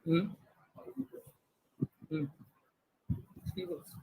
হুম হুম ঠিক আছে।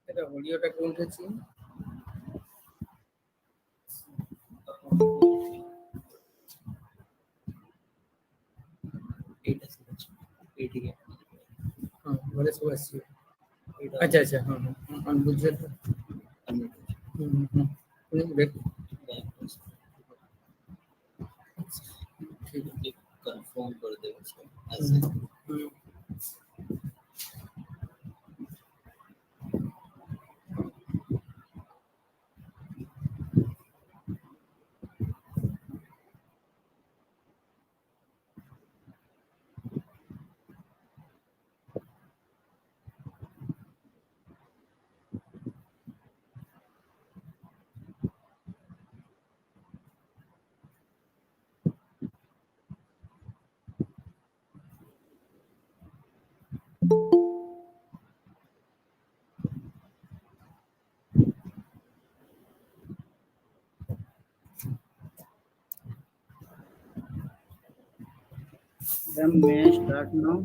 এটা অডিওটা কোন উঠেছি? এইদিকে হ্যাঁ বলে সব আসছে। আচ্ছা আচ্ছা হ্যাঁ হ্যাঁ বুঝতে তো। দেখ ঠিক আছে কনফার্ম করে দেবো। Madam, may I start now?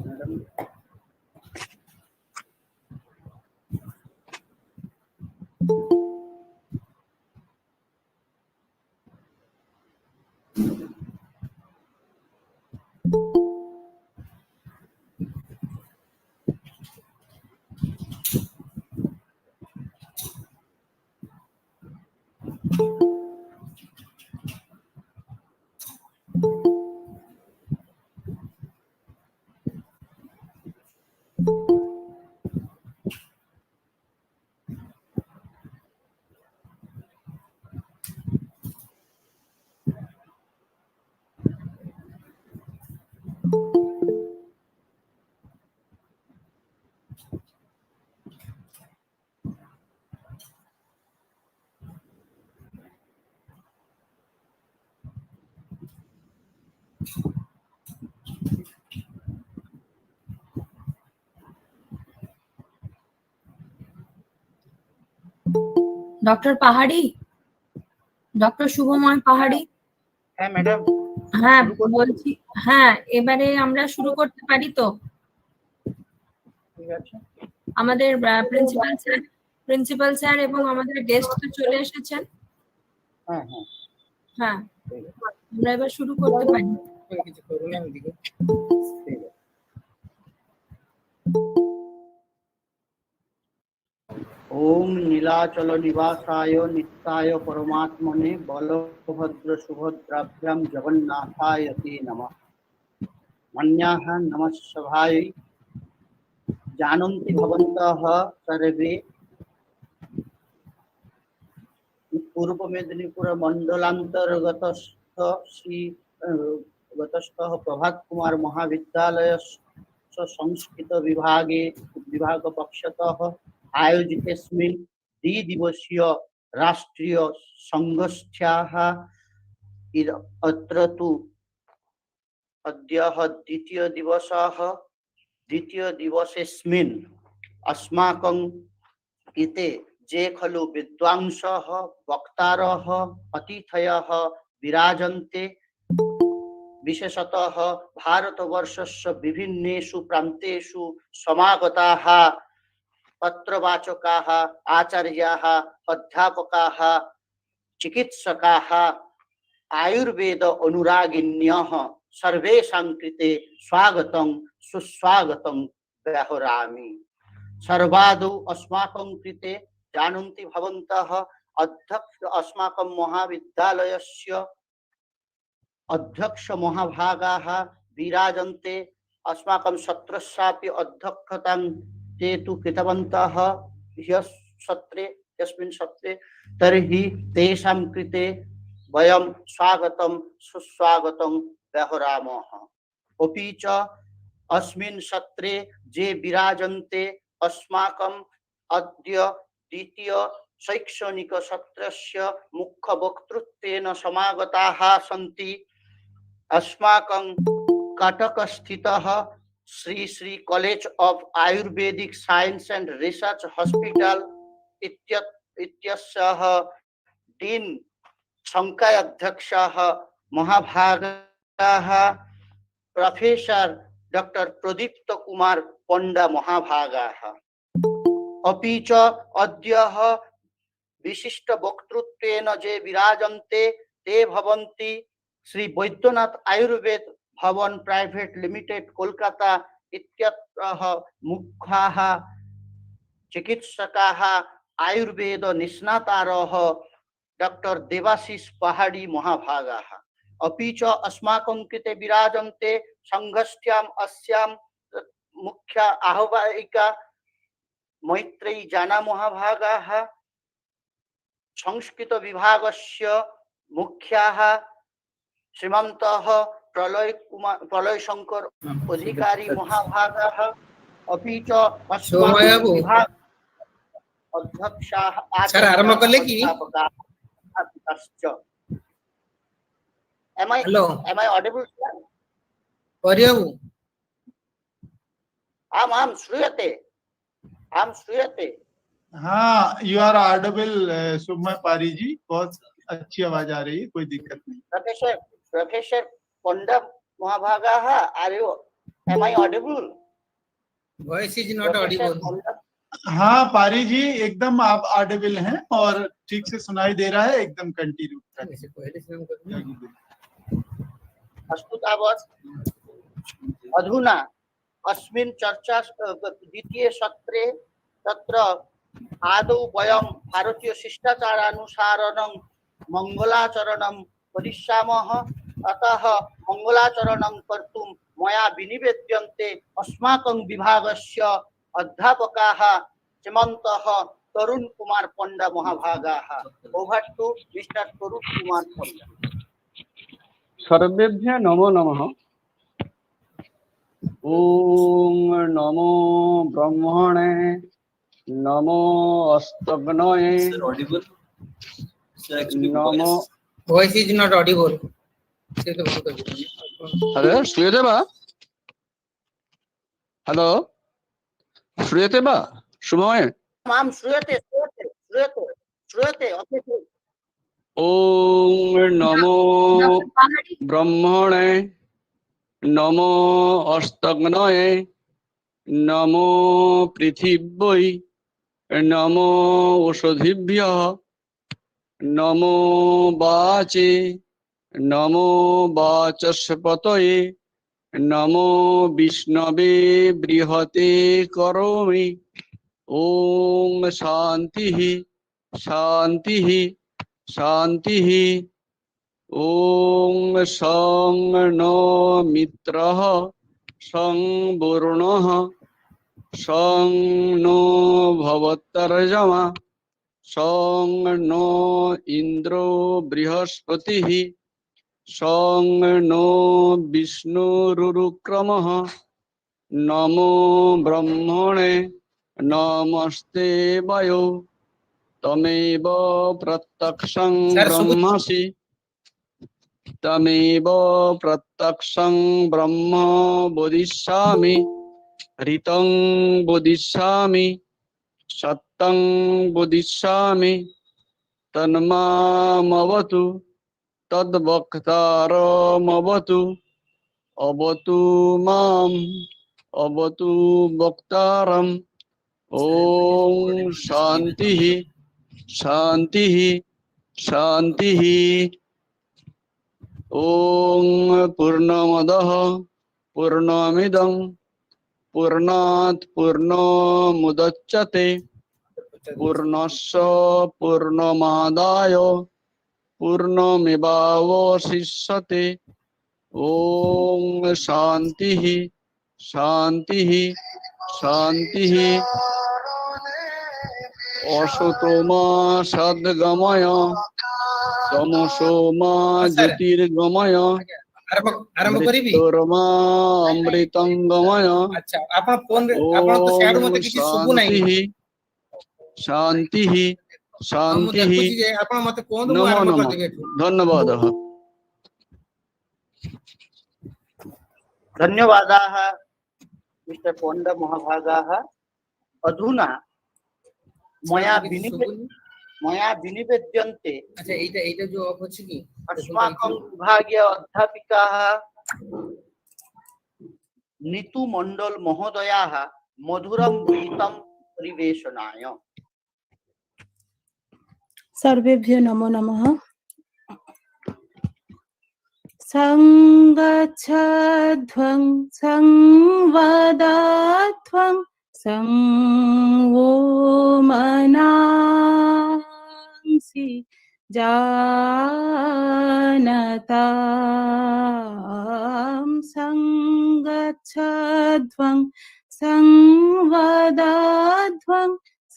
Madam. Doctor পাহাড়ি, ডক্টর শুভময় পাহাড়ি। হ্যাঁ ম্যাডাম। হ্যাঁ বলছি, হ্যাঁ এবারে আমরা শুরু করতে পারি তো? ঠিক আছে। আমাদের প্রিন্সিপাল স্যার এবং আমাদের গেস্ট তো চলে এসেছেন। হ্যাঁ হ্যাঁ হ্যাঁ আমরা এবার শুরু করতে পারি। কিছু করুন না ওইদিকে। ঠিক আছে। ओम नीलाचल निवासाय नित्याय परमात्मने बलभद्र सुभद्राभ्यां जगन्नाथाय ते नमः। मन्याः नमः सभाय जानन्ति भवन्तः सर्वे पूर्व मेदिनीपुर मंडलांतर्गतस्थ श्री गतस्थः प्रभात कुमार महाविद्यालय संस्कृत विभाग पक्षतः आयोजितेस्मिन् द्विदिवसीय राष्ट्रीय संगोष्ठ्याः अत्र तु अद्यः द्वितीयदिवसेस्मिन् अस्माकं कृते जे खलु विद्वांसः वक्तारः अतिथयः विराजन्ते विशेषतः भारतवर्षस्य विभिन्नेषु प्रान्तेषु समागताः पत्रवाचकाः आचार्याः अध्यापकाः चिकित्सकाः आयुर्वेद अनुरागिण्यः सर्वेषां कृते स्वागतं सुस्वागतं व्याहरामि। सर्वादौ अस्माकं कृते जानन्ति भवन्तः अध्यक्ष अस्माकं महाविद्यालयस्य अध्यक्ष महाभागाः विराजन्ते। अस्माकं सत्रस्यापि अध्यक्षतां ते तु कृतवन्तः यस्मिन् सत्रे। तर्हि तेषां कृते वयं स्वागतं सुस्वागतं व्याहरामः। अपि च अस्मिन् सत्रे जे विराजन्ते अस्माकं अद्य द्वितीय शैक्षणिक सत्रस्य मुख्य वक्तृत्वेन समागताः सन्ति। अस्माकं कटकस्थितः Shri Shri college of Ayurvedic science and research hospital इत्यस्यः डीन संकाय अध्यक्षः महाभागाः प्रोफेसर डॉक्टर प्रदीप्त कुमार पंडा महाभागाः। अपि च अद्यः विशिष्ट वक्तृत्वेन जे विराजन्ते ते भवन्ति श्री वैद्यनाथ आयुर्वेद भवन प्राइवेट लिमिटेड कोलकाता इत्यत्रः मुख्याः चिकित्सकाः आयुर्वेद निष्णातारः डॉक्टर देवाशीष पहाड़ी महाभागाः। अपि च अस्माकं कृते विराजन्ते संगोष्ठ्याम् अस्यां मुख्य आह्वायिका मैत्रेयी जाना महाभागाः, संस्कृत विभागस्य मुख्याः श्रीमन्तः प्रलय शंकर अधिकारी महाभागाः। अपि च अस्माकं विभाग अध्यक्षाः Am I audible? आम श्रूयते। हाँ, यू आर ऑडिबल सुमय पारी जी, बहुत अच्छी आवाज आ रही है, कोई दिक्कत नहीं। प्रोफेसर पंडा महाभागाः, are you am I audible? Voice is not audible. हाँ पारी जी, एकदम आप ऑडिबल हैं और ठीक से सुनाई दे रहा है, एकदम कंटिन्यू। अस्तु तावत् अधुना अस्मिन् चर्चा द्वितीय सत्रे तत्र आदौ वयं भारतीय शिष्टाचारानुसारं मंगलाचरणं करिष्यामः। अतः मंगलाचरणं कर्तुं मया विनिवेद्यन्ते अस्माकं विभागस्य अध्यापकाः श्रीमन्तः तरुण कुमार पंडा महाभागाः। ओवर टू मिस्टर तरुण कुमार पंडा। सर्वेभ्यः नमो नमः। ओम नमो ब्रह्मणे नमो अस्तग्नये नमो। Voice is not Audible. अरे श्रूयते वा? हेलो, श्रूयते वा? शुभोदय। मां श्रूयते। ओम नमो ब्रह्मणे नमो अस्तग्नये नमो पृथिव्यै नमो औषधिभ्यः नमो वाचे नमो वाचस्पतये नमो विष्णवे बृहते करोमि। ओम शांति शांति शांति। ओम सं नो मित्रः सं वरुणः सं नो भवत्तर्जमा सं नो इंद्रो बृहस्पतिः सं नो विष्णुरुक्रमः। नमो ब्रह्मणे नमस्ते वायो तमेव प्रत्यक्षं Sir, ब्रह्मसि तमेव प्रत्यक्षं ब्रह्म बोधिष्यामि ऋतं बोधिष्यामि सत्यं बोधिष्यामि तन्मामवतु तद्वक्तारमवतु अवतु माम् अवतु वक्तारम्। ओम शांति शांति शांति। ओम पूर्णमदः पूर्णमिदं पूर्णात् पूर्णमुदच्यते पूर्णस्य पूर्णमादाय पूर्णमेवावशिष्यते। ओम शांति शांति शांति। असतो मा सद्गमय तमसो मा Sir. ज्योतिर्गमय आरंभ करिबी। मृत्युर्मा अमृतं गमय। अच्छा आपण फोन आपण तो सियाडू ओम मते किछि सुबु नाही। शांति शांति हम शांति। देखुची जे आपण मते कोन मु नमो आरंभ कर नमः देबे। धन्यवाद। धन्यवादाः मिस्टर पोंड महाभागाः। अधुना मया विनिवेद्यन्ते अच्छा एटा जो ऑफ अछि की अस्माकं विभागीय अध्यापिकाः नीतू मंडल महोदयाः मधुरं गीतं परिवेशनाय। सर्वेभ्यो नमो नमः। संगच्छध्वं संवदध्वं संवो मनांसि जानतां संगच्छध्वं संवदध्वं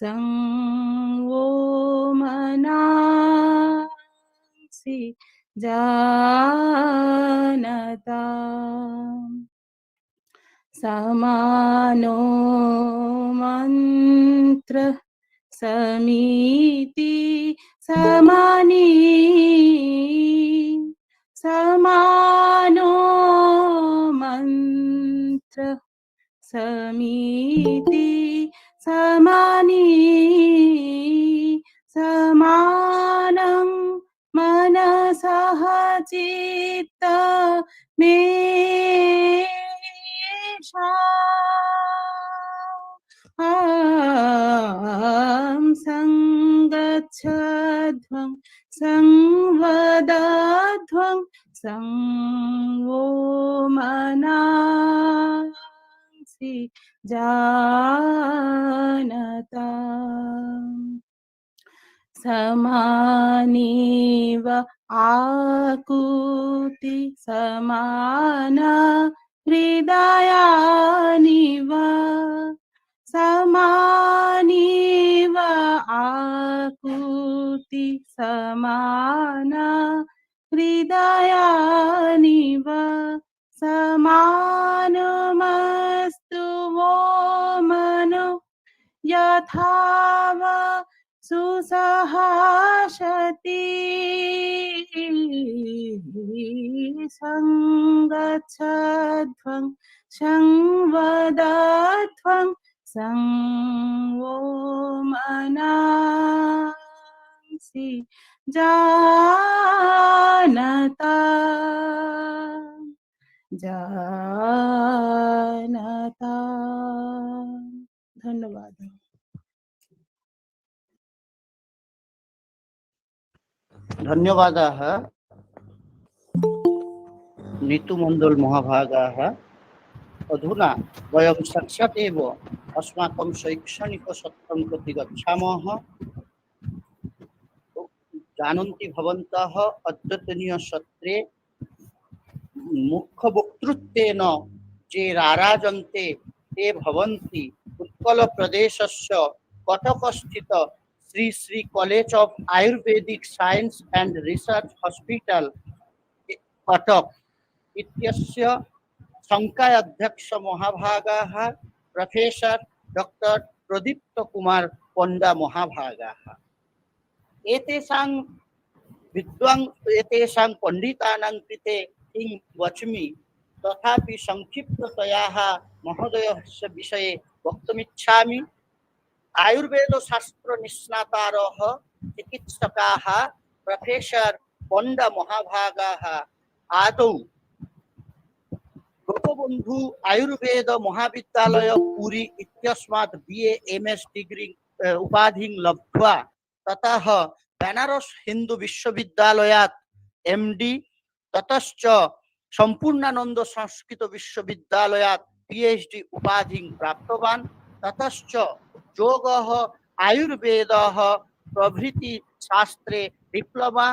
संवो मनांसि जानताम्। समानो मंत्र समीति समानी समानो मंत्र समीति समानी समानं मनसः चित्त संगच्छध्वं संवदध्वं संवो मनांसि जानताम्। समानीव आकुति समाना हृदयानिव समानीव आकुति समाना हृदयानिव समानमस्तु वो मनो यथाव सुसहाशति संगच्छध्वं संवदध्वं संवो मनांसि जानता। धन्यवाद। धन्यवादाः नीतू मंडल महाभागाः। अधुना वयं साक्षात् एव अस्माकं शैक्षणिकसत्रं प्रति गच्छामः। जानन्ति भवन्तः अद्यतनीयसत्रे मुख्यवक्तृत्वेन ये राराजन्ते ते भवन्ति उत्कलप्रदेशस्य कटकस्थित Shri Shri college of Ayurvedic science and research hospital Cuttack इत्यस्य संकाय अध्यक्ष महाभागाः प्रोफेसर डॉक्टर प्रदीप्त कुमार पंडा महाभागाः। एतेषां एतेषां पंडितानां कृते किं वच्मि, तथापि संक्षिप्ततया महोदयस्य विषये वक्तुमिच्छामि। आयुर्वेद शास्त्र निष्णातारः चिकित्सकाः प्रोफेसर पंडा महाभागाः आदौ गोपबन्धु आयुर्वेद महाविद्यालय पुरी इत्यस्मात् BA MS डिग्री उपाधिं लब्ध्वा ततः बनारस हिंदू विश्वविद्यालयात् MD, ततश्च संपूर्णानंद संस्कृत विश्वविद्यालयात् PhD उपाधिं प्राप्तवान्। ततश्च योगः आयुर्वेदः प्रभृति शास्त्रे डिप्लोमा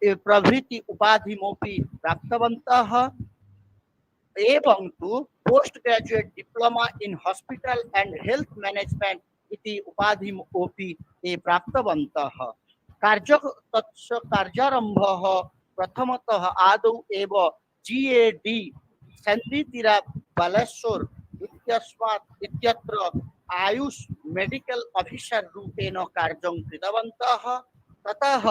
प्रभृति उपाधिमपि प्राप्तवन्तः। एवं तु post graduate diploma in hospital and health management इति उपाधिमपि ते प्राप्तवन्तः। तस्य कार्यारम्भः प्रथमतः आदौ एव GAD सेन्तितिरा बालेश्वर इत्यत्र आयुष मेडिकल ऑफिसर रूपेण कार्यं कृतवन्तः। ततः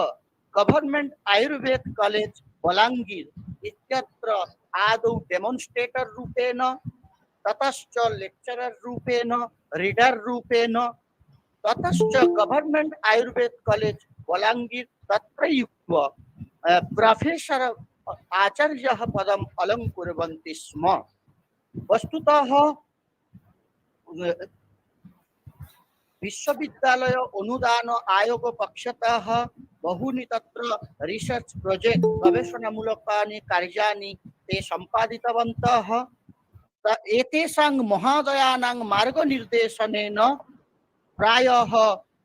गवर्नमेंट आयुर्वेद कॉलेज बलांगीर इत्यत्र आदौ डेमोन्स्ट्रेटर रूपेण, ततश्च लेक्चरर रूपेण, रीडर रूपेण, ततश्च गवर्नमेंट आयुर्वेद कॉलेज बलांगीर तत्रैव प्रोफेसर आचार्यः पदम् अलङ्कुर्वन्ति स्म। वस्तुतः विश्वविद्यालय अनुदान आयोग पक्षतः बहूनि तत्र रिसर्च प्रोजेक्ट गवेषणामूलकानि कार्याणि ते सम्पादितवन्तः। एतेषां महोदयानां मार्गनिर्देशनेन प्रायः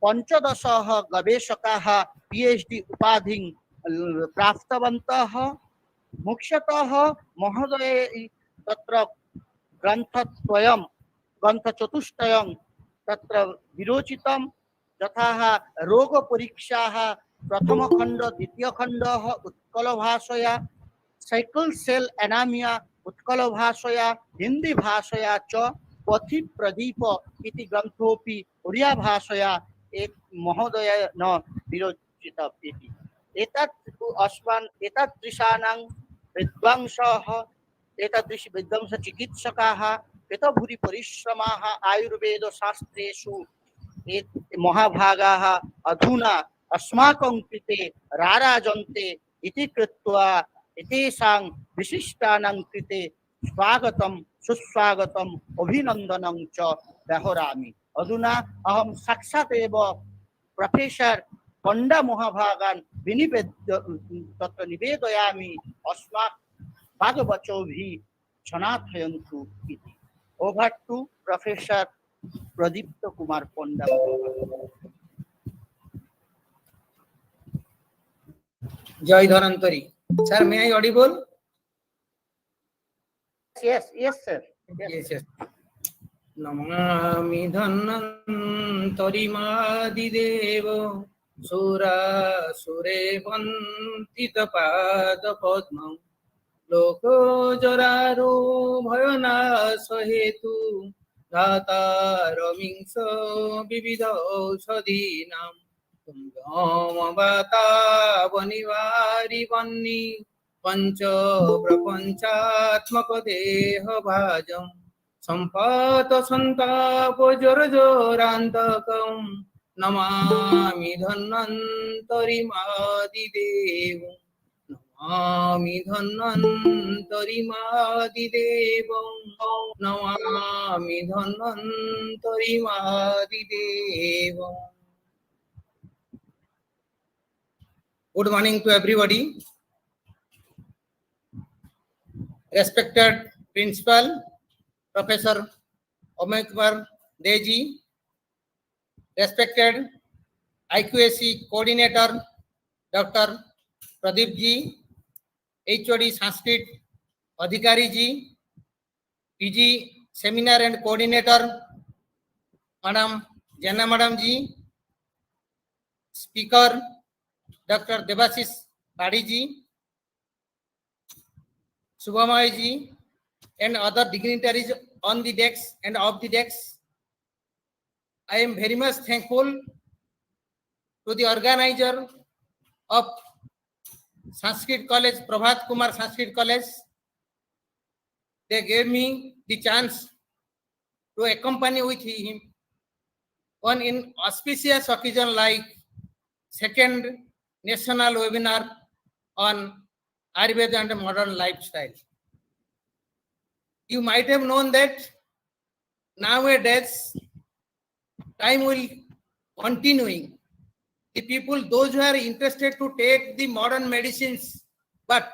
15 गवेषकाः PhD उपाधिं प्राप्तवन्तः। मुख्यतः महोदय तत्र ग्रन्थचतुष्टयं तत्र विरोचितं, यथा रोग परीक्षाः प्रथम खंड द्वितीय खंड उत्कल भाषया, साइकल सेल एनामिया उत्कल भाषया, हिंदी भाषया च पथि प्रदीप इति ग्रंथोपि ओडिया भाषया एक महोदय न विरोचितः इति। एतादृशानां विद्वांसः एतादृश विद्वांस चिकित्सकाः कृतभूरि परिश्रमाः आयुर्वेद शास्त्रेषु महाभागाः अधुना अस्माकं कृते राराजन्ते इति कृत्वा एतेषां विशिष्टानां कृते स्वागतं सुस्वागतम् अभिनन्दनं च दहरामि। अधुना अहं साक्षात् एव प्रोफेसर पंडा महाभागान् तत्र निवेदयामि अस्मात् भागवचोभिः क्षणार्थयन्तु इति। ओवर टू प्रोफेसर प्रदीप्त कुमार पंडा। जय Dhanvantari. Sir, may I audible? Yes, sir. Yes. Namami धन्वन्तरिमादिदेव सुरासुरे वन्दितपादपद्मं लोको जरारो भयनाश हेतु धातारमिंश विविधौषधीनां तुङ्गमवातावनिवारि वह्नि पंच प्रपंचात्मक देह भाजं संपात संताप जरान्तकं Namami धन्वन्तरिमादिदेवं Namami धन्वन्तरिमादिदेवं Namami धन्वन्तरिमादिदेवं। Good morning to everybody. Respected principal, Professor Kumar Deji, respected IQAC coordinator Dr. Pradeep ji, HOD Sanskrit Adhikari ji, PG seminar and coordinator Madam Jana Madam ji, speaker Dr. Debasis Padi ji, Subhamay ji, and other dignitaries on the decks and off the decks. I am very much thankful to the organizer of Sanskrit College, Prabhat Kumar Sanskrit College. They gave me the chance to accompany with him on an auspicious occasion like second national webinar on Ayurveda and modern lifestyle. You might have known that nowadays time will continuing. The people, those who are interested to take the modern medicines, but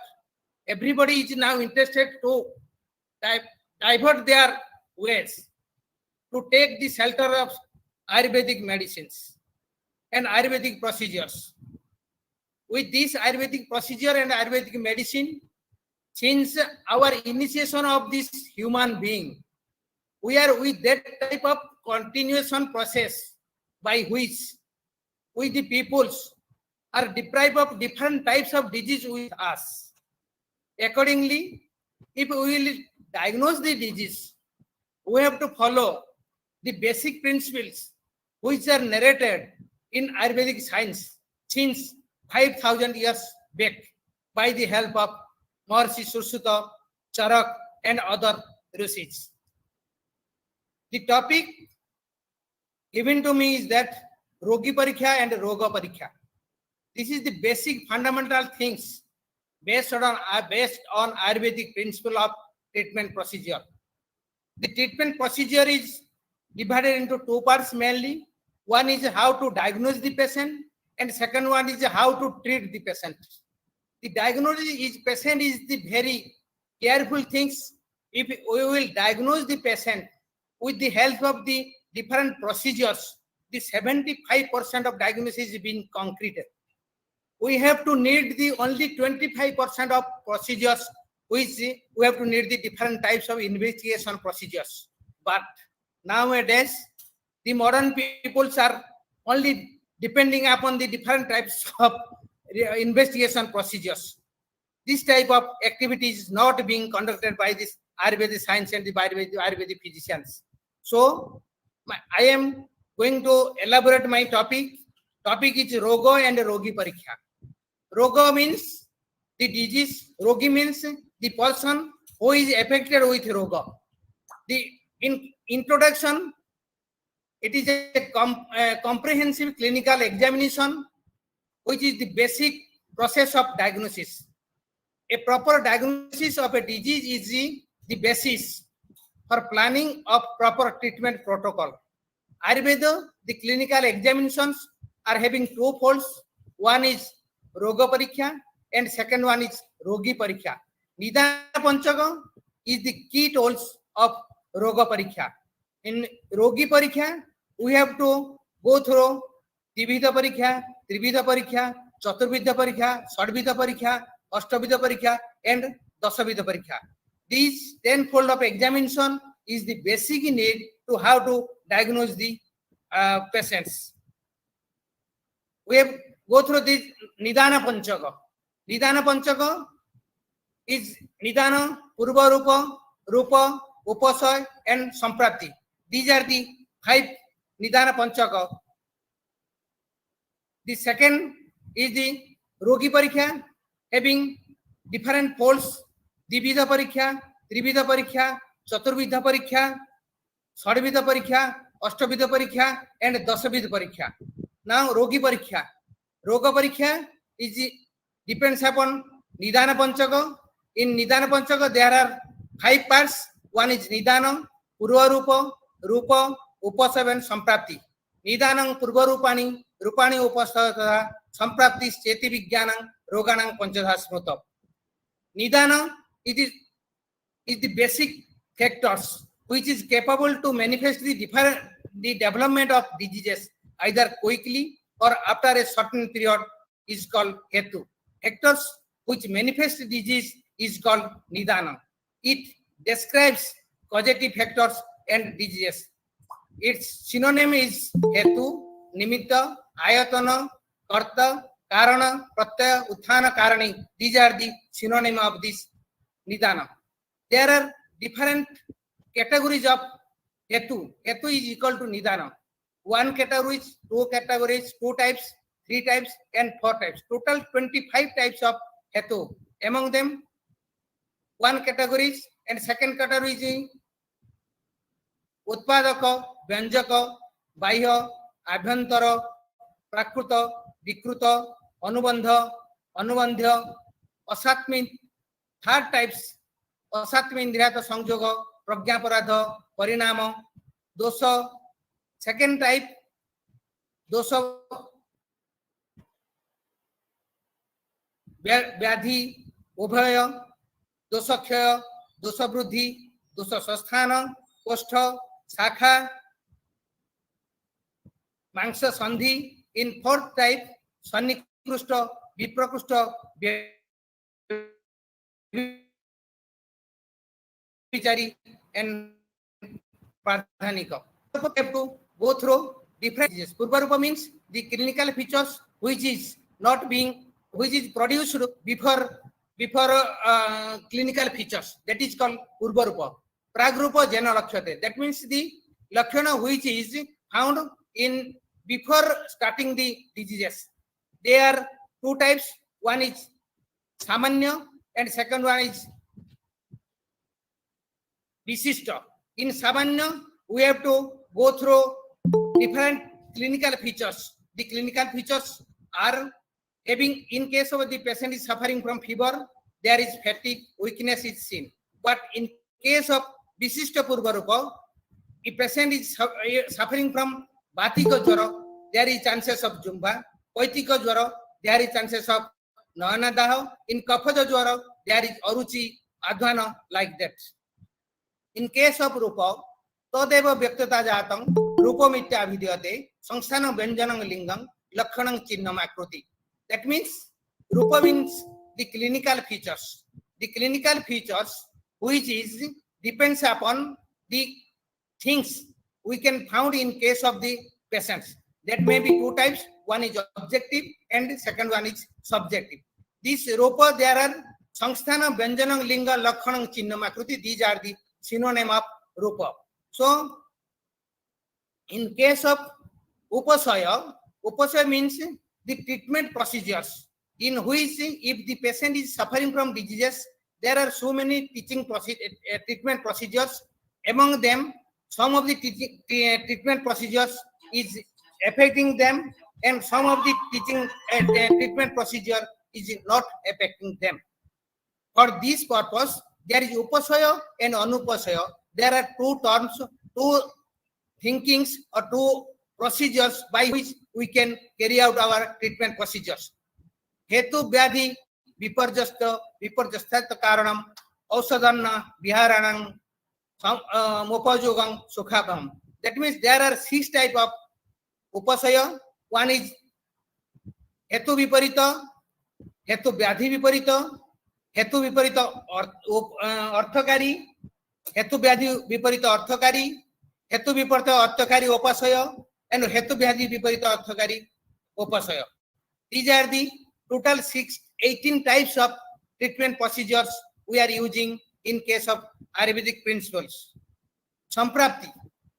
everybody is now interested to divert their ways to take the shelter of Ayurvedic medicines and Ayurvedic procedures. With this Ayurvedic procedure and Ayurvedic medicine, since our initiation of this human being, we are with that type of continuation process by which we the peoples are deprived of different types of disease with us. Accordingly, if we will diagnose the disease, we have to follow the basic principles which are narrated in Ayurvedic science since 5,000 years back by the help of Maharishi Sursuta, Charak, and other rishis. The topic given to me is that Rogi Parikya and Roga Parikya. This is the basic fundamental things based on Ayurvedic principle of treatment procedure. The treatment procedure is divided into two parts mainly. One is how to diagnose the patient, and second one is how to treat the patient. The diagnosis each patient is the very careful things. If we will diagnose the patient with the help of the different procedures, the 75% of diagnosis is being concreted. We have to need the only 25% of procedures, which we have to need the different types of investigation procedures. But nowadays, the modern peoples are only depending upon the different types of investigation procedures. This type of activity is not being conducted by this Ayurvedic science and the Ayurvedic physicians. So, I am going to elaborate my topic. Topic is Roga and Rogi Parikya. Roga means the disease. Rogi means the person who is affected with Roga. In introduction, it is a comprehensive clinical examination, which is the basic process of diagnosis. A proper diagnosis of a disease is the basis for planning of proper treatment protocol. Ayurveda, the clinical examinations are having two folds. One is Roga Parikya and second one is Rogi Parikya. Nidana Panchaga is the key tools of Roga Parikya. In Rogi Parikya, we have to go through Dividha Parikya, Trividha Parikya, Chaturvidha Parikya, Sadvidha Parikya, Ashtavidha Parikya, and Dasavidha Parikya. These 10-fold of examination is the basic need to how to diagnose the patients. We have go through this Nidana Panchaga. Nidana Panchaga is Nidana, Purva Rupa, Rupa, Upasay, and Samprati. These are the 5 Nidana Panchaga. The second is the Rogi Parikya, having different folds: Dividha Parikya, Trividha Parikya, Chaturvidha Parikya, Sadvidha Parikya, Ashtavidha Parikya, and Dasavidha Parikya. Now Rogi Parikya. Roga Parikya depends upon Nidana Panchaga. In Nidana Panchaga, there are 5 parts. One is Nidana, Purva Rupa, Rupa, Upasava, and Samprapti. Nidanang Purva Rupani, Rupani Upasava, Samprapti, Cheti Vijnanang, Roganang Panchadha Smrutap. Nidana is the basic factors which is capable to manifest the development of diseases either quickly or after a certain period is called Hetu. Factors which manifest disease is called Nidana. It describes causative factors and diseases. Its synonym is Hetu, Nimitta, Ayatana, Karta, Karana, Pratyaya, Utthana, Karani. These are the synonym of this Nidana. There are different categories of Hetu. Hetu is equal to Nidana. One category, two categories, two types, three types, and four types. Total 25 types of Hetu. Among them, one category and second category is Utpadaka, Vyanjaka, Bahya, Abhyantara, Prakruta, Vikruta, Anubandha, Anubandhya, Asatmin. Third types, Asatmin Dhriyata Sangyoga, Pragyaparadha, Parinama, Dosa. Second type, Dosa Vyadhi, Ubhaya, Dosa Khaya, Dosa Bruddhi, Dosa Sasthana, Koshtha, Sakha, Mangsha Sandhi. In fourth type, Sannikrushta, Viprakushta, Vichari, and Pradhanika. We have to go through different diseases. Purvarupa means the clinical features which is produced before clinical features. That is called Purvarupa. Pragrupa Jana Lakshate. That means the Lakshana which is found in before starting the diseases. There are two types. One is Samanya and second one is Visishta. In Samanya, we have to go through different clinical features. The clinical features are having, in case of the patient is suffering from fever, there is fatigue, weakness is seen. But in case of Visishta Purvarupa, if patient is suffering from Batika Jwara, there is chances of Jumba. Poitika Jwara, there is chances of Nayanadaha. In Kaphaja Jwara, there is Aruchi, Adhana, like that. In case of Rupa, Tadeva Vyaktata Jatam, Rupamitya Vidyate, Sangsthana Vyanjanam Lingam, Lakshanam Chinnam Akruti. That means Rupa means the clinical features. The clinical features which is depends upon the things we can found in case of the patients. That may be two types. One is objective and the second one is subjective. This Rupa, there are Sangsthana Vyanjanam Linga Lakshanam Chinnam Akruti. These are the synonym of Rupa. So, in case of Upasaya, Upasaya means the treatment procedures in which if the patient is suffering from diseases, there are so many treatment procedures. Among them, some of the treatment procedures is affecting them and some of the treatment procedure is not affecting them. For this purpose, there is Upasaya and Anupasaya. There are two terms, two thinkings or two procedures by which we can carry out our treatment procedures. Hetu Vyadhi Viparjasta Karanam Ausadanna Viharanam Mopajogam Sukhapam. That means there are 6 types of Upasaya. One is Hetu Viparita, Hetu Vyadhi Viparita, Hetu Viparita Arthakari, Hetu Vyadhi Viparita Arthakari, Hetu Viparita Arthakari Upasaya, and Hetu Vyadhi Viparita Arthakari Upasaya. These are the total 18 types of treatment procedures we are using in case of Ayurvedic principles. Samprapti.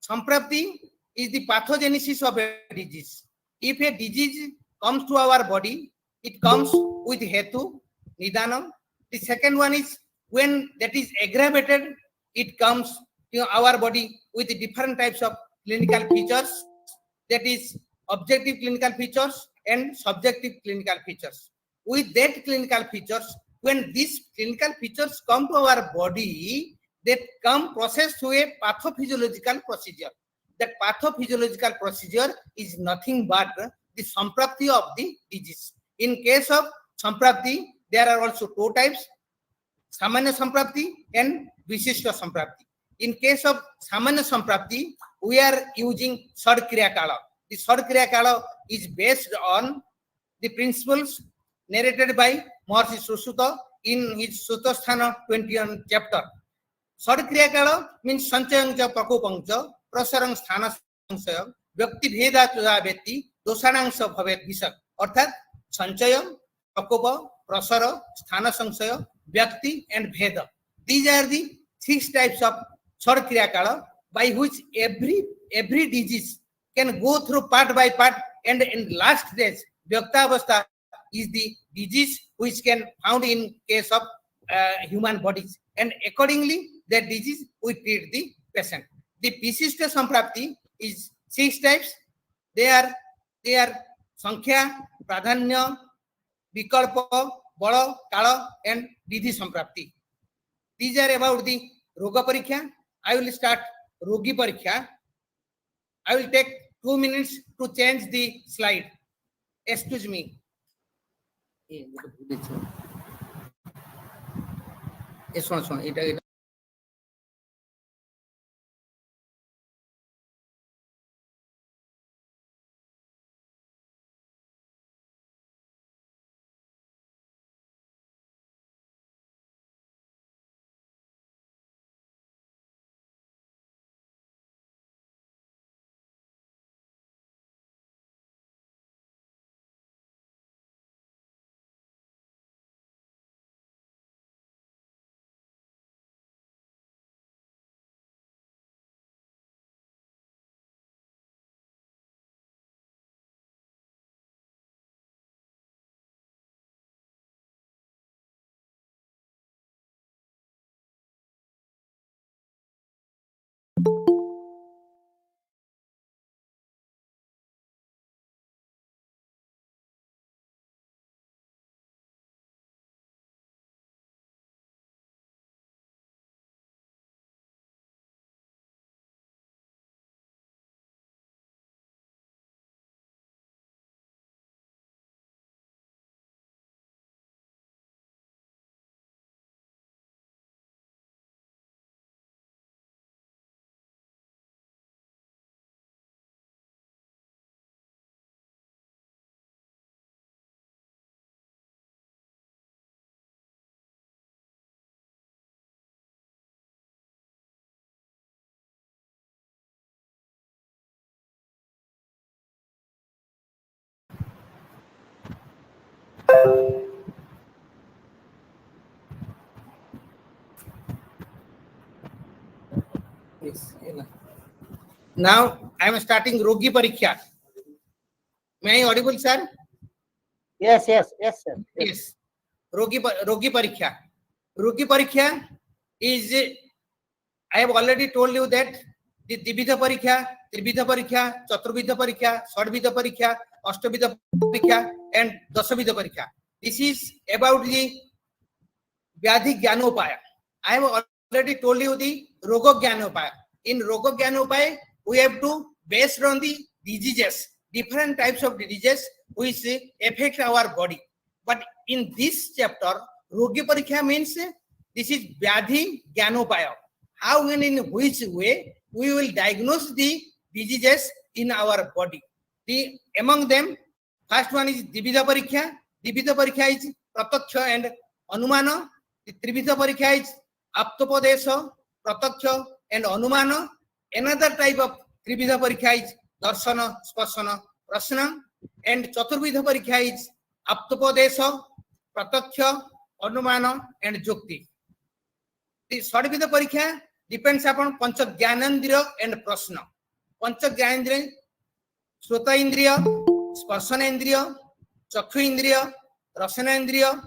Samprapti is the pathogenesis of a disease. If a disease comes to our body, it comes with Hetu, Nidana. The second one is when that is aggravated, it comes to our body with different types of clinical features. That is objective clinical features and subjective clinical features. With that clinical features, when these clinical features come to our body, they come processed through a pathophysiological procedure. That pathophysiological procedure is nothing but the samprapti of the disease. In case of samprapti, there are also two types, Samanya Samprapti and Visishta Samprapti. In case of Samanya Samprapti, we are using Sad Kriya Kala. The Sad Kriya Kala is based on the principles narrated by Maharishi Susuta in his Sutasthana 20th chapter. Sad Kriya Kala means Sanchayang cha Prakopang cha Prasarang Sthana Sangsayam Vyakti Bheda Tuja Vyakti Dosanang sa Bhavet Visak. अर्थात संचय, प्रकोप, प्रसार, स्थान संशय, व्यक्ति and भेद. These are the 6 types of Sad Kriya Kala by which every disease can go through part by part, and in last stage Vyaktavastha is the disease which can found in case of human bodies, and accordingly that disease we treat the patient. The Visishta Samprapti is 6 types. They are Sankhya, Pradhanya, Vikalpa, Bala, Kala, and Vidhi Samprapti. These are about the Roga Parikya. I will start Rogi Parikya. I will take 2 minutes to change the slide. Excuse me. Yes. Now I am starting Rogi Parikya. May I audible, sir? Yes, sir. Yes. Rogi Parikya. Rogi Parikya is, I have already told you that the Dibidha Parikya, Tribidha Parikya, Chaturvidha Parikya, Sadvidha Parikya, Ashtavidha Parikya, and Dasavidha Parikya. This is about the Vyadhi Jnanopaya. I have already told you the Roga Jnanopaya. In Roga Jnanopaya, we have to, based on the diseases, different types of diseases which affect our body. But in this chapter, Rogi Parikya means this is Vyadhi Jnanopaya. How and in which way we will diagnose the diseases in our body. Among them, first one is Dibidha Parikya. Dibidha Parikya is Prataksha and Anumana. The Tribidha Parikya is Aptopadesha, Prataksha and Anumana. Another type of Tribidha Parikya is Darsana, Spasana, Prasna. And Chaturvidha Parikya is Aptopadesha, Prataksha, Anumana and Jukti. The Sadvidha Parikya depends upon Pancha Jnanendriya and Prasna. Pancha Jnanendriya, Shrota Indriya, Sparsana Indriya, Chakshu Indriya, Rasana Indriya,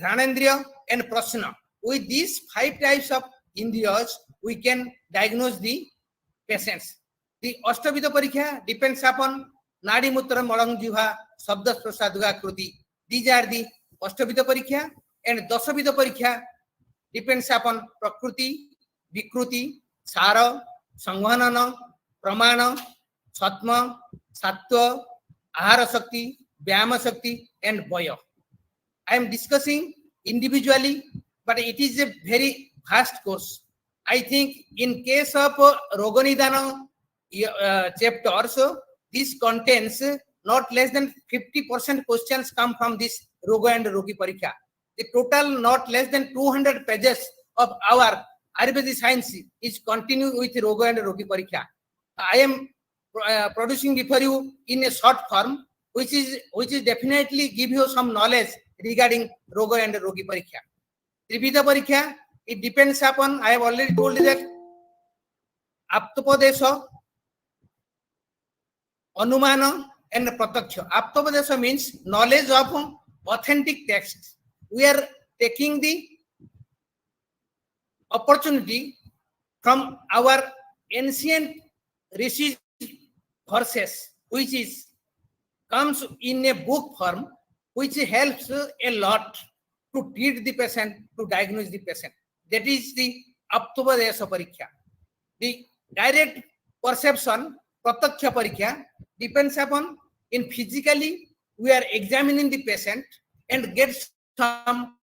Ghanendriya and Prasna. With these 5 types of Indriyas, we can diagnose the patients. The Ashtavidha Parikya depends upon Nadi Mutra Malang Jiva, Sabda Prasaduga Kruti. These are the Ashtavidha Parikya, and Dasavidha Parikya depends upon Prakruti, Vikruti, Sara, Sanghanana, Pramana, Satma, Sattva, Ahara Shakti, Vyama Shakti, and Vaya. I am discussing individually, but it is a very vast course. I think in case of Roganidana chapters, this contains not less than 50% questions come from this Roga and Rogi Parikha. The total not less than 200 pages of our Ayurvedic science is continued with Roga and Rogi Parikha. I am producing before you in a short form, which is definitely give you some knowledge regarding Roga and Rogi Parikha. Trivida Parikha, it depends upon, I have already told you that Aptopadesha, Anumana and Prataksha. Aptopadesha means knowledge of authentic text. We are taking the opportunity from our ancient rishis verses, which is comes in a book form, which helps a lot to treat the patient, to diagnose the patient. That is the Aptopadesha Parikha. The direct perception, Prataksha Parikha, depends upon in physically we are examining the patient and get some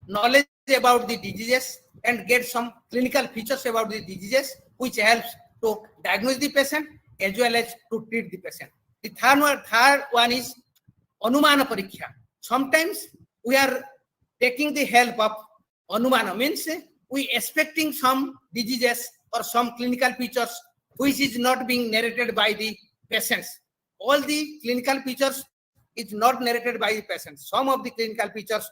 knowledge about the diseases and get some clinical features about the diseases, which helps to diagnose the patient as well as to treat the patient. The third one is Anumana Parikha. Sometimes we are taking the help of Anumana, means we expecting some diseases or some clinical features which is not being narrated by the patients. All the clinical features is not narrated by the patients. Some of the clinical features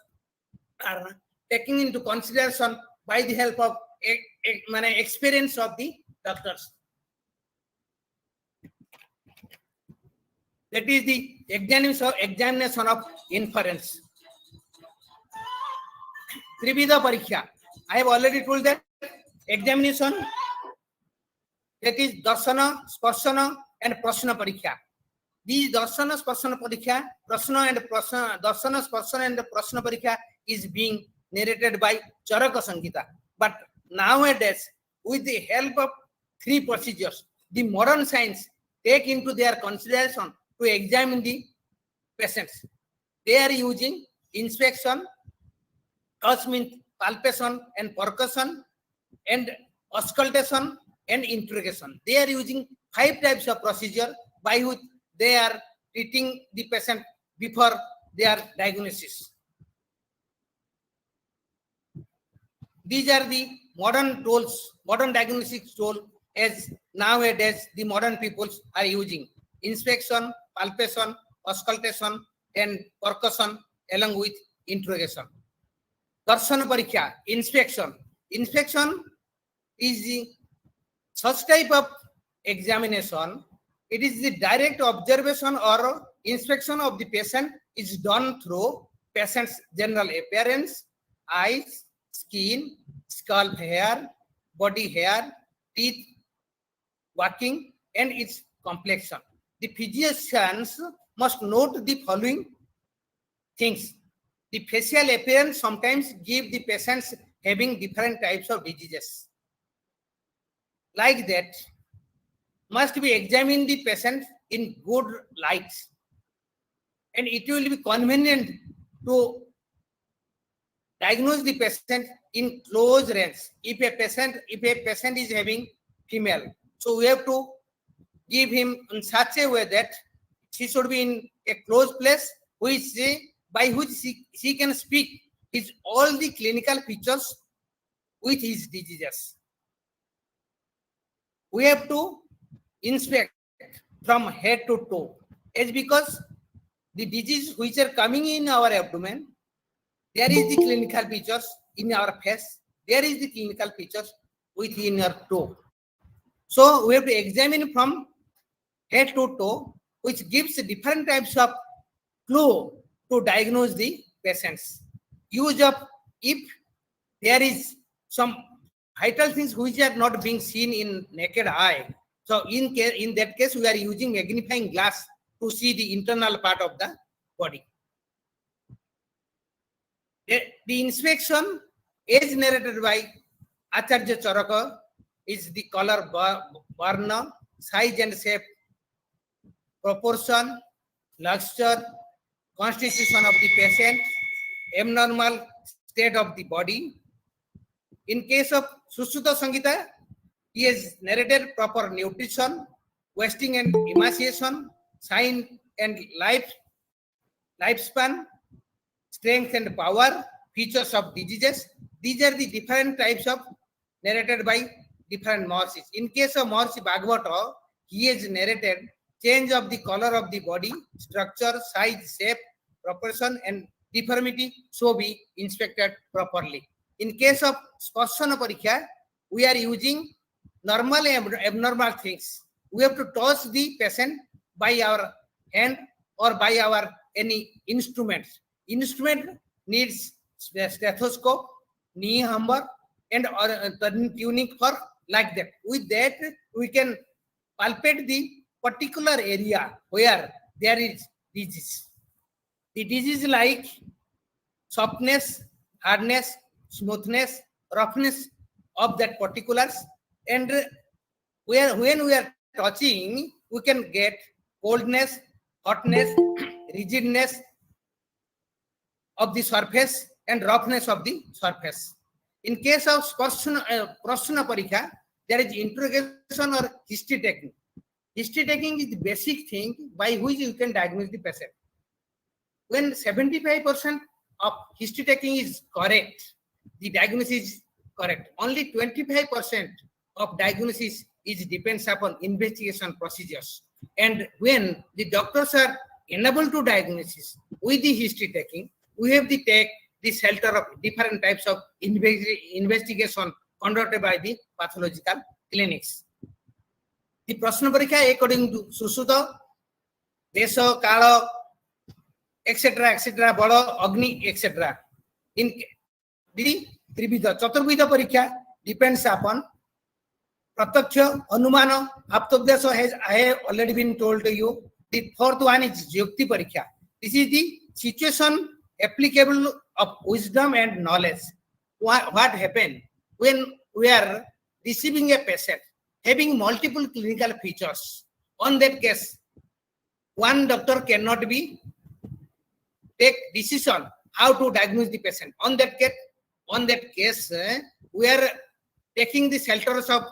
are taken into consideration by the help of experience of the doctors. That is the examination of inference. Trivida Parikha. I have already told that examination, that is Darshana, Sparshana and Prashna Parikha. These Darshana, Sparshana Parikha, Darshana, Sparshana and Prashna Parikha is being narrated by Charaka Sangita. But nowadays, with the help of three procedures, the modern science take into their consideration to examine the patients. They are using inspection, touch means palpation and percussion, and auscultation and interrogation. They are using 5 types of procedure by which they are treating the patient before their diagnosis. These are the modern tools, modern diagnostic tool as nowadays the modern peoples are using. Inspection, palpation, auscultation and percussion along with interrogation. Darshana Parikha, inspection. Inspection is the such type of examination. It is the direct observation or inspection of the patient is done through patient's general appearance, eyes, skin, scalp hair, body hair, teeth, walking, and its complexion. The physicians must note the following things. The facial appearance sometimes give the patients having different types of diseases. Like that, must be examine the patient in good light, and it will be convenient to diagnose the patient in close range. If a patient is having female, so we have to give him in such a way that she should be in a close place, by which she can speak his all the clinical features with his diseases. We have to inspect from head to toe. It's because the diseases which are coming in our abdomen, there is the clinical features in our face, there is the clinical features within our toe. So we have to examine from head to toe, which gives different types of clue to diagnose the patients. Use of, if there is some vital things which are not being seen in naked eye, so in that case we are using magnifying glass to see the internal part of the body. The inspection is narrated by Acharya Charaka is the color, varna, size and shape, proportion, luxure, constitution of the patient, abnormal state of the body, In case of Sushruta Sangita, he has narrated proper nutrition, wasting and emaciation, sign and lifespan, strength and power, features of diseases. These are the different types of narrated by different Maharshis. In case of Maharshi Bhagavata, he has narrated change of the color of the body, structure, size, shape, proportion, and deformity so be inspected properly. In case of Sparshana Parikya, we are using normal and abnormal things. We have to touch the patient by our hand or by our any instrument. Instrument needs stethoscope, knee hammer, and tuning fork like that. With that, we can palpate the particular area where there is disease. The disease like softness, hardness, smoothness, roughness of that particulars, and when we are touching, we can get coldness, hotness, rigidness of the surface and roughness of the surface. In case of Prashna Parikya, there is interrogation or history taking. History taking is the basic thing by which you can diagnose the patient. When 75% of history taking is correct, the diagnosis is correct. Only 25% of diagnosis is depends upon investigation procedures. And when the doctors are unable to diagnose with the history taking, we have to take the shelter of different types of investigation conducted by the pathological clinics. The Prashna Parikya according to Sushruta, Desha, Kala, etc., Bada, Agni, etc. In the Trivida, Chaturvida Parikya depends upon Pratyaksha, Anumana, Aptobhyasa has I have already been told to you. The fourth one is Yukti Parikya. This is the situation applicable of wisdom and knowledge. What happened when we are receiving a patient having multiple clinical features? On that case, one doctor cannot be take decision how to diagnose the patient. On that case, we are taking the shelters of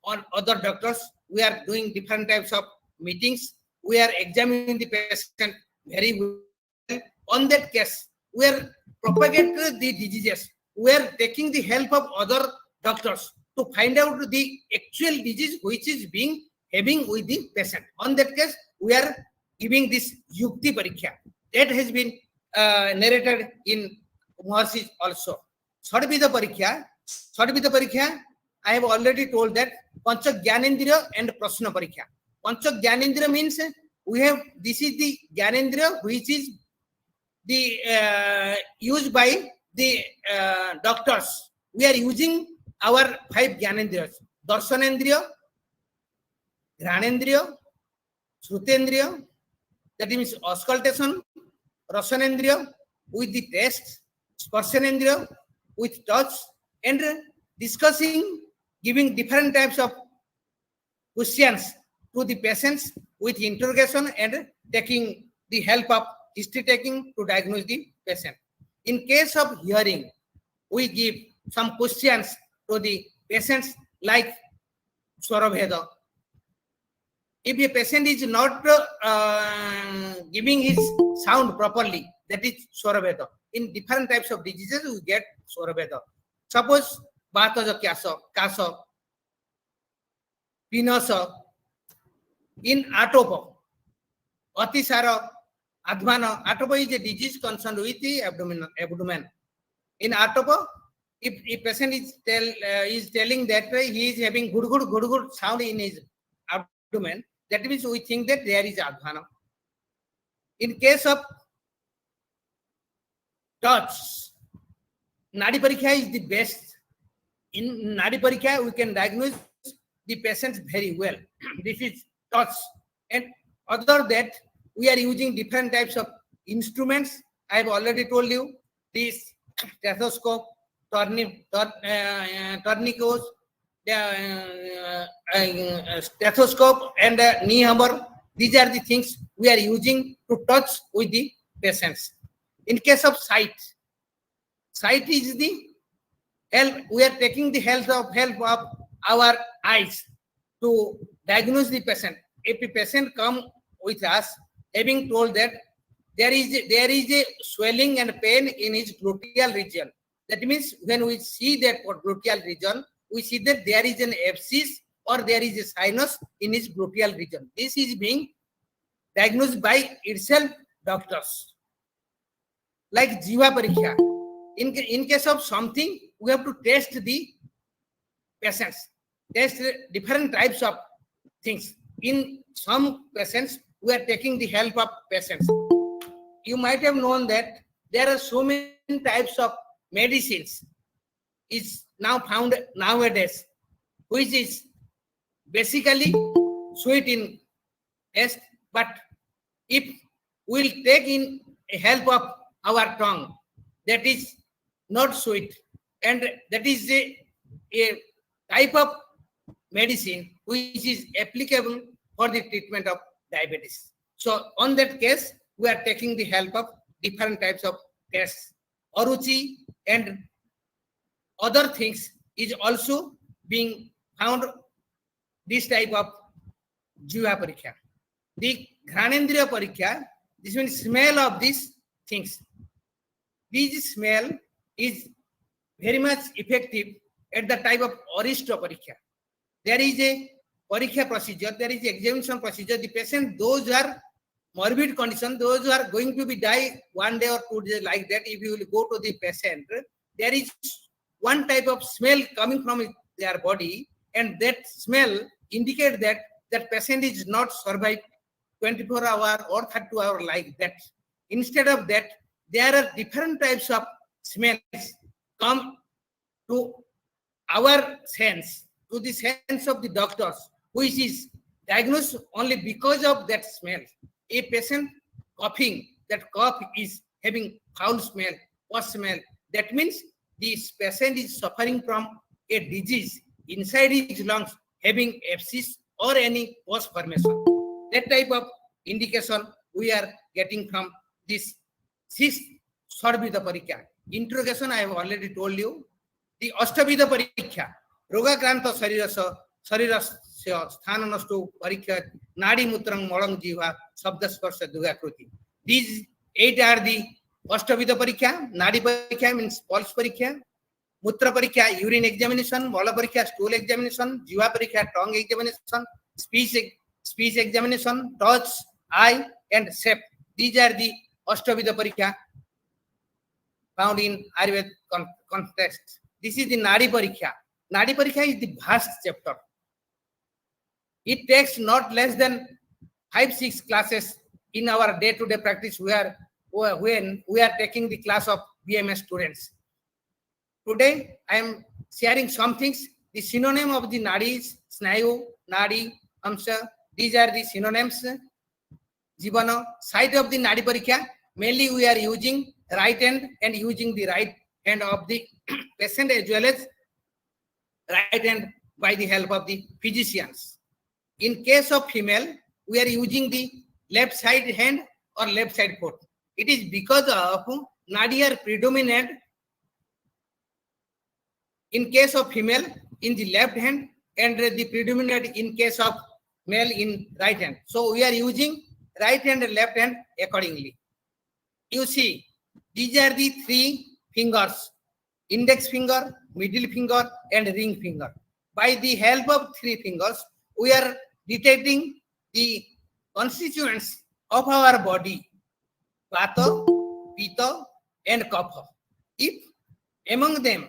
on other doctors. We are doing different types of meetings. We are examining the patient very well. On that case, we are propagating the diseases. We are taking the help of other doctors to find out the actual disease which is being having with the patient. On that case, we are giving this Yukti Parikya. That has been narrated in Maharshi also. Sadvida Parikya, I have already told that Pancha Gyanendriya and Prashna Parikya. Pancha Gyanendriya means we have, this is the Gyanendriya which is the used by the doctors. We are using our 5 Gyanendriyas: Darshanendriya, Granendriya, Shrutendriya, that means auscultation, Rasanendriya with the taste, Sparshanendriya with touch, and discussing, giving different types of questions to the patients with interrogation and taking the help of history taking to diagnose the patient. In case of hearing, we give some questions to the patients like Swaraveda. If a patient is not giving his sound properly, that is Swaraveda. In different types of diseases, we get Swaraveda. Suppose Bhataja Kasa, Pinasa, in Atopa, Atisara, Advana. Atopa is a disease concerned with the abdomen. In Atopa, if a patient is telling that he is having good sound in his abdomen, that means we think that there is Advana. In case of touch, Nadi Parikya is the best. In Nadi Parikya, we can diagnose the patients very well. This is touch. And other that, we are using different types of instruments. I have already told you this stethoscope, tourniquets, stethoscope, and knee hammer. These are the things we are using to touch with the patients. In case of sight is the we are taking the help of our eyes to diagnose the patient. If a patient come with us having told that there is a swelling and pain in his gluteal region, that means when we see that gluteal region, we see that there is an abscess or there is a sinus in his gluteal region. This is being diagnosed by itself doctors. Like Jiva Pariksha. In case of something, we have to test the patients, test different types of things. In some patients, we are taking the help of patients. You might have known that there are so many types of medicines is now found nowadays, which is basically sweet in taste, but if we'll take in help of our tongue, that is not sweet, and that is a type of medicine which is applicable for the treatment of diabetes. So on that case, we are taking the help of different types of tests. Aruchi and other things is also being found this type of Jiva Pariksha. The Ghanendriya Pariksha, this means smell of these things. This smell is very much effective at the type of Aristo Pariksha. There is a Pariksha procedure, there is examination procedure. The patient, those who are morbid condition, those who are going to be die 1 day or 2 days like that, if you will go to the patient, there is one type of smell coming from their body, and that smell indicates that that patient is not survived 24 hours or 32 hours like that. Instead of that, there are different types of smells come to our sense, to the sense of the doctors, which is diagnosed only because of that smell. A patient coughing, that cough is having foul smell, worse smell. That means this patient is suffering from a disease inside his lungs, having abscess or any pus formation. That type of indication we are getting from this sixth Sarvida Pariksha. Interrogation I have already told you. The Ashtavida Pariksha, Rogakranta Sarirasya Sthana Nastu Pariksha, Nadi Mutrang Molang Jiva, Sabdasparsha Dugakruti. These 8 are the Ashtavida Pariksha. Nadi Pariksha means pulse Pariksha, Mutra Pariksha, urine examination, Mala Pariksha, stool examination, Jiva Pariksha, tongue examination, speech examination, touch, eye, and shape. These are the Ashtavida Pariksha found in Ayurveda context. This is the Nadi Pariksha. Nadi Pariksha is the vast chapter. It takes not less than 5-6 classes in our day-to-day practice when we are taking the class of BMS students. Today, I am sharing some things. The synonym of the Nadi is Snayu, Nadi, Amsa. These are the synonyms. Jivana, site of the Nadi Pariksha. Mainly we are using right hand and using the right hand of the patient as well as right hand by the help of the physicians. In case of female, we are using the left side hand or left side foot. It is because of Nadi are predominant in case of female in the left hand and the predominant in case of male in right hand. So we are using right hand and left hand accordingly. You see, these are the 3 fingers: index finger, middle finger, and ring finger. By the help of 3 fingers, we are detecting the constituents of our body: Vata, Pitta, and Kapha. If among them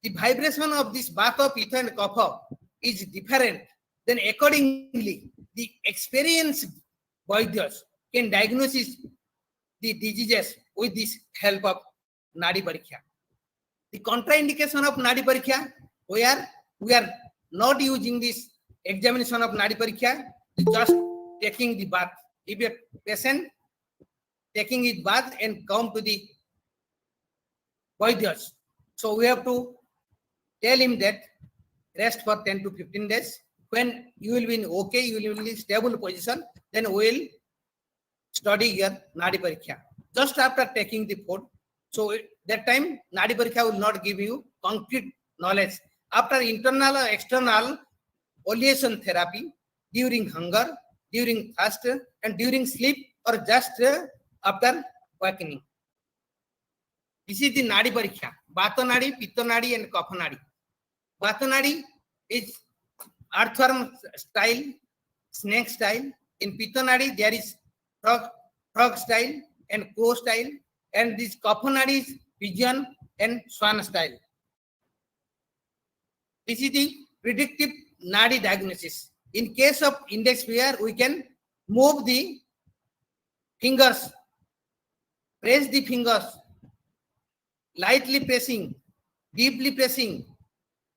the vibration of this Vata, Pitta, and Kapha is different, then accordingly the experienced Vaidyas can diagnose the diseases with this help of Nadi Pariksha. The contraindication of Nadi Pariksha, where we are not using this examination of Nadi Pariksha, just taking the bath. If a patient taking his bath and come to the Vaidyas, so we have to tell him that rest for 10 to 15 days. When you will be in okay, you will be in stable position, then we will study your Nadi Pariksha. Just after taking the food, so that time Nadi Pariksha will not give you concrete knowledge. After internal or external oleation therapy, during hunger, during thirst, and during sleep, or just after awakening. This is the Nadi Pariksha. Vata Nadi, Pitta Nadi, and Kapha Nadi. Vata Nadi is earthworm style, snake style. In Pitta Nadi, there is frog style and crow style. And this Kapha Nadi is pigeon and swan style. This is the predictive Nadi diagnosis. In case of index finger, we can move the fingers, press the fingers, lightly pressing, deeply pressing,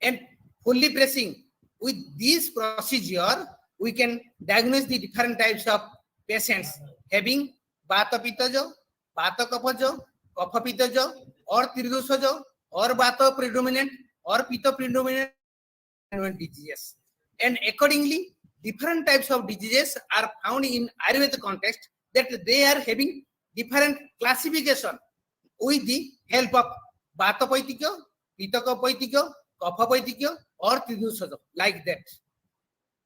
and fully pressing. With this procedure, we can diagnose the different types of patients having Vata Pittaja, Vata Kaphaja, Kapha Pittaja, or Tirdosaja, or Vata predominant, or Pitta predominant diseases. And accordingly, different types of diseases are found in Ayurveda context, that they are having different classification with the help of Vata Paitya, Pitta Paitya, Kapha Paitya, or Tridosaja, like that.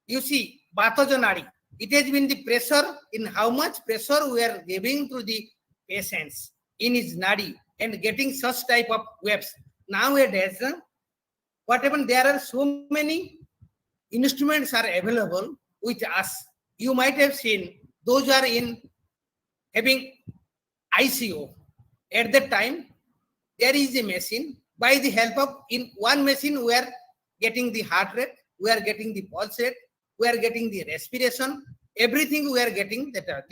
You see, Vataja Nadi, it has been the pressure, in how much pressure we are giving to the patients in his Nadi and getting such type of waves. Nowadays, what happened, there are so many instruments are available with us. You might have seen those are in having ICO. At that time, there is a machine. By the help of, in one machine, we are getting the heart rate, we are getting the pulse rate, we are getting the respiration, everything we are getting that.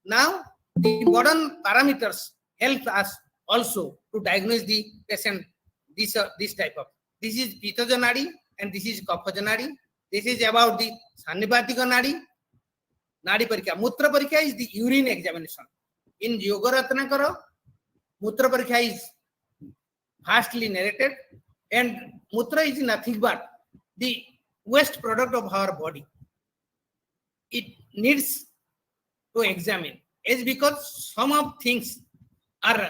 Now, the modern parameters help us also to diagnose the patient, this type of. This is Pittaja Nadi and this is Kaphaja Nadi. This is about the Sannipatika Nadi. Nadi Parikya. Mutra Parikya is the urine examination. In Yoga Ratnakara, Mutra Parikya is vastly narrated, and Mutra is nothing but the waste product of our body. It needs to examine. It's because some of things are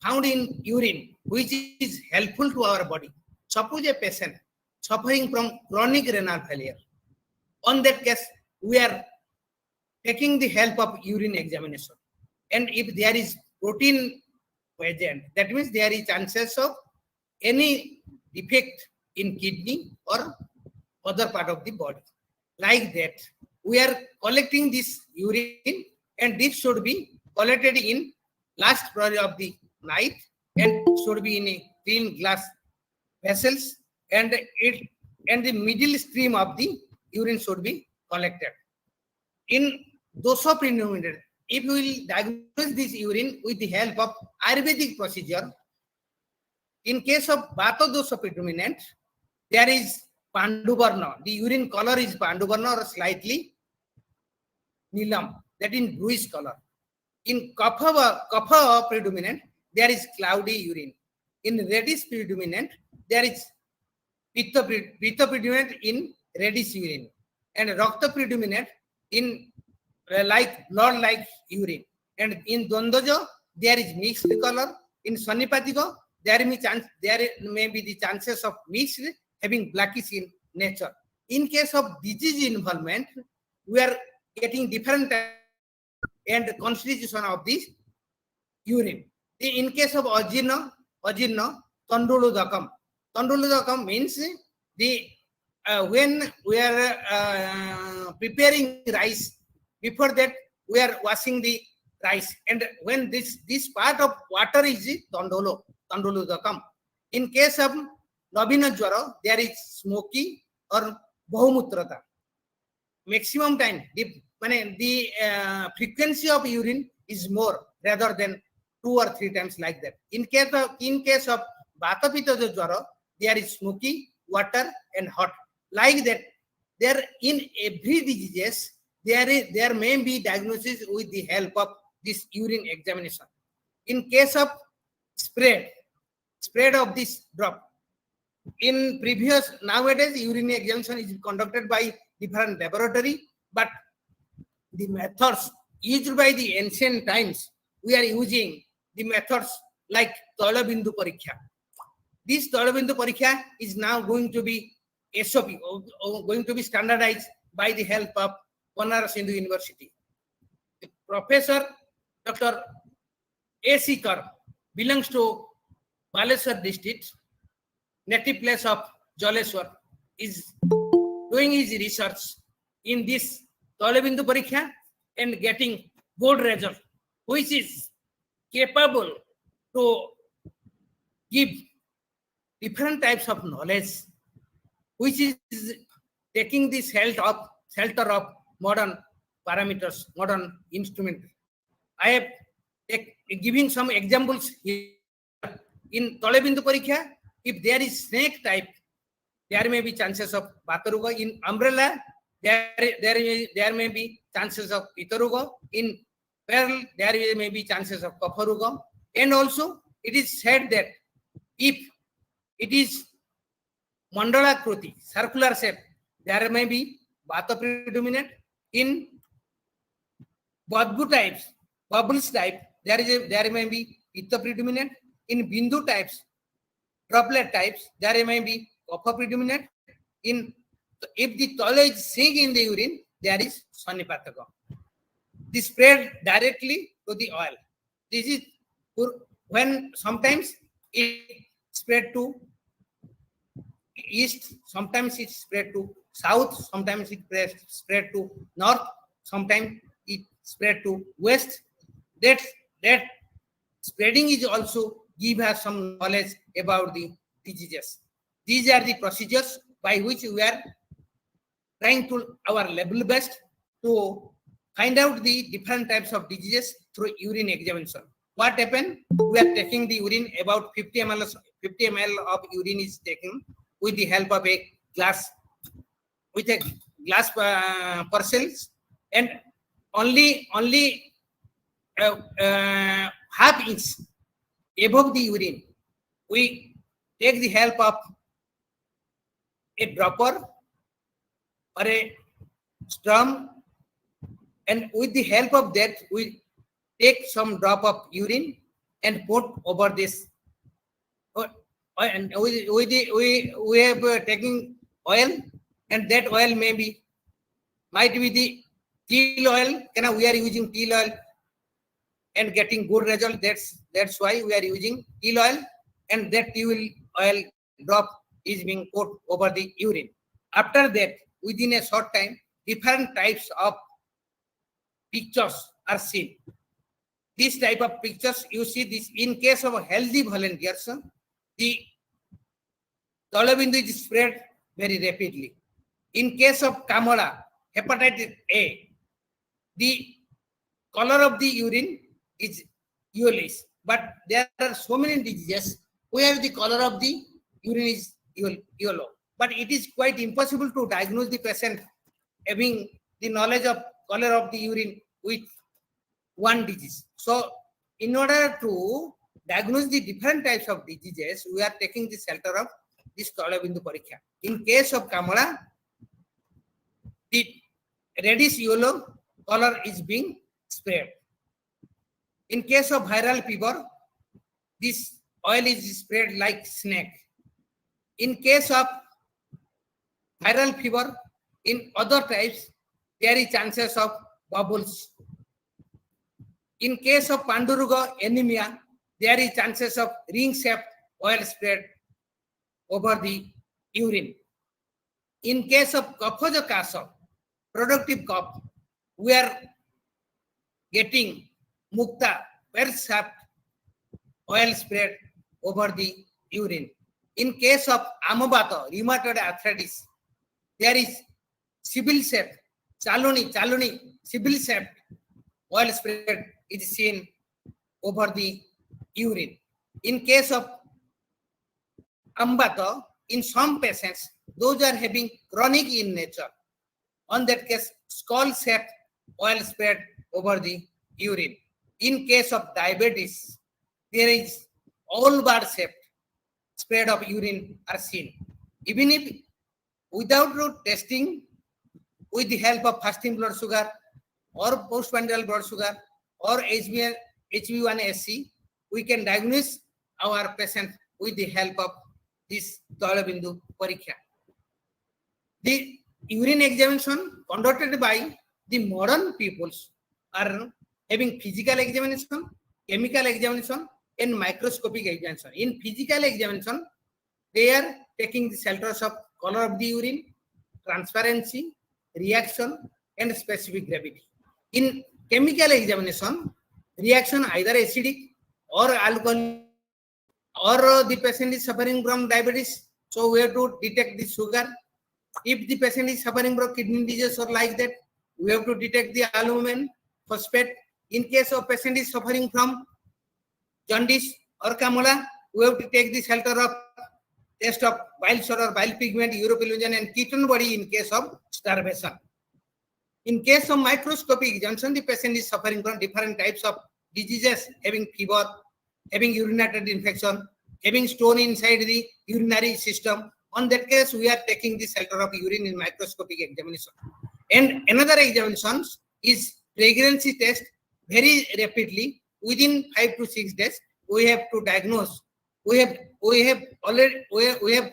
found in urine, which is helpful to our body. Suppose a patient suffering from chronic renal failure. On that case, we are taking the help of urine examination. And if there is protein present, that means there is chances of any defect in kidney or other part of the body. Like that, we are collecting this urine, and this should be collected in last prayer of the night and should be in a clean glass vessels, and the middle stream of the urine should be collected. In dosa predominant, if we will diagnose this urine with the help of Ayurvedic procedure, in case of Vata dosa predominant, there is Panduvarna. The urine color is Panduvarna or slightly Nilam, that is bluish color. In Kapha predominant, there is cloudy urine. In reddish predominant, there is Pitta predominant in reddish urine, and Rakta predominant in like blood-like urine. And in Dwandaja, there is mixed color. In Sannipatika, there may be the chances of mixed, having blackish in nature. In case of disease involvement, we are getting different and constitution of this urine. In case of Ajirna, Tanduludakam. Tanduludakam means the when we are preparing rice, before that we are washing the rice, and when this part of water is Tanduludakam. In case of Nabina Jwara, there is smoky or Bahumutrata. Maximum time, the frequency of urine is more rather than 2 or 3 times like that. In case of Vata Pitta Jwara, there is smoky, water, and hot. Like that, there in every disease, there may be diagnosis with the help of this urine examination. In case of spread of this drop, in previous, nowadays urine examination is conducted by different laboratory, but the methods used by the ancient times, we are using the methods like Tailabindu Pariksha. This Dalabindu Parikha is now going to be SOP, going to be standardized by the help of Banaras Hindu University. The Professor Dr. A.C. Kar belongs to Baleswar district, native place of Jaleswar, is doing his research in this Dalabindu Parikha and getting good result, which is capable to give different types of knowledge, which is taking the shelter of modern parameters, modern instrument. I have giving some examples here. In Dalabindu Parikha, if there is snake type, there may be chances of Bataruga. In umbrella, there may be chances of Pitaruga. In pearl, there may be chances of Kaparuga. And also, it is said that if it is Mandala Kruti, circular shape, there may be Vata predominant. In Badbu types, bubbles type, there may be Pitta predominant. In Bindu types, droplet types, there may be Kapha predominant. If the tala is sink in the urine, there is Sanipataka. This spread directly to the oil. This is when sometimes it spread to east, sometimes it spread to south, sometimes it spread to north, sometimes it spread to west. That spreading is also give us some knowledge about the diseases. These are the procedures by which we are trying to our level best to find out the different types of diseases through urine examination. What happened? We are taking the urine, about 50 ml of urine is taken with the help of a glass, with a glass parcels, and only half inch above the urine, we take the help of a dropper or a strum, and with the help of that, we take some drop of urine and put over this. And we have taking oil, and that oil might be the teal oil. We are using teal oil and getting good result. That's why we are using teal oil, and that teal oil drop is being put over the urine. After that, within a short time, different types of pictures are seen. This type of pictures, you see this in case of healthy volunteers, the Dalabindu is spread very rapidly. In case of Kamala, hepatitis A, the color of the urine is yellowish, but there are so many diseases where the color of the urine is yellow. But it is quite impossible to diagnose the patient having the knowledge of color of the urine with one disease. So, in order to diagnose the different types of diseases, we are taking the shelter of this Dalabindu Parikha. In case of Kamala, the reddish yellow color is being spread. In case of viral fever, this oil is spread like snake. In case of viral fever, in other types, there is chances of bubbles. In case of Panduruga anemia, there is chances of ring-shaped oil spread over the urine. In case of Kaphaja Kasa, productive cough, we are getting Mukta, pear-shaped oil spread over the urine. In case of Amabata, rheumatoid arthritis, there is Sibyl-shaped, Chaluni, Sibyl-shaped oil spread is seen over the urine. In case of Ambata, in some patients, those are having chronic in nature. On that case, skull-shaped oil spread over the urine. In case of diabetes, there is all-bar-shaped spread of urine are seen. Even if without root testing, with the help of fasting blood sugar or postprandial blood sugar or HbA1c, we can diagnose our patient with the help of this Dalabindu Parikya. The urine examination conducted by the modern peoples are having physical examination, chemical examination, and microscopic examination. In physical examination, they are taking the shelters of color of the urine, transparency, reaction, and specific gravity. In chemical examination, reaction either acidic or alcohol, or the patient is suffering from diabetes, so we have to detect the sugar. If the patient is suffering from kidney disease or like that, we have to detect the aluminum phosphate. In case of patient is suffering from jaundice or camola, we have to take the shelter of test of bile salt or bile pigment, uropillusion, and ketone body in case of starvation. In case of microscopic examination, the patient is suffering from different types of diseases, having fever, having urinary infection, having stone inside the urinary system. On that case, we are taking the shelter of urine in microscopic examination. And another examination is pregnancy test. Very rapidly, within 5 to 6 days, we have to diagnose. We have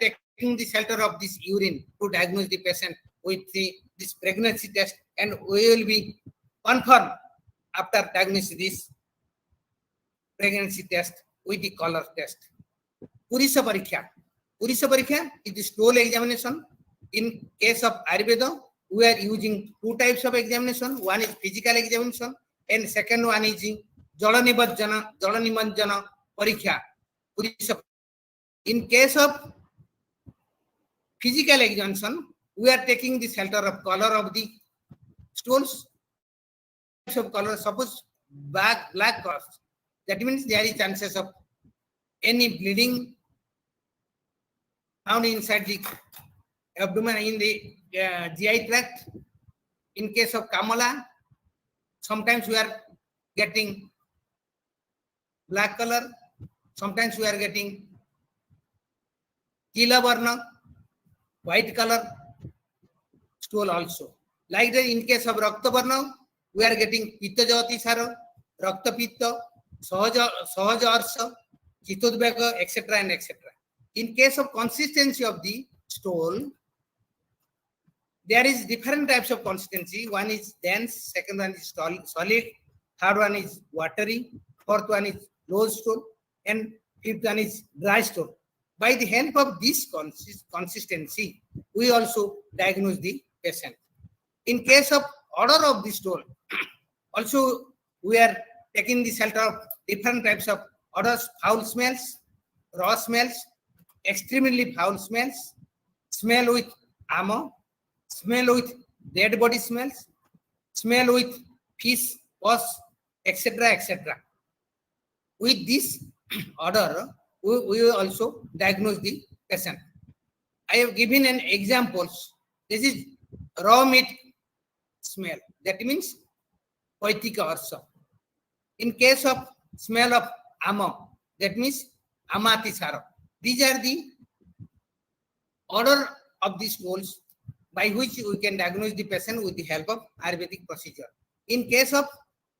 taken the shelter of this urine to diagnose the patient with this pregnancy test, and we will be confirmed after diagnosing this pregnancy test with the color test. Purisa Parikya. Purisa Parikya is the stool examination. In case of Ayurveda, we are using two types of examination. One is physical examination, and second one is Jalanimanjana Parikya. In case of physical examination, we are taking the shelter of color of the stools. Of color, suppose black color, that means there is chances of any bleeding found inside the abdomen, in the GI tract. In case of Kamala, sometimes we are getting black color, sometimes we are getting Kila Varna, white color stool also. Like that, in case of Rakta Varna, we are getting Pitta Jati Sara, Rakta Pitta, Sahaja Arsa, Chitodbeka, etc. and etc. In case of consistency of the stool, there is different types of consistency. One is dense, second one is solid, third one is watery, fourth one is loose stool, and fifth one is dry stool. By the help of this consistency, we also diagnose the patient. In case of odor of the stool, also we are taking the shelter of different types of odors: foul smells, raw smells, extremely foul smells, smell with ammo, smell with dead body smells, smell with fish, pus, etc., etc. With this odor, we will also diagnose the patient. I have given an examples. This is raw meat smell. That means Poetica Orsa. In case of smell of ammo, that means Amatisara. These are the order of the stools by which we can diagnose the patient with the help of Ayurvedic procedure. In case of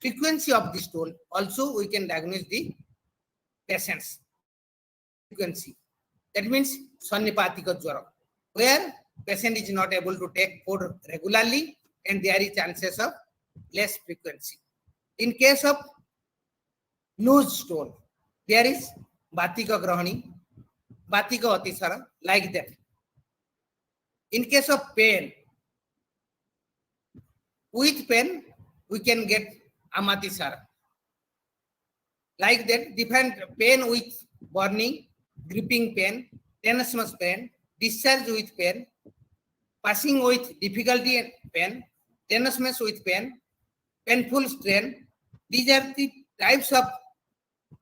frequency of the stool, also we can diagnose the patient's frequency. That means Sannipatika Jwara, where patient is not able to take food regularly and there is chances of less frequency. In case of loose stool, there is Batika Grahani, Batika Atisara, like that. In case of pain, with pain, we can get Amatisara. Like that, different pain with burning, gripping pain, tenesmus pain, discharge with pain, passing with difficulty and pain, tenesmus with pain, painful strain. These are the types of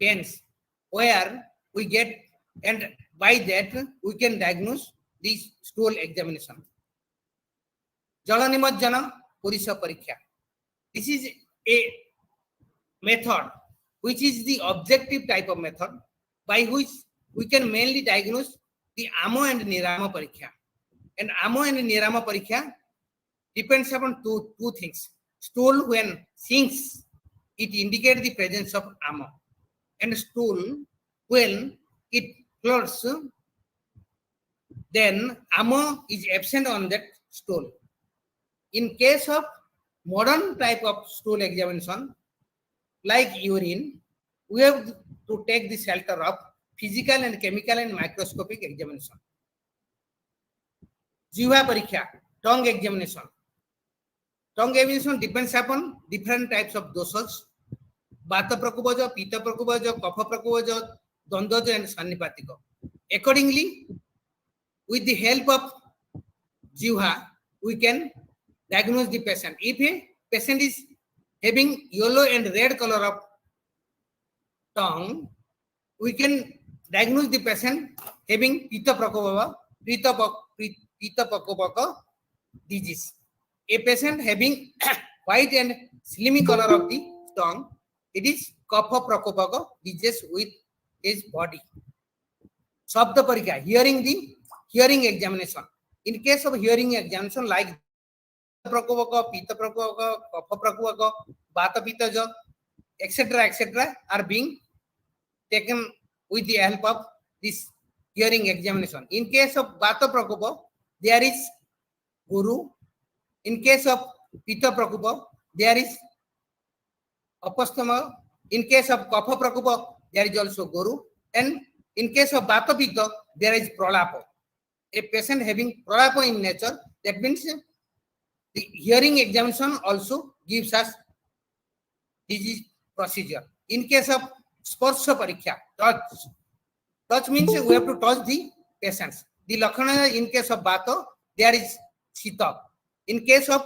pains where we get, and by that we can diagnose this stool examination. Jalanimajjana Purisa Parikya. This is a method which is the objective type of method by which we can mainly diagnose the Amo and Nirama Parikya. And Amo and Nirama Parikya depends upon two things. Stool when sinks, it indicates the presence of Amo. And stool when it floats, then Ama is absent on that stool. In case of modern type of stool examination, like urine, we have to take the shelter of physical and chemical and microscopic examination. Jiva Parikya, tongue examination. Tongue examination depends upon different types of dosas. Vata prakopaja, Pitta prakopaja, Kapha prakopaja, Dandaja and Sannipatika. Accordingly, with the help of Jiva, we can diagnose the patient. If a patient is having yellow and red color of tongue, we can diagnose the patient having Pitta Prakopaka disease. A patient having white and slimy color of the tongue, it is Kapha Prakopaka disease with his body. Shabda Parikya, hearing examination. In case of hearing examination, like Prakopaka, Pitta Prakopaka, Kapha Prakopaka, Vata Pittaja, etc., are being taken with the help of this hearing examination. In case of Vata Prakopa, there is Guru. In case of Pitta Prakopa, there is Apastama. In case of Kapha Prakopa, there is also Guru. And in case of Vata Pitta, there is Pralapa. A patient having Pralapa in nature, that means the hearing examination also gives us disease procedure. In case of Sparsha Parikya, touch means we have to touch the patients. The Lakhana, in case of Vata, there is Sita. In case of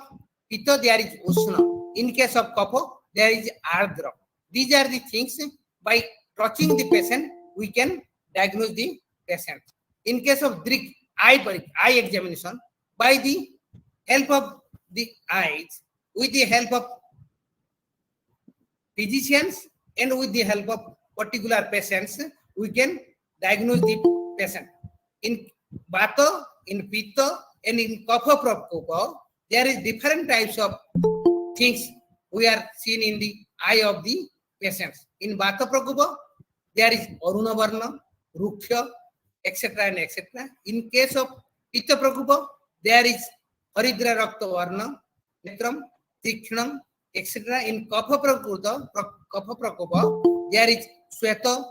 Pitta, there is Ushna. In case of Kapha, there is Ardra. These are the things, by touching the patient, we can diagnose the patient. In case of Drik, eye examination, by the help of the eyes, with the help of physicians and with the help of particular patients, we can diagnose the patient. In Vata, in Pitta, and in Kapha Prakopa, there is different types of things we are seen in the eye of the patients. In Vata Prakopa, there is Aruna Varna, Rukhya, etc. and etc. In case of Pitta Prakopa, there is Haridra Rakta Varna, Netram, Tikhnam, etc. In Kapha Prakopa, there is Sweta,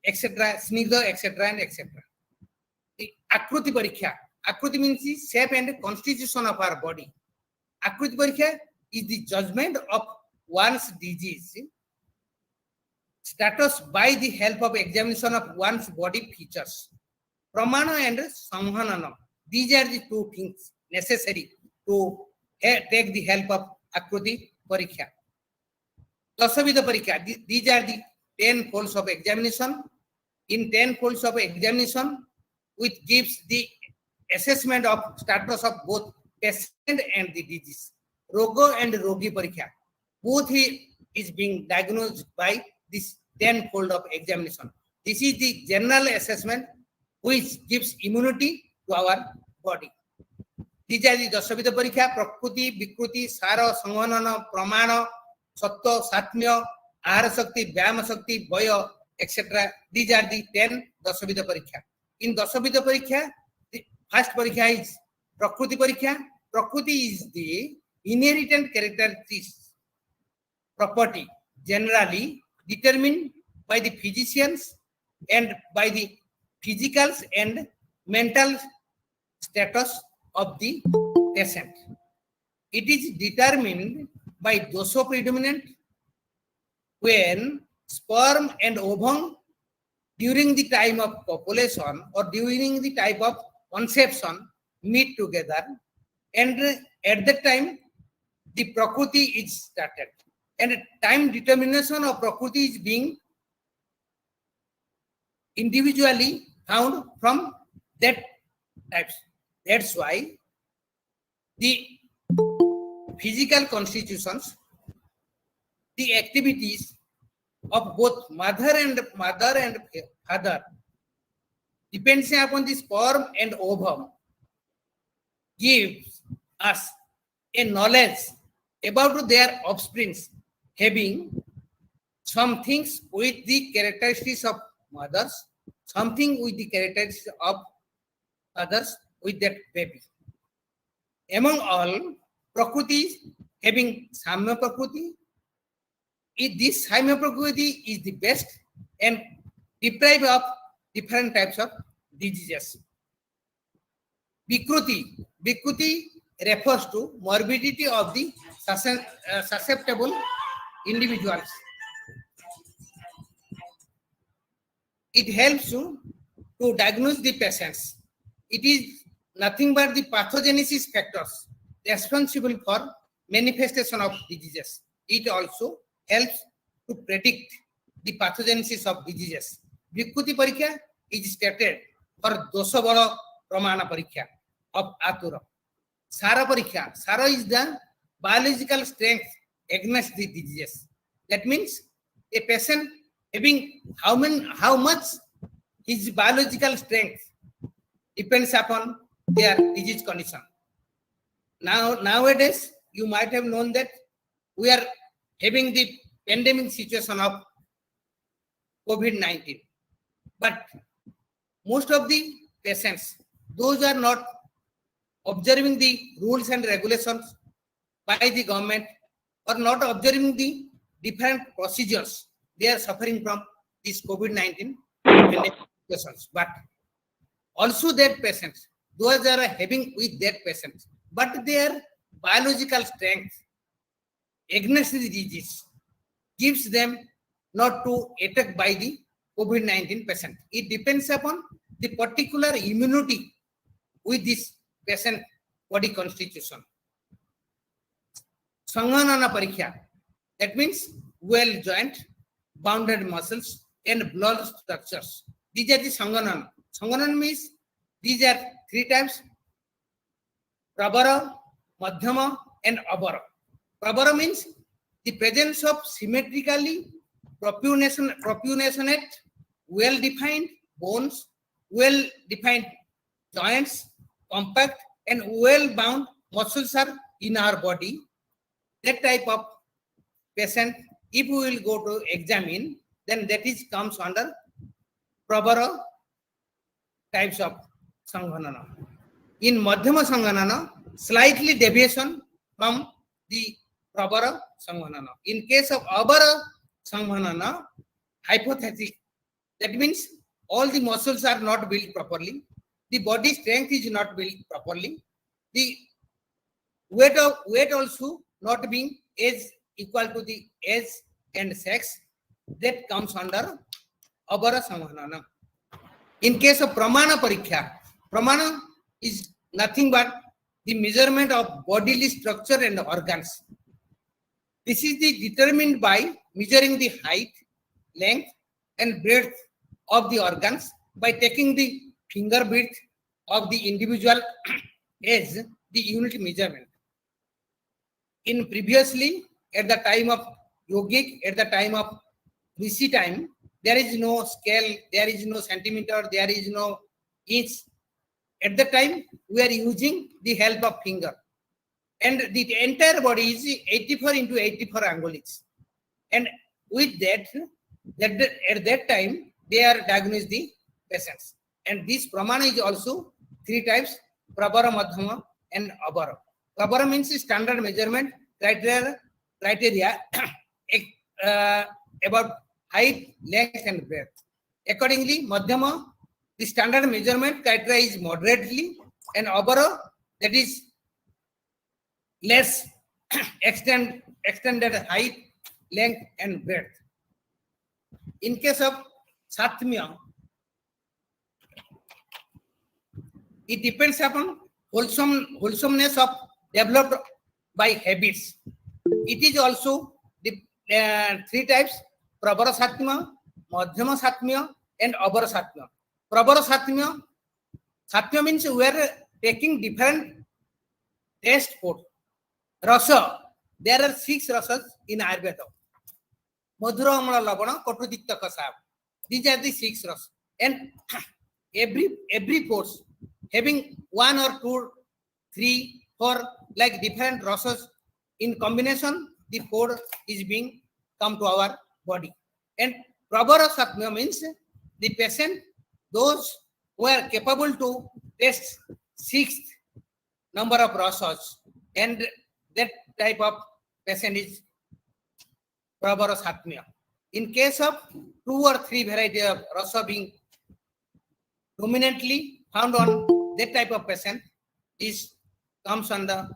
etc., Snigdha, etc. and etc. The Akruti Parikya. Akruti means the shape and constitution of our body. Akruti Parikya is the judgment of one's disease status by the help of examination of one's body features. Pramana and Samhanana. These are the two things necessary to take the help of Akruti Parikya. Dasavidha Parikya. These are the 10 folds of examination. In 10 folds of examination, which gives the assessment of status of both patient and the disease. Roga and Rogi Parikya. Both is being diagnosed by this 10-fold of examination. This is the general assessment which gives immunity to our body. These are the Dasavidha Parikya: Prakruti, Vikruti, Sara, Sanghanana, Pramana, Sattva, Satmya, Ahara Shakti, Vyama Shakti, Vaya, etc. These are the 10 Dasavidha Parikya. In Dasavidha Parikya, the first Parikya is Prakruti Parikya. Prakruti is the inherent characteristics, property, generally determined by the physicians and by the physical and mental status of the patient. It is determined by dosha predominant, when sperm and ovum during the time of copulation or during the time of conception meet together, and at that time the Prakriti is started, and time determination of Prakriti is being individually found from that types. That's why the physical constitutions, the activities of both mother and father depends upon the sperm and ovum, gives us a knowledge about their offsprings having some things with the characteristics of mothers, something with the characteristics of others with that baby. Among all, Prakriti having Samya Prakriti. This Samya Prakriti is the best and deprive of different types of diseases. Vikruti refers to morbidity of the susceptible individuals. It helps to diagnose the patients. It is nothing but the pathogenesis factors responsible for manifestation of diseases. It also helps to predict the pathogenesis of diseases. Vikruti Parikya is stated for Dosha Bala Pramana Parikya of Atura. Sara Parikya. Sara is the biological strength against the diseases. That means a patient having how much his biological strength depends upon their disease condition. Nowadays, you might have known that we are having the pandemic situation of COVID-19. But most of the patients, those are not observing the rules and regulations by the government or not observing the different procedures, they are suffering from this COVID-19 pandemic situations. But also that patients, those are having with that patients, but their biological strength against the disease gives them not to attack by the COVID-19 patient. It depends upon the particular immunity with this patient body constitution. Sanghanana Parikya. That means well joint, bounded muscles, and blood structures. These are the Sanghanana. Sanghanana means these are three types: Prabara, Madhyama, and Abara. Prabara means the presence of symmetrically proportionate, well-defined bones, well-defined joints, compact and well-bound muscles are in our body. That type of patient, if we will go to examine, then that is comes under Prabara types of Sanghanana. In Madhyama Sanghanana, slightly deviation from the Prabara Sanghanana. In case of Abara Sanghanana, hypothetic. That means all the muscles are not built properly. The body strength is not built properly. The weight also not being age equal to the age and sex. That comes under Abara Sanghanana. In case of Pramana Parikya, Pramana is nothing but the measurement of bodily structure and organs. This is determined by measuring the height, length, and breadth of the organs by taking the finger width of the individual as the unit measurement. In previously, at the time of yogic, at the time of Rishi time, there is no scale, there is no centimeter, there is no inch. At the time, we are using the help of finger. And the entire body is 84 into 84 angulis. And with that, at that time, they are diagnosed the patients. And this Pramana is also three types: Prabara, Madhyama, and Abara. Prabara means standard measurement criteria about height, length, and breadth. Accordingly, Madhyama, the standard measurement criteria is moderately, and Abara, that is less extended height, length, and breadth. In case of Satmya, it depends upon wholesomeness of developed by habits. It is also the three types: Prabara Satmya, Madhyama Satmya, and Abara Satmya. Prabara Satmya means we are taking different taste food. Rasa, there are 6 rasas in Ayurveda. Madhura, Amala, Labana, Kotudikta, Kasab. These are the 6 rasas. And every course having 1 or 2, 3, 4 like different rasas in combination, the 4 is being come to our body. And Prabara Satmya means the patient, those who are capable to test sixth number of rasas, and that type of patient is Prabara Satmya. In case of 2 or 3 variety of rasa being dominantly found on that type of patient is comes on the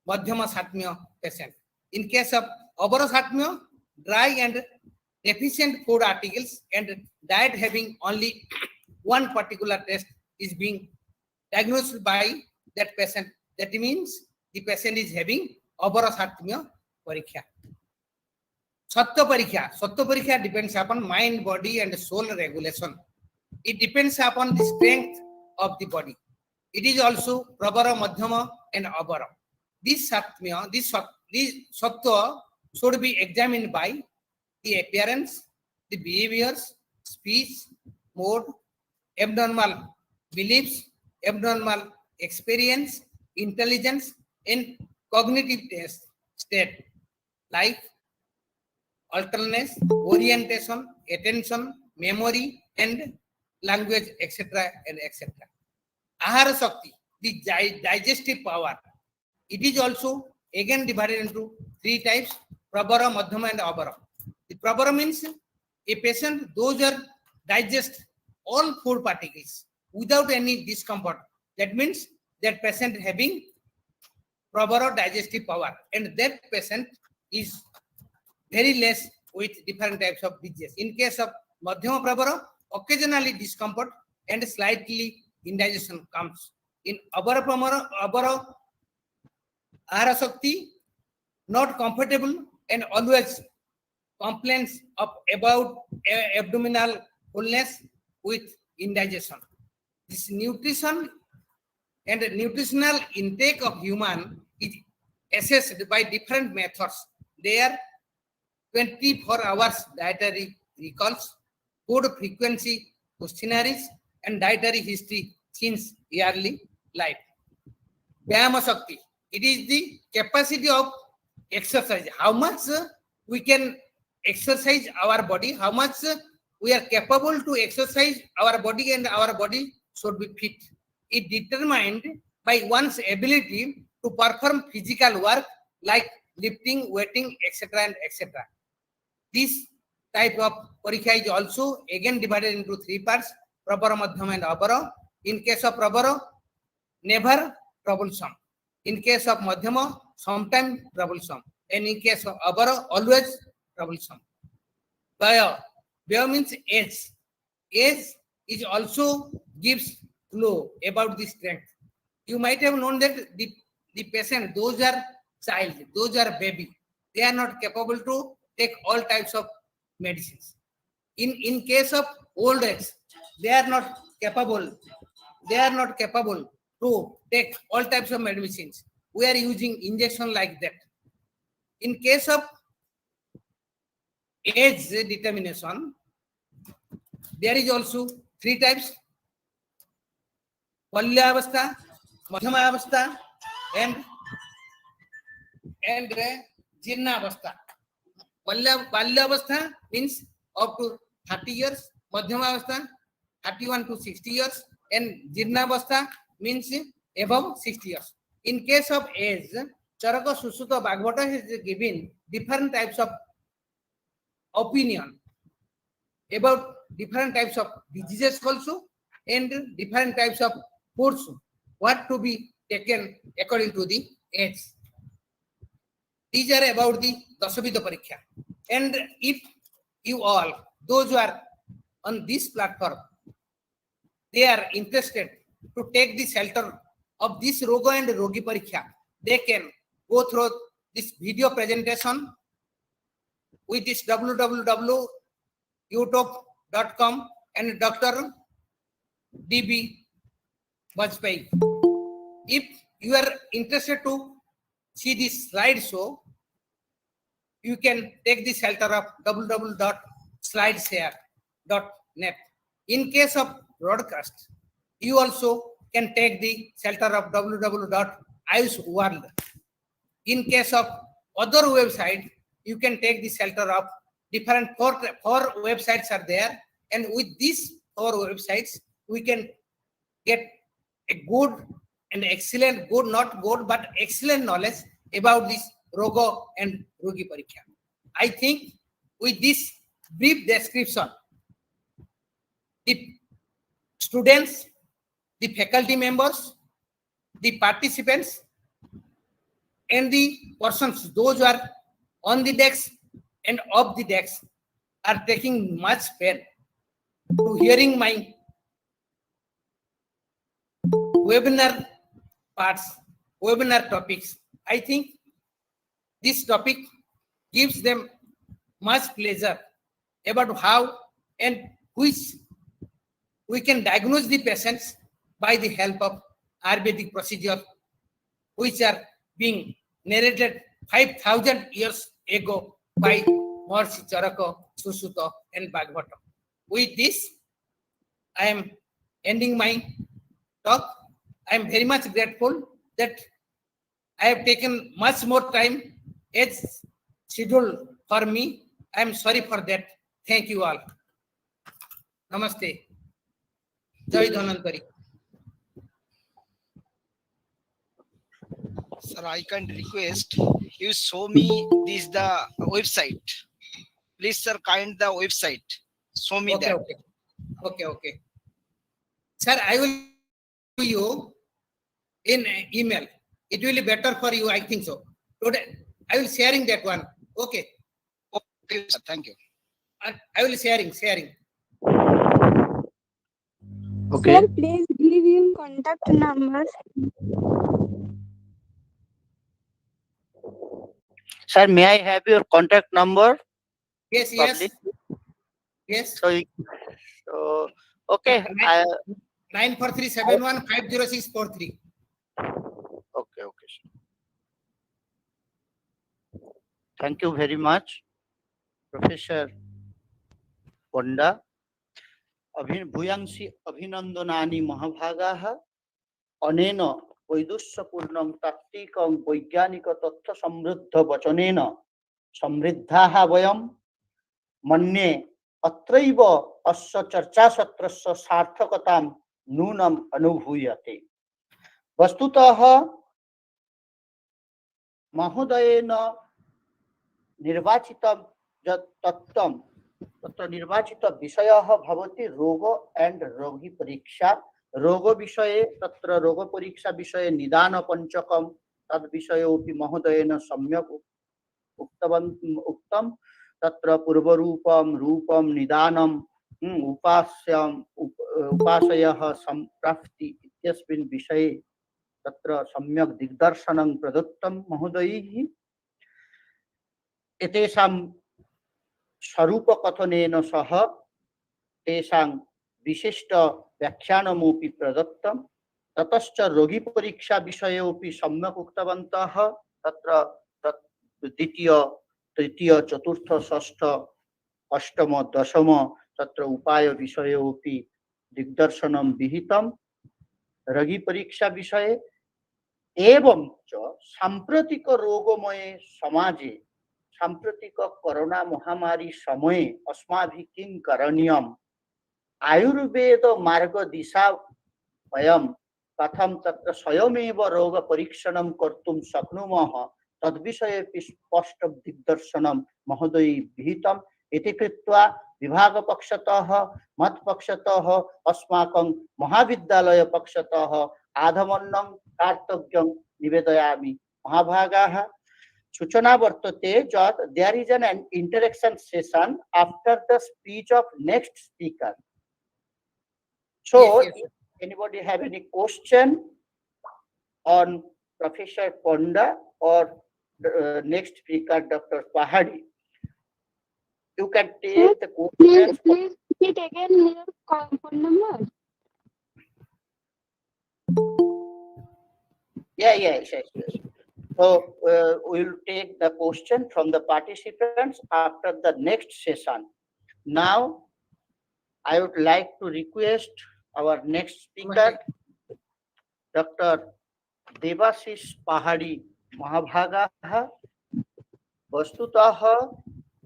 Madhyama Satmya patient. In case of Abara Satmya, dry and deficient food articles and diet having only one particular test is being diagnosed by that patient. That means the patient is having Abara Satmya Parikya. Sattva Parikya depends upon mind, body and soul regulation. It depends upon the strength of the body. It is also Prabara, Madhyama and Abara. This Sattva should be examined by the appearance, the behaviors, speech, mode, abnormal beliefs, abnormal experience, intelligence and cognitive state like alertness, orientation, attention, memory and language, etc. and etc. Ahara Shakti, the digestive power. It is also again divided into 3 types, Prabara, Madhyama and Abara. The Prabara means a patient, those are digest all food particles without any discomfort. That means that patient having Prabara digestive power, and that patient is very less with different types of disease. In case of Madhyama Prabara, occasionally discomfort and slightly indigestion comes. In Abara Ahara Shakti, not comfortable and always complaints of about abdominal fullness with indigestion. This nutrition and nutritional intake of human is assessed by different methods. They are 24 hours dietary recalls, food frequency questionnaires, and dietary history since yearly life. Vyayama Shakti, it is the capacity of exercise. How much we can exercise our body, how much we are capable to exercise our body, and our body should be fit. It determined by one's ability to perform physical work like lifting, weighting, etc. and etc. This type of Parikya is also again divided into 3 parts, Prabara, Madhyama and Abara. In case of Prabara, never troublesome. In case of Madhyama, sometimes troublesome. And in case of Abara, always troublesome. Vaya means age. Age is also gives clue about the strength. You might have known that the patient, those are child, those are baby, they are not capable to take all types of medicines. In case of old age, they are not capable to take all types of medicines. We are using injection like that. In case of age determination, there is also 3 types, Balya Avastha, Madhyama Avastha and Jirna Avastha. Balya Avastha means up to 30 years, Madhyama Avastha 31 to 60 years, and Jirna Avastha means above 60 years. In case of age, Charaka Susuta Bhagavata has given different types of opinion about different types of diseases also and different types of foods, what to be taken according to the age. These are about the Dasavidha Parikya. And if you all, those who are on this platform, they are interested to take the shelter of this Roga and Rogi Parikya, they can go through this video presentation with this www.youtube.com and Dr. DB Bajpai. If you are interested to see this slideshow, you can take the shelter of www.slideshare.net. In case of broadcast, you also can take the shelter of www.ayushworld. In case of other website, you can take the shelter of different four websites are there, and with these 4 websites, we can get a good and excellent, good, not good, but excellent knowledge about this Roga and Rogi Pariksha. I think with this brief description, the students, the faculty members, the participants, and the persons, those who are on the decks and off the decks, are taking much pain to hearing my webinar parts, webinar topics. I think this topic gives them much pleasure about how and which we can diagnose the patients by the help of Ayurvedic procedure, which are being narrated 5,000 years ago by Maharishi Charaka, Susuta, and Bhagavatam. With this, I am ending my talk. I am very much grateful that I have taken much more time as scheduled for me. I am sorry for that. Thank you all. Namaste. Jai Dhanantari. Sir, I can request you show me this the website. Please, sir, kind the website. Show me Okay, that. okay. Sir, I will give you in email. It will be better for you, I think so. Today, I will sharing that one. Okay. Okay, sir. Thank you. I will sharing. Okay. Sir, please give your contact numbers. Sir, may I have your contact number? Yes. Yes. So okay. 94371 50643. Okay. Sir. Thank you very much, Professor Ponda. भूयांसि अभिनंदनानि महाभागाः अनेन वैदुष्यपूर्णं तात्त्विकं वैज्ञानिक तथ्य समृद्ध वचनेन समृद्धाः वयं मन्ये अत्रैव अस्य चर्चासत्रस्य सार्थकतां नूनम् अनुभूयते। वस्तुतः महोदयेन निर्वाचितं यत् तत्त्वं तत्र निर्वाचित विषयः भवति रोग एंड रोगी परीक्षा। रोग विषये तत्र रोग परीक्षा विषये निदान पंचकम तद् विषयोपि महोदयेन सम्यक् उक्तं। तत्र पूर्वरूपं रूपं निदानम् उपासयः संप्राप्ति इत्यस्मिन् विषये तत्र सम्यक् दिग्दर्शनं प्रदत्तं महोदयैः। एतेषां स्वरूप कथनेन सह तेषां विशिष्ट व्याख्यानमपि प्रदत्तं। ततश्च रोगी परीक्षा विषयोपि सम्यक् उक्तवन्तः। तत्र द्वितीय तृतीय चतुर्थ षष्ठ अष्टम दशम तत्र उपाय विषयोपि दिग्दर्शनं विहितं रोगी परीक्षा विषये। एवं च साम्प्रतिक रोगमये समाजे साम्प्रतिक कोरोना महामारी समये अस्माभिः किं करणीयम्, आयुर्वेद मार्ग दिशा वयं कथं तत्र स्वयमेव रोग परीक्षणं कर्तुं शक्नुमः तद्विषये स्पष्ट दिग्दर्शनं महोदयैः विहितम्। इति कृत्वा विभागपक्षतः मत्पक्षतः अस्माकं महाविद्यालय पक्षतः आधमन्नं कार्तव्यं निवेदयामि। महाभागाः सूचना वर्तते that there is an interaction session after the speech of next speaker. So, Yes. if anybody have any question on Professor Ponda or next speaker, Dr. Pahadi, you can take the questions. Please repeat again your phone number. Yes. So we will take the question from the participants after the next session. Now, I would like to request our next speaker, Dr. Devashish Pahadi Mahabhagah. वस्तुतः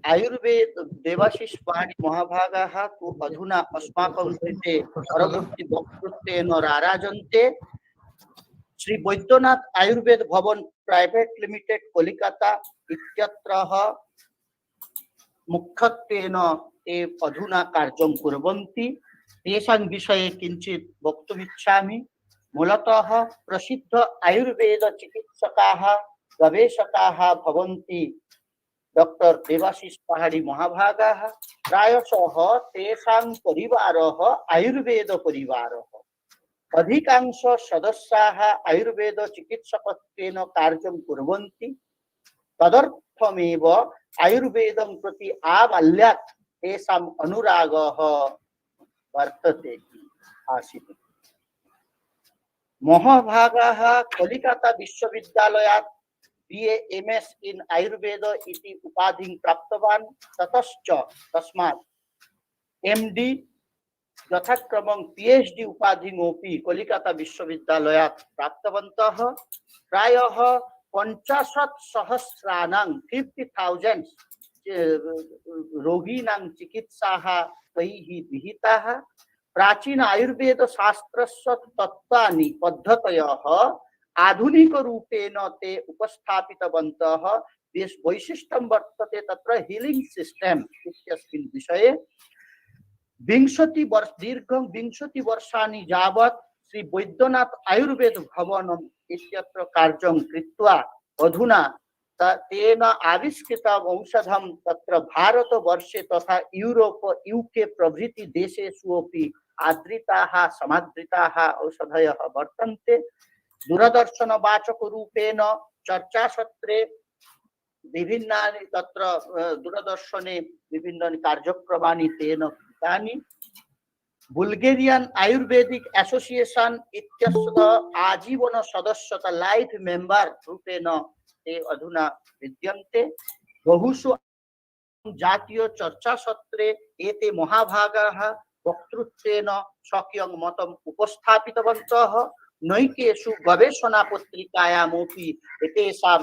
आयुर्वेद देवाशीष पहाड़ी महाभागाः तु अधुना अस्माकं कृते परवर्ती वक्तृत्वेन राराजन्ते। Shri Baidyanath Ayurved Bhavan private limited Kolkata इत्यत्रः मुख्यत्वेन ते अधुना कार्यं कुर्वन्ति। तेषां विषये किञ्चित् वक्तुमिच्छामि। मूलतः प्रसिद्ध आयुर्वेद चिकित्सकाः गवेषकाः भवन्ति डॉक्टर देवाशीष पहाड़ी महाभागाः। प्रायशः तेषां परिवारः आयुर्वेद परिवारः। अधिकांश सदस्याः आयुर्वेद चिकित्सकत्वेन कार्यं कुर्वन्ति। तदर्थमेव आयुर्वेदं प्रति आबाल्यात् तेषाम् अनुरागः वर्तते आसीत्। महाभागाः Kolkata विश्वविद्यालयात् BA MS in Ayurveda इति उपाधिं प्राप्तवान्। ततश्च तस्मात् MD यथाक्रमं PhD उपाधिमपि कलिकता विश्वविद्यालयात् प्राप्तवन्तः। प्रायः 50,000 50,000 रोगिणां चिकित्साः तैः विहिताः। प्राचीन आयुर्वेद शास्त्रस्य तत्त्वानि पद्धतयः आधुनिक रूपेण ते उपस्थापितवन्तः। वैशिष्ट्यं वर्तते तत्र हीलिंग सिस्टम इत्यस्मिन् विषये। दीर्घं 20 वर्षाणि यावत् श्री वैद्यनाथ आयुर्वेद भवनम् इत्यत्र कार्यं कृत्वा अधुना तेन आविष्कृतम् औषधं तत्र भारतवर्षे तथा यूरोप UK प्रभृति देशेषु अपि आदृताः समादृताः औषधयः वर्तन्ते। दूरदर्शनवाचक रूपेण चर्चासत्रे विभिन्नानि तत्र दूरदर्शने विभिन्नानि कार्यक्रमाणि तेन कृतानि। बुल्गेरियन आयुर्वेदिक एसोसिएशन इत्यस्य आजीवन सदस्यता लाइफ मेंबर रूपेण ते अधुना विद्यन्ते। बहुषु जातीय चर्चासत्रे एते महाभागाः वक्तृत्वेन स्वकीयं मतम् उपस्थापितवन्तः। नैकेषु गवेषणापत्रिकायामपि एतेषां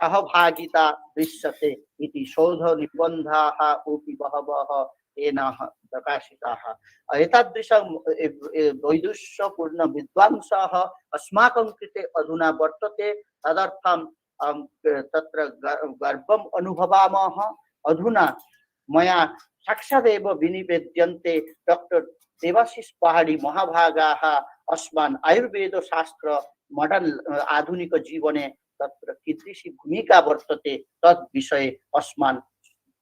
सहभागिता दृश्यते इति शोधनिबन्धाः अपि बहवः तेन प्रकाशिताः। एतादृशं वैदुष्यपूर्ण विद्वांसः अस्माकं कृते अधुना वर्तते। तदर्थं तत्र गर्वम् अनुभवामः। अधुना मया साक्षादेव विनिवेद्यन्ते डॉक्टर देवाशीष पहाड़ी महाभागाः अस्मान् आयुर्वेद शास्त्र मॉडर्न आधुनिक जीवने तत्र कीदृशी भूमिका वर्तते तद् विषये अस्मान्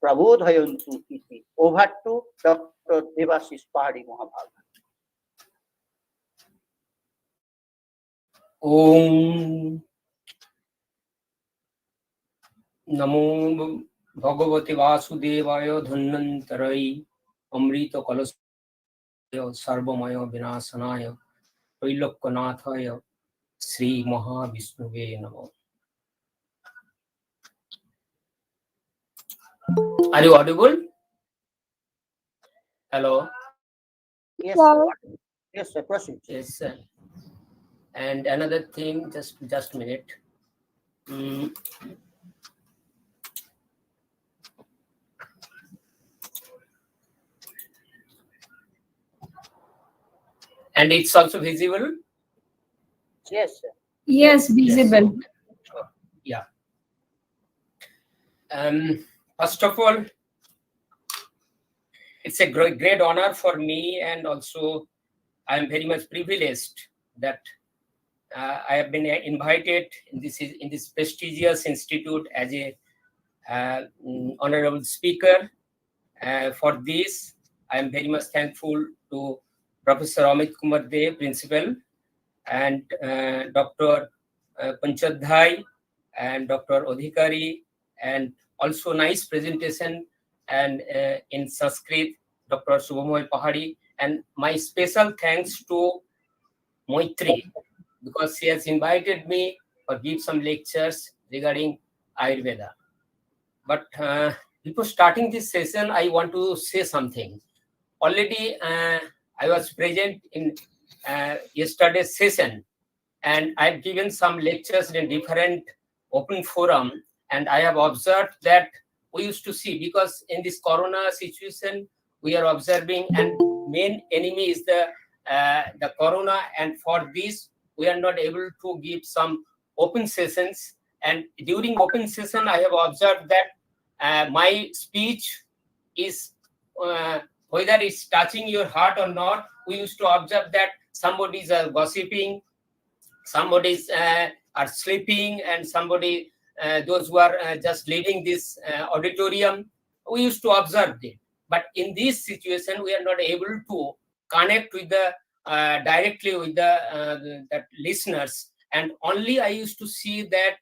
प्रबोधयन्तु इति। ओवर टू डॉक्टर देवाशीष पहाड़ी महाभागा। ओम नमो भगवते वासुदेवाय धन्वन्तरय अमृत कलश सर्वमय विनाशनाय त्रैलोक्यनाथाय श्री महाविष्णुवे नमः। Are you audible? Hello. Yes, sir. Yes, sir. Proceed. Yes, sir. And another thing, just a minute. And it's also visible? Yes, sir. Yes, visible. Sure. Yeah. First of all, it's a great honor for me, and also I am very much privileged that I have been invited in this prestigious institute as a honorable speaker. For this, I am very much thankful to Professor Amit Kumar, principal, and Dr. Panchadhai and Dr. Odhikari, and also nice presentation and in Sanskrit, Dr. Subhamoy Pahadi, and my special thanks to Moitri, because she has invited me to give some lectures regarding Ayurveda. But before starting this session, I want to say something. Already, I was present in yesterday's session, and I've given some lectures in different open forum, and I have observed that we used to see, because in this corona situation we are observing, and main enemy is the corona, and for this we are not able to give some open sessions. And during open session I have observed that my speech is whether it's touching your heart or not. We used to observe that somebody's gossiping, somebody's are sleeping, and somebody those who are just leading this auditorium, we used to observe it. But in this situation we are not able to connect with the directly with the that listeners, and only I used to see that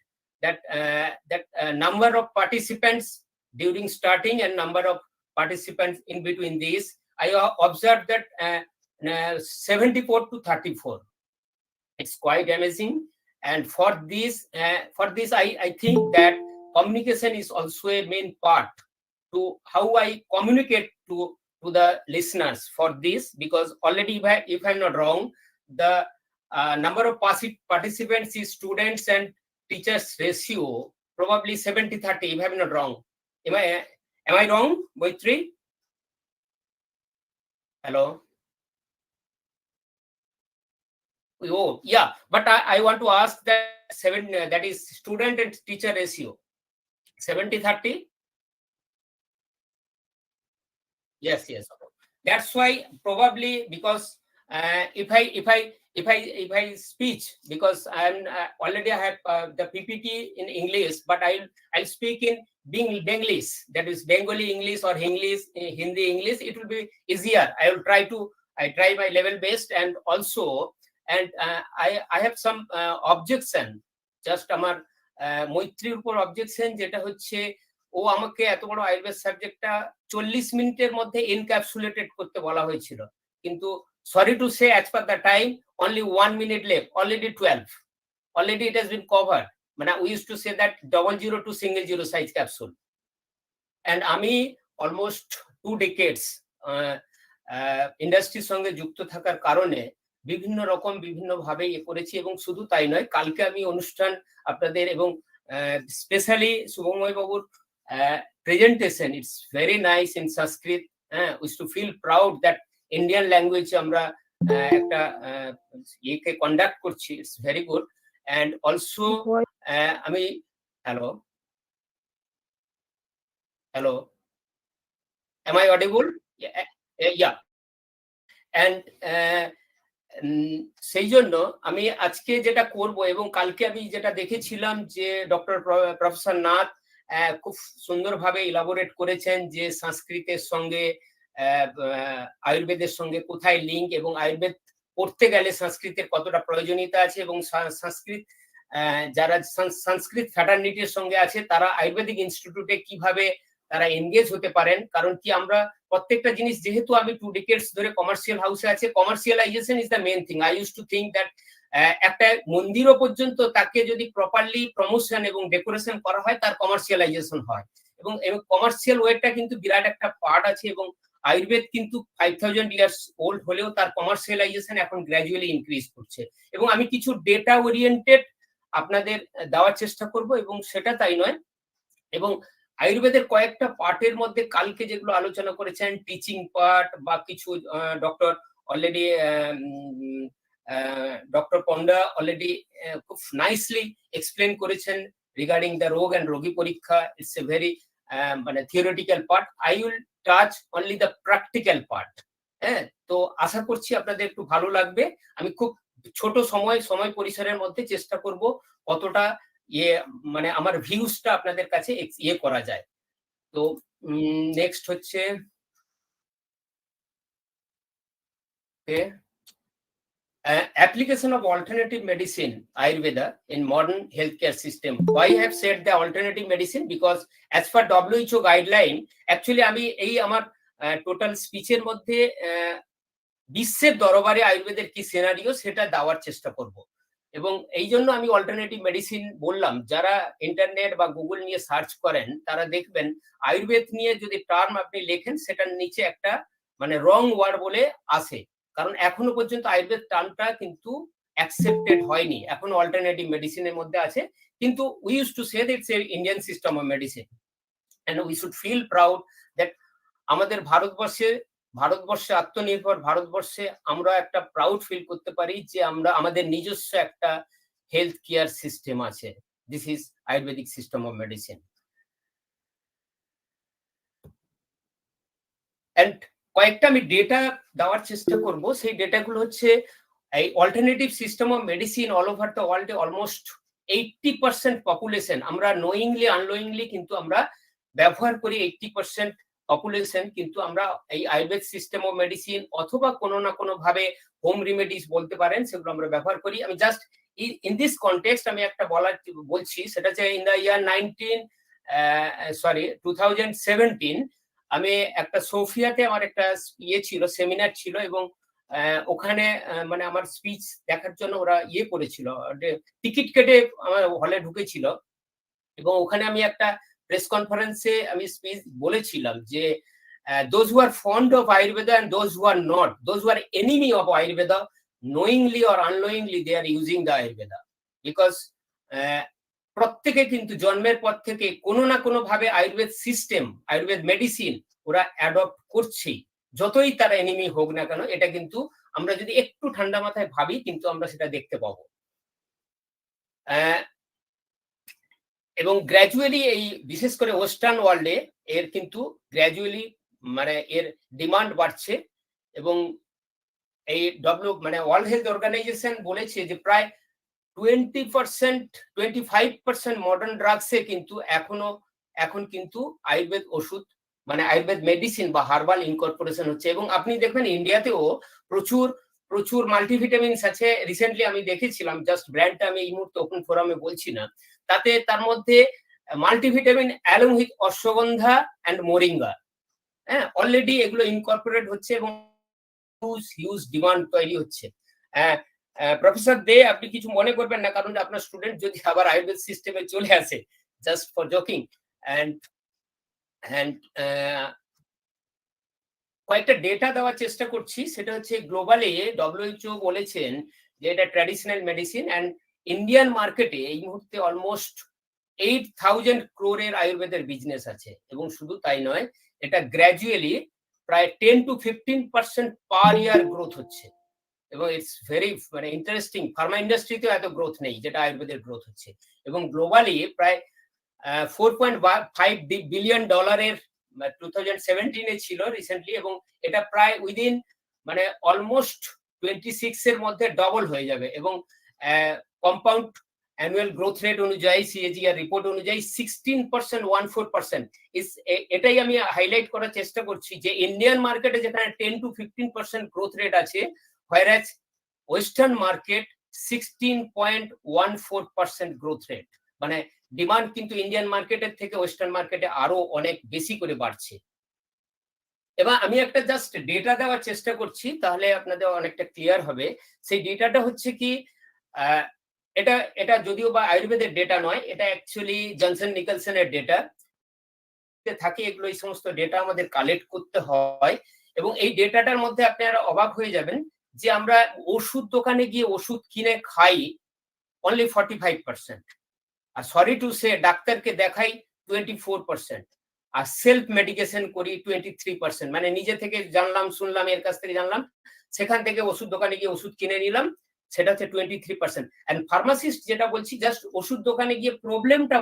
number of participants during starting and number of participants in between these. I observed that 74 to 34. It's quite amazing. And for this I think that communication is also a main part to how I communicate to the listeners for this, because already if I'm not wrong, the number of participants is students and teachers ratio probably 70-30, if I'm not wrong. Am I wrong, Boitri? Hello? Oh, yeah, but I want to ask that that is student and teacher ratio 70-30. Yes. That's why probably, because if I speech, because I'm already I have the PPT in English, but I'll speak in Benglish, that is Bengali English or English, Hindi English. It will be easier. I try my level best, and also I have some objection. Just আমার মৈত্রীর উপর objection, যেটা হচ্ছে ও আমাকে এত বড় আয়ুর্বেদ সাবজেক্টটা 40 মিনিটের মধ্যে এনক্যাপসুলেটেড করতে বলা হয়েছিল, কিন্তু sorry to say, as per the time, only 1 minute left, already 12. Already it has been covered. We used to say that 00 to 0 size capsule. And আমি almost 2 decades ইন্ডাস্ট্রির সঙ্গে যুক্ত থাকার কারণে বিভিন্ন রকম বিভিন্ন ভাবে করেছি, এবং শুধু তাই নয়, কালকে আমি অনুষ্ঠান আপনাদের এবং স্পেশালি শুভময় বাবুর presentation, it's very nice in Sanskrit. We used to feel proud that Indian language আমরা একটা ইয়েকে কন্ডাক্ট করছি. It's very good. And also আমি hello am I audible? Yeah. And সেই জন্য আমি আজকে যেটা করব, এবং কালকে আমি যেটা দেখেছিলাম যে ডক্টর প্রফেসর নাথ খুব সুন্দরভাবে ইলাবোরেট করেছেন যে সংস্কৃতের সঙ্গে আয়ুর্বেদের সঙ্গে কোথায় লিঙ্ক, এবং আয়ুর্বেদ পড়তে গেলে সংস্কৃতের কতটা প্রয়োজনীয়তা আছে, এবং সংস্কৃত যারা সংস্কৃত ফ্যাটার্নিটির সঙ্গে আছে তারা আয়ুর্বেদিক ইনস্টিটিউটে কিভাবে তারা এনগেজ হতে পারেন। কারণ কি, আমরা প্রত্যেকটা জিনিস, যেহেতু আমি 2 decades ধরে কমার্শিয়াল হাউসে আছে, commercialisation is the main thing. I use to think that একটা মন্দিরও পর্যন্ত তাকে যদি প্রপারলি প্রমোশন এবং ডেকোরেশন করা হয় তার কমার্শিয়ালাইজেশন হয়, এবং কমার্শিয়াল ওয়েটা কিন্তু বিরাট একটা পার্ট আছে। এবং আয়ুর্বেদ কিন্তু 5000 years ওল্ড হলেও তার কমার্শিয়ালাইজেশন এখন গ্র্যাজুয়ালি ইনক্রিজ করছে, এবং আমি কিছু ডেটা ওরিয়েন্টেড আপনাদের দেওয়ার চেষ্টা করব, এবং সেটা তাই নয়। এবং আয়ুর্বেদের কয়েকটা পার্টের মধ্যে কালকে যেগুলো আলোচনা করেছেন, টিচিং পার্ট বা কিছু doctor already doctor panda already খুব নাইসলি এক্সপ্লেন করেছেন রিগার্ডিং দ্য রোগ অ্যান্ড রোগী পরীক্ষা। It's a very theoretical part. I will touch only the practical part. তো আশা করছি আপনাদের একটু ভালো লাগবে। আমি খুব ছোট সময় পরিসরের মধ্যে চেষ্টা করব কতটা আমার ভিউজটা আপনাদের কাছে করা যায়। তো নেক্সট হচ্ছে application of alternative medicine Ayurveda in modern healthcare system. Why I have said the alternative medicine? Because as per WHO guideline, actually আমি এই আমার টোটাল স্পিচের মধ্যে বিশ্বের দরবারে আয়ুর্বেদের কি সিনারিও সেটা দেওয়ার চেষ্টা করব, এবং এই জন্য আমি অল্টারনেটিভ মেডিসিন বললাম। যারা ইন্টারনেট বা গুগল নিয়ে সার্চ করেন তারা দেখবেন আয়ুর্বেদ নিয়ে যদি টার্ম আপনি লেখেন সেটার নিচে একটা রং ওয়ার্ড বলে আসে, কারণ এখনো পর্যন্ত আয়ুর্বেদ টার্মটা কিন্তু অ্যাকসেপ্টেড হয়নি, এখনো অল্টারনেটিভ মেডিসিনের মধ্যে আছে। কিন্তু we use to say that it's Indian system of medicine. and we should feel proud that আমাদের ভারতবর্ষে আত্মনির্ভর ভারতবর্ষে আমরা একটা প্রাউড ফিল করতে পারি যে আমরা আমাদের নিজস্ব একটা হেলথ কেয়ার সিস্টেম আছে। This is Ayurvedic system of medicine. And কয়েকটা আমি ডেটা দেওয়ার চেষ্টা করব। সেই ডেটাগুলো হচ্ছে এই alternative system of medicine all over the ওয়ার্ল্ডে অলমোস্ট 80% পপুলেশন আমরা নোয়িংলি আননোয়িংলি কিন্তু আমরা ব্যবহার করি। 80% পপুলেশন কিন্তু আমরা এই আয়ুর্বেদ সিস্টেম অফ মেডিসিন অথবা কোনো না কোনো ভাবে হোম রেমেডিস বলতে পারেন, সেগুলো আমরা ব্যবহার করি। আমি জাস্ট ইন দিস কনটেক্সট আমি একটা বলছি, সেটা হচ্ছে ইন দ্য ইয়ার 2017 আমি একটা সোফিয়াতে আমার একটা ছিল, সেমিনার ছিল, এবং ওখানে মানে আমার স্পিচ দেখার জন্য ওরা করেছিল, টিকিট কেটে আমার হলে ঢুকেছিল, এবং ওখানে আমি একটা প্রেস কনফারেন্সে আমি স্পিচ বলেছিলাম যে those who are fond of Ayurveda and those who are not, those who are enemy of Ayurveda, knowingly or unknowingly they are using the Ayurveda, because প্রত্যেকে কিন্তু জন্মের পর থেকে কোনো না কোনো ভাবে আয়ুর্বেদ সিস্টেম, আয়ুর্বেদ মেডিসিন ওরা অ্যাডপ্ট করছেই, যতই তারা এনিমি হোক না কেন। এটা কিন্তু আমরা যদি একটু ঠান্ডা মাথায় ভাবি কিন্তু আমরা সেটা দেখতে পাবো। এবং গ্র্যাজুয়ালি এই বিশেষ করে ওয়েস্টার্ন ওয়ার্ল্ডে এর কিন্তু গ্র্যাজুয়ালি মানে এর ডিমান্ড বাড়ছে, এবং এই ওয়ার্ল্ড হেলথ অর্গানাইজেশন বলেছে যে প্রায় 25% মডার্ন ড্রাগসে কিন্তু এখন কিন্তু আয়ুর্বেদ ওষুধ মানে আয়ুর্বেদ মেডিসিন বা হার্বাল ইনকর্পোরেশন হচ্ছে। এবং আপনি দেখবেন ইন্ডিয়াতেও প্রচুর মাল্টিভিটামিনস আছে। রিসেন্টলি আমি দেখেছিলাম, জাস্ট ব্র্যান্ডটা আমি এই মুহূর্তে ওপেন ফোরামে বলছি না, তার মধ্যে multivitamin along with ashwagandha and moringa, হ্যাঁ, অলরেডি এগুলো ইনকর্পোরেট হচ্ছে এবং হিউজ ডিমান্ড তৈরি হচ্ছে। প্রফেসর দে, আপনি কিছু মনে করবেন না, কারণ আপনার স্টুডেন্ট যদি আবার আয়ুর্বেদ সিস্টেমে চলে আসে, জাস্ট ফর জকিং। অ্যান্ড কয়েকটা ডেটা দেওয়ার চেষ্টা করছি। সেটা হচ্ছে গ্লোবালি WHO বলেছেন যে এটা ট্র্যাডিশনাল মেডিসিন, অ্যান্ড ইন্ডিয়ান মার্কেটে এই মুহূর্তে অলমোস্ট 8,000 crore আয়ুর্বেদের বিজনেস আছে। এবং শুধু তাই নয়, এটা গ্র্যাজুয়ালি প্রায় 10 to 15% পার ইয়ার গ্রোথ হচ্ছে। এবং ইটস ভেরি মানে ইন্টারেস্টিং, ফার্মা ইন্ডাস্ট্রিতেও এত গ্রোথ নেই যেটা আয়ুর্বেদের গ্রোথ হচ্ছে। এবং গ্লোবালি প্রায় $4.5 বিলিয়ন 2017 ছিল রিসেন্টলি, এবং এটা প্রায় উইদিন মানে অলমোস্ট 26 এর মধ্যে ডবল হয়ে যাবে। এবং কম্পাউন্ড অ্যানুয়াল গ্রোথ রেট অনুযায়ী CAGR রিপোর্ট অনুযায়ী 16%, এটাই আমি হাইলাইট করার চেষ্টা করছি যে ইন্ডিয়ান মার্কেটে যেখানে 10 to 15% গ্রোথ রেট আছে, whereas western market 16.14% growth rate. মানে ডিমান্ড কিন্তু ইন্ডিয়ান মার্কেটের থেকে ওয়েস্টার্ন মার্কেটে আরো অনেক বেশি করে বাড়ছে। এবার আমি একটা জাস্ট ডেটা দেওয়ার চেষ্টা করছি, তাহলে আপনাদের অনেকটা ক্লিয়ার হবে। সেই ডেটাটা হচ্ছে কি, এটা যদিও বা আয়ুর্বেদের ডেটা নয়, এটা অ্যাকচুয়ালি জনসন নিকলসনের ডেটা থাকে। এগুলো এই সমস্ত ডেটা আমাদের কালেক্ট করতে হয়, এবং এই ডেটাটার মধ্যে আপনারা অবাক হয়ে যাবেন যে আমরা ওষুধ দোকানে গিয়ে ওষুধ কিনে খাই অনলি 45%, আর সরি টু সে ডাক্তারকে দেখাই 24%, আর সেলফ মেডিকেশন করি 23%। মানে নিজে থেকে জানলাম, শুনলাম, এর কাছ থেকে জানলাম, সেখান থেকে ওষুধ দোকানে গিয়ে ওষুধ কিনে নিলাম, সেটা হচ্ছে 23%। এন্ড ফার্মাসিস্ট যেটা বলছি, জাস্ট ওষুধ দোকানে গিয়ে প্রবলেমটা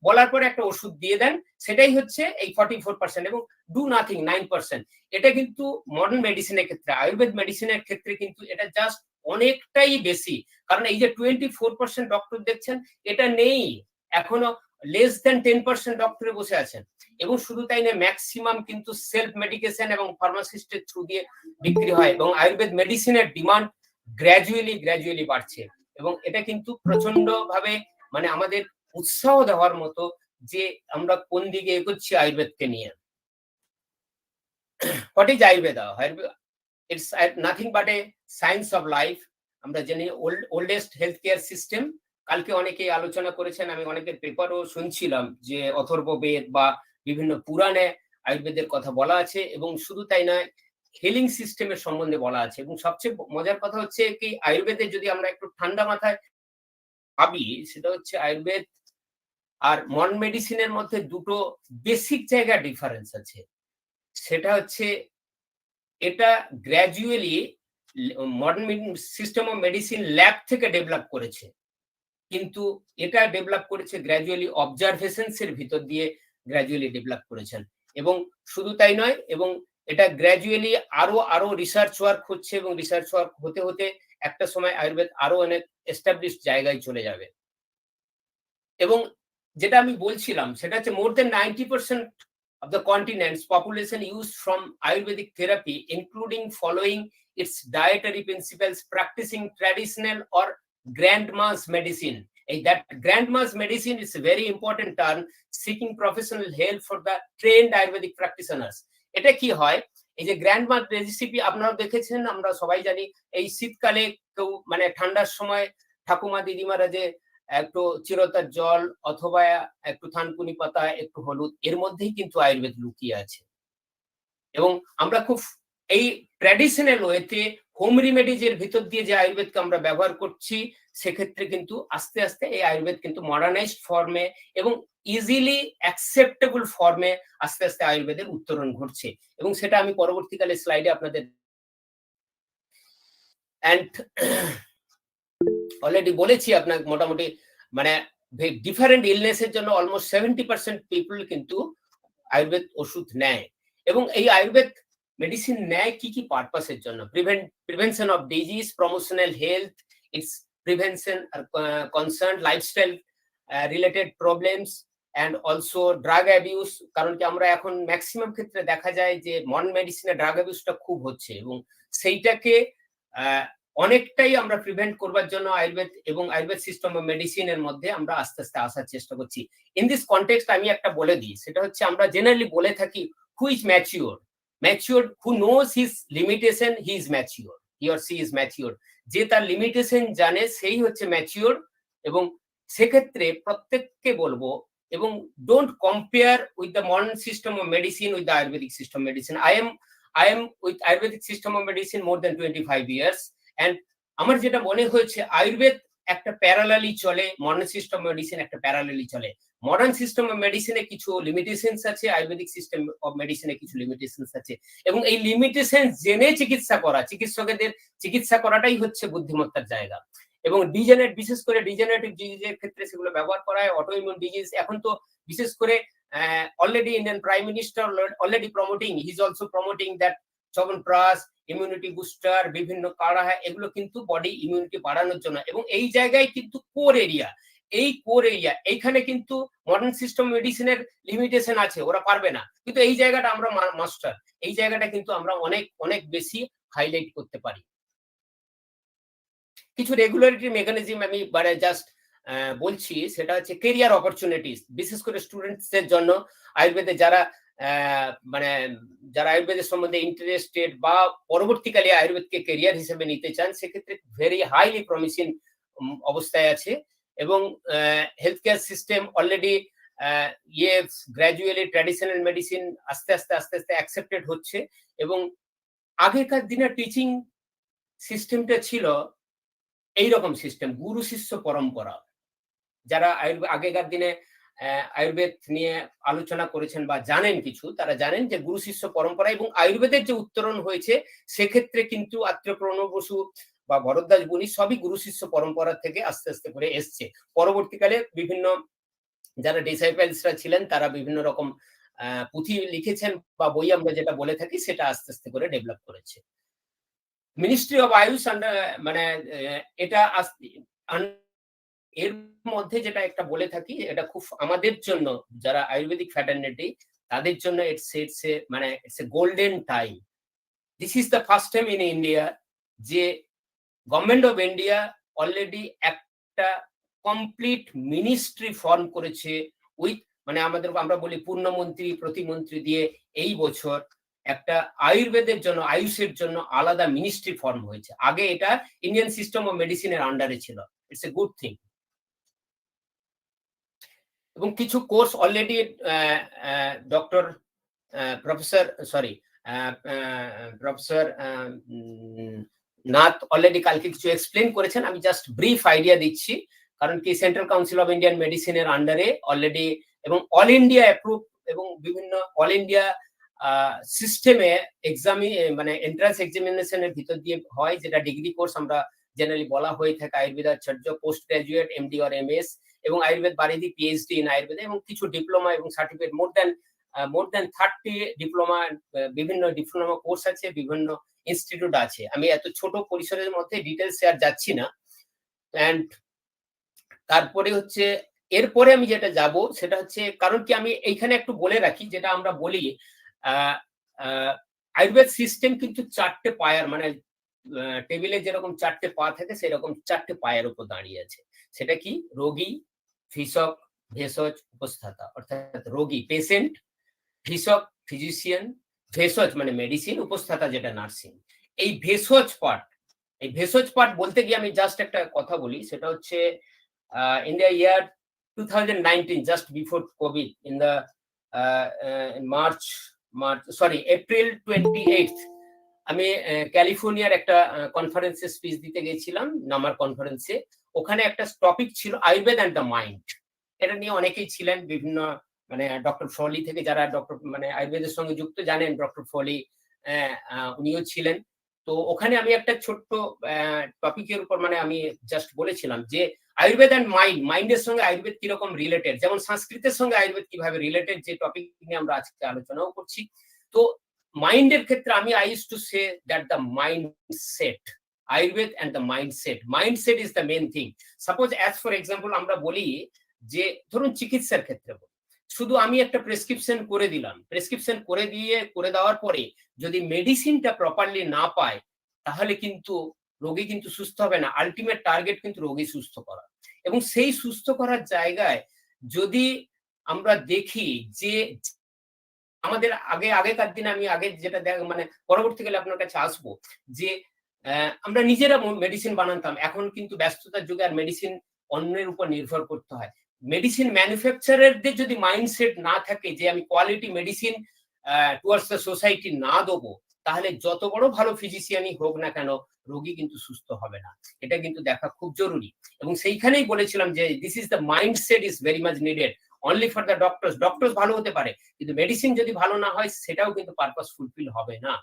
বলার পরে একটা ওষুধ দিয়ে দেন, সেটাই হচ্ছে এই 44%, এবং ডু নাথিং 9%। এটা কিন্তু মডার্ন মেডিসিনের ক্ষেত্রে, আয়ুর্বেদ মেডিসিনের ক্ষেত্রে কিন্তু এটা জাস্ট অনেকটাই বেশি। কারণ এই যে 24% ডক্টর দেখছেন, এটা নেই এখনো, লেস দেন 10% ডক্টরে বসে আছেন। এবং শুধু তাই নয়, ম্যাক্সিমাম কিন্তু সেলফ মেডিকেশন এবং ফার্মাসিস্টের থ্রু দিয়ে বিক্রি হয়, এবং আয়ুর্বেদ মেডিসিনের ডিমান্ড গ্র্যাজুয়ালি বাড়ছে। এবং এটা কিন্তু প্রচন্ড ভাবে মানে আমাদের উৎসাহ দেওয়ার মতো যে আমরা কোন দিকে এগোচ্ছি আয়ুর্বেদকে নিয়ে। What is Ayurveda? It's nothing but a science of life. আমরা জানি ওল্ডেস্ট হেলথ কেয়ার সিস্টেম। কালকে অনেকেই আলোচনা করেছেন, আমি অনেকের পেপারও শুনছিলাম যে অথর্ববেদ বা বিভিন্ন পুরাণে আয়ুর্বেদের কথা বলা আছে, এবং শুধু তাই নয়, হিলিং সিস্টেমের সম্বন্ধে বলা আছে। এবং সবচেয়ে মজার কথা হচ্ছে কি, আয়ুর্বেদে যদি আমরা একটু ঠান্ডা মাথায় ভাবি, সেটা হচ্ছে আয়ুর্বেদ আর মডার্ন মেডিসিনের মধ্যে দুটো বেসিক জায়গা ডিফারেন্স আছে। সেটা হচ্ছে এটা gradually modern system of medicine lab থেকে ডেভেলপ করেছে, কিন্তু এটা ডেভেলপ করেছে গ্র্যাজুয়ালি অবজারভেশনস এর ভিতর দিয়ে গ্র্যাজুয়ালি ডেভেলপ করেছেন। এবং শুধু তাই নয়, এবং এটা গ্র্যাজুয়ালি আরো রিসার্চ ওয়ার্ক হচ্ছে, এবং রিসার্চ ওয়ার্ক হতে হতে একটা সময় আয়ুর্বেদ আরো অনেক এস্টাবলিশ জায়গায় চলে যাবে। এবং যেটা আমি বলছিলাম সেটা হচ্ছে মোর দেন 90% of the continent's population used from Ayurvedic therapy, including following its dietary principles, practicing traditional or grandma's medicine. That grandma's medicine is a very important term, seeking professional help for the trained Ayurvedic practitioners. এটা কি হয়, এই যে গ্র্যান্ডমার recipe আপনারা দেখেছেন, আমরা সবাই জানি এই শীতকালে কেউ মানে ঠান্ডার সময় ঠাকুমা দিদিমারা যে একটু চিরতার জল অথবা একটু থানকুনি পাতা একটু হলুদ, এর মধ্যেই কিন্তু আয়ুর্বেদ লুকিয়ে আছে। এবং আমরা খুব এই ট্র্যাডিশনাল ওয়েতে হোম রেমেডিজ এর ভিতর দিয়ে যে আয়ুর্বেদকে আমরা ব্যবহার করছি, সেক্ষেত্রে কিন্তু আস্তে আস্তে এই আয়ুর্বেদ কিন্তু মডার্নাইজড ফর্মে এবং ইজিলি অ্যাকসেপ্টেবল ফর্মে আস্তে আস্তে আয়ুর্বেদের উত্তরণ ঘটছে। এবং সেটা আমি পরবর্তীকালে স্লাইডে আপনাদের অলরেডি বলেছি। আপনার মোটামুটি মানে ডিফারেন্ট ইলনেসের জন্য অলমোস্ট 70% পিপল কিন্তু আয়ুর্বেদ ওষুধ নেয়। এবং এই আয়ুর্বেদ মেডিসিন নেয় কি কি পারপাসের জন্য? Prevention of disease, promotional health, it's prevention concern lifestyle related problems and also drug abuse. কারণ কি আমরা এখন ম্যাক্সিমাম ক্ষেত্রে দেখা যায় যে মডার্ন মেডিসিনে ড্রাগ অ্যাবিউসটা খুব হচ্ছে, এবং সেইটাকে অনেকটাই আমরা প্রিভেন্ট করবার জন্য আয়ুর্বেদ এবং আয়ুর্বেদ সিস্টেম অফ মেডিসিনের মধ্যে আমরা আস্তে আস্তে আসার চেষ্টা করছি। ইন দিস কনটেক্সট আমি একটা বলে দিই, সেটা হচ্ছে আমরা জেনারেলি বলে থাকি who is mature, who knows his limitation, he is mature, he or she is mature. যে তার লিমিটেশন জানে সেই হচ্ছে ম্যাচিওর। এবং সেক্ষেত্রে প্রত্যেককে বলবো, এবং don't compare with the modern system of medicine with the Ayurvedic system medicine. I am with Ayurvedic system of medicine more than 25 years, and আমার যেটা মনে হয়েছে আয়ুর্বেদ একটা প্যারালালি চলে, মডার্ন সিস্টেম মেডিসিন একটা প্যারালালি চলে। মডার্ন সিস্টেম অফ মেডিসিনে কিছু limitations আছে, আয়ুর্বেদিক সিস্টেম অফ মেডিসিনে কিছু লিমিটেশনস আছে। এবং এই লিমিটেশন জেনে চিকিৎসা করা, চিকিৎসকদের চিকিৎসা করাটাই হচ্ছে বুদ্ধিমত্তার জায়গা। এবং বিশেষ করে ডিজেনারেটিভ ডিজিজের ক্ষেত্রে সেগুলো ব্যবহার করা হয়। অটোইমিউন ডিজিজ এখন তো বিশেষ করে already Indian prime minister already promoting, he is also promoting that chyawanprash, immunity booster, বিভিন্ন কাড়া, এগুলো কিন্তু বডি ইমিউনিটি বাড়ানোর জন্য। এবং এই জায়গায় কিন্তু কোর এরিয়া, এইখানে কিন্তু মডার্ন সিস্টেম মেডিসিনের লিমিটেশন আছে, ওরা পারবে না, কিন্তু এই জায়গাটা আমরা মাস্টার, এই জায়গাটা কিন্তু আমরা অনেক অনেক বেশি হাইলাইট করতে পারি। কিছু রেগুলারিটি মেকানিজম আমি জাস্ট বলছি, সেটা হচ্ছে কেরিয়ার অপরচুনিটিস, বিশেষ করে স্টুডেন্টসদের জন্য আয়ুর্বেদে যারা যারা আয়ুর্বেদের সম্বন্ধে ইন্টারেস্টেড বা পরবর্তীকালে আয়ুর্বেদকে কেরিয়ার হিসেবে নিতে চান, সেক্ষেত্রে ভেরি হাইলি প্রমিসিং অবস্থায় আছে। এবং health care system already gradually traditional medicine আস্তে আস্তে অ্যাকসেপ্টেড হচ্ছে। এবং আগেকার দিনে টিচিং সিস্টেমটা ছিল এইরকম সিস্টেম, গুরু শিষ্য পরম্পরা। যারা আগেকার দিনে আয়ুর্বেদ নিয়ে আলোচনা করেছেন বা জানেন কিছু, তারা জানেন যে গুরু শিষ্য পরম্পরা এবং আয়ুর্বেদের যে উত্তরণ হয়েছে, সেক্ষেত্রে কিন্তু আত্রেয় প্রণব বসু বা ভরদ্বাজ বণি সবই গুরু শিষ্য পরম্পরা থেকে আস্তে আস্তে করে এসছে। পরবর্তীকালে বিভিন্ন যারা ডিসাইপলসরা ছিলেন, তারা বিভিন্ন রকম পুঁথি লিখেছেন বা বই আমরা যেটা বলে থাকি, সেটা আস্তে আস্তে করে ডেভেলপ করেছে। মিনিস্ট্রি অফ আয়ুষ এটা এর মধ্যে যেটা একটা বলে থাকি, এটা খুব আমাদের জন্য যারা আয়ুর্বেদিক ফ্যাটার্নিটি, তাদের জন্য it's a golden time. This is the first time in India যে গভর্নমেন্ট অফ ইন্ডিয়া অলরেডি একটা কমপ্লিট মিনিস্ট্রি ফর্ম করেছে উইথ আমরা বলি পূর্ণমন্ত্রী প্রতিমন্ত্রী দিয়ে। এই বছর একটা আয়ুর্বেদের জন্য, আয়ুষের জন্য আলাদা মিনিস্ট্রি ফর্ম হয়েছে। আগে এটা ইন্ডিয়ান সিস্টেম অফ মেডিসিনের আন্ডারে ছিল। It's a good thing. এবং কিছু course already professor Nath already কালকে কিছু এক্সপ্লেন করেছেন, আমি জাস্ট ব্রিফ আইডিয়া দিচ্ছি। কারণ কি সেন্ট্রাল কাউন্সিল অফ ইন্ডিয়ান মেডিসিনের আন্ডারে অলরেডি এবং অল ইন্ডিয়া অ্যাপ্রুভ এবং বিভিন্ন অল ইন্ডিয়া সিস্টেমে এক্সামি মানে এন্ট্রান্স এক্সামিনেশনের ভিতর দিয়ে হয়, যেটা ডিগ্রি কোর্স আমরা জেনারেলি বলা হয়ে থাকে Ayurvedacharya, post graduate, MD or MS, এবং আয়ুর্বেদ বারিধি পিএইচডি ইন আয়ুর্বেদ, এবং কিছু ডিপ্লোমা এবং সার্টিফিকেট মোর দ্যান 30 ডিপ্লোমা, বিভিন্ন ডিপ্লোমা কোর্স আছে, বিভিন্ন ইনস্টিটিউট আছে। আমি এত ছোট পরিসরের মধ্যে ডিটেলস আর যাচ্ছি না। অ্যান্ড তারপরে হচ্ছে এরপরে আমি যেটা যাব সেটা হচ্ছে, কারণ কি আমি এইখানে একটু বলে রাখি, যেটা আমরা বলি আয়ুর্বেদ সিস্টেম কিন্তু 4টে পায়ার, মানে টেবিলে যেরকম 4টে পা থাকে সেরকম 4টে পায়ের উপর দাঁড়িয়ে আছে। সেটা কি? রোগী, ফিসক, ভেষজ, উপস্থাতা। অর্থাৎ রোগী পেশেন্ট, ফিসক ফিজিশিয়ান, ভেষজ মানে মেডিসিন, উপস্থাতা যেটা নার্সিং। এই ভেষজ পার্ট বলতে গিয়ে আমি জাস্ট একটা কথা বলি, সেটা হচ্ছে in the year 2019, just before COVID, in the April 28th, আমি ক্যালিফোর্নিয়ার একটা কনফারেন্সে স্পিচ দিতে গেছিলাম, নামার কনফারেন্সে। ওখানে একটা টপিক ছিল আয়ুর্বেদ অ্যান্ড দ্য মাইন্ড। এটা নিয়ে অনেকেই ছিলেন, বিভিন্ন মানে ডক্টর ফলি থেকে, যারা ডক্টর মানে আয়ুর্বেদের সঙ্গে যুক্ত জানেন, ডক্টর ফলি উনিও ছিলেন। তো ওখানে আমি একটা ছোট্ট টপিকের উপর মানে আমি জাস্ট বলেছিলাম যে আয়ুর্বেদ অ্যান্ড মাইন্ডের সঙ্গে আয়ুর্বেদ কিরকম রিলেটেড, যেমন সংস্কৃতের সঙ্গে আয়ুর্বেদ কিভাবে রিলেটেড, যে টপিক নিয়ে আমরা আজকে আলোচনাও করছি। তো মাইন্ডের ক্ষেত্রে আমি I use to say that the mindset, Ayurveda and the mindset is the main thing. Suppose as for example আমরা বলি যে ধরুন চিকিৎসার ক্ষেত্রে শুধু আমি একটা প্রেসক্রিপশন করে দিলাম, প্রেসক্রিপশন করে দেওয়ার পরে যদি মেডিসিনটা প্রপারলি না পায়, তাহলে কিন্তু রোগী কিন্তু সুস্থ হবে না। আলটিমেট টার্গেট কিন্তু রোগী সুস্থ করা। এবং সেই সুস্থ করার জায়গায় যদি আমরা দেখি যে আমাদের আগেকার দিনে, আমি আগে যেটা মানে পরবর্তীকালে আপনার কাছে আসবো, যে আমরা নিজেরা মেডিসিন বানাতাম। এখন কিন্তু ব্যস্ততার যুগে আর মেডিসিন অন্যের উপর নির্ভর করতে হয়। মেডিসিন ম্যানুফ্যাকচারারদের যদি মাইন্ডসেট না থাকে যে আমি quality medicine towards the society না দেবো, তাহলে যত বড় ভালো ফিজিশিয়ানই হোক না কেন, রোগী কিন্তু সুস্থ হবে না। এটা কিন্তু দেখা খুব জরুরি। এবং সেইখানেই বলেছিলাম যে this is the mindset is very much needed only for the doctors ভালো হতে পারে, কিন্তু মেডিসিন যদি ভালো না হয় সেটাও কিন্তু পারপাস ফুলফিল হবে না।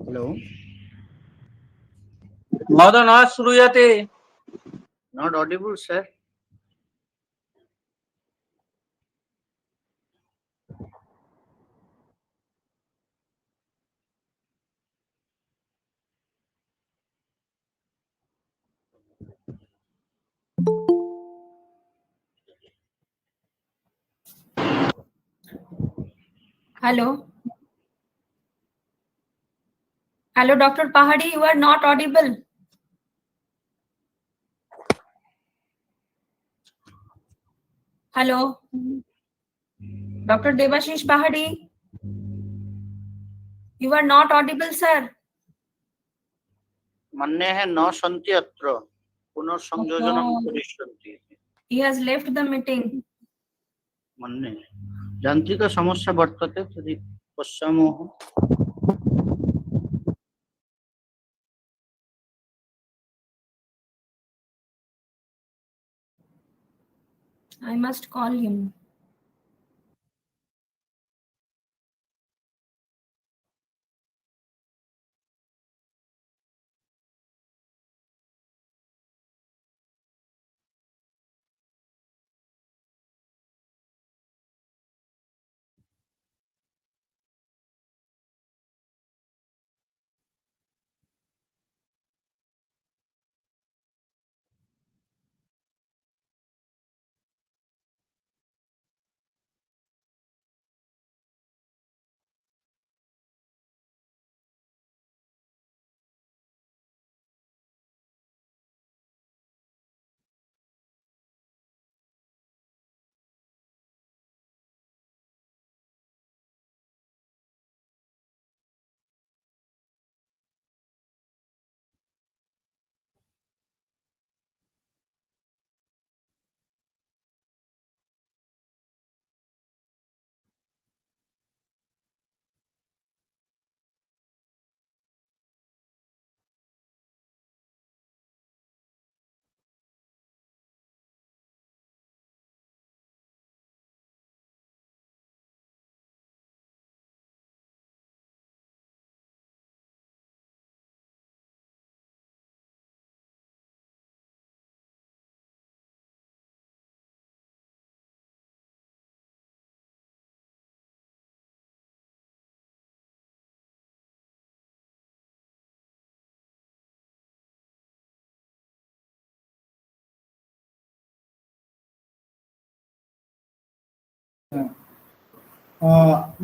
Hello. महोदय न श्रूयते। Not audible, sir. Hello. Hello, Dr. Pahadi, you are not audible. Hello. Dr. Debashish Pahadi, you are not audible, sir. मन्येः न सन्ति अत्र पुनर्संयोजनं करिष्यन्ति। He has left the meeting. मन्ये यान्त्रिकसमस्या वर्तते, तर्हि पश्यामः। I must call him.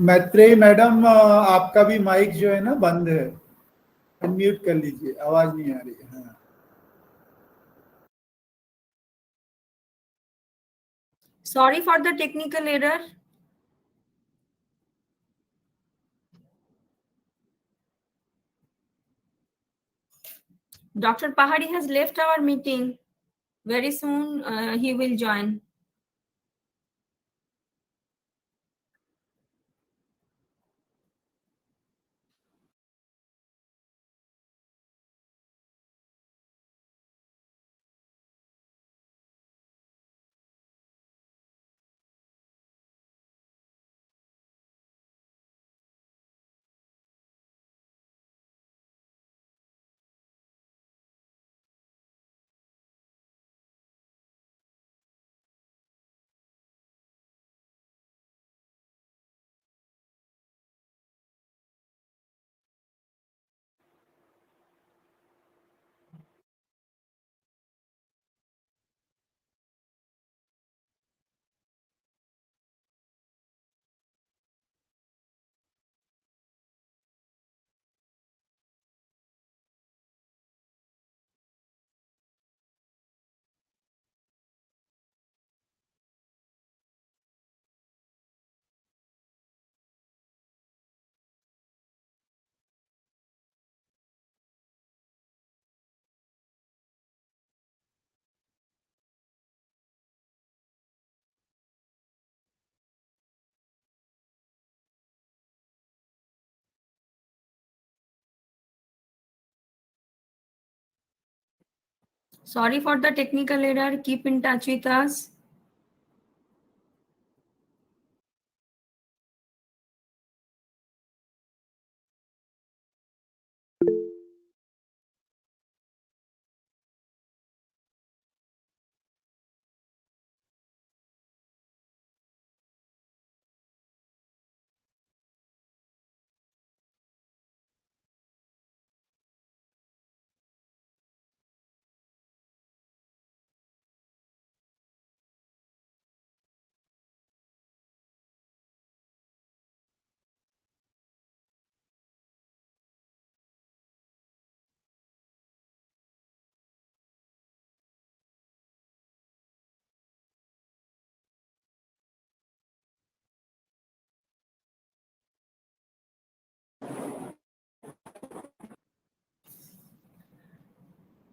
Maitreyi madam, आपका भी माइक जो है ना बंद है, अनम्यूट कर लीजिए, आवाज नहीं आ रही है। हाँ। Sorry for the technical error. Dr. Pahari has left our meeting. Very soon he will join. Sorry for the technical error. Keep in touch with us.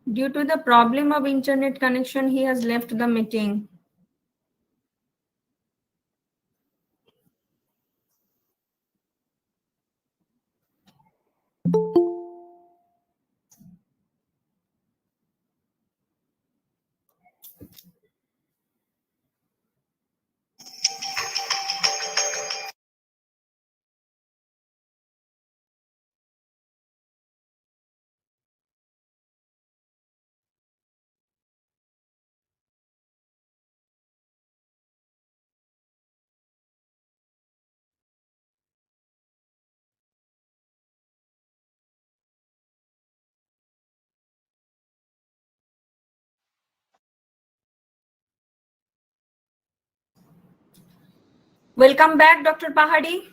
Due to the problem of internet connection, he has left the meeting. Welcome back, Dr. Pahari.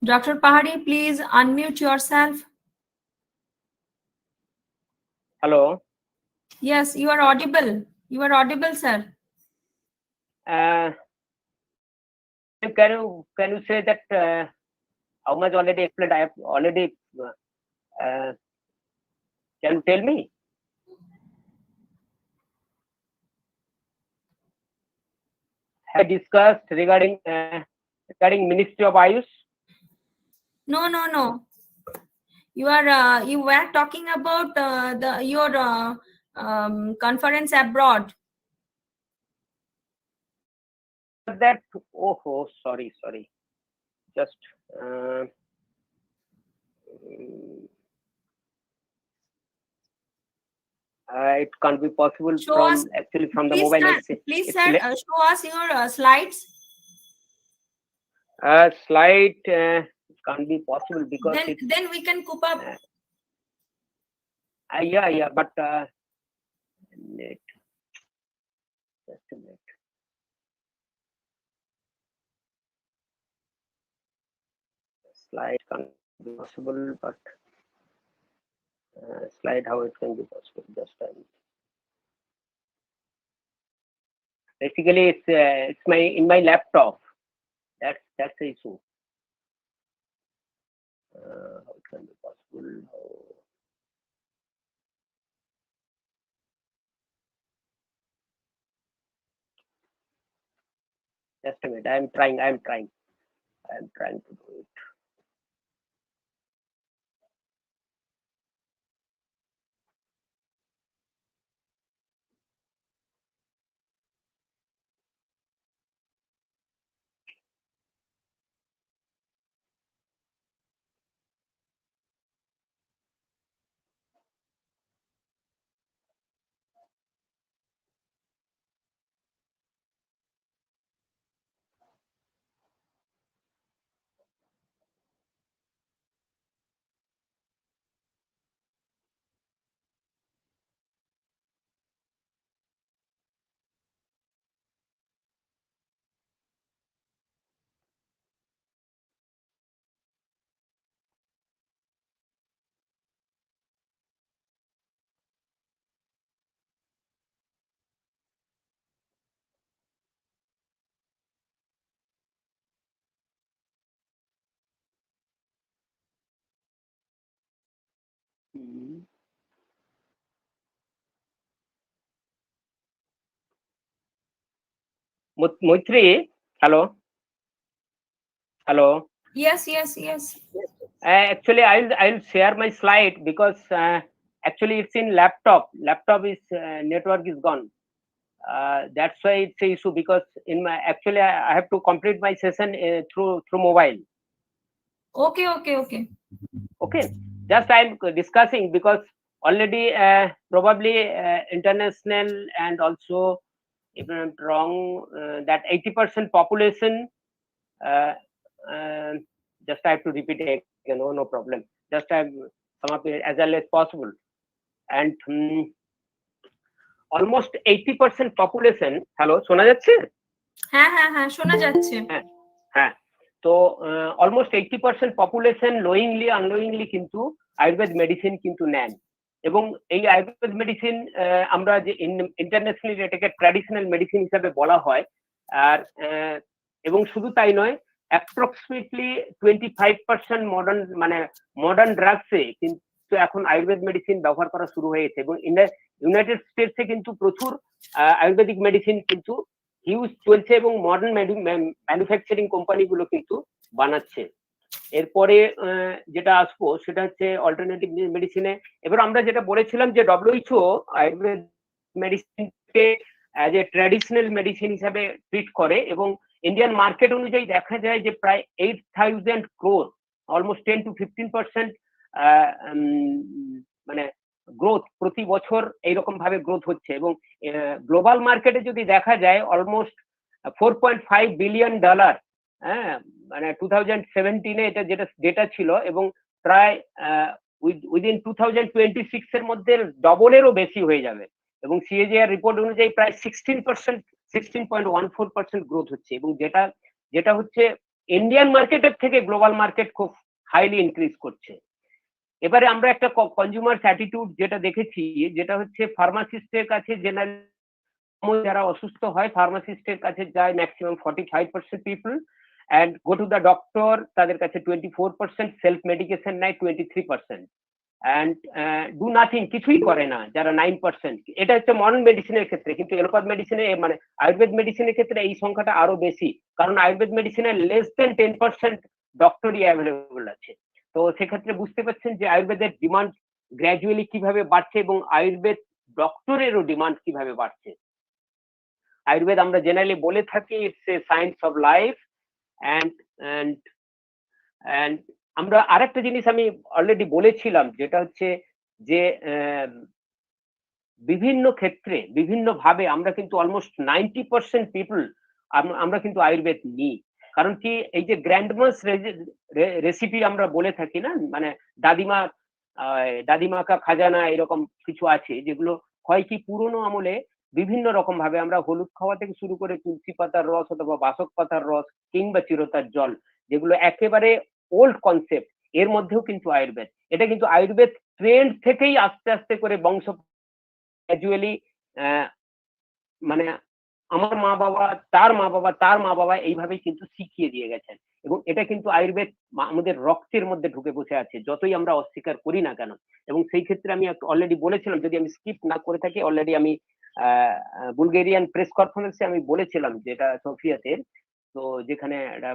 Dr. Pahari, please unmute yourself. Hello. Yes, you are audible. You are audible, sir. Can you say that how much already explained? I have already. Can you tell me? Have I discussed regarding Ministry of Ayush? No. You were talking about your conference abroad. That sorry. Just it can't be possible from the Please, mobile. sir, please, sir, show us your slides. Slide can't be possible because Then we can cope up. Yeah, but net. Just a minute. Slide can't be possible, but slide how it can be possible. Just a minute. Basically, it's in my laptop. That's the issue. How it can be possible? Just a minute. I'm trying to do it. Moitri, hello. Yes. Actually, I'll share my slide because actually it's in laptop. Laptop is network is gone. That's why it's an issue because I have to complete my session through mobile. Okay. Okay, just I'm discussing because already probably international and also, if I'm not wrong, that 80% population. Just I have to repeat it again. No problem. Just I sum up it as early as possible. And almost 80% population. Hello, শোনা যাচ্ছে? হ্যাঁ শোনা যাচ্ছে। হ্যাঁ, তো almost 80% population knowingly unknowingly কিন্তু Ayurveda medicine কিন্তু নেন, এবং এই আয়ুর্বেদ মেডিসিন আমরা যে ইন্টারন্যাশনালি এটাকে ট্র্যাডিশনাল মেডিসিন হিসাবে বলা হয়। আর এবং শুধু তাই নয়, অ্যাপ্রক্সিমেটলি 25% মডার্ন ড্রাগসে কিন্তু এখন আয়ুর্বেদ মেডিসিন ব্যবহার করা শুরু হয়েছে, এবং ইউনাইটেড স্টেটসে কিন্তু প্রচুর আয়ুর্বেদিক মেডিসিন কিন্তু ইউজ চলছে এবং মডার্ন ম্যানুফ্যাকচারিং কোম্পানিগুলো কিন্তু বানাচ্ছে। এরপরে যেটা আসবো সেটা হচ্ছে অল্টারনেটিভ মেডিসিনে। এবার আমরা যেটা বলেছিলাম যে WHO আয়ুর্বেদ মেডিসিনকে অ্যাজ এ ট্র্যাডিশনাল মেডিসিন হিসাবে ট্রিট করে, এবং ইন্ডিয়ান মার্কেট অনুযায়ী দেখা যায় যে প্রায় 8,000 crore, অলমোস্ট 10 to 15% গ্রোথ প্রতি বছর এইরকম ভাবে গ্রোথ হচ্ছে, এবং গ্লোবাল মার্কেটে যদি দেখা যায় অলমোস্ট $4.5 billion, 2017-এ এটা যেটা ডেটা ছিল, এবং প্রায় উইদিন 2026 এর মধ্যে ডবলেরও বেশি হয়ে যাবে, এবং CAGR রিপোর্ট অনুযায়ী প্রায় 16.14% গ্রোথ হচ্ছে, এবং যেটা হচ্ছে ইন্ডিয়ান মার্কেটের থেকে গ্লোবাল মার্কেট খুব হাইলি ইনক্রিজ করছে। এবারে আমরা একটা কনজিউমার অ্যাটিটিউড যেটা দেখেছি, যেটা হচ্ছে ফার্মাসিস্টের কাছে জেনারেল যারা অসুস্থ হয় ফার্মাসিস্টের কাছে যায় maximum 45% people, and go to the doctor তাদের কাছে 24%, সেলফ মেডিকেশন নেয় 23%, অ্যান্ড ডু নাথিং, কিছুই করে না যারা 9%। এটা হচ্ছে মডার্ন মেডিসিনের ক্ষেত্রে, কিন্তু এলোপ্যাথ মেডিসিনে আয়ুর্বেদ মেডিসিনের ক্ষেত্রে এই সংখ্যাটা আরো বেশি, কারণ আয়ুর্বেদ মেডিসিনে লেস দেন 10% ডক্টরই অ্যাভেলেবল আছে। তো সেক্ষেত্রে বুঝতে পারছেন যে আয়ুর্বেদের ডিমান্ড গ্র্যাজুয়ালি কিভাবে বাড়ছে, এবং আয়ুর্বেদ ডক্টরেরও ডিমান্ড কিভাবে বাড়ছে। আয়ুর্বেদ আমরা জেনারেলি বলে থাকি it's a science of life, and আমরা আরেকটা জিনিস আমি অলরেডি বলেছিলাম, যেটা হচ্ছে যে বিভিন্ন ক্ষেত্রে বিভিন্ন ভাবে আমরা কিন্তু অলমোস্ট 90% পিপল আমরা কিন্তু আয়ুর্বেদ নিই। কারণ কি, এই যে গ্র্যান্ডমাস রেসিপি আমরা বলে থাকি না, দাদিমা দাদিমা কা খাজানা এরকম কিছু আছে, যেগুলো হয় কি পুরোনো আমলে বিভিন্ন রকম ভাবে আমরা হলুদ খাওয়া থেকে শুরু করে তুলসী পাতার রস অথবা বাসক পাতার রস কিংবা চিরতার জল, যেগুলো একেবারে ওল্ড কনসেপ্ট, এর মধ্যেও কিন্তু আয়ুর্বেদ। এটা কিন্তু আয়ুর্বেদ ট্রেন্ড থেকেই আস্তে আস্তে করে বংশ গ্র্যাজুয়ালি মানে আমার মা বাবা, তার মা বাবা, তার মা বাবা এইভাবেই কিন্তু শিখিয়ে দিয়ে গেছেন। এবং এটা কিন্তু আয়ুর্বেদ আমাদের রক্তের মধ্যে ঢুকে বসে আছে, যতই আমরা অস্বীকার করি না কেন। এবং সেই ক্ষেত্রে আমি অলরেডি বলেছিলাম, যদি আমি স্কিপ না করে থাকি, অলরেডি আমি বুলগেরিয়ান প্রেস কনফারেন্সে আমি বলেছিলাম, যেটা সোফিয়াতে, তো যেখানে একটা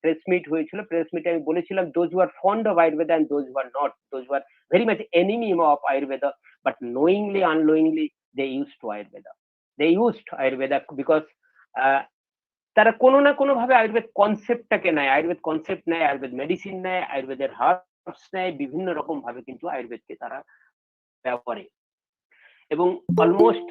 প্রেস মিট হয়েছিল, প্রেস মিটে আমি বলেছিলাম, those who are fond of Ayurveda and those who are not, those who are very much enemy of Ayurveda, but knowingly unknowingly they use to Ayurveda, they use Ayurveda because তারা কোনো না কোনো ভাবে আয়ুর্বেদ কনসেপ্টটাকে নেয়, আয়ুর্বেদ কনসেপ্ট নেয়, আয়ুর্বেদ মেডিসিন নেয়, আয়ুর্বেদের হার্বস নেয়, বিভিন্ন রকম ভাবে কিন্তু আয়ুর্বেদকে তারা ব্যবহার করে। এবং অলমোস্ট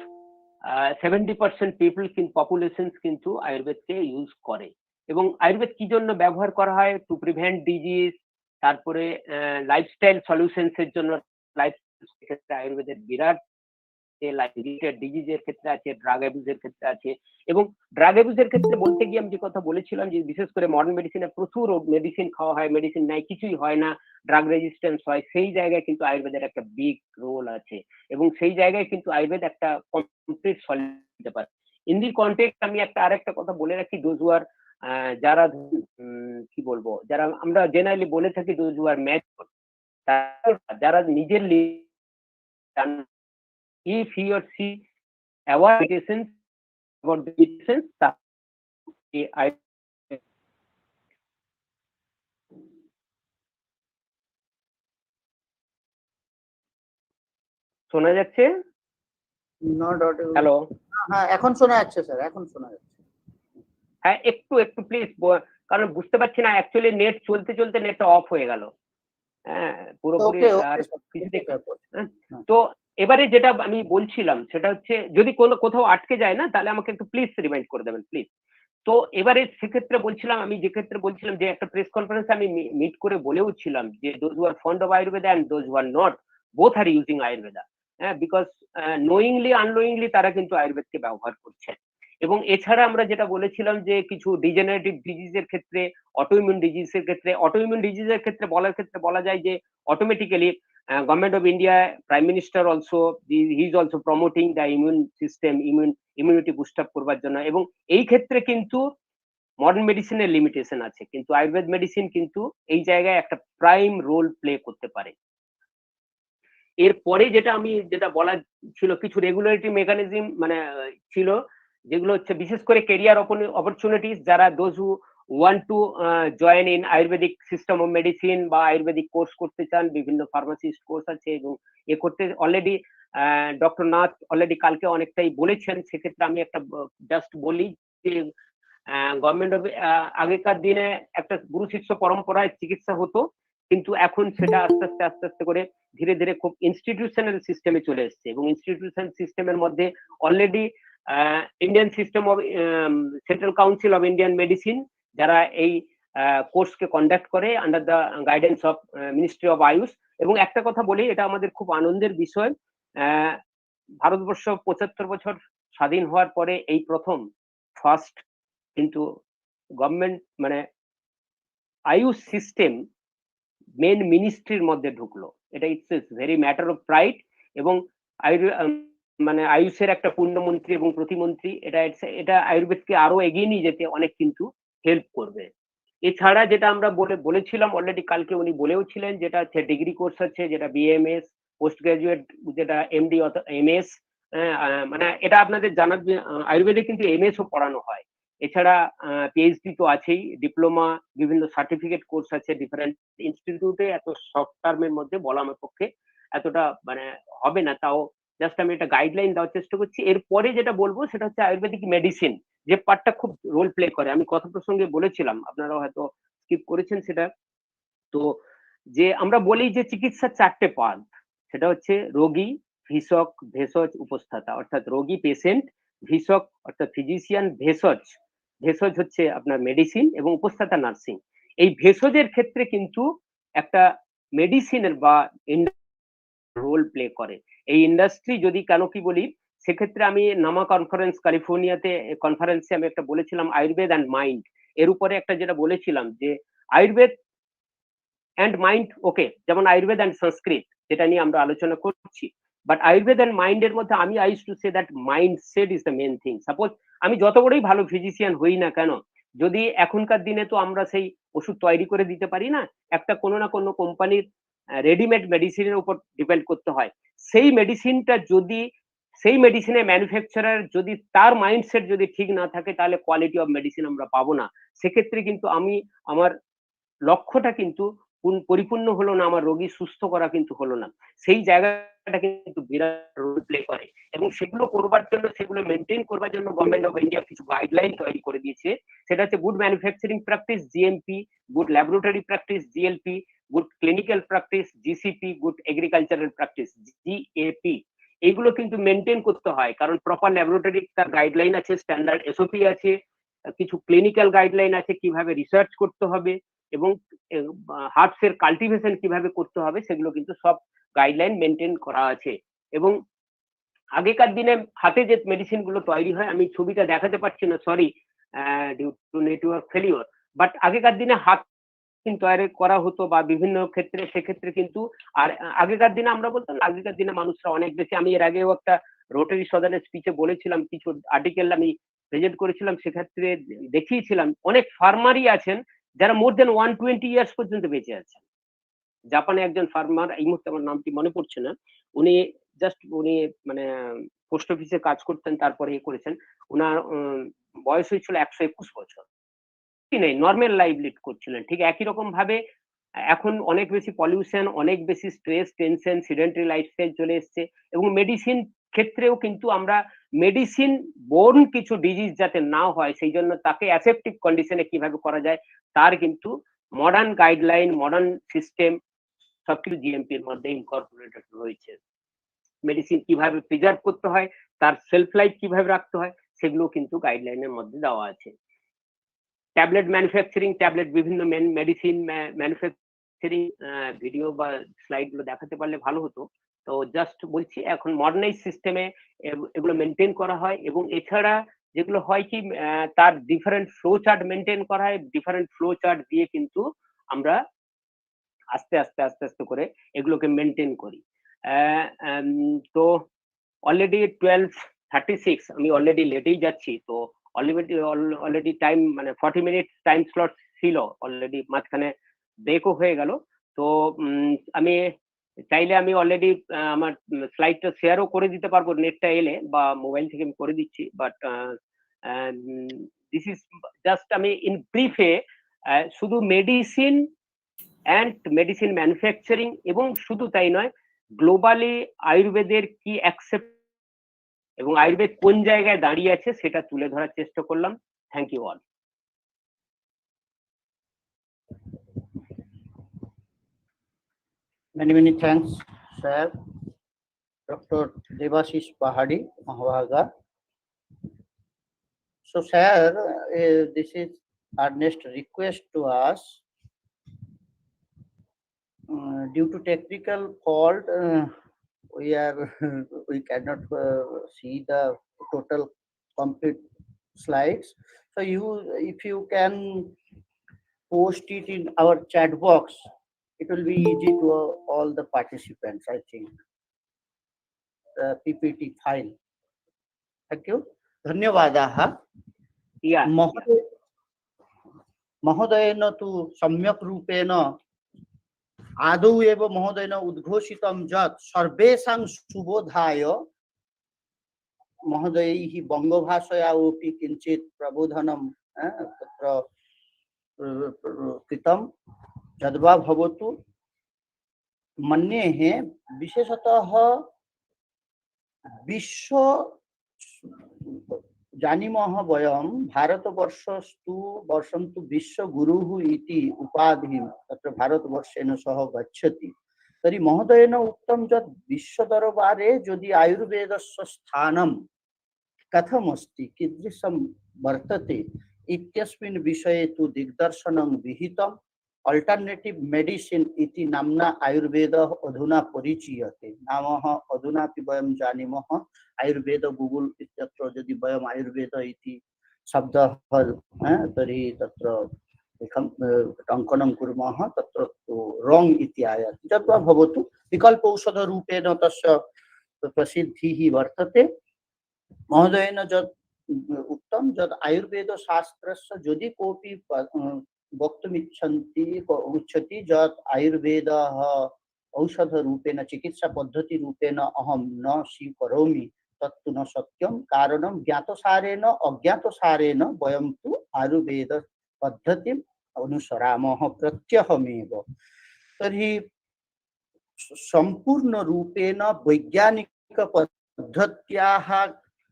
70% পিপল পপুলেশনস কিন্তু আয়ুর্বেদকে ইউজ করে। এবং আয়ুর্বেদ কি জন্য ব্যবহার করা হয়? টু প্রিভেন্ট ডিজিজ, তারপরে লাইফস্টাইল সলিউশনস এর জন্য, লাইফস্টাইল ক্ষেত্রে আয়ুর্বেদের বিরাট ডিজিজের ক্ষেত্রে আছে, ড্রাগ অ্যাবিউজের ক্ষেত্রে আছে। এবং ড্রাগ অ্যাবিউজের ক্ষেত্রে বলতে গিয়ে আমি যে কথা বলেছিলাম, যে বিশেষ করে মডার্ন মেডিসিনে প্রচুর মেডিসিন খাওয়া হয়, মেডিসিন নাই, কিছুই হয় না, ড্রাগ রেজিস্ট্যান্স হয়, সেই জায়গায় কিন্তু আয়ুর্বেদের একটা বিগ রোল আছে। এবং সেই জায়গায় কিন্তু আয়ুর্বেদ একটা কমপ্লিট সলিউশন দিতে পারে। ইন দি কনটেক্সট আমি আরেকটা কথা বলে রাখি, দোজ হু আর যারা কি বলবো, যারা আমরা জেনারেলি বলে থাকি দোজ হু আর ম্যাচিউর, যারা নিজের if he or she aware medicines about the medicines, শোনা যাচ্ছে? Not audible. হ্যালো, হ্যাঁ এখন শোনা যাচ্ছে স্যার, এখন শোনা যাচ্ছে। হ্যাঁ একটু একটু প্লিজ, কারণ বুঝতে পারছি না, অ্যাকচুয়ালি নেট চলতে চলতে নেটটা অফ হয়ে গেল। হ্যাঁ পুরোপুরি আর কিছু দেখতে। তো এবারে যেটা আমি বলছিলাম সেটা হচ্ছে, যদি কোথাও আটকে যায় না, তাহলে আমাকে একটু প্লিজ রিমাইন্ড করে দেবেন প্লিজ। তো এবারে সেক্ষেত্রে বলছিলাম, আমি যে ক্ষেত্রে বলছিলাম যে একটা প্রেস কনফারেন্সে আমি মিট করে বলেও ছিলাম যে those who are fond of Ayurveda and those who are not, both are using Ayurveda. হ্যাঁ, বিকজ নোয়িংলি আননোয়িংলি তারা কিন্তু আয়ুর্বেদকে ব্যবহার করছেন। এবং এছাড়া আমরা যেটা বলেছিলাম যে কিছু ডিজেনারেটিভ ডিজিজের ক্ষেত্রে, অটোইমিউন ডিজিজের ক্ষেত্রে, অটোইমিউন ডিজিজের ক্ষেত্রে বলা যায় যে automatically government of India, prime minister also, he is also promoting the immune system, immunity boost up করবার জন্য। এবং এই ক্ষেত্রে কিন্তু মডার্ন মেডিসিনের লিমিটেশন আছে, কিন্তু আয়ুর্বেদ মেডিসিন কিন্তু এই জায়গায় একটা প্রাইম রোল প্লে করতে পারে। এরপরে যেটা বলা ছিল, কিছু রেগুলেটরি মেকানিজম ছিল, যেগুলো হচ্ছে বিশেষ করে কেরিয়ার অপরচুনিটিস, যারা those who want to join in Ayurvedic system of medicine বা আয়ুর্বেদিক কোর্স করতে চান, বিভিন্ন ফার্মাসিস্ট কোর্স আছে। এবং এ করতে অলরেডি ডক্টর নাথ অলরেডি কালকে অনেকটাই বলেছেন। সেক্ষেত্রে আমি একটা জাস্ট বলি যে গভর্নমেন্ট অফ আগেকার দিনে একটা গুরু শিষ্য পরম্পরায় চিকিৎসা হতো, কিন্তু এখন সেটা আস্তে আস্তে করে ধীরে ধীরে খুব ইনস্টিটিউশনাল সিস্টেমে চলে এসছে। এবং ইনস্টিটিউশনাল সিস্টেমের মধ্যে already Indian system of central council of Indian medicine, যারা এই কোর্সকে কন্ডাক্ট করে under the guidance of ministry of Ayush. এবং একটা কথা বলি, এটা আমাদের খুব আনন্দের বিষয়, ভারতবর্ষ 75 বছর স্বাধীন হওয়ার পরে এই প্রথম ফার্স্ট কিন্তু গভর্নমেন্ট আয়ুষ সিস্টেম মেন মিনিস্ট্রির মধ্যে ঢুকলো। এটা it's very matter of pride. এবং আয়ুষের একটা পূর্ণমন্ত্রী এবং প্রতিমন্ত্রী, এটা আয়ুর্বেদকে আরো এগিয়ে নিয়ে যেতে অনেক কিন্তু হেল্প করবে। এছাড়া যেটা আমরা বলেছিলাম অলরেডি কালকে উনি বলেও ছিলেন, যেটা হচ্ছে ডিগ্রি কোর্স আছে, যেটা বিএমএস, পোস্ট গ্রাজুয়েট, যেটা এমডি এমএস। এটা আপনাদের জানার, আয়ুর্বেদে কিন্তু এমএস ও পড়ানো হয়। এছাড়া পিএইচডি তো আছেই, ডিপ্লোমা, বিভিন্ন সার্টিফিকেট কোর্স আছে ডিফারেন্ট ইনস্টিটিউটে। এত শর্ট টার্মের মধ্যে বলা আমার পক্ষে এতটা হবে না, তাও জাস্ট আমি একটা গাইডলাইন দেওয়ার চেষ্টা করছি। এরপরে যেটা বলবো সেটা হচ্ছে আয়ুর্বেদিক মেডিসিন, যে পার্টটা খুব রোল প্লে করে। আমি কথা প্রসঙ্গে বলেছিলাম, আপনারা হয়তো স্কিপ করেছেন সেটা। তো যে আমরা বলি যে চিকিৎসার 4টে পার্ট, সেটা হচ্ছে রোগী, ভিষক, ভেষজ, উপস্থাতা। অর্থাৎ রোগী পেশেন্ট, ভিষক অর্থাৎ ফিজিশিয়ান, ভেষজ হচ্ছে আপনার মেডিসিন, এবং উপস্থাতা নার্সিং। এই ভেষজের ক্ষেত্রে কিন্তু একটা মেডিসিনের বা রোল প্লে করে। এই ইন্ডাস্ট্রি যদি কেন কি বলি, সেক্ষেত্রে আমি নামা কনফারেন্স ক্যালিফোর্নিয়াতে কনফারেন্সে আমি একটা বলেছিলাম আয়ুর্বেদ অ্যান্ড মাইন্ড, এর উপরে একটা যেটা বলেছিলাম যে আয়ুর্বেদ অ্যান্ড মাইন্ড ওকে, যেমন আয়ুর্বেদ অ্যান্ড সংস্কৃত যেটা নিয়ে আমরা আলোচনা করছি, বাট আয়ুর্বেদ অ্যান্ড মাইন্ডের মধ্যে আমি I to say that mindset is the main thing. Suppose আমি যত বড়ই ভালো ফিজিশিয়ান হই না কেন, যদি এখনকার দিনে তো আমরা সেই ওষুধ তৈরি করে দিতে পারি না, একটা কোনো না কোনো কোম্পানির রেডিমেড মেডিসিনের উপর ডিপেন্ড করতে হয়। সেই মেডিসিনটা যদি সেই মেডিসিনের ম্যানুফ্যাকচারার যদি তার মাইন্ডসেট যদি ঠিক না থাকে, তাহলে কোয়ালিটি অফ মেডিসিন আমরা পাবো না। সেক্ষেত্রে কিন্তু আমি আমার লক্ষ্যটা কিন্তু পরিপূর্ণ হলো না, আমার রোগী সুস্থ করা কিন্তু হলো না। সেই জায়গাটা কিন্তু বিরাট রোল প্লে করে, এবং সেগুলো করবার জন্য, সেগুলো মেনটেন করবার জন্য গভর্নমেন্ট অফ ইন্ডিয়া কিছু গাইডলাইন তৈরি করে দিয়েছে। সেটা হচ্ছে good manufacturing practice GMP, good laboratory practice GLP, good clinical practice GCP, good agricultural practice GAP. এইগুলো কিন্তু মেনটেন করতে হয়, কারণ প্রপার ল্যাবরেটরি তার গাইডলাইন আছে, স্ট্যান্ডার্ড এসওপি আছে, কিছু ক্লিনিক্যাল গাইডলাইন আছে কিভাবে রিসার্চ করতে হবে, এবং হার্বস এর কাল্টিভেশন কিভাবে করতে হবে, সেগুলো কিন্তু সব গাইডলাইন মেনটেন করা আছে। এবং আগেকার দিনে হাতে যে মেডিসিন গুলো তৈরি হয়, আমি ছবিটা দেখাতে পারছি না, sorry, due to network failure, but আগেকার দিনে হাত তৈরি করা হতো বা বিভিন্ন ক্ষেত্রে, সেক্ষেত্রে কিন্তু আর আগেকার দিনে আমরা বলতাম আগেকার দিনে মানুষরা অনেক বেশি, আমি এর আগেও একটা রোটারি সদনের স্পিচে বলেছিলাম, কিছু আর্টিকেল আমি প্রেজেন্ট করেছিলাম, সেক্ষেত্রে দেখিয়েছিলাম অনেক ফার্মারই আছেন যারা মোর দেন 120 ইয়ার্স পর্যন্ত বেঁচে আছেন। জাপানে একজন ফার্মার, এই মুহূর্তে আমার নামটি মনে পড়ছে না, উনি উনি মানে পোস্ট অফিসে কাজ করতেন, তারপরে করেছেন, ওনার বয়স হয়েছিল 121 বছর, কি নেই নর্মাল লাইফ লিড করছিলেন। ঠিক একই রকম ভাবে এখন অনেক বেশি পলিউশন, অনেক বেশি স্ট্রেস, টেনশন, সিডেন্টারি লাইফস্টাইল চলে এসছে, এবং মেডিসিন ক্ষেত্রেও কিন্তু আমরা মেডিসিন বোর্ন কিছু ডিজিজ যাতে না হয়, সেই জন্য তাকে অ্যাসেপ্টিক কন্ডিশনে কিভাবে করা যায়, তার কিন্তু মডার্ন গাইডলাইন, মডার্ন সিস্টেম সবকিছু জিএমপির মধ্যে ইনকর্পোরেটেড রয়েছে। মেডিসিন কিভাবে প্রিজার্ভ করতে হয়, তার সেলফ লাইফ কিভাবে রাখতে হয়, সেগুলো কিন্তু গাইডলাইনের মধ্যে দেওয়া আছে। ট্যাবলেট ম্যানুফ্যাকচারিং, ট্যাবলেট বিভিন্ন মেডিসিন ম্যানুফ্যাকচারিং ভিডিও বা স্লাইড গুলো দেখাতে পারলে ভালো হতো। তো জাস্ট বলছি, এখন মডার্নাইজ সিস্টেমে এগুলো মেনটেন করা হয়, এবং এছাড়া যেগুলো হয় কি তার ডিফারেন্ট ফ্লো চার্ট মেনটেন করা হয়, ডিফারেন্ট ফ্লো চার্ট দিয়ে কিন্তু আমরা আস্তে আস্তে আস্তে আস্তে করে এগুলোকে মেনটেন করি। তো অলরেডি 12:36, আমি অলরেডি লেটেই যাচ্ছি, তো অলরেডি টাইম মানে 40 মিনিট টাইম স্লট ছিল, অলরেডি মাঝখানে ব্রেকও হয়ে গেল। তো আমি চাইলে আমি অলরেডি আমার স্লাইডটা শেয়ারও করে দিতে পারবো নেটটা এলে, বা মোবাইল থেকে আমি করে দিচ্ছি, বাট দিস ইজ জাস্ট আমি ইন ব্রিফে শুধু মেডিসিন অ্যান্ড মেডিসিন ম্যানুফ্যাকচারিং, এবং শুধু তাই নয়, গ্লোবালি আয়ুর্বেদের কি অ্যাকসেপ্ট এবং আয়ুর্বেদ কোন জায়গায় দাঁড়িয়ে আছে সেটা তুলে ধরার চেষ্টা করলাম। Thank you all. Many thanks, sir. Dr. Devashish Pahadi, Mahavaga. So, sir, this is our next request to us. Due to technical fault, we cannot see the total complete slides. So, if you can post it in our chat box, it will be easy to all the participants, I think. The PPT file. Thank you. धन्यवादाः. महोदयेन तु सम्यक् रूपेण आदौ एव महोदयेन उद्घोषितं यत् सर्वेषां सुबोधाय महोदयैः बङ्गभाषया अपि किञ्चित् प्रबोधनं तत्र कृतं, यद्वा भवतु। मन्ये विशेषतः विश्व जानीमः वयं भारतवर्षस्तु वर्षन्तु विश्वगुरुः इति उपाधिं तत्र भारतवर्षेण सह गच्छति। तर्हि महोदयेन उक्तं यत् विश्वदरबारे यदि आयुर्वेदस्य स्थानं कथमस्ति, कीदृशं वर्तते इत्यस्मिन् विषये तु दिग्दर्शनं विहितं। अल्टरनेटिव मेडिसिन इति नाम्ना आयुर्वेदः अधुना परिचीयते। नामः अधुनापि वयं जानीमः आयुर्वेद गूगल इत्यत्र यदि वयम् आयुर्वेद इति शब्दः तर्हि तत्र टङ्कनं कुर्मः तत्र रॉन्ग इति आयाति। तद्वा भवतु विकल्प औषधरूपेण तस्य प्रसिद्धिः वर्तते। महोदयेन यत् उक्तं यत् आयुर्वेदशास्त्रस्य यदि कोऽपि वक्तुमिच्छन्ति उच्यति यत् आयुर्वेदः औषधरूपेण चिकित्सापद्धतिरूपेण अहं न स्वीकरोमि तत्तु न सत्यं। कारणं ज्ञातसारेण अज्ञातसारेण वयं तु आयुर्वेदपद्धतिम् अनुसरामः प्रत्यहमेव। तर्हि सम्पूर्णरूपेण वैज्ञानिकपद्धत्याः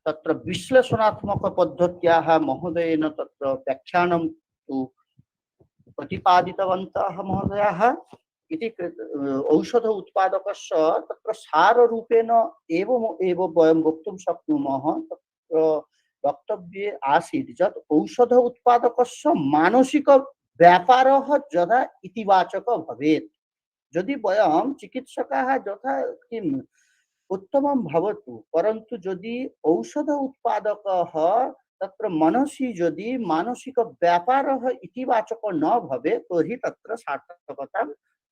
तत्र विश्लेषणात्मकपद्धत्याः महोदयेन तत्र व्याख्यानं तु प्रतिपादितवन्तः महोदयाः। इति औषध उत्पादकस्य तत्र साररूपेण एव वयं वक्तुं शक्नुमः। तत्र वक्तव्ये आसीत् यत् औषध उत्पादकस्य मानसिक व्यापारः यदा इतिवाचकः भवेत्। यदि वयं चिकित्सकाः यथा किम् उत्तमं भवतु, परन्तु यदि औषध उत्पादकः तत्र मनसि यदि मानसिक व्यापारः इतिवाचकः न भवेत् तर्हि तत्र सार्थकता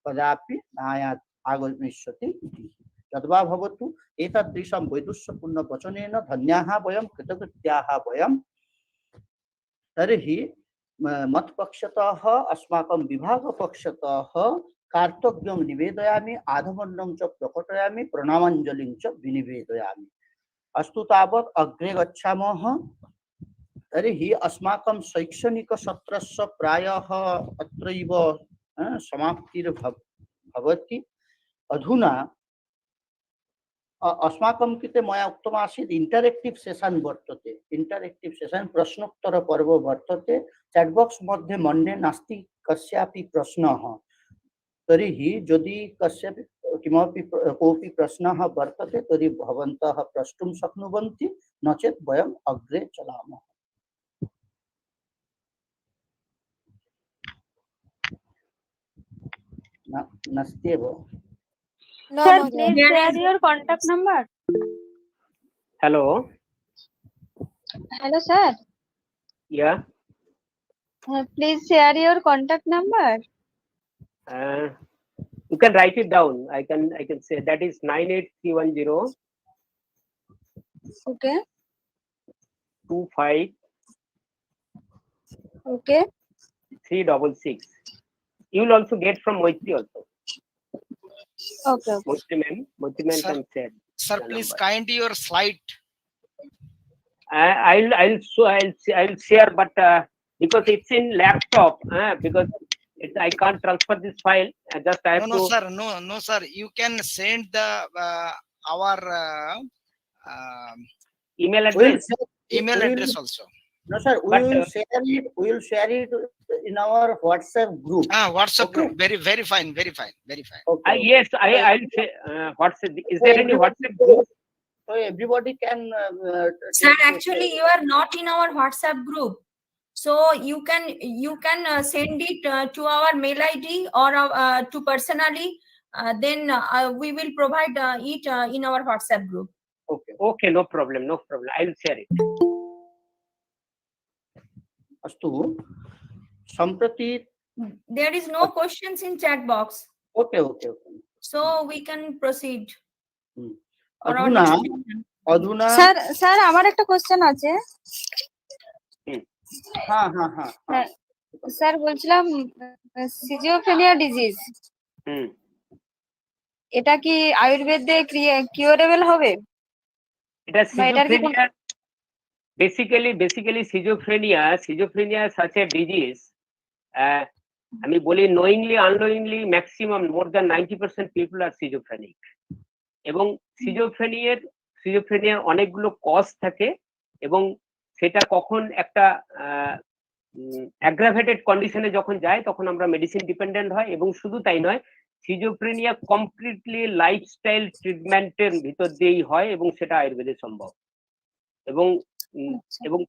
कदापि न आगमिष्यति इति। तद्वा भवतु। एतादृशं वैदुष्यपूर्ण वचनेन धन्याः वयं कृतकृत्याः वयं। तर्हि मत्पक्षतः अस्माकं विभागपक्षतः कार्तज्ञं निवेदयामि, आधमर्नं च प्रकटयामि, प्रणामाञ्जलिं च विनिवेदयामि। अस्तु तावत् अग्रे गच्छामः। तर्हि अस्माकं शैक्षणिकसत्रस्य प्रायः अत्रैव समाप्तिर्भवति। अधुना अस्माकं कृते मया उक्तमासीत् इंटरेक्टिव सेशन वर्तते। इंटरेक्टिव सेशन प्रश्नोत्तरपर्व वर्तते। चैट बॉक्स मध्ये मन्ये नास्ति कस्यापि प्रश्नः। तर्हि यदि कस्यापि किमपि कोऽपि प्रश्नः वर्तते तर्हि भवन्तः प्रष्टुं शक्नुवन्ति, न चेत् वयम् अग्रे चलामः। नस्ते वो। Sir, please share your contact number. Hello. Hello, sir. Yeah. Please share your contact number. You can write it down. I can say that is 98310 Okay. 25 Okay. 366. You will also get from Moitri also. Okay. Moitri ma'am Sir. can share. Sir, the please number. kind your slide. I'll share, but because it's in laptop, because I can't transfer this file. Just I have No, to. sir. No, sir. You can send the our Email We will address. email we will- address also. No, sir. We But, will share it. We will share it in our WhatsApp group. WhatsApp Okay. group. Very fine. Very fine. Okay. Yes, I'll say. WhatsApp. Is there any WhatsApp group? So everybody can. Sir, take- actually, you are not in our WhatsApp group. So you can send it to our mail ID or to personally. Then we will provide it in our WhatsApp group. Okay. Okay, no problem. I'll share it. अस्तु सम्प्रति There is no questions in chat box, okay. so we can proceed. for our अधुना discussion. अधुना sir আমার একটা question আছে। हाँ sir বলছিলাম সিজিওফ্রেনিয়া disease Hmm. এটা কি আয়ুর্বেদে কিউরেবল হবে? এটা বা এটার কি schizophrenia, basically schizophrenia is such a disease. আমি বলি knowingly unknowingly maximum more than 90% people are schizophrenic. এবং সিজোফ্রেনিয়ার অনেকগুলো কজ থাকে এবং সেটা কখন একটা অ্যাগ্রাভেটেড কন্ডিশনে যখন যায় তখন আমরা মেডিসিন ডিপেন্ডেন্ট হয়। এবং শুধু তাই নয়, সিজোফ্রেনিয়া কমপ্লিটলি লাইফস্টাইল ট্রিটমেন্টের ভিতর দিয়েই হয় এবং সেটা আয়ুর্বেদে সম্ভব। এবং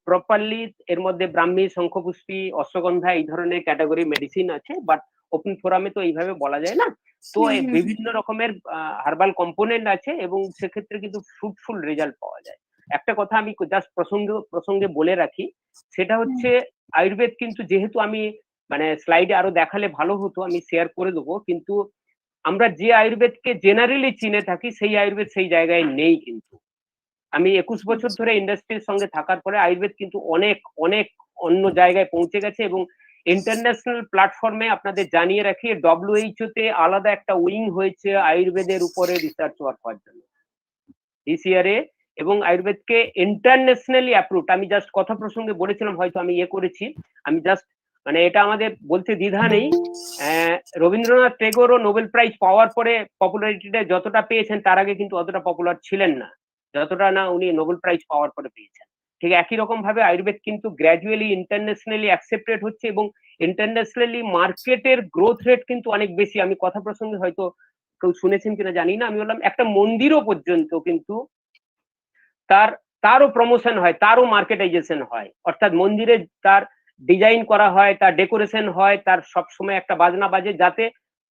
প্রপারলি এর মধ্যে ব্রাহ্মী, শঙ্খপুষ্পী, অশ্বগন্ধা এই ধরনের ক্যাটাগরি মেডিসিন আছে। বাট ওপেন ফোরামে তো এইভাবে বলা যায় না। তো এই বিভিন্ন রকমের হার্বাল কম্পোনেন্ট আছে এবং সেক্ষেত্রে কিন্তু ফ্রুটফুল রেজাল্ট পাওয়া যায়। একটা কথা আমি জাস্ট প্রসঙ্গে বলে রাখি, সেটা হচ্ছে আয়ুর্বেদ কিন্তু, যেহেতু আমি মানে স্লাইডে আরো দেখালে ভালো হতো, আমি শেয়ার করে দেবো, কিন্তু আমরা যে আয়ুর্বেদকে জেনারেলি চিনে থাকি সেই আয়ুর্বেদ সেই জায়গায় নেই। কিন্তু আমি 21 বছর ধরে ইন্ডাস্ট্রির সঙ্গে থাকার পরে আয়ুর্বেদ কিন্তু অনেক অনেক অন্য জায়গায় পৌঁছে গেছে এবং ইন্টারন্যাশনাল প্ল্যাটফর্মে আপনাদের জানিয়ে রাখি, WHO তে আলাদা একটা উইং হয়েছে আয়ুর্বেদের উপরে রিসার্চ ওয়ার্ক করার জন্য দিস ইয়ারে, এবং আয়ুর্বেদকে ইন্টারন্যাশনালি অ্যাপ্রুভড। আমি জাস্ট কথা প্রসঙ্গে বলেছিলাম, হয়তো আমি করেছি, আমি জাস্ট মানে এটা আমাদের বলতে দ্বিধা নেই। রবীন্দ্রনাথ টেগোরও নোবেল প্রাইজ পাওয়ার পরে পপুলারিটিটা যতটা পেয়েছেন তার আগে কিন্তু অতটা পপুলার ছিলেন না, যতটা না উনি নোবেল প্রাইজ পাওয়ার পরে পেয়েছেন। ঠিক একই রকম ভাবে আয়ুর্বেদ কিন্তু গ্র্যাজুয়ালি ইন্টারন্যাশনালি অ্যাকসেপ্টেড হচ্ছে এবং ইন্টারন্যাশনালি মার্কেটের গ্রোথ রেট কিন্তু অনেক বেশি। আমি কথা প্রসঙ্গে হয়তো কেউ শুনেছেন কিনা জানি না, আমি বললাম একটা মন্দিরও পর্যন্ত কিন্তু তারও প্রমোশন হয়, তারও মার্কেটাইজেশন হয়, অর্থাৎ মন্দিরে তার ডিজাইন করা হয়, তার ডেকোরেশন হয়, তার সবসময় একটা বাজনা বাজে যাতে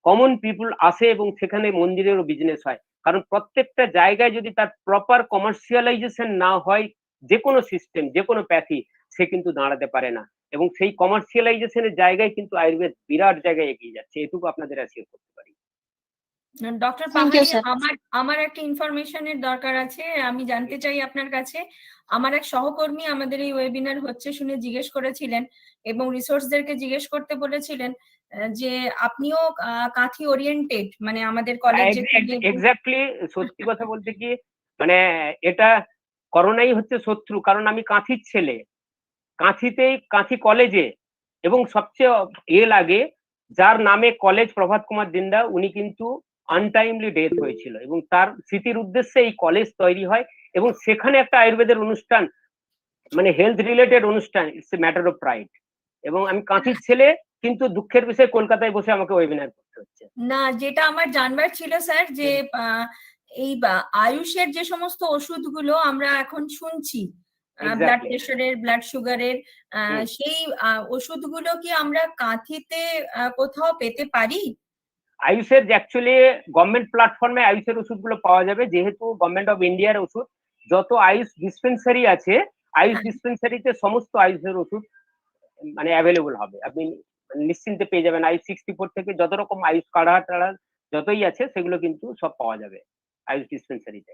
কমন পিপুল আসে এবং সেখানে মন্দিরেরও বিজনেস হয়। কারণ প্রত্যেকটা জায়গায় যদি তার প্রপার কমার্শিয়ালাইজেশন না হয়, যে কোনো সিস্টেম, যে কোনো প্যাথি, সে কিন্তু দাঁড়াতে পারে না। এবং সেই কমার্শিয়ালাইজেশনের জায়গায় কিন্তু আয়ুর্বেদ বিরাট জায়গায় এগিয়ে যাচ্ছে, এটুকু আপনাদের অ্যাসিওর করতে পারি। ডক্টর Thank you, পাহাড়ি, sir. আমার একটা ইনফরমেশনের দরকার আছে, আমি জানতে চাই আপনার কাছে। আমার এক সহকর্মী আমাদের এই ওয়েবিনার হচ্ছে শুনে জিজ্ঞেস করেছিলেন এবং রিসোর্সদেরকে জিজ্ঞেস করতে বলেছিলেন যে আপনিও কাঁথি ওরিয়েন্টেড, মানে আমাদের কলেজ এক্স্যাক্টলি, সত্যি কথা বলতে কি মানে এটা করোনাই হচ্ছে শত্রু, কারণ আমি কাঁথির ছেলে, কাঁথি কলেজে, এবং সবচেয়ে লাগে যার নামে কলেজ প্রভাত কুমার দিন্দা, উনি কিন্তু আনটাইমলি ডেথ হয়েছিল এবং তার স্মৃতির উদ্দেশ্যে এই কলেজ তৈরি হয় এবং সেখানে একটা আয়ুর্বেদের অনুষ্ঠান, মানে হেলথ রিলেটেড অনুষ্ঠান, it's a matter of pride. এবং আমি কাঁথির ছেলে, কিন্তু দুঃখের বিষয় কলকাতায় বসে আমাকে ওয়েবিনার করতে হচ্ছে। না, যেটা আমার জানবার ছিল স্যার, যে এই আয়ুষের যে সমস্ত ওষুধগুলো আমরা এখন শুনছি, ব্লাড প্রেশারের, ব্লাড সুগারের, সেই ওষুধগুলো কি আমরা কাঁথিতে কোথাও পেতে পারি? আয়ুষের অ্যাকচুয়ালি গভর্নমেন্ট প্ল্যাটফর্মে আয়ুষের ওষুধগুলো পাওয়া যাবে, যেহেতু গভর্নমেন্ট অফ ইন্ডিয়ার ওষুধ। যত আয়ুষ ডিসপেন্সারি আছে, আয়ুষ ডিসপেন্সারিতে সমস্ত আয়ুষের ওষুধ মানে অ্যাভেলেবল হবে, আপনি নিশ্চিন্তে পেয়ে যাবেন। আয়ুষ 64 থেকে যত রকম আয়ুষ কাঢ়া টাড়া যতই আছে সেগুলো কিন্তু সব পাওয়া যাবে আয়ুষ ডিসপেন্সারিতে।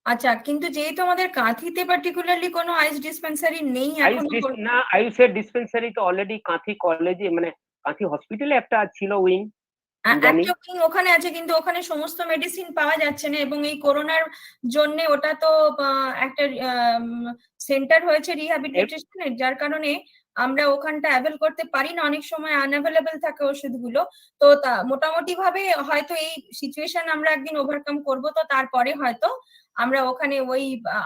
আচ্ছা, কিন্তু যেহেতু আমাদের কাঁথিতে পার্টিকুলারলি কোনো আয়ুষ ডিসপেন্সারি নেই এখন, না, আয়ুষের ডিসপেন্সারি তো অলরেডি কাঁথি কলেজে, মানে কাঁথি হসপিটালে একটা ছিল উইং, ওখানে আছে, কিন্তু ওখানে সমস্ত মেডিসিন পাওয়া যাচ্ছে না এবং এই করোনার জন্য ওটা তো একটা সেন্টার হয়েছে রিহ্যাবিলিটেশনের, যার কারণে আমরা ওখানটা অ্যাভেল করতে পারি না, অনেক সময় আনঅ্যাভেলেবল থাকে ওষুধগুলো। তো মোটামুটি ভাবে হয়তো এই সিচুয়েশন আমরা একদিন ওভারকাম করব, তো তারপরে হয়তো আমরা ওখানে ওই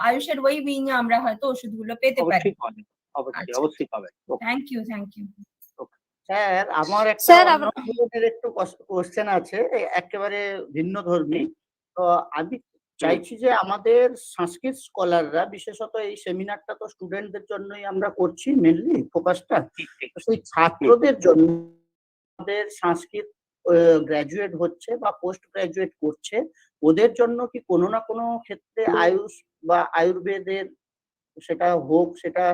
আয়ুষের ওই উইং এ আমরা হয়তো ওষুধগুলো পেতে পারি। অবশ্যই পাবেন। Thank you. স্যার, আমার একটা অন্য ধরনের একটু কোশ্চেন আছে, একেবারে ভিন্ন ধর্মী। তো আমি চাইছি যে আমাদের সংস্কৃত স্কলাররা, বিশেষত এই সেমিনারটা তো স্টুডেন্টদের জন্যই আমরা করছি মেনলি ফোকাসটা, সেই ছাত্রদের জন্য আমাদের সংস্কৃত গ্রাজুয়েট হচ্ছে বা পোস্ট গ্রাজুয়েট করছে, ওদের জন্য কি কোনো না কোনো ক্ষেত্রে আয়ুষ বা আয়ুর্বেদের, সেটা হোক, সেটা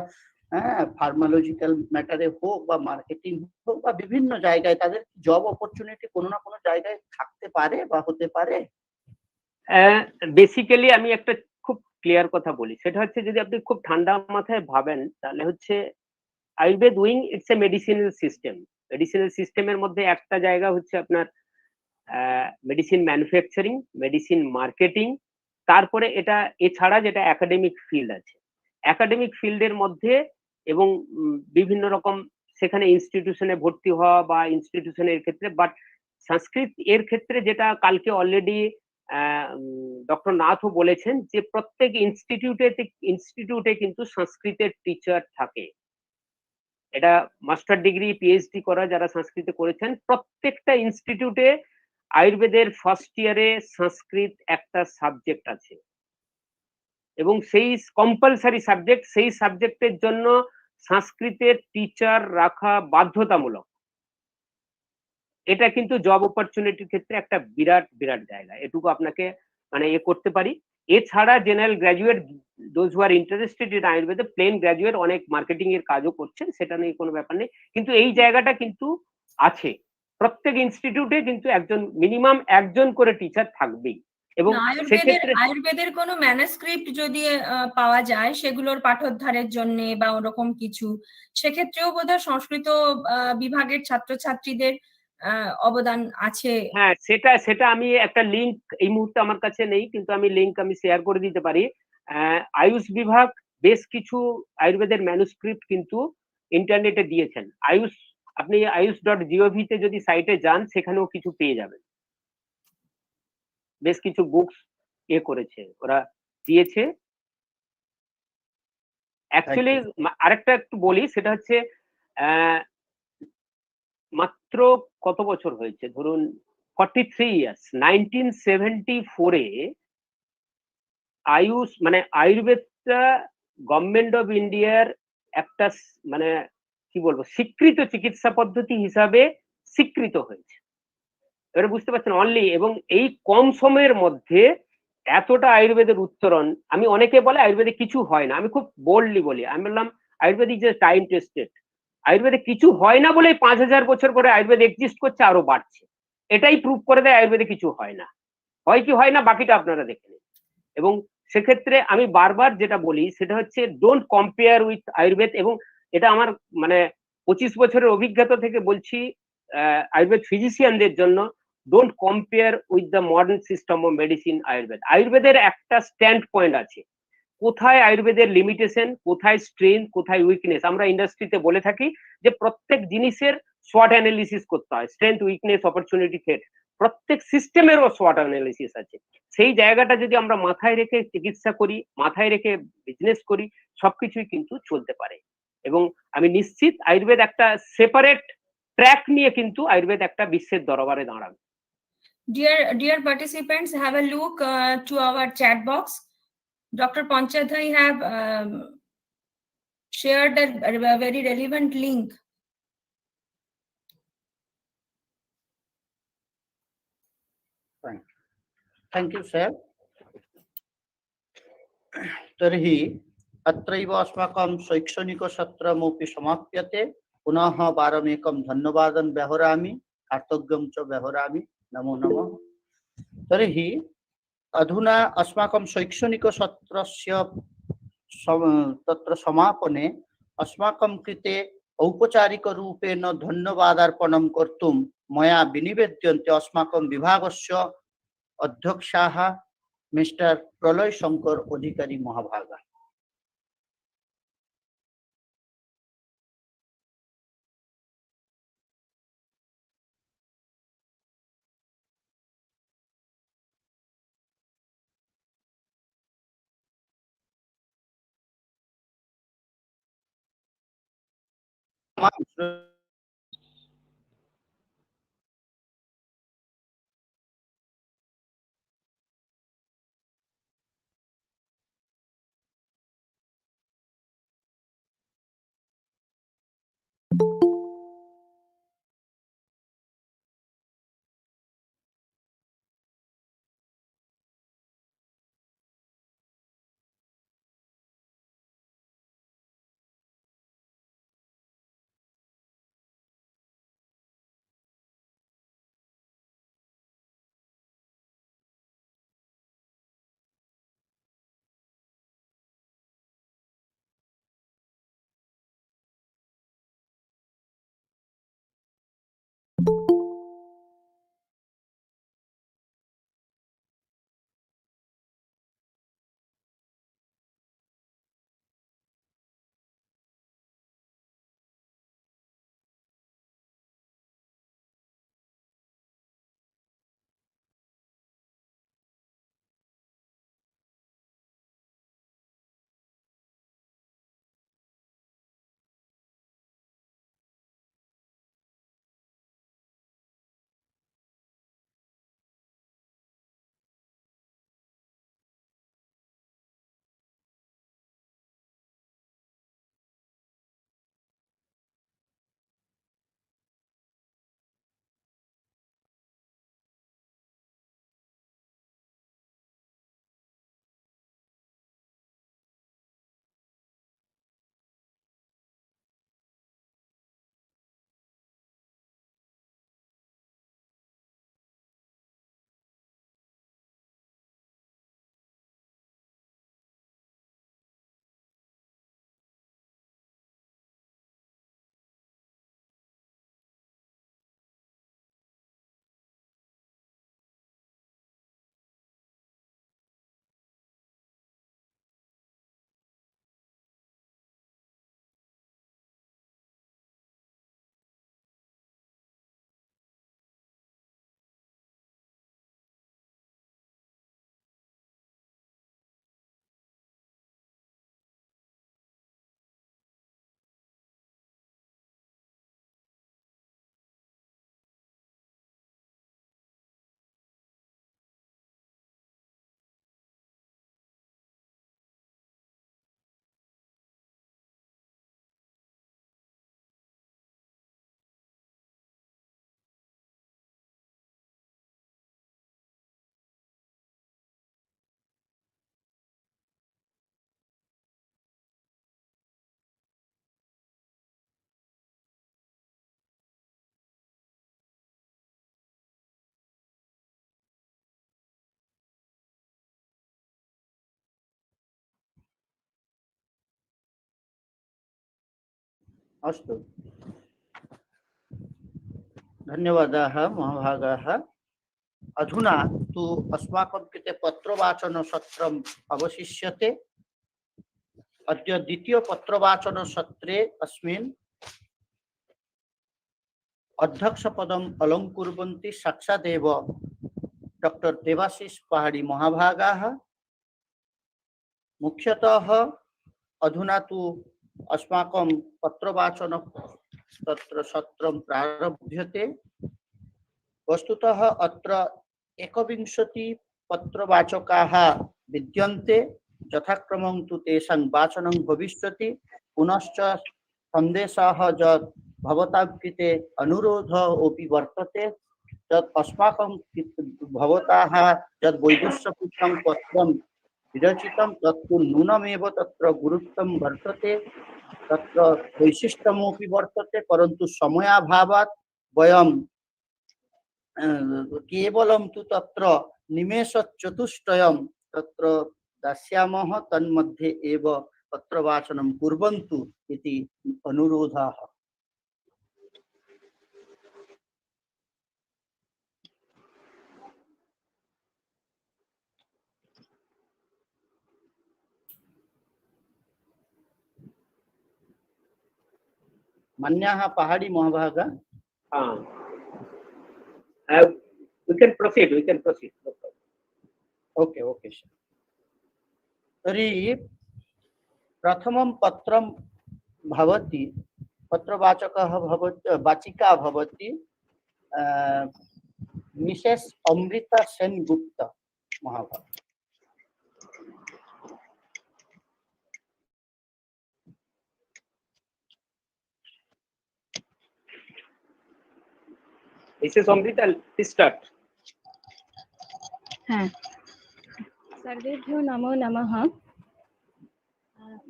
ফার্মালজিক্যাল ম্যাটারে হোক বা মার্কেটিং হোক বা বিভিন্ন জায়গায়, তাদের জব অপরচুনিটি কোনো না কোনো জায়গায় থাকতে পারে বা হতে পারে? বেসিক্যালি আমি একটা খুব ক্লিয়ার কথা বলি, সেটা হচ্ছে যদি আপনি খুব ঠান্ডা মাথায় ভাবেন, তাহলে হচ্ছে Ayurveda wing it's a medicinal system. Medicinal সিস্টেমের মধ্যে একটা জায়গা হচ্ছে আপনার মেডিসিন ম্যানুফ্যাকচারিং, মেডিসিন মার্কেটিং, তারপরে এটা এছাড়া যেটা একাডেমিক ফিল্ড আছে, একাডেমিক ফিল্ডের মধ্যে এবং বিভিন্ন রকম সেখানে ইনস্টিটিউশনে ভর্তি হওয়া বা ইনস্টিটিউশনের ক্ষেত্রে। বাট সংস্কৃত এর ক্ষেত্রে যেটা কালকে অলরেডি ডক্টর নাথও বলেছেন, যে প্রত্যেক ইনস্টিটিউটে কিন্তু সংস্কৃতের টিচার থাকে। এটা মাস্টার ডিগ্রি, পিএইচডি করা যারা সংস্কৃতে করেছেন, প্রত্যেকটা ইনস্টিটিউটে আয়ুর্বেদের ফার্স্ট ইয়ারে সংস্কৃত একটা সাবজেক্ট আছে এবং সেই কম্পালসারি সাবজেক্ট, সেই সাবজেক্টের জন্য সংস্কৃতের টিচার রাখা বাধ্যতামূলক। এটা কিন্তু জব অপরচুনিটির ক্ষেত্রে একটা বিরাট বিরাট জায়গা, এটুকু আপনাকে মানে করতে পারি। এছাড়া general graduate those who are interested in আয়ুর্বেদে, প্লেন গ্রাজুয়েট অনেক মার্কেটিং এর কাজও করছেন, সেটা নিয়ে কোনো ব্যাপার নেই, কিন্তু এই জায়গাটা কিন্তু আছে। প্রত্যেক ইনস্টিটিউটে কিন্তু একজন মিনিমাম একজন করে টিচার থাকবেই, এবং সেক্ষেত্রে আয়ুর্বেদের কোনো ম্যানুস্ক্রিপ্ট যদি পাওয়া যায় সেগুলোর পাঠোদ্ধারের জন্য বা ওরকম কিছু, সেক্ষেত্রেও বোধহয় সংস্কৃত বিভাগের ছাত্রছাত্রীদের অবদান আছে। হ্যাঁ, সেটা আমি একটা লিংক এই মুহূর্তে আমার কাছে নেই, কিন্তু আমি লিংক আমি শেয়ার করে দিতে পারি। আয়ুষ বিভাগ বেশ কিছু আয়ুর্বেদের ম্যানুস্ক্রিপ্ট কিন্তু ইন্টারনেটে দিয়েছেন। আপনি ayush.gov তে যদি সাইটে যান সেখানেও কিছু পেয়ে যাবেন, বেশ কিছু বুকস করেছে, ওরা দিয়েছে। অ্যাকচুয়ালি আরেকটা একটু বলি, সেটা হচ্ছে মাত্র কত বছর হয়েছে, ধরুন 43 ইয়ার্স, 1974-এ মানে আয়ুর্বেদটা গভর্নমেন্ট অফ ইন্ডিয়ার একটা মানে কি বলবো স্বীকৃত চিকিৎসা পদ্ধতি হিসাবে স্বীকৃত হয়েছে। এবারে বুঝতে পারছেন অনলি, এবং এই কম সময়ের মধ্যে এতটা আয়ুর্বেদের উত্তরণ। আমি অনেকে বলে আয়ুর্বেদে কিছু হয় না, আমি খুব বোল্ডলি বলি, আমি বললাম Ayurveda is a time tested. আয়ুর্বেদে কিছু হয় না বলে 5000 বছর পরে আয়ুর্বেদ এক্সিস্ট করছে, আরো বাড়ছে, এটাই প্রুভ করে দেয় আয়ুর্বেদে কিছু হয় না। হয় কি হয় না বাকিটা আপনারা দেখে নিন। এবং সেক্ষেত্রে আমি বারবার যেটা বলি সেটা হচ্ছে ডোন্ট কম্পেয়ার উইথ আয়ুর্বেদ, এবং এটা আমার মানে 25 বছরের অভিজ্ঞতা থেকে বলছি আয়ুর্বেদ ফিজিশিয়ানদের জন্য, don't compare with the modern system of medicine Ayurveda. আয়ুর্বেদের একটা স্ট্যান্ড পয়েন্ট আছে, কোথায় আয়ুর্বেদের লিমিটেশন, কোথায় স্ট্রেংথ, কোথায় উইকনেস। আমরা ইন্ডাস্ট্রিতে বলে থাকি যে প্রত্যেক জিনিসের সোয়াট অ্যানালিসিস করতে হয়, স্ট্রেংথ, উইকনেস, অপরচুনিটি, থ্রেট, প্রত্যেক সিস্টেমেরও সোয়াট অ্যানালিসিস আছে। সেই জায়গাটা যদি আমরা মাথায় রেখে চিকিৎসা করি, মাথায় রেখে বিজনেস করি, সবকিছুই কিন্তু চলতে পারে। এবং আমি নিশ্চিত আয়ুর্বেদ একটা সেপারেট ট্র্যাক নিয়ে কিন্তু আয়ুর্বেদ একটা বিশ্বের দরবারে দাঁড়াবে। Dear participants, have a look to our chat box. Dr. Panchadhai have shared a very relevant link. Thank you, sir. तर्हि अत्रैव अस्माकं शैक्षणिकसत्रमपि समाप्यते। पुनः वारमेकं धन्यवादं व्याहरामि, कृतज्ञं च व्याहरामि। नमो नमः। तर्हि अधुना अस्माकं शैक्षणिकसत्रस्य तत्र समापने अस्माकं कृते औपचारिकरूपेण धन्यवादार्पणं कर्तुं मया विनिवेद्यन्ते अस्माकं विभागस्य अध्यक्षाः मिस्टर प्रलय शंकर अधिकारी महाभागा। अस्तु, धन्यवादाः महाभागाः। अधुना तु अस्माकं कृते पत्रवाचनसत्रम् अवशिष्यते। अद्य द्वितीयपत्रवाचनसत्रे अस्मिन् अध्यक्षपदम् अलङ्कुर्वन्ति साक्षादेव डॉक्टर देवाशीष पहाड़ी महाभागाः। मुख्यतः अधुना तु अस्माकं पत्रवाचन तत्र सत्रं प्रारभ्यते। वस्तुतः अत्र 21 पत्रवाचकाः विद्यन्ते, यथाक्रमं तु तेषां वाचनं भविष्यति। पुनश्च सन्देशः यत् भवतां कृते अनुरोधः अपि वर्तते, तत् अस्माकं भवताः यद् वैदुष्यपुत्रं पत्रं विरचितं तत्तु नूनमेव तत्र गुरुत्वं वर्तते, तत्र वैशिष्ट्यमपि वर्तते, परन्तु समयाभावात् वयं केवलं तु तत्र निमेषचतुष्टयं तत्र दास्यामः, तन्मध्ये एव पत्रवाचनं कुर्वन्तु इति अनुरोधः। मान्याः पहाड़ी महाभागा। We can proceed. No problem. Okay okay sir. तर्हि प्रथमं पत्रं भवति, पत्रवाचकः भवति, वाचिका भवति मिसेस अमृता सेनगुप्ता महाभागा। Mrs. Amrita, please start. हाँ, सर्वेभ्यो नमो नमः।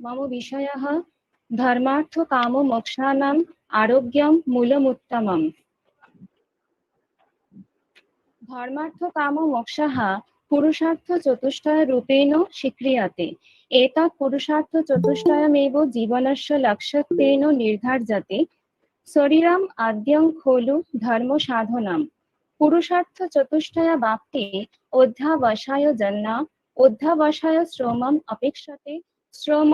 मम विषयः धर्मार्थ काम मोक्षाणाम् आरोग्यं मूलमुत्तमम्। धर्मार्थ काम मोक्षः पुरुषार्थ चतुष्टय रूपेण स्वीक्रियते। एतत् पुरुषार्थ चतुष्टयमेव जीवनस्य लक्ष्यत्वेन निर्धार्यते। शरीरम् आद्यं खलु धर्म साधनम्। पुरुषार्थ चतुष्टय वाप्ते अध्यावसाय जन्म, अध्यावसाय श्रमम् अपेक्षते। श्रम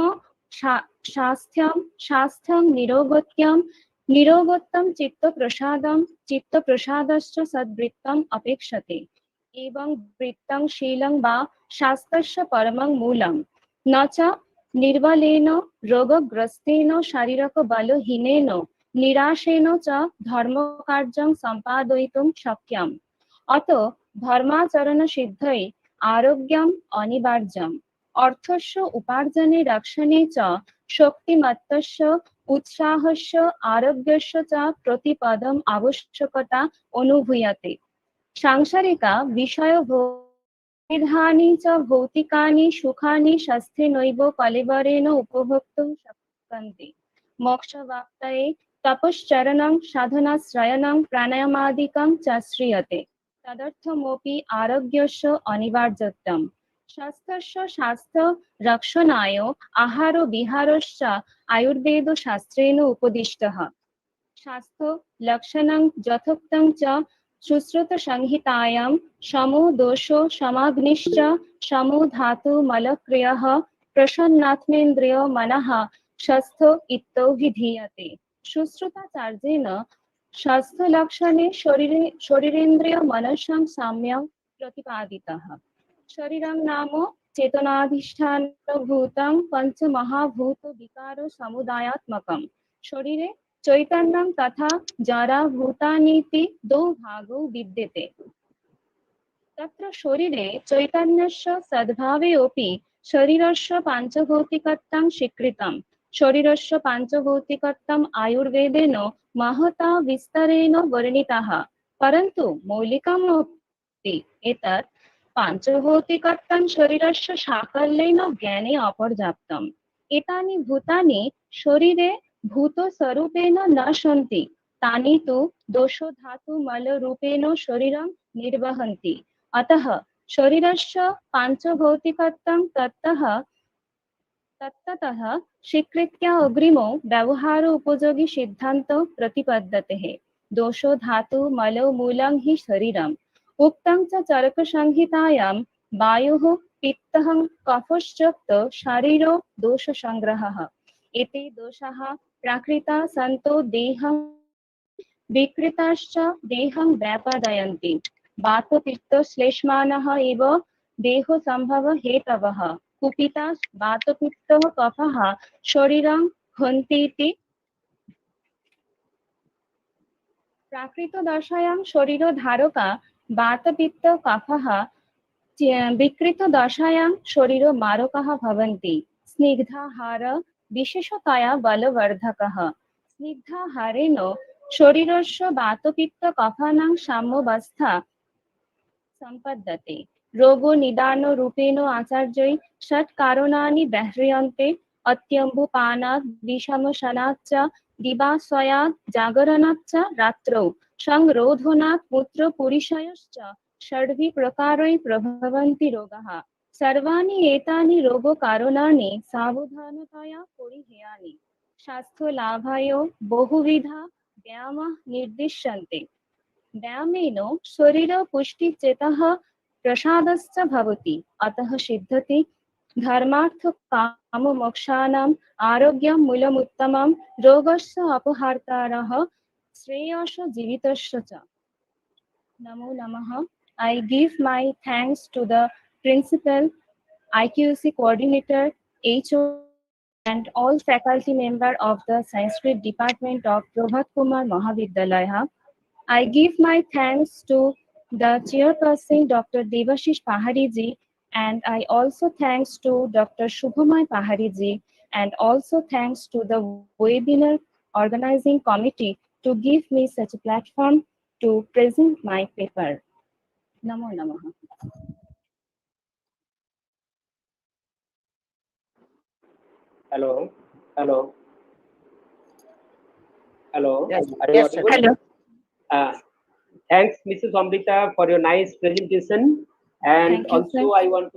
शास्त्रं, शास्त्रं निरोगत्यं, निरोगत्यं चित्तप्रसादं, चित्तप्रसादश्च सद्वृत्तम् अपेक्षते। एवं वृत्तं शीलं वा शास्त्रस्य परमं मूलं। न च निर्बलेन रोगग्रस्तेन शारीरिकबलहीनेन निराशेन च धर्मकार्यं सम्पादयितुं शक्यम्। अतो धर्माचरणसिद्धये आरोग्यम् अनिवार्यम्। अर्थस्य उपार्जने रक्षणे च शक्तिमत्तस्य उत्साहस्य आरोग्यस्य च प्रतिपदम् आवश्यकता अनुभूयते। सांसारिक विषय विधानि च भौतिकानि सुखानि स्वास्थ्येनैव कलेवरेण उपभोक्तुं शक्यन्ते। मोक्षवाप्तये तपश्चरणं साधनाश्रयणं प्राणायामादिकं च श्रीयते। तदर्थमपि आरोग्यस्य अनिवार्यत्वम्। स्वास्थ्यस्य स्वास्थ्यरक्षणाय आहारो विहारश्च आयुर्वेदशास्त्रेण उपदिष्टः। स्वास्थ्यलक्षणं यथोक्तं च सुश्रुतसंहितायां समो दोषो समाग्निश्च समो धातु मलक्रियः प्रसन्नात्मेन्द्रिय मनः स्वस्थ इत्यभिधीयते। सुश्रुताचार्येण स्वास्थ्यलक्षणे शरीरेन्द्रिय मनसां साम्यं प्रतिपादितः। शरीरं नाम चेतनाधिष्ठानभूतं पंचमहाभूत विकार समुदायात्मकं। शरीरे चैतन्यं तथा जरा भूतानीति द्वौ भागौ विद्यते। तत्र शरीरे चैतन्यस्य सद्भावे अपि शरीरस्य पांचभौतिकत्वं स्वीकृतम्। शरीरस्य पांचभौतिकत्वम् आयुर्वेदेन महता विस्तरेण वर्णितः, परन्तु मौलिकमपि एतत् पांचभौतिकत्वं शरीरस्य साकल्येन ज्ञाने अपर्याप्तम्। एतानि भूतानि शरीरे भूतस्वरूपेण न सन्ति, तानि तु दोषधातुमलरूपेण शरीरं निर्वहन्ति। अतः शरीरस्य पांचभौतिकत्वं ततः तत्ततः स्वीकृत्य अग्रिमो व्यवहार उपयोगी सिद्धांत प्रतिपद्यते। दोषो धातु मलो मूलं हि शरीरम्। उक्तं च चरक संहितायां वायुः पित्तः कफश्च शरीरो दोष संग्रहः। एते दोषाः प्राकृता सन्तो देहं विकृताश्च देहं व्यापादयन्ति। वातपित्तश्लेष्मानः एव देहसम्भव हेतवः। कुपिता वातपित्तः कफः शरीरं हन्तीति। प्राकृतदशायां शरीरधारका वातपित्त कफः विकृतदशायां शरीरमारकाः भवन्ति। स्निग्धाहार विशेषतया बलवर्धकः। स्निग्धाहारेण शरीरस्य वातपित्तकफानां साम्यावस्था सम्पद्यते। रोगो निदान रूपेण आचार्यै षट् कारणानि व्याह्रियन्ते। अत्यम्बुपानात् विषमशनात् च दिवाशयात् जागरणात् च रात्रौ संरोधनात् मूत्रपुरीशयश्च षड्भिः प्रकारैः प्रभवन्ति रोगाः। सर्वाणि एतानि रोगकारणानि सावधानतया परिहेयानि। स्वास्थ्यलाभाय बहुविधा व्यायामाः निर्दिश्यन्ते। व्यायामेन शरीरपुष्टिचेतः प्रसादश्च भवति। अतः सिद्ध्यति धर्मार्थकाममोक्षाणाम् आरोग्यं मूलमुत्तमं। रोगस्य अपहर्तारः श्रेयसजीवितस्य च। Namo Namaha. I give my thanks to the principal, IQC coordinator, HO, and all faculty member of the Sanskrit department of Prabhat Kumar Mahavidyalaya. I give my thanks to the chairperson, Dr. Devashish Pahariji, and I also thanks to Dr. Shubhamay Pahariji, and also thanks to the webinar organizing committee to give me such a platform to present my paper. Namo Namaha. Hello, hello, hello. Yes, Are you yes, sir. audible? Hello. Thanks, Mrs. Amrita, for your nice presentation. And Thank you, also, I want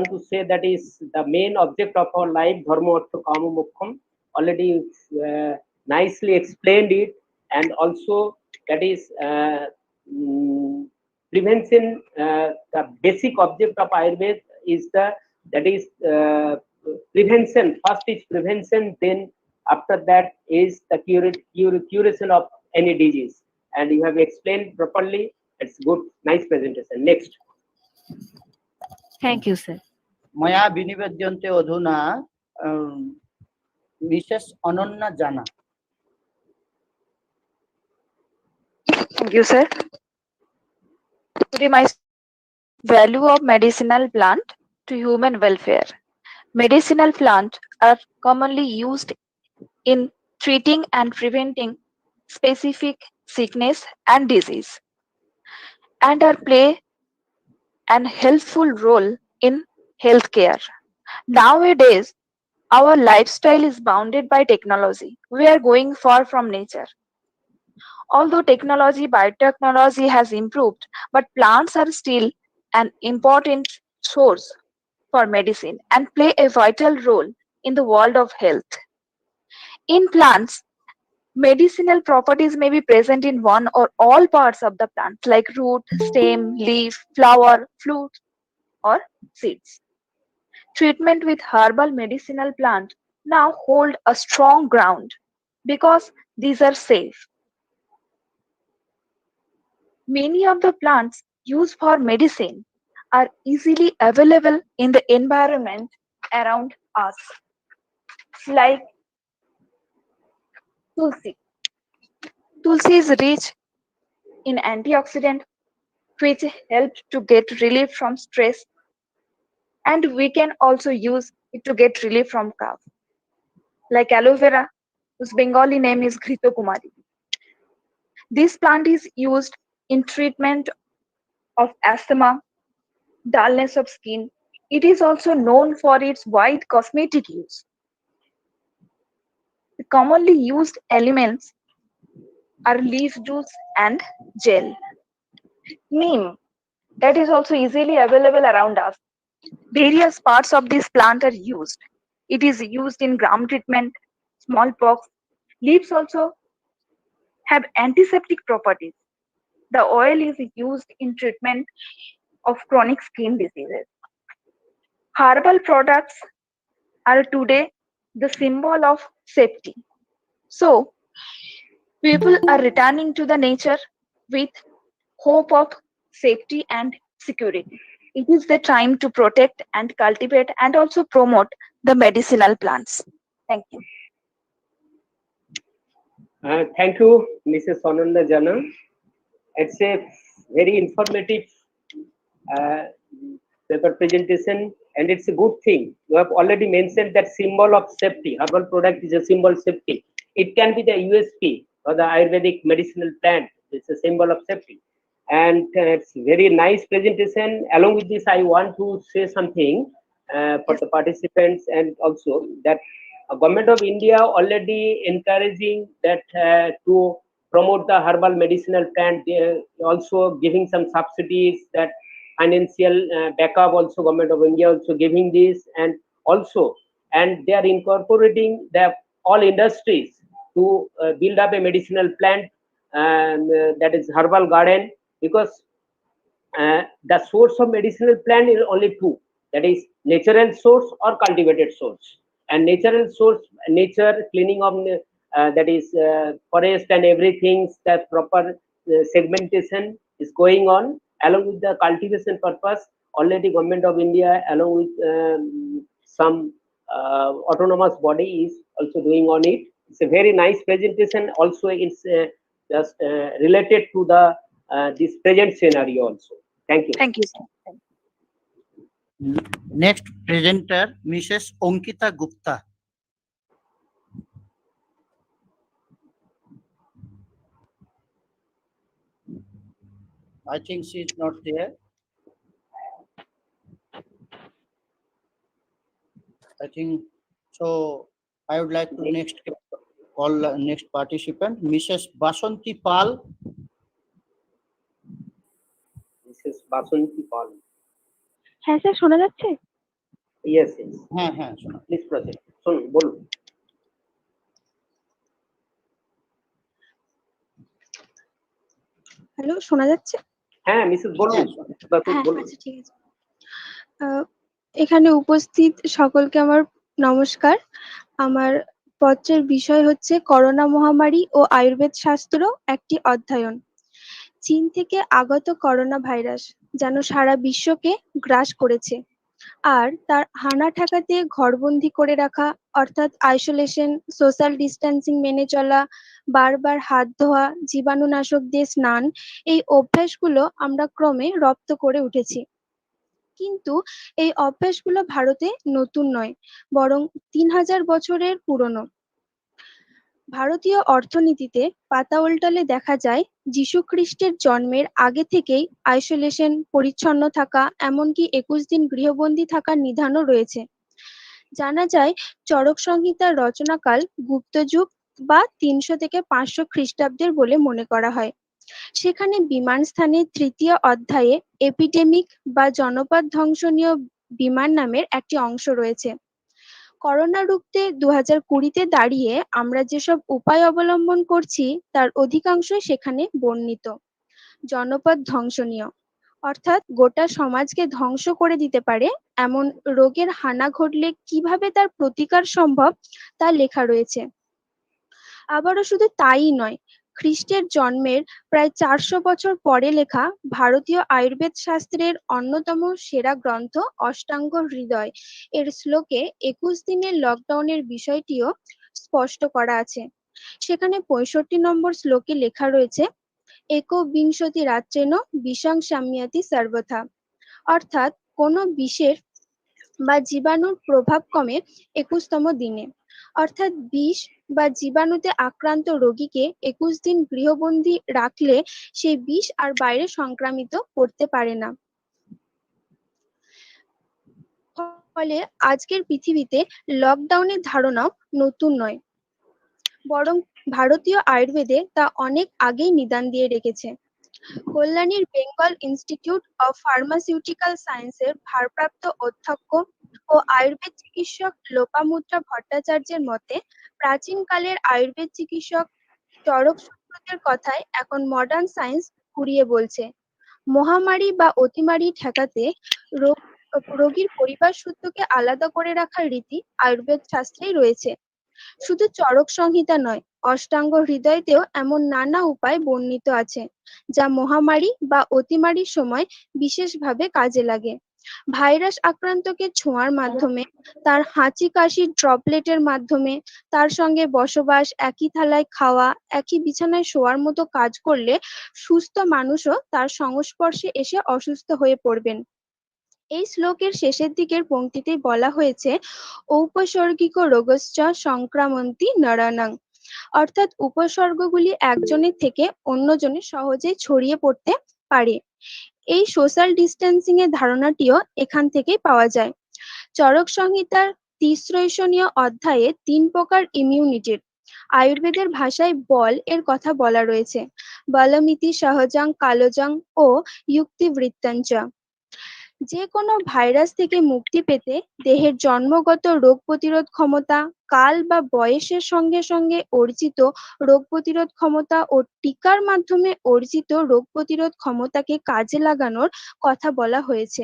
to say that is the main object of our life, dharma, artha, kama, moksham. Already nicely explained it, and also that is prevention. The basic object of Ayurveda is prevention. First is prevention, then after that is the curation of any disease. And you have explained properly. It's good, nice presentation. Next. Thank you, sir. मया विनिवेद्यन्ते अधुना Mrs Ananya जाना। Thank you, sir. Today, my value of medicinal plant to human welfare. Medicinal plants are commonly used in treating and preventing specific sickness and disease, and are play an helpful role in healthcare. Nowadays, our lifestyle is bounded by technology. We are going far from nature. Although biotechnology has improved, but plants are still an important source for medicine and play a vital role in the world of health. In plants, medicinal properties may be present in one or all parts of the plant, like root, stem, leaf, flower, fruit, or seeds. Treatment with herbal medicinal plants now hold a strong ground because these are safe. Many of the plants used for medicine are easily available in the environment around us, like tulsi. Tulsi is rich in antioxidant which help to get relief from stress, and we can also use it to get relief from cough. Like aloe vera, whose Bengali name is Ghrito Kumari. This plant is used in treatment of asthma, dullness of skin. It is also known for its wide cosmetic use. The commonly used elements are leaf juice and gel. Neem, that is also easily available around us. Various parts of this plant are used. It is used in gram treatment, smallpox. Leaves also have antiseptic properties. The oil is used in treatment of chronic skin diseases. Herbal products are today the symbol of safety. So, people are returning to the nature with hope of safety and security. It is the time to protect and cultivate and also promote the medicinal plants. Thank you. Thank you, Mrs. Sonanda Jana. It's a very informative uh, paper presentation, and it's a good thing. You have already mentioned that symbol of safety. Herbal product is a symbol of safety. It can be the USP or the Ayurvedic medicinal plant. It's a symbol of safety. And it's very nice presentation. Along with this, I want to say something for the participants, and also that government of India already encouraging that to promote the herbal medicinal plant. They are also giving some subsidies, that financial backup. Also, government of India also giving this, and also, and they are incorporating the all industries to build up a medicinal plant, and that is herbal garden, because the source of medicinal plant is only two, that is natural source or cultivated source. And natural source, nature cleaning of that is forest and everything, that proper segmentation is going on. Along with the cultivation purpose, already government of India along with some autonomous body is also doing on it. It's a very nice presentation. Also, it's just related to the this present scenario also. Thank you. Thank you, sir. Next presenter, Mrs. Ankita Gupta. I think she is not there. I think so. I would like to next call next participant, Mrs. Basanti Pal. Mrs. Basanti Pal. হ্যাঁ sir শোনা যাচ্ছে? Yes, yes. হ্যাঁ হ্যাঁ শোনা। Please proceed. শুনুন, বলুন। Hello শোনা যাচ্ছে? হ্যাঁ, মিসেস বলুন। হ্যাঁ বলুন। আচ্ছা ঠিক আছে। এখানে উপস্থিত সকলকে আমার নমস্কার। আমার পত্রের বিষয় হচ্ছে করোনা মহামারী ও আয়ুর্বেদ শাস্ত্র একটি অধ্যয়ন। চীন থেকে আগত করোনা ভাইরাস যেন সারা বিশ্বকে গ্রাস করেছে, আর তার হানা ঠেকাতে ঘরবন্দি করে রাখা অর্থাৎ আইসোলেশন, সোশ্যাল ডিস্টেন্সিং মেনে চলা, বারবার হাত ধোয়া, জীবাণুনাশক দিয়ে স্নান, এই অভ্যাসগুলো আমরা ক্রমে রপ্ত করে উঠেছি। কিন্তু এই অভ্যাসগুলো ভারতে নতুন নয়, বরং 3000 বছরের পুরনো। ভারতীয় অর্থনীতিতে পাতা উল্টালে দেখা যায় যীশু খ্রিস্টের জন্মের আগে থেকেই আইসোলেশন, পরিচ্ছন্ন থাকা, এমনকি 21 দিন গৃহবন্দী থাকার নিধানও রয়েছে। জানা যায় চরক সংহিতার রচনাকাল গুপ্ত যুগ বা 300 থেকে 500 খ্রিস্টাব্দের বলে মনে করা হয়। সেখানে বিমান স্থানের 3য় অধ্যায়ে এপিডেমিক বা জনপদ ধ্বংসনীয় বিমান নামের একটি অংশ রয়েছে। করোনা রুখতে 2020-তে দাঁড়িয়ে আমরা যেসব উপায় অবলম্বন করছি তার অধিকাংশই সেখানে বর্ণিত। জনপদ ধ্বংসনীয় অর্থাৎ গোটা সমাজকে ধ্বংস করে দিতে পারে এমন রোগের হানা ঘটলে কিভাবে তার প্রতিকার সম্ভব তা লেখা রয়েছে। আবারও শুধু তাই নয়, খ্রিস্টের জন্মের প্রায় 400 বছর পরে লেখা ভারতীয় আয়ুর্বেদ শাস্ত্রের অন্যতম সেরা গ্রন্থ অষ্টাঙ্গ হৃদয় এর শ্লোকে 21 দিনের লকডাউনের বিষয়টিও স্পষ্ট করা আছে। সেখানে 65 নম্বর শ্লোকে লেখা রয়েছে একবিংশতি রাত্রেন বিষং শাম্যাতি সর্বথা, অর্থাৎ কোনো বিষের বা জীবাণুর প্রভাব কমে 21তম দিনে। অর্থাৎ বিষ বা জীবাণুতে আক্রান্ত রোগীকে 21 দিন গৃহবন্দী রাখলে সেই বিষ আর বাইরে সংক্রামিত করতে পারে না। ফলে আজকের পৃথিবীতে লকডাউনের ধারণাও নতুন নয়, বরং ভারতীয় আয়ুর্বেদে তা অনেক আগেই নিদান দিয়ে রেখেছে। কল্যাণীর বেঙ্গল ইনস্টিটিউট অফ ফার্মাসিউটিক্যাল সায়েন্সের ভারপ্রাপ্ত অধ্যক্ষ ও আয়ুর্বেদ চিকিৎসক লোপামুদ্রা ভট্টাচার্যের মতে প্রাচীনকালের আয়ুর্বেদ চিকিৎসক চরক সুশ্রুতের কথায় এখন মডার্ন সায়েন্স ঘুরিয়ে বলছে। মহামারী বা অতিমারি ঠেকাতে রোগীর পরিবার সূত্রকে আলাদা করে রাখার রীতি আয়ুর্বেদ শাস্ত্রেই রয়েছে। শুধু চরক সংহিতা নয়, অষ্টাঙ্গ হৃদয়তেও এমন নানা উপায় বর্ণিত আছে যা মহামারী বা অতিমারির সময় বিশেষভাবে কাজে লাগে। ভাইরাস আক্রান্তকে ছোঁয়ার মাধ্যমে, তার হাঁচি কাশির ড্রপলেটের মাধ্যমে, তার সঙ্গে বসবাস, একই থালায় খাওয়া, একই বিছানায় শোয়ার মতো কাজ করলে সুস্থ মানুষও তার সংস্পর্শে এসে অসুস্থ হয়ে পড়বেন। এই শ্লোকের শেষের দিকের পংক্তিতে বলা হয়েছে ঔপসর্গিক রোগশ্চ সংক্রামন্তি নরাণাং, অর্থাৎ উপসর্গগুলি একজনের থেকে অন্যজনে সহজেই ছড়িয়ে পড়তে পারে। এই সোশ্যাল ডিস্টেন্সিং এর ধারণাটিও এখান থেকেই পাওয়া যায়। চরক সংহিতার তিস্রৈশনীয় অধ্যায়ে 3 প্রকার ইমিউনিটির আয়ুর্বেদের ভাষায় বল এর কথা বলা রয়েছে। বলমিতি সহজাং কালজাং ও যুক্তিবৃত্তাঞ্চ। যে কোনো ভাইরাস থেকে মুক্তি পেতে দেহের জন্মগত রোগ প্রতিরোধ ক্ষমতা, কাল বা বয়সের সঙ্গে সঙ্গে অর্জিত রোগ প্রতিরোধ ক্ষমতা ও টিকার মাধ্যমে অর্জিত রোগ প্রতিরোধ ক্ষমতাকে কাজে লাগানোর কথা বলা হয়েছে।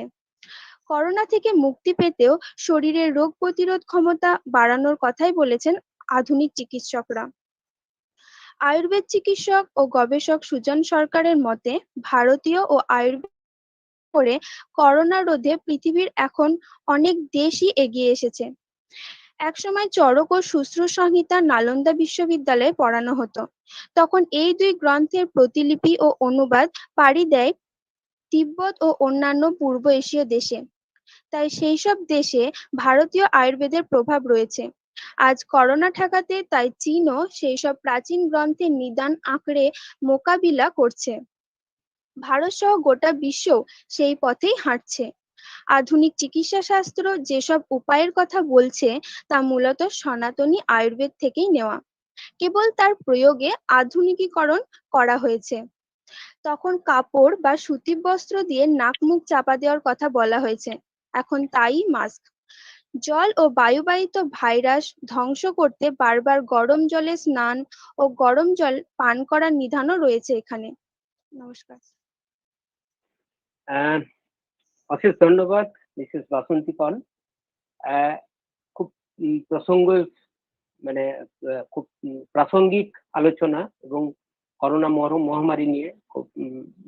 করোনা থেকে মুক্তি পেতেও শরীরের রোগ প্রতিরোধ ক্ষমতা বাড়ানোর কথাই বলেছেন আধুনিক চিকিৎসকরা। আয়ুর্বেদ চিকিৎসক ও গবেষক সুজন সরকারের মতে ভারতীয় ও আয়ুর্বেদ করে করোনা রোধে পৃথিবীর এখন অনেক দেশই এগিয়ে এসেছে। একসময় চরক ও শুশ্রূষ সংহিতা নালন্দা বিশ্ববিদ্যালয়ে পড়ানো হতো। তখন এই 2 গ্রন্থের প্রতিলিপি ও অনুবাদ পাড়ি দেয় তিব্বত ও অন্যান্য পূর্ব এশীয় দেশে। তাই সেই সব দেশে ভারতীয় আয়ুর্বেদের প্রভাব রয়েছে। আজ করোনা ঠেকাতে তাই চীনও সেই সব প্রাচীন গ্রন্থের নিদান আঁকড়ে মোকাবিলা করছে। ভারত সহ গোটা বিশ্ব সেই পথেই হাঁটছে। আধুনিক চিকিৎসা শাস্ত্র যেসব উপায়ের কথা বলছে তা মূলত সনাতনী আয়ুর্বেদ থেকেই নেওয়া, কেবল তার প্রয়োগে আধুনিকীকরণ করা হয়েছে। তখন কাপড় বা সুতির বস্ত্র দিয়ে নাক মুখ চাপা দেওয়ার কথা বলা হয়েছে, এখন তাই মাস্ক। জল ও বায়ুবাহিত ভাইরাস ধ্বংস করতে বারবার গরম জলে স্নান ও গরম জল পান করার নিধানও রয়েছে এখানে। নমস্কার। অশেষ ধন্যবাদ মিসেস বাসন্তী পাল। খুব প্রসঙ্গ মানে খুব প্রাসঙ্গিক আলোচনা এবং করোনা মহামারী নিয়ে খুব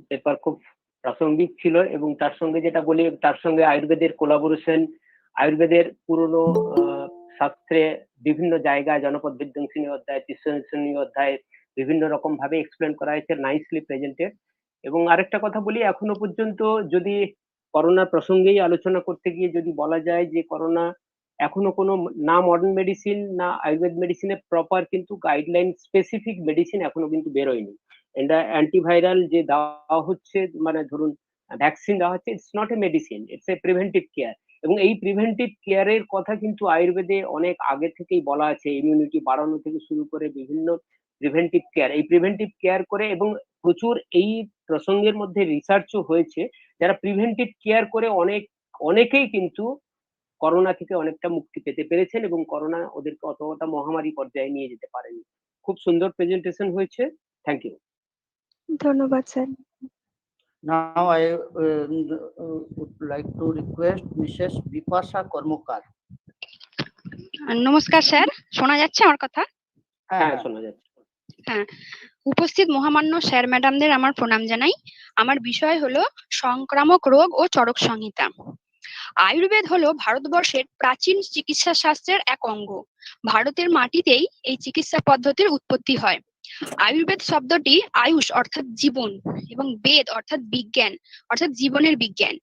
পেপার খুব প্রাসঙ্গিক ছিল এবং তার সঙ্গে যেটা বলি তার সঙ্গে আয়ুর্বেদের কোলাবোরেশন, আয়ুর্বেদের পুরনো শাস্ত্রে বিভিন্ন জায়গায় জনপদ বিধ্বংসিনী অধ্যায়, তিস্রৈশনী অধ্যায় বিভিন্ন রকম ভাবে এক্সপ্লেন করা হয়েছে, নাইসলি প্রেজেন্টেড। এবং আরেকটা কথা বলি, এখনো পর্যন্ত যদি করোনা প্রসঙ্গেই আলোচনা করতে গিয়ে যদি বলা যায় যে করোনা এখনো কোনো না মডার্ন মেডিসিন না আয়ুর্বেদ মেডিসিনের প্রপার কিন্তু গাইডলাইন স্পেসিফিক মেডিসিন এখনো কিন্তু বেরোয়নি। এটা অ্যান্টিভাইরাল যে দেওয়া হচ্ছে, মানে ধরুন ভ্যাকসিন দেওয়া হচ্ছে, it's not a medicine, it's a preventive care. এবং এই প্রিভেন্টিভ কেয়ারের কথা কিন্তু আয়ুর্বেদে অনেক আগে থেকেই বলা আছে, ইমিউনিটি বাড়ানো থেকে শুরু করে বিভিন্ন প্রিভেন্টিভ কেয়ার। এই প্রিভেন্টিভ কেয়ার করে এবং প্রচুর এই প্রসঙ্গের মধ্যে রিসার্চও হয়েছে, যারা প্রিভেন্টিভ কেয়ার করে অনেকেই কিন্তু করোনা থেকে অনেকটা মুক্তি পেতে পেরেছেন এবং করোনা ওদেরকে অতটা মহামারী পর্যায়ে নিয়ে যেতে পারেনি। খুব সুন্দর প্রেজেন্টেশন হয়েছে, থ্যাংক ইউ। ধন্যবাদ sir. Now I would like to request Mrs. Bipasha Karmokar. নমস্কার স্যার, শোনা যাচ্ছে আমার কথা? হ্যাঁ, শোনা যাচ্ছে। হ্যাঁ, উপস্থিত মহামান্য স্যার ম্যাডামদের আমার প্রণাম জানাই। আমার বিষয় হলো সংক্রামক রোগ ও চরক সংহিতা। আয়ুর্বেদ হলো ভারতবর্ষের প্রাচীন চিকিৎসা শাস্ত্রের এক অঙ্গ। ভারতের মাটিতেই এই চিকিৎসা পদ্ধতির উৎপত্তি হয়। আয়ুর্বেদ শব্দটি আয়ুষ অর্থাৎ জীবন এবং বেদ অর্থাৎ বিজ্ঞান অর্থাৎ জীবনের বিজ্ঞান।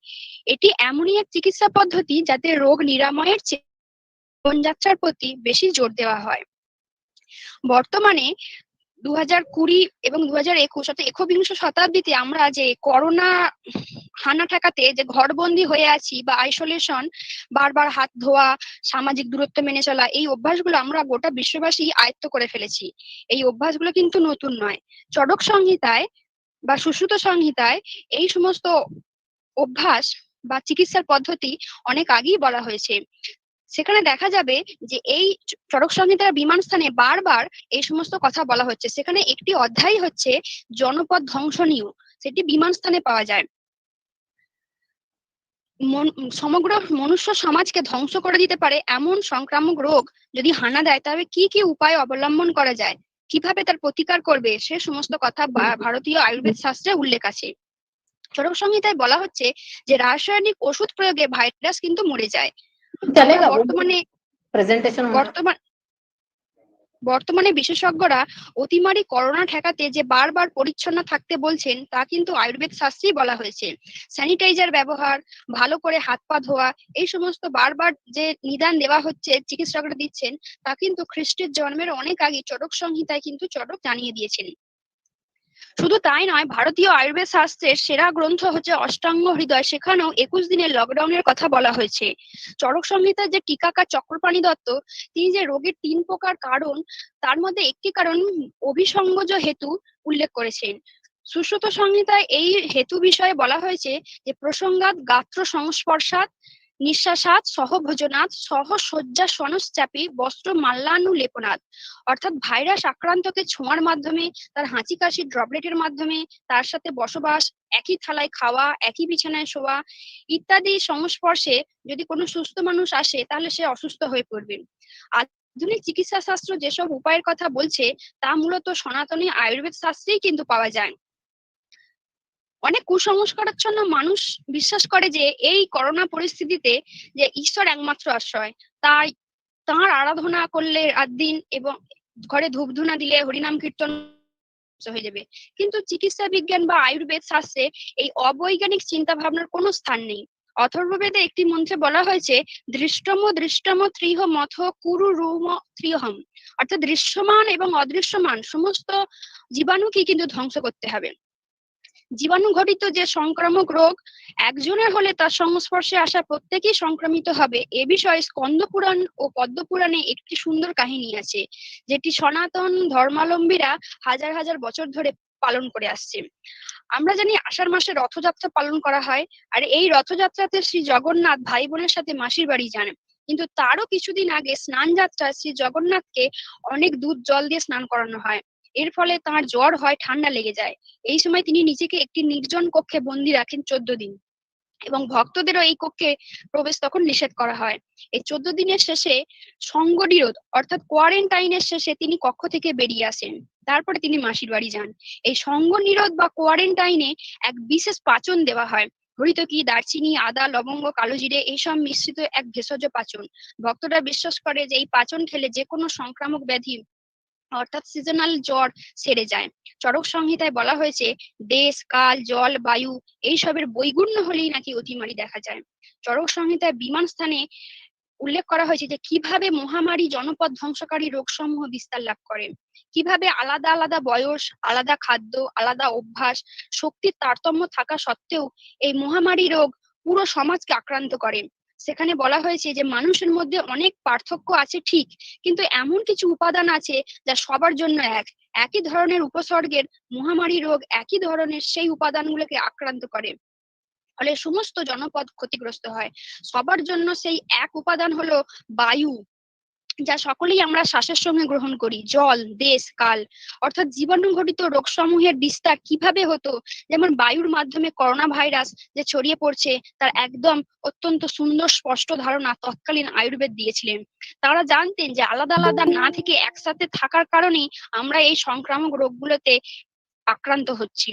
এটি এমনই এক চিকিৎসা পদ্ধতি যাতে রোগ নিরাময়ের জীবনযাত্রার প্রতি বেশি জোর দেওয়া হয়। বর্তমানে 2020 এবং 2021 অর্থাৎ একবিংশ শতাব্দীতে আমরা যে করোনা হানা ঠেকাতে যে ঘরবন্দি হয়ে আছি বা আইসোলেশন, বারবার হাত ধোয়া, সামাজিক দূরত্ব মেনে চলা, এই অভ্যাসগুলো আমরা গোটা বিশ্ববাসী আয়ত্ত করে ফেলেছি। এই অভ্যাসগুলো কিন্তু নতুন নয়। চরক সংহিতায় বা সুশ্রুত সংহিতায় এই সমস্ত অভ্যাস বা চিকিৎসার পদ্ধতি অনেক আগেই বলা হয়েছে। সেখানে দেখা যাবে যে এই চরক সংহিতার বিমান স্থানে বারবার এই সমস্ত কথা বলা হচ্ছে। সেখানে একটি অধ্যায় হচ্ছে জনপদ ধ্বংসনীয়, সেটি বিমান স্থানে পাওয়া যায়। সমগ্র মনুষ্য সমাজকে ধ্বংস করে দিতে পারে এমন সংক্রামক রোগ যদি হানা দেয়, তবে কি কি উপায় অবলম্বন করা যায়, কিভাবে তার প্রতিকার করবে, সে সমস্ত কথা ভারতীয় আয়ুর্বেদ শাস্ত্রে উল্লেখ আছে। চরক সংহিতায় বলা হচ্ছে যে রাসায়নিক ওষুধ প্রয়োগে ভাইরাস কিন্তু মরে যায়। বর্তমানে বিশেষজ্ঞরা অতিমারি করোনা ঠেকাতে যে বারবার পরিচ্ছন্ন থাকতে বলছেন, তা কিন্তু আয়ুর্বেদ শাস্ত্রেই বলা হয়েছে। স্যানিটাইজার ব্যবহার, ভালো করে হাত পা ধোয়া, এই সমস্ত বারবার যে নিদান দেওয়া হচ্ছে, চিকিৎসকরা দিচ্ছেন, তা কিন্তু খ্রিস্টের জন্মের অনেক আগে চরক সংহিতায় কিন্তু চরক জানিয়ে দিয়েছেন। শুধু তাই নয়, ভারতীয় আয়ুর্বেদ শাস্ত্রের সেরা গ্রন্থ হচ্ছে অষ্টাঙ্গ হৃদয়, সেখানেও 21 দিনের লকডাউনের কথা বলা হয়েছে। চরক সংহিতার যে টিকাকার চক্রপাণি দত্ত, তিনি যে রোগের 3 প্রকার কারণ, তার মধ্যে একটি কারণ অভিসংগজ হেতু উল্লেখ করেছেন। সুশ্রুত সংহিতায় এই হেতু বিষয়ে বলা হয়েছে যে প্রসঙ্গাৎ গাত্র সংস্পর্শাৎ নিঃশ্বাসাৎ সহভোজনাৎ সহসজ্জা সনশ্চাপী বস্ত্র মাল্যানুলেপনাৎ, অর্থাৎ ভাইরাস আক্রান্তকে ছোঁয়ার মাধ্যমে, তার হাঁচি কাশি ড্রপলেটের মাধ্যমে, তার সাথে বসবাস, একই থালায় খাওয়া, একই বিছানায় শোয়া ইত্যাদি সংস্পর্শে যদি কোনো সুস্থ মানুষ আসে, তাহলে সে অসুস্থ হয়ে পড়বে। আধুনিক চিকিৎসা শাস্ত্র যেসব উপায়ের কথা বলছে, তা মূলত সনাতনী আয়ুর্বেদ শাস্ত্রেই কিন্তু পাওয়া যায়। অনেক কুসংস্কারাচ্ছন্ন মানুষ বিশ্বাস করে যে এই করোনা পরিস্থিতিতে যে ঈশ্বর একমাত্র আশ্রয়, তাই তাঁর আরাধনা করলে রাত দিন এবং ঘরে ধূপধুনা দিলে হরিনাম কীর্তন হয়ে যাবে। কিন্তু চিকিৎসা বিজ্ঞান বা আয়ুর্বেদ শাস্ত্রে এই অবৈজ্ঞানিক চিন্তা ভাবনার কোনো স্থান নেই। অথর্ববেদে একটি মন্ত্রে বলা হয়েছে দৃষ্টম ত্রিহ মথ কুরু রুম ত্রিহম, অর্থাৎ দৃশ্যমান এবং অদৃশ্যমান সমস্ত জীবাণুকে কিন্তু ধ্বংস করতে হবে। জীবাণু ঘটিত যে সংক্রামক রোগ একজনের হলে তার সংস্পর্শে আসা প্রত্যেকেই সংক্রমিত হবে, এ বিষয়ে স্কন্দ পুরাণ ও পদ্ম পুরাণে একটি সুন্দর কাহিনী আছে, যেটি সনাতন ধর্মাবলম্বীরা হাজার হাজার বছর ধরে পালন করে আসছে। আমরা জানি আষাঢ় মাসে রথযাত্রা পালন করা হয়, আর এই রথযাত্রাতে শ্রী জগন্নাথ ভাই বোনের সাথে মাসির বাড়ি যান। কিন্তু তারও কিছুদিন আগে স্নান যাত্রা শ্রী জগন্নাথকে অনেক দুধ জল দিয়ে স্নান করানো হয়। এর ফলে তাঁর জ্বর হয়, ঠান্ডা লেগে যায়। এই সময় তিনি নিজেকে একটি নির্জন কক্ষে বন্দি রাখেন 14 দিন, এবং ভক্তদেরও এই কক্ষে প্রবেশ তখন নিষেধ করা হয়। এই 14 দিনের শেষে সঙ্গ নিরোধ অর্থাৎ কোয়ারেন্টাইনের শেষে তিনি কক্ষ থেকে বেরিয়ে আসেন, তারপরে তিনি মাসির বাড়ি যান। এই সঙ্গ নিরোধ বা কোয়ারেন্টাইনে এক বিশেষ পাচন দেওয়া হয়, হরিতকি, দারচিনি, আদা, লবঙ্গ, কালো জিরে এইসব মিশ্রিত এক ভেষজ পাচন। ভক্তরা বিশ্বাস করে যে এই পাচন খেলে যে কোনো সংক্রামক ব্যাধি অর্থাৎ সিজনাল জ্বর সেরে যায়। চরক সংহিতায় বলা হয়েছে দেশ, কাল, জল, বায়ু এইসবের বৈগুণ্য হলেই নাকি অতিমারি দেখা যায়। চরক সংহিতায় বিমান স্থানে উল্লেখ করা হয়েছে যে কিভাবে মহামারী জনপদ ধ্বংসকারী রোগসমূহ বিস্তার লাভ করে, কিভাবে আলাদা আলাদা বয়স, আলাদা খাদ্য, আলাদা অভ্যাস, শক্তির তারতম্য থাকা সত্ত্বেও এই মহামারী রোগ পুরো সমাজকে আক্রান্ত করে। সেখানে বলা হয়েছে যে মানুষের মধ্যে অনেক পার্থক্য আছে ঠিক, কিন্তু এমন কিছু উপাদান আছে যা সবার জন্য একই ধরনের উপসর্গের মহামারী রোগ একই ধরনের সেই উপাদানগুলোকে আক্রান্ত করে, ফলে সমস্ত জনপদ ক্ষতিগ্রস্ত হয়। সবার জন্য সেই এক উপাদান হলো বায়ু, যা সকলেই আমরা শ্বাসের সঙ্গে গ্রহণ করি, জল, দেশ, কাল, অর্থাৎ জীবাণু ঘটিত রোগ সমূহের বিস্তার কিভাবে হতো, যেমন বায়ুর মাধ্যমে করোনা ভাইরাস যে ছড়িয়ে পড়ছে, তার একদম অত্যন্ত সুন্দর স্পষ্ট ধারণা তৎকালীন আয়ুর্বেদ দিয়েছিলেন। তারা জানতেন যে আলাদা আলাদা না থেকে একসাথে থাকার কারণেই আমরা এই সংক্রামক রোগগুলোতে আক্রান্ত হচ্ছি।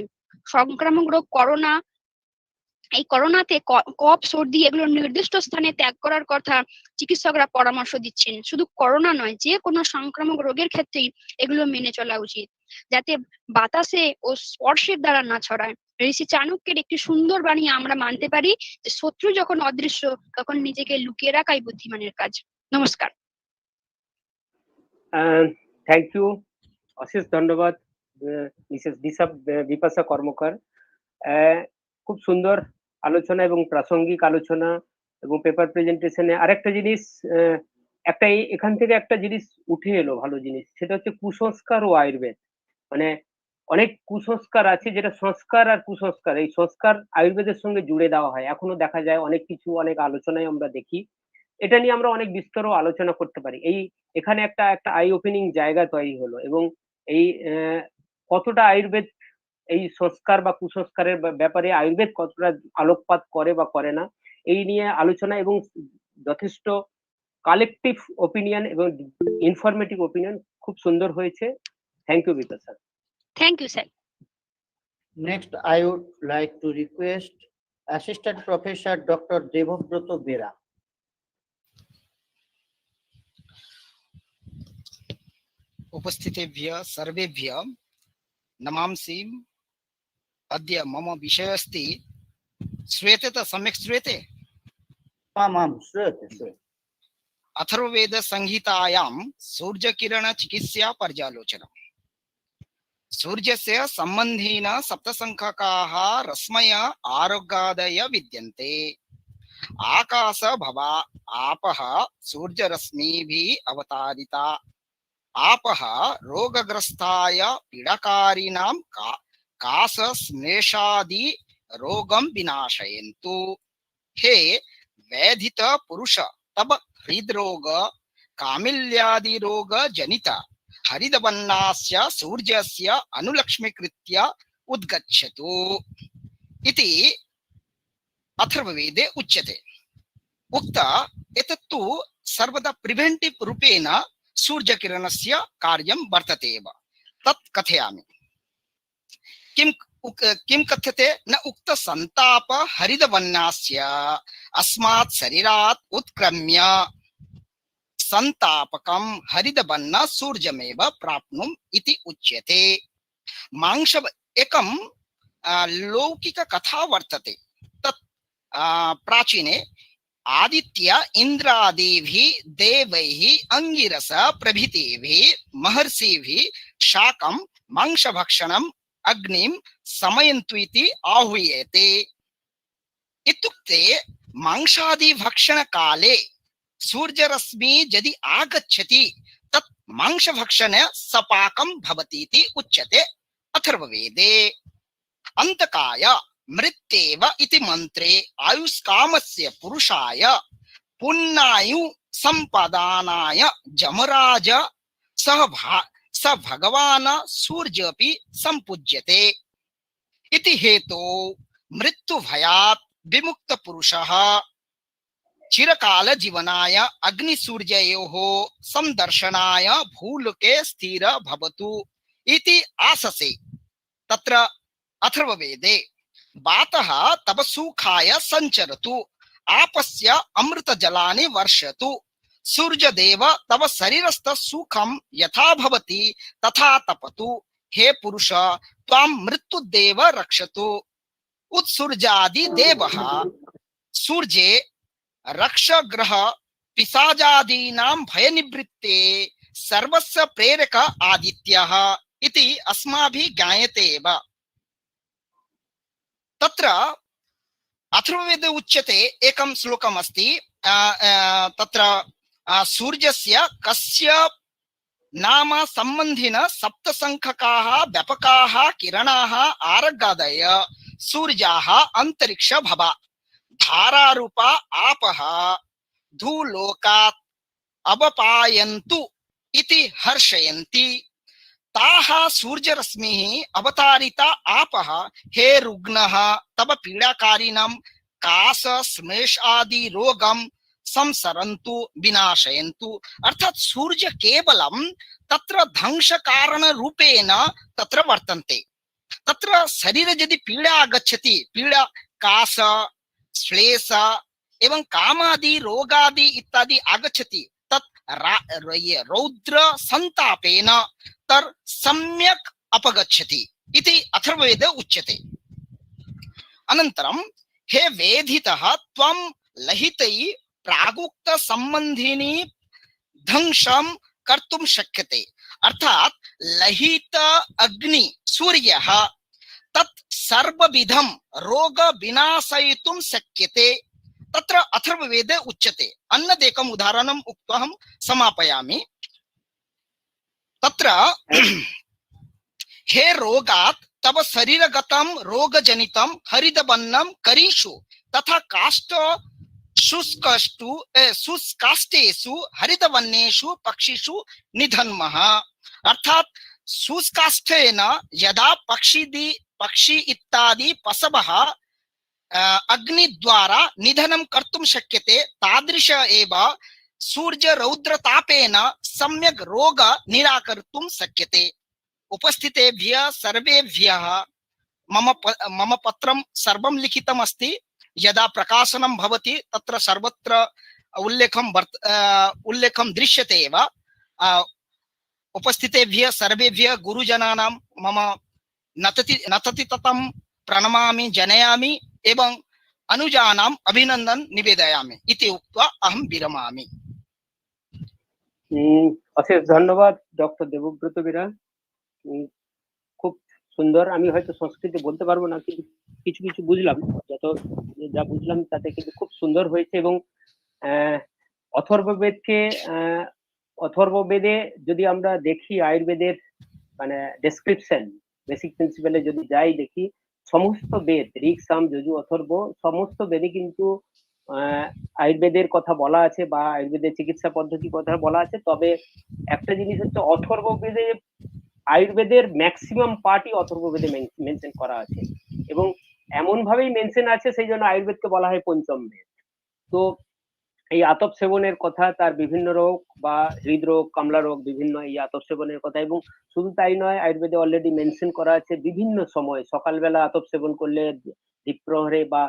সংক্রামক রোগ করোনা, এই করোনাতে কফ, সর্দি এগুলো নির্দিষ্ট স্থানে ত্যাগ করার কথা চিকিৎসকরা পরামর্শ দিচ্ছেন। শুধু করোনা নয়, যে কোনো সংক্রামক রোগের ক্ষেত্রেই এগুলো মেনে চলা উচিত, যাতে বাতাসে ও স্পর্শের দ্বারা না ছড়ায়। ঋষি চাণক্যের একটি সুন্দর বাণী আমরা মানতে পারি যে শত্রু যখন অদৃশ্য, তখন নিজেকে লুকিয়ে রাখাই বুদ্ধিমানের কাজ। নমস্কার। থ্যাংক ইউ, অশেষ ধন্যবাদ মিসেস বিপাশা কর্মকার। খুব সুন্দর আলোচনা এবং প্রাসঙ্গিক আলোচনা এবং পেপার প্রেজেন্টেশনে আরেকটা জিনিস, এখান থেকে একটা জিনিস উঠে এলো, ভালো জিনিস, সেটা হচ্ছে কুসংস্কার ও আয়ুর্বেদ। মানে অনেক কুসংস্কার আছে, যেটা সংস্কার আর কুসংস্কার, এই সংস্কার আয়ুর্বেদের সঙ্গে জুড়ে দেওয়া হয়। এখনো দেখা যায় অনেক কিছু, অনেক আলোচনায় আমরা দেখি। এটা নিয়ে আমরা অনেক বিস্তর আলোচনা করতে পারি। এখানে একটা একটা আই ওপেনিং জায়গা তৈরি হলো। এবং এই কতটা আয়ুর্বেদ এই সংস্কার বা কুসংস্কারের ব্যাপারে আয়ুর্বেদ কতটা আলোকপাত করে বা করে না, এই নিয়ে আলোচনা এবং যথেষ্ট কালেকটিভ ওপিনিয়ন এবং ইনফরমেটিভ ওপিনিয়ন খুব সুন্দর হয়েছে। Thank you Bikash sir. Thank you sir. Next, I would like to request Assistant Professor Dr. Devobroto Bera. उपस्थितेभ्यः सर्वेभ्यः नमांसि। अद्य मम विषय अस्ति, श्रूयते त सम्यक् श्रूयते? आमां श्रूयते श्रूयते। अथर्ववेद संहितायां सूर्यकिरण चिकित्सा पर्यालोचना। सूर्यस्य सम्बन्धीन सप्तसंख्यकाः रश्मय आरोग्यादय विद्यन्ते। आकाश भवा आपः सूर्यरश्मिभिः अवतारिता। आपः रोगग्रस्ताय पीडाकारिणां काश स्मेषादि रोगं विनाशयन्तु। हे वेधित पुरुष तब हृद्रोग कामिल्यादि रोग जनित हरितवर्णास्य सूर्यस्य अनुलक्ष्मीकृत्य उद्गच्छतु इति अथर्ववेदे उच्यते। उक्त एतत्तु सर्वदा प्रिवेंटिव रूपेण सूर्यकिरणस्य कार्यं वर्तते एव। तत् कथयामि। किं कथ्यते? न उक्त संताप हरितवर्णस्य अस्मात् शरीरात् उत्क्रम्य संतापकं हरितवर्ण सूर्यमेव प्राप्नुम् इति उच्यते। मांस एकं लौकिक कथा वर्तते। तत् प्राचीने आदित्य इंद्रादिभिः देवैः अंगिरस प्रभृतिभिः महर्षिभिः शाकं मांसभक्षणम् अग्निं समयन्तु इति आहूयते। इत्युक्ते मांसादि भक्षण काले सूर्यरश्मि यदि आगच्छति तत् मांसभक्षणे सपाकं भवति इति उच्यते अथर्ववेदे। अंतकाय मृत्येव इति मंत्रे आयुष्कामस्य पुरुषाय पुण्यायु संपदानाय जमराज स भगवान् सूर्यपि संपूज्यते। इति हेतो मृत्यु भयात् विमुक्त पुरुषः चिरकाल जीवनाय अग्निसूर्ययोः संदर्शनाय भूलोके स्थिर भवतु इति आशसे। तत्र अथर्ववेदे वातः तव सुखाय संचरतु, आपस्य अमृत जलानि वर्षतु, सूर्यदेव तव शरीरस्थ सुखं यथा भवति तथा तपतु, हे पुरुष त्वां मृत्युदेव रक्षतु। उत्सूर्यादि देवः सूर्ये रक्षग्रह पिशाचादीनां भयनिवृत्ते सर्वस्य प्रेरक आदित्यः इति अस्माभिः ज्ञायते एव। तत्र अथर्ववेदे उच्यते, एकं श्लोकम् अस्ति, तत्र सूर्यस्य कस्य नाम सम्बन्धिन सप्तसंख्यकाः व्यापकाः किरणाः आरगादय सूर्याः अंतरिक्ष भवा धारारूपा आपः धूलोकात् अवपायन्तु इति हर्षयन्ति। ताः सूर्यरश्मिः अवतारिता आपः हे रुग्णः तव पीडाकारिणं काश स्मेष आदि रोगं संसरन्तु विनाशयन्तु। अर्थात सूर्य केवलं तत्र ध्वंस कारण रूपेण तत्र वर्तन्ते। तत्र शरीर यदि पीडा आगच्छति, पीडा काश श्लेष एवं कामादि रोगादि इत्यादि आगच्छति, तत् रौद्र संतापेन तर सम्यक् अपगच्छति इति अथर्ववेदे उच्यते। अनन्तरं हे वेधितः त्वं लहितै प्रागुक्त संबंधिनी ध्वंसं कर्तुं शक्यते। अर्थात लहित अग्नि सूर्यः तत् सर्वविधं रोग विनाशयितुं शक्यते। तत्र अथर्ववेदे उच्यते। अन्यदेकम् उदाहरणम् उक्त्वा अहं समापयामि। तत्र हे रोगात् तव शरीरगतं रोगजनितं हरितवर्णं करीषु तथा काष्ठ शुष्काष्टेषु हरितवर्णेषु पक्षिषु निधन्मः। अर्थात शुष्काष्ठेन यदा पक्षी इत्यादि पशवः अग्निद्वारा निधनं कर्तुं शक्यते तादृश एव सूर्य रौद्रतापेन सम्यक् रोग निराकर्तुं शक्यते। उपस्थितेभ्यः सर्वेभ्यः मम पत्रं सर्वं लिखितम् अस्ति। यदा प्रकाशनं भवति तत्र सर्वत्र उल्लेखं दृश्यते एव। उपस्थितेभ्यः सर्वेभ्यः गुरुजनानां मम नततिततं प्रणमामि जनयामि एवं अनुजानाम् अभिनन्दनं निवेदयामि इति उक्त्वा अहं विरमामि। অশেষ ধন্যবাদ ডক্টর দেবব্রত বিরা। খুব সুন্দর। আমি হয়তো সংস্কৃতে বলতে পারবো না, কিন্তু কিছু কিছু বুঝলাম। যা বুঝলাম তাতে কিন্তু খুব সুন্দর হয়েছে। এবং অথর্ববেদে যদি আমরা দেখি, আয়ুর্বেদের মানে ডেসক্রিপশন বেসিক প্রিন্সিপালে যদি যাই দেখি, সমস্ত বেদ ঋক সাম যজু অথর্ব সমস্ত বেদে কিন্তু আয়ুর্বেদের কথা বলা আছে বা আয়ুর্বেদের চিকিৎসা পদ্ধতি কথা বলা আছে। তবে একটা জিনিস হচ্ছে অথর্ববেদে আয়ুর্বেদের ম্যাক্সিমাম পার্টই অথর্ববেদে মেনশন করা আছে এবং এমন ভাবেই মেনশন আছে, সেই জন্য আয়ুর্বেদকে বলা হয় পঞ্চম বেদ। তো এই আতপ সেবনের কথা, তার বিভিন্ন রোগ বা হৃদরোগ, কামলা রোগ, বিভিন্ন এই আতপ সেবনের কথা। এবং শুধু তাই নয়, আয়ুর্বেদে অলরেডি মেনশন করা আছে বিভিন্ন সময় সকালবেলা আতপ সেবন করলে দ্বীপ্রহরে বা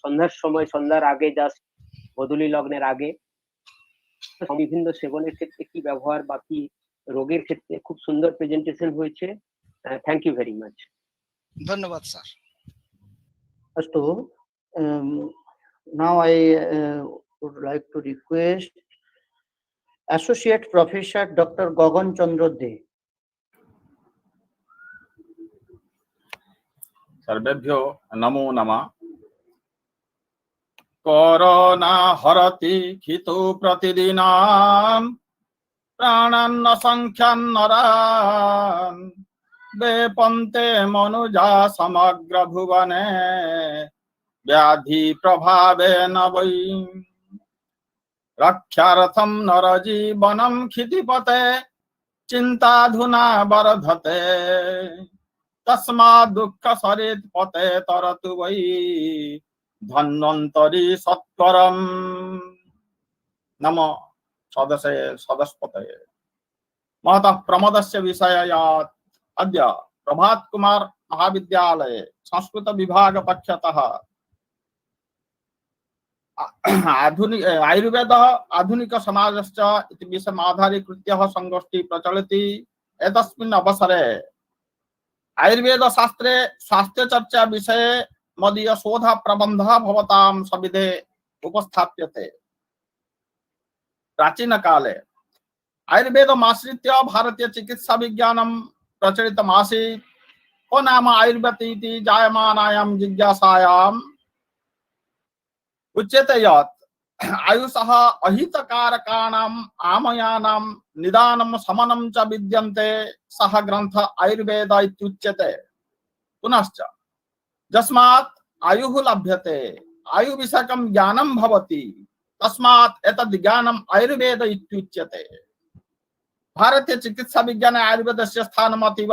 সন্ধ্যার সময়, সন্ধ্যার আগে, জাস্ট গোধূলি লগ্নের আগে বিভিন্ন সেবনের ক্ষেত্রে কি ব্যবহার বা কি রোগের ক্ষেত্রে খুব সুন্দর প্রেজেন্টেশন হয়েছে। Thank you very much. ধন্যবাদ sir. Astu, now I would like to request Associate Professor Dr. Gagan Chandra Dey. सर्वेभ्यो नमो नमः। कोरोना हरति खितो प्रतिदिनां प्राणान्न संख्यां नरान् वेपन्ते मनुजा समग्र भुवने व्याधि प्रभावेन वै रक्षार्थं नरजीवनं क्षितिपते चिन्ताधुना वर्धते तस्मात् दुःख सरित पते तरतु वै धन्वन्तरी सत्वरम्। नमो सदस्पतये। महतः प्रमोदस्य विषयात् अद्य प्रभात कुमार महाविद्यालये संस्कृत विभाग पक्षतः आयुर्वेद आधुनिक समाजश्च इति विषयमाधारीकृत्य संगोष्ठी प्रचलति। एतस्मिन् अवसरे आयुर्वेद शास्त्रे स्वास्थ्य चर्चा विषये मदीय शोध प्रबंध भवतां सविधे उपस्थाप्यते। प्राचीन काले आयुर्वेदमाश्रित्य भारतीय चिकित्सा विज्ञानं प्रचलितमासीत्। को नाम आयुर्वेद इति जायमानायां जिज्ञासायाम् उच्यते यत् आयुषः अहितकारकाणाम् आमयानां निदानं शमनं च विद्यन्ते, सः ग्रन्थ आयुर्वेद इत्युच्यते। पुनश्च यस्मात् आयुः लभ्यते आयुविषयकं ज्ञानं भवति, तस्मात् एतद् ज्ञानम् आयुर्वेद इत्युच्यते। भारतीय चिकित्सा विज्ञाने आयुर्वेदस्य स्थानम् अतीव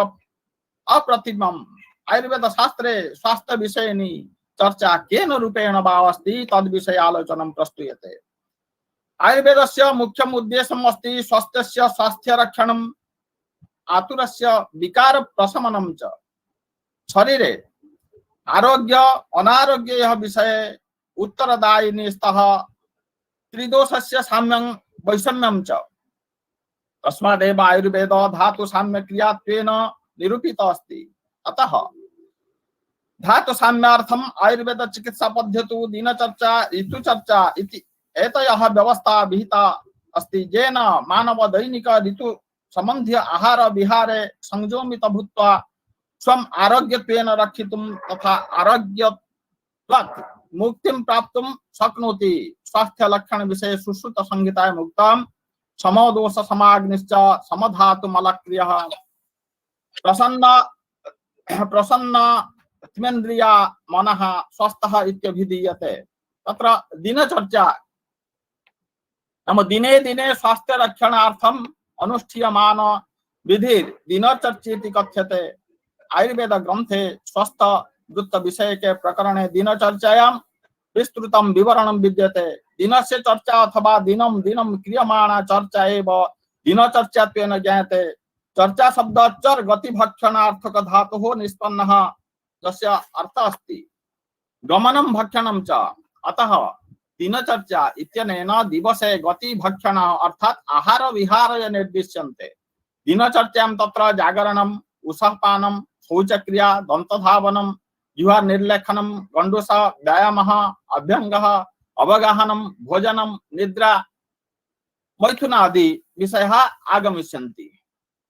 अप्रतिमम्। आयुर्वेद शास्त्रे स्वास्थ्य विषयिणी चर्चा केन रूपेण वा अस्ति तद्विषये आलोचनं प्रस्तूयते। आयुर्वेदस्य मुख्यम् उद्देश्यम् अस्ति स्वास्थ्यस्य स्वास्थ्यरक्षणम्, आतुरस्य विकार प्रशमनं च। शरीरे आरोग्य अनारोग्ययोः विषये उत्तरदायिनी स्तः त्रिदोषस्य साम्यं वैषम्यं च। तस्मादेव आयुर्वेद धातु साम्य क्रियात्वेन निरूपितः अस्ति। अतः धातु साम्यार्थम आयुर्वेद चिकित्सा पद्धतु दिनचर्चा ऋतुचर्चा इति एतयः व्यवस्था विहिता अस्ति, येन मानव दैनिक ऋतु संबंधी आहार विहारे संयमित भूत्वा स्वम् आरोग्यत्वेन रक्षितुं तथा आरोग्यत्वात् मुक्तिं प्राप्तुं शक्नोति। स्वास्थ्य लक्षण विषये सुश्रुत संहितायाम् उक्तं समो दोष समाग्निश्च समधातु मलक्रियः प्रसन्न प्रसन्न त्मेन्द्रिया मनः स्वस्थः इत्यभिधीयते। तत्र दिनचर्या नाम दिने दिने स्वास्थ्य रक्षणार्थम अनुष्ठीयमान विधि दिनचर्येति कथ्यते। आयुर्वेद ग्रंथे स्वस्थ वृत्त विषय के प्रकरणे दिनचर्यायां विस्तृतं विवरणं विद्यते। दिनस्य चर्चा अथवा दिनं दिनं क्रियमाणा चर्चा एव दिनचर्यात्वेन ज्ञायते। चर्चा शब्द चर गति भक्षणार्थक धातुः निष्पन्नः, तस्य अर्थः अस्ति गमनं भक्षणं च। अतः दिनचर्या इत्यनेन दिवसे गति भक्षण अर्थात आहार विहारय निर्दिश्यन्ते। दिनचर्यां तत्र जागरणं, उषःपानं, शौचक्रिया, दन्तधावनं, जिह्वा निर्लेखनं, गण्डूष, व्यायामः, अभ्यङ्गः, अवगाहनं, भोजनं, निद्रा, मैथुनादि विषयाः आगमिष्यन्ति।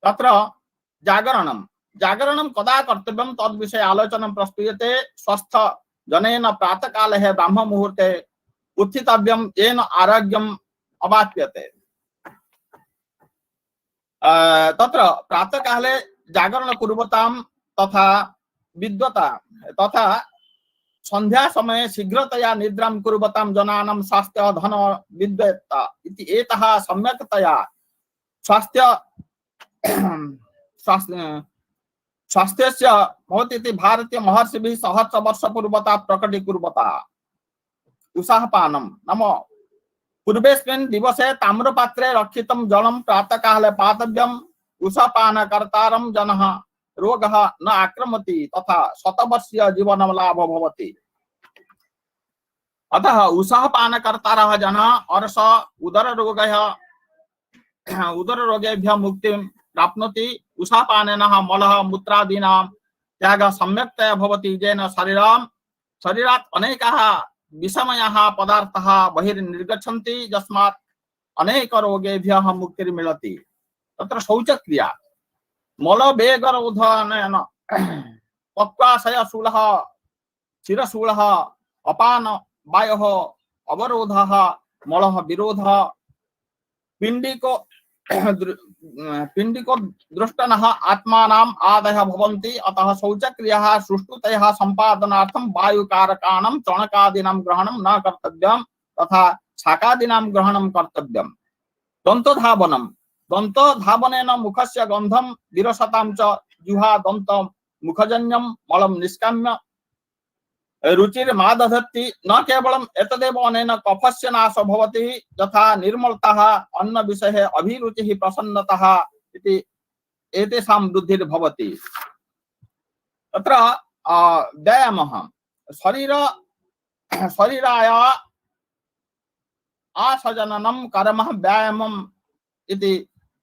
तत्र जागरणं कदा कर्तव्यं तद्विषये आलोचनं प्रस्तूयते। स्वस्थ जनेन प्रातःकाले ब्राह्म मुहूर्ते उत्थितव्यं येन आरोग्यम् अवाप्यते। तत्र प्रातःकाले जागरण कुर्वतां तथा विद्वता तथा संध्या समय शीघ्रतया निद्रां कुर्वतां जनानां स्वास्थ्य धन विद्वत्ता इति एतः सम्यक्तया स्वास्थ्यस्य भवति इति भारतीय महर्षिभिः सहस्रवर्षपूर्वतः प्रकटीकुर्वता। उषःपानं नाम पूर्वेस्मिन् दिवसे ताम्रपात्रे रक्षितं जलं प्रातःकाले पातव्यम्। उषःपानकर्तारं जनः रोगः न आक्रमति तथा शतवर्षीय जीवनलाभ भवति। अतः उषःपानकर्तारः जनाः अर्श उदररोगेभ्यः मुक्तिं प्राप्नोति। उषःपानेन मलः मूत्रादीनां त्यागः सम्यक्तया भवति, येन शरीरात् अनेकाः विषमयाः पदार्थाः बहिर्निर्गच्छन्ति, यस्मात् अनेक रोगेभ्यः मुक्तिर्मिलति। तत्र शौचक्रिया मलवेगरोधनेन पक्वाशयशूलः, शिरशूलः, अपान वायोः अवरोधः, मलः विरोधः, पिण्डिको दृष्टनः आत्मानाम् आदयः भवन्ति। अतः शौचक्रियाः सुष्ठुतया सम्पादनार्थं वायुकारकाणां चणकादीनां ग्रहणं न कर्तव्यं तथा शाकादीनां ग्रहणं कर्तव्यम्। दन्तधावनेन मुखस्य गन्धं विरसतां च जिह्वा दन्त मुखजन्यं मलं निष्काम्य रुचिर्मादधति। न केवलम् एतदेव अनेन कफस्य नाशो भवति, यथा निर्मलताः, अन्न विषये अभिरुचिः, प्रसन्नताः इति एतेषां वृद्धिर्भवति। तत्र व्यायामः शरीराय आसजननं कर्म व्यायामम् इति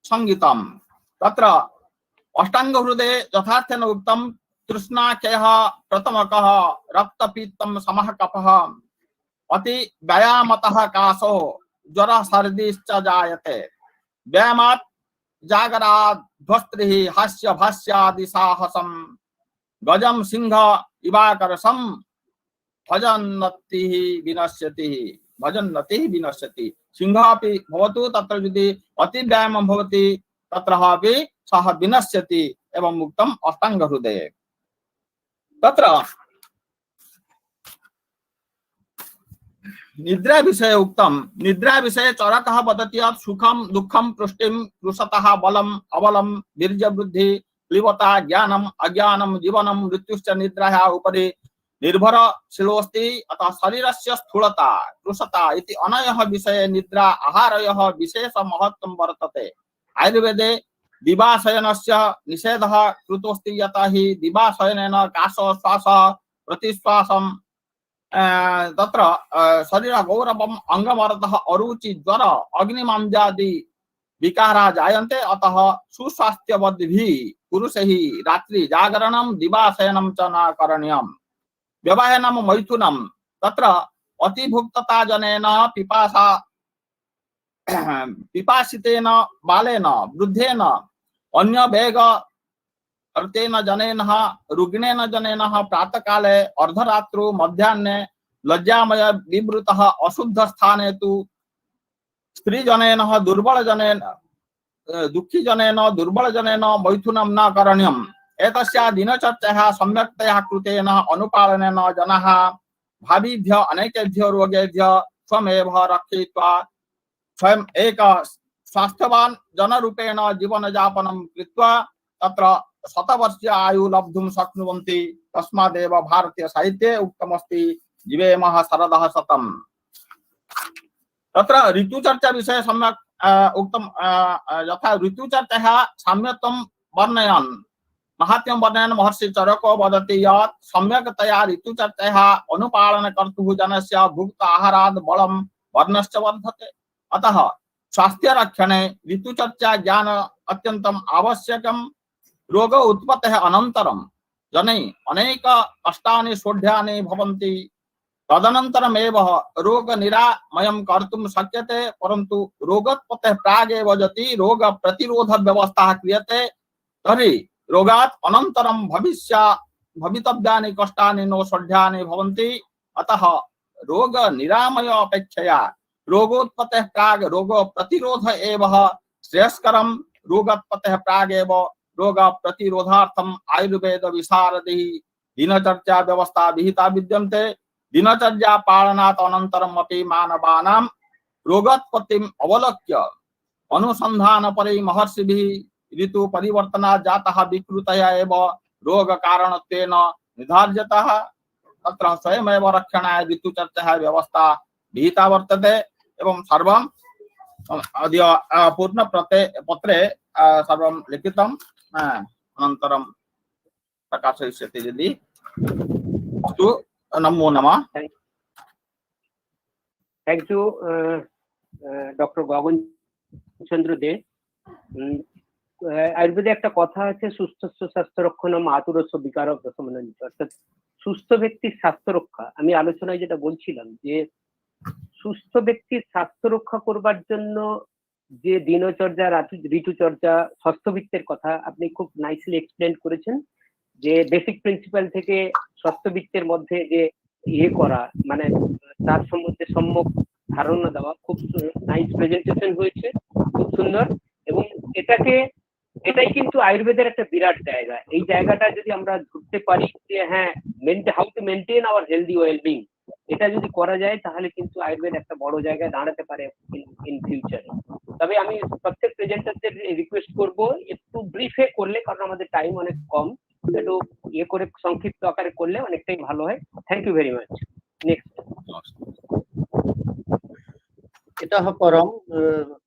संगीतम्। तत्र अष्टांगहृदये यथार्थेन उक्तं तृष्णाख्यः प्रथमकः रक्तपित्तं समः कफः अति व्यायामतः काशो ज्वरः सर्दिश्च जायते। व्यायामात् जागरात् ध्वस्त्रिः हास्य भाष्यादि साहसं गजं सिंह इवाकरसं भजन्नतिः विनश्यति। सिंहः अपि भवतु, तत्र यदि अति व्यायामं भवति तत्र अपि सः विनश्यति एवं मुक्तम् अष्टांगहृदये। तत्र निद्रा विषये उक्तं। निद्रा विषये चरकः वदति यत् सुखं दुःखं पुष्टिं कृशतः बलम् अबलं वीर्यवृद्धि क्लीबता ज्ञानम् अज्ञानं जीवनं मृत्युश्च निद्रायाः उपरि निर्भरशीलोऽस्ति। अतः शरीरस्य स्थूलता कृशता इति अनयोः विषये निद्रा आहारयोः विशेष महत्त्वं वर्तते। आयुर्वेदे दिवाशयनस्य निषेधः कृतोऽस्ति, यतः हि दिवाशयनेन काश श्वास प्रतिश्वासं तत्र शरीर गौरवम् अंगमरतः अरुचि ज्वर अग्निमांद्यादि विकाराः जायन्ते। अतः सुस्वास्थ्यवद्भिः पुरुषैः रात्रि जागरणं दिवाशयनं च न करणीयम्। व्यवहारं मैथुनं तत्र अतिभुक्तता जनेन पिपासितेन बालेन वृद्धेन अन्य वेग अर्तेन जनेन रुग्णेन जनेन प्रातःकाले अर्धरात्रौ मध्याह्ने लज्जामय विवृतः अशुद्ध स्थाने तु स्त्रीजनेन दुर्बलजनेन दुःखी जनेन दुर्बल जनेन मैथुनं न करणीयम् एतस्य दिनचर्याः सम्यक्तया कृतेन अनुपालनेन जनाः भाविभ्य अनेकेभ्यो रोगेभ्य स्वमेव रक्षयित्वा स्वयं एक स्वास्थ्यवान जनरूपेण जीवन यापनं कृत्वा तत्र शतवर्ष आयु लब्धुं शक्नुवन्ति। तस्मादेव भारतीय साहित्ये उक्तमस्ति जीवेमः शरदः शतम्। तत्र ऋतुचर्चा विषये सम्यक् उक्तं यथा ऋतुचर्याः साम्यत्वं वर्णयन् महात्म्यं वर्णयन् महर्षि चरको वदति यत् सम्यक्तया ऋतुचर्याः अनुपालनकर्तुः जनस्य भुक्त आहारात् बलं वर्णश्च वर्धते। अतः स्वास्थ्यरक्षणे ऋतुचर्या ज्ञान अत्यन्तम् आवश्यकं। रोग उत्पत्तेः अनन्तरं जनैः अनेक कष्टानि सोढ्यानि भवन्ति। तदनन्तरमेव रोगनिरामयं कर्तुं शक्यते, परन्तु रोगोत्पत्तेः प्रागेव यदि रोग प्रतिरोध व्यवस्था क्रियते तर्हि रोगात् अनन्तरं भवितव्यानि कष्टानि न सोढ्यानि भवन्ति। अतः रोग निरामय अपेक्षया रोगोत्पत्तेः प्राग् रोग प्रतिरोध एव श्रेयस्करं। रोगोत्पत्तेः प्रागेव रोग प्रतिरोधार्थम् आयुर्वेद विशारदैः दिनचर्या व्यवस्था विहिता विद्यन्ते। दिनचर्या पालनात् अनन्तरम् अपि मानवानां रोगोत्पत्तिम् अवलोक्य अनुसन्धानपरै महर्षिभिः ऋतु परिवर्तनात् जातः विकृतय एव रोग कारणत्वेन निर्धार्यतः। तत्र स्वयमेव रक्षणाय ऋतुचर्याः व्यवस्था विहिता वर्तते। एवं सर्वं अद्य पूर्णपत्रे सर्वं लिखितम् अनन्तरं प्रकाशयिष्यते यदि अस्तु। नमो नमः। थैंक यू ডক্টর গগন চন্দ্র দে। আয়ুর্বেদে একটা কথা আছে, সুস্থ স্বাস্থ্য রক্ষণম আতুরস্য বিকারক দশমনঞ্চ, অর্থাৎ সুস্থ ব্যক্তির স্বাস্থ্য রক্ষা। আমি আলোচনায় যেটা বলছিলাম যে সুস্থ ব্যক্তির স্বাস্থ্য রক্ষা করবার জন্য যে দিনচর্যা ঋতুচর্যা স্বাস্থ্যবিত্তের কথা আপনি খুব নাইসলি এক্সপ্লেন করেছেন, যে বেসিক প্রিন্সিপাল থেকে স্বাস্থ্যবিত্তের মধ্যে যে ইয়ে করা, মানে তার সম্বন্ধে সম্যক ধারণা দেওয়া, খুব নাইস প্রেজেন্টেশন হয়েছে, খুব সুন্দর। এবং এটাই কিন্তু আয়ুর্বেদের একটা বিরাট জায়গা। এই জায়গাটা যদি আমরা ধরতে পারি যে হ্যাঁ, how to maintain our healthy wellbeing, এটা যদি করা যায় তাহলে কিন্তু আয়ুর্বেদ একটা বড় জায়গায় দাঁড়াতে পারে ইন ফিউচারে। তবে আমি প্রত্যেক প্রেজেন্টারদের রিকোয়েস্ট করব একটু ব্রিফে করলে, কারণ আমাদের টাইম অনেক কম, একটু ইয়ে করে সংক্ষিপ্ত আকারে করলে অনেকটাই ভালো হয়। Thank you very much. Next इतः परम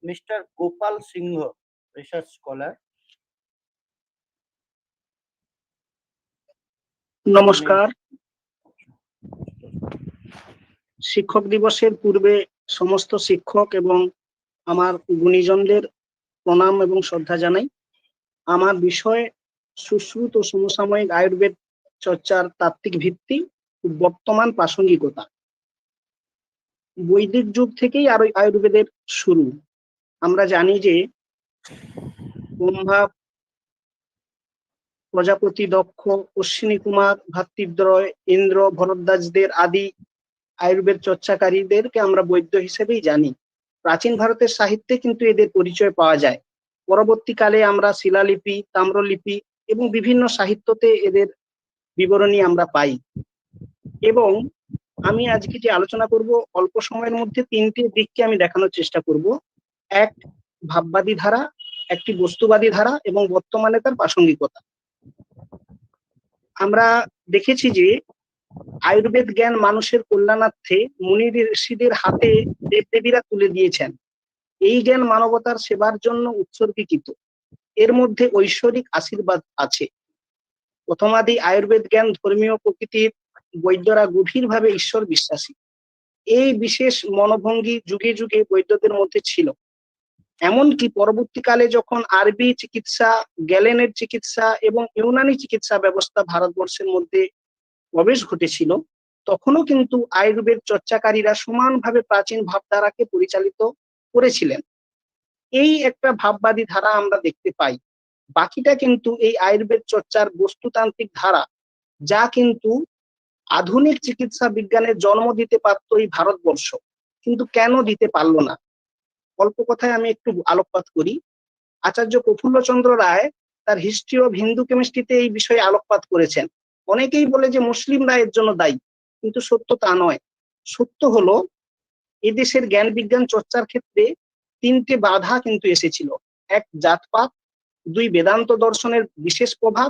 mister Gopal Singh, research scholar. নমস্কার। শিক্ষক দিবসের পূর্বে সমস্ত শিক্ষক এবং আমার গুণীজনদের প্রণাম এবং শ্রদ্ধা জানাই। আমার বিষয় সুশ্রুত ও সমসাময়িক আয়ুর্বেদ চর্চার তাত্ত্বিক ভিত্তি ও বর্তমান প্রাসঙ্গিকতা। বৈদিক যুগ থেকেই আয়ুর্বেদের শুরু। আমরা জানি যে ব্রহ্মা, প্রজাপতি, দক্ষ, অশ্বিনী কুমার, ভাতৃদ্বয়, ইন্দ্র, ভরদ্বাজদের আদি আয়ুর্বেদ চর্চাকারীদেরকে আমরা বৈদ্য হিসেবেই জানি। প্রাচীন ভারতের সাহিত্যে কিন্তু এদের পরিচয় পাওয়া যায়। পরবর্তীকালে আমরা শিলালিপি, তাম্রলিপি এবং বিভিন্ন সাহিত্যতে এদের বিবরণী আমরা পাই। এবং আমি আজকে যে আলোচনা করব অল্প সময়ের মধ্যে তিনটি দিককে আমি দেখানোর চেষ্টা করব। এক, ভাববাদী ধারা, একটি বস্তুবাদী ধারা এবং বর্তমানে তার প্রাসঙ্গিকতা। আমরা দেখেছি যে আয়ুর্বেদ জ্ঞান মানুষের কল্যাণার্থে মুনি ঋষিদের হাতে দেবদেবীরা তুলে দিয়েছেন। এই জ্ঞান মানবতার সেবার জন্য উৎসর্গীকৃত। এর মধ্যে ঐশ্বরিক আশীর্বাদ আছে। প্রথমাদি আয়ুর্বেদ জ্ঞান ধর্মীয় প্রকৃতির, বৈদ্যরা গভীরভাবে ঈশ্বর বিশ্বাসী। এই বিশেষ মনোভঙ্গি যুগে যুগে বৈদ্যদের মধ্যে ছিল। এমনকি পরবর্তীকালে যখন আরবি চিকিৎসা, গ্যালেনের চিকিৎসা এবং ইউনানি চিকিৎসা ব্যবস্থা ভারতবর্ষের মধ্যে প্রবেশ ঘটেছিল, তখনও কিন্তু আয়ুর্বেদ চর্চাকারীরা সমানভাবে প্রাচীন ভাবধারাকে পরিচালিত করেছিলেন। এই একটা ভাববাদী ধারা আমরা দেখতে পাই। বাকিটা কিন্তু এই আয়ুর্বেদ চর্চার বস্তুতান্ত্রিক ধারা, যা কিন্তু আধুনিক চিকিৎসা বিজ্ঞানের জন্ম দিতে পারত এই ভারতবর্ষ, কিন্তু কেন দিতে পারলো না? অল্প কথায় আমি একটু আলোকপাত করি। আচার্য প্রফুল্লচন্দ্র রায় তার হিস্ট্রি অফ হিন্দু কেমিস্ট্রিতে এই বিষয়ে আলোকপাত করেছেন। অনেকেই বলে যে মুসলিমরা এর জন্য দায়ী, কিন্তু সত্য তা নয়। সত্য হলো এদেশের জ্ঞান বিজ্ঞান চর্চার ক্ষেত্রে তিনটে বাধা কিন্তু এসেছিল। এক, জাতপাত; দুই, বেদান্ত দর্শনের বিশেষ প্রভাব;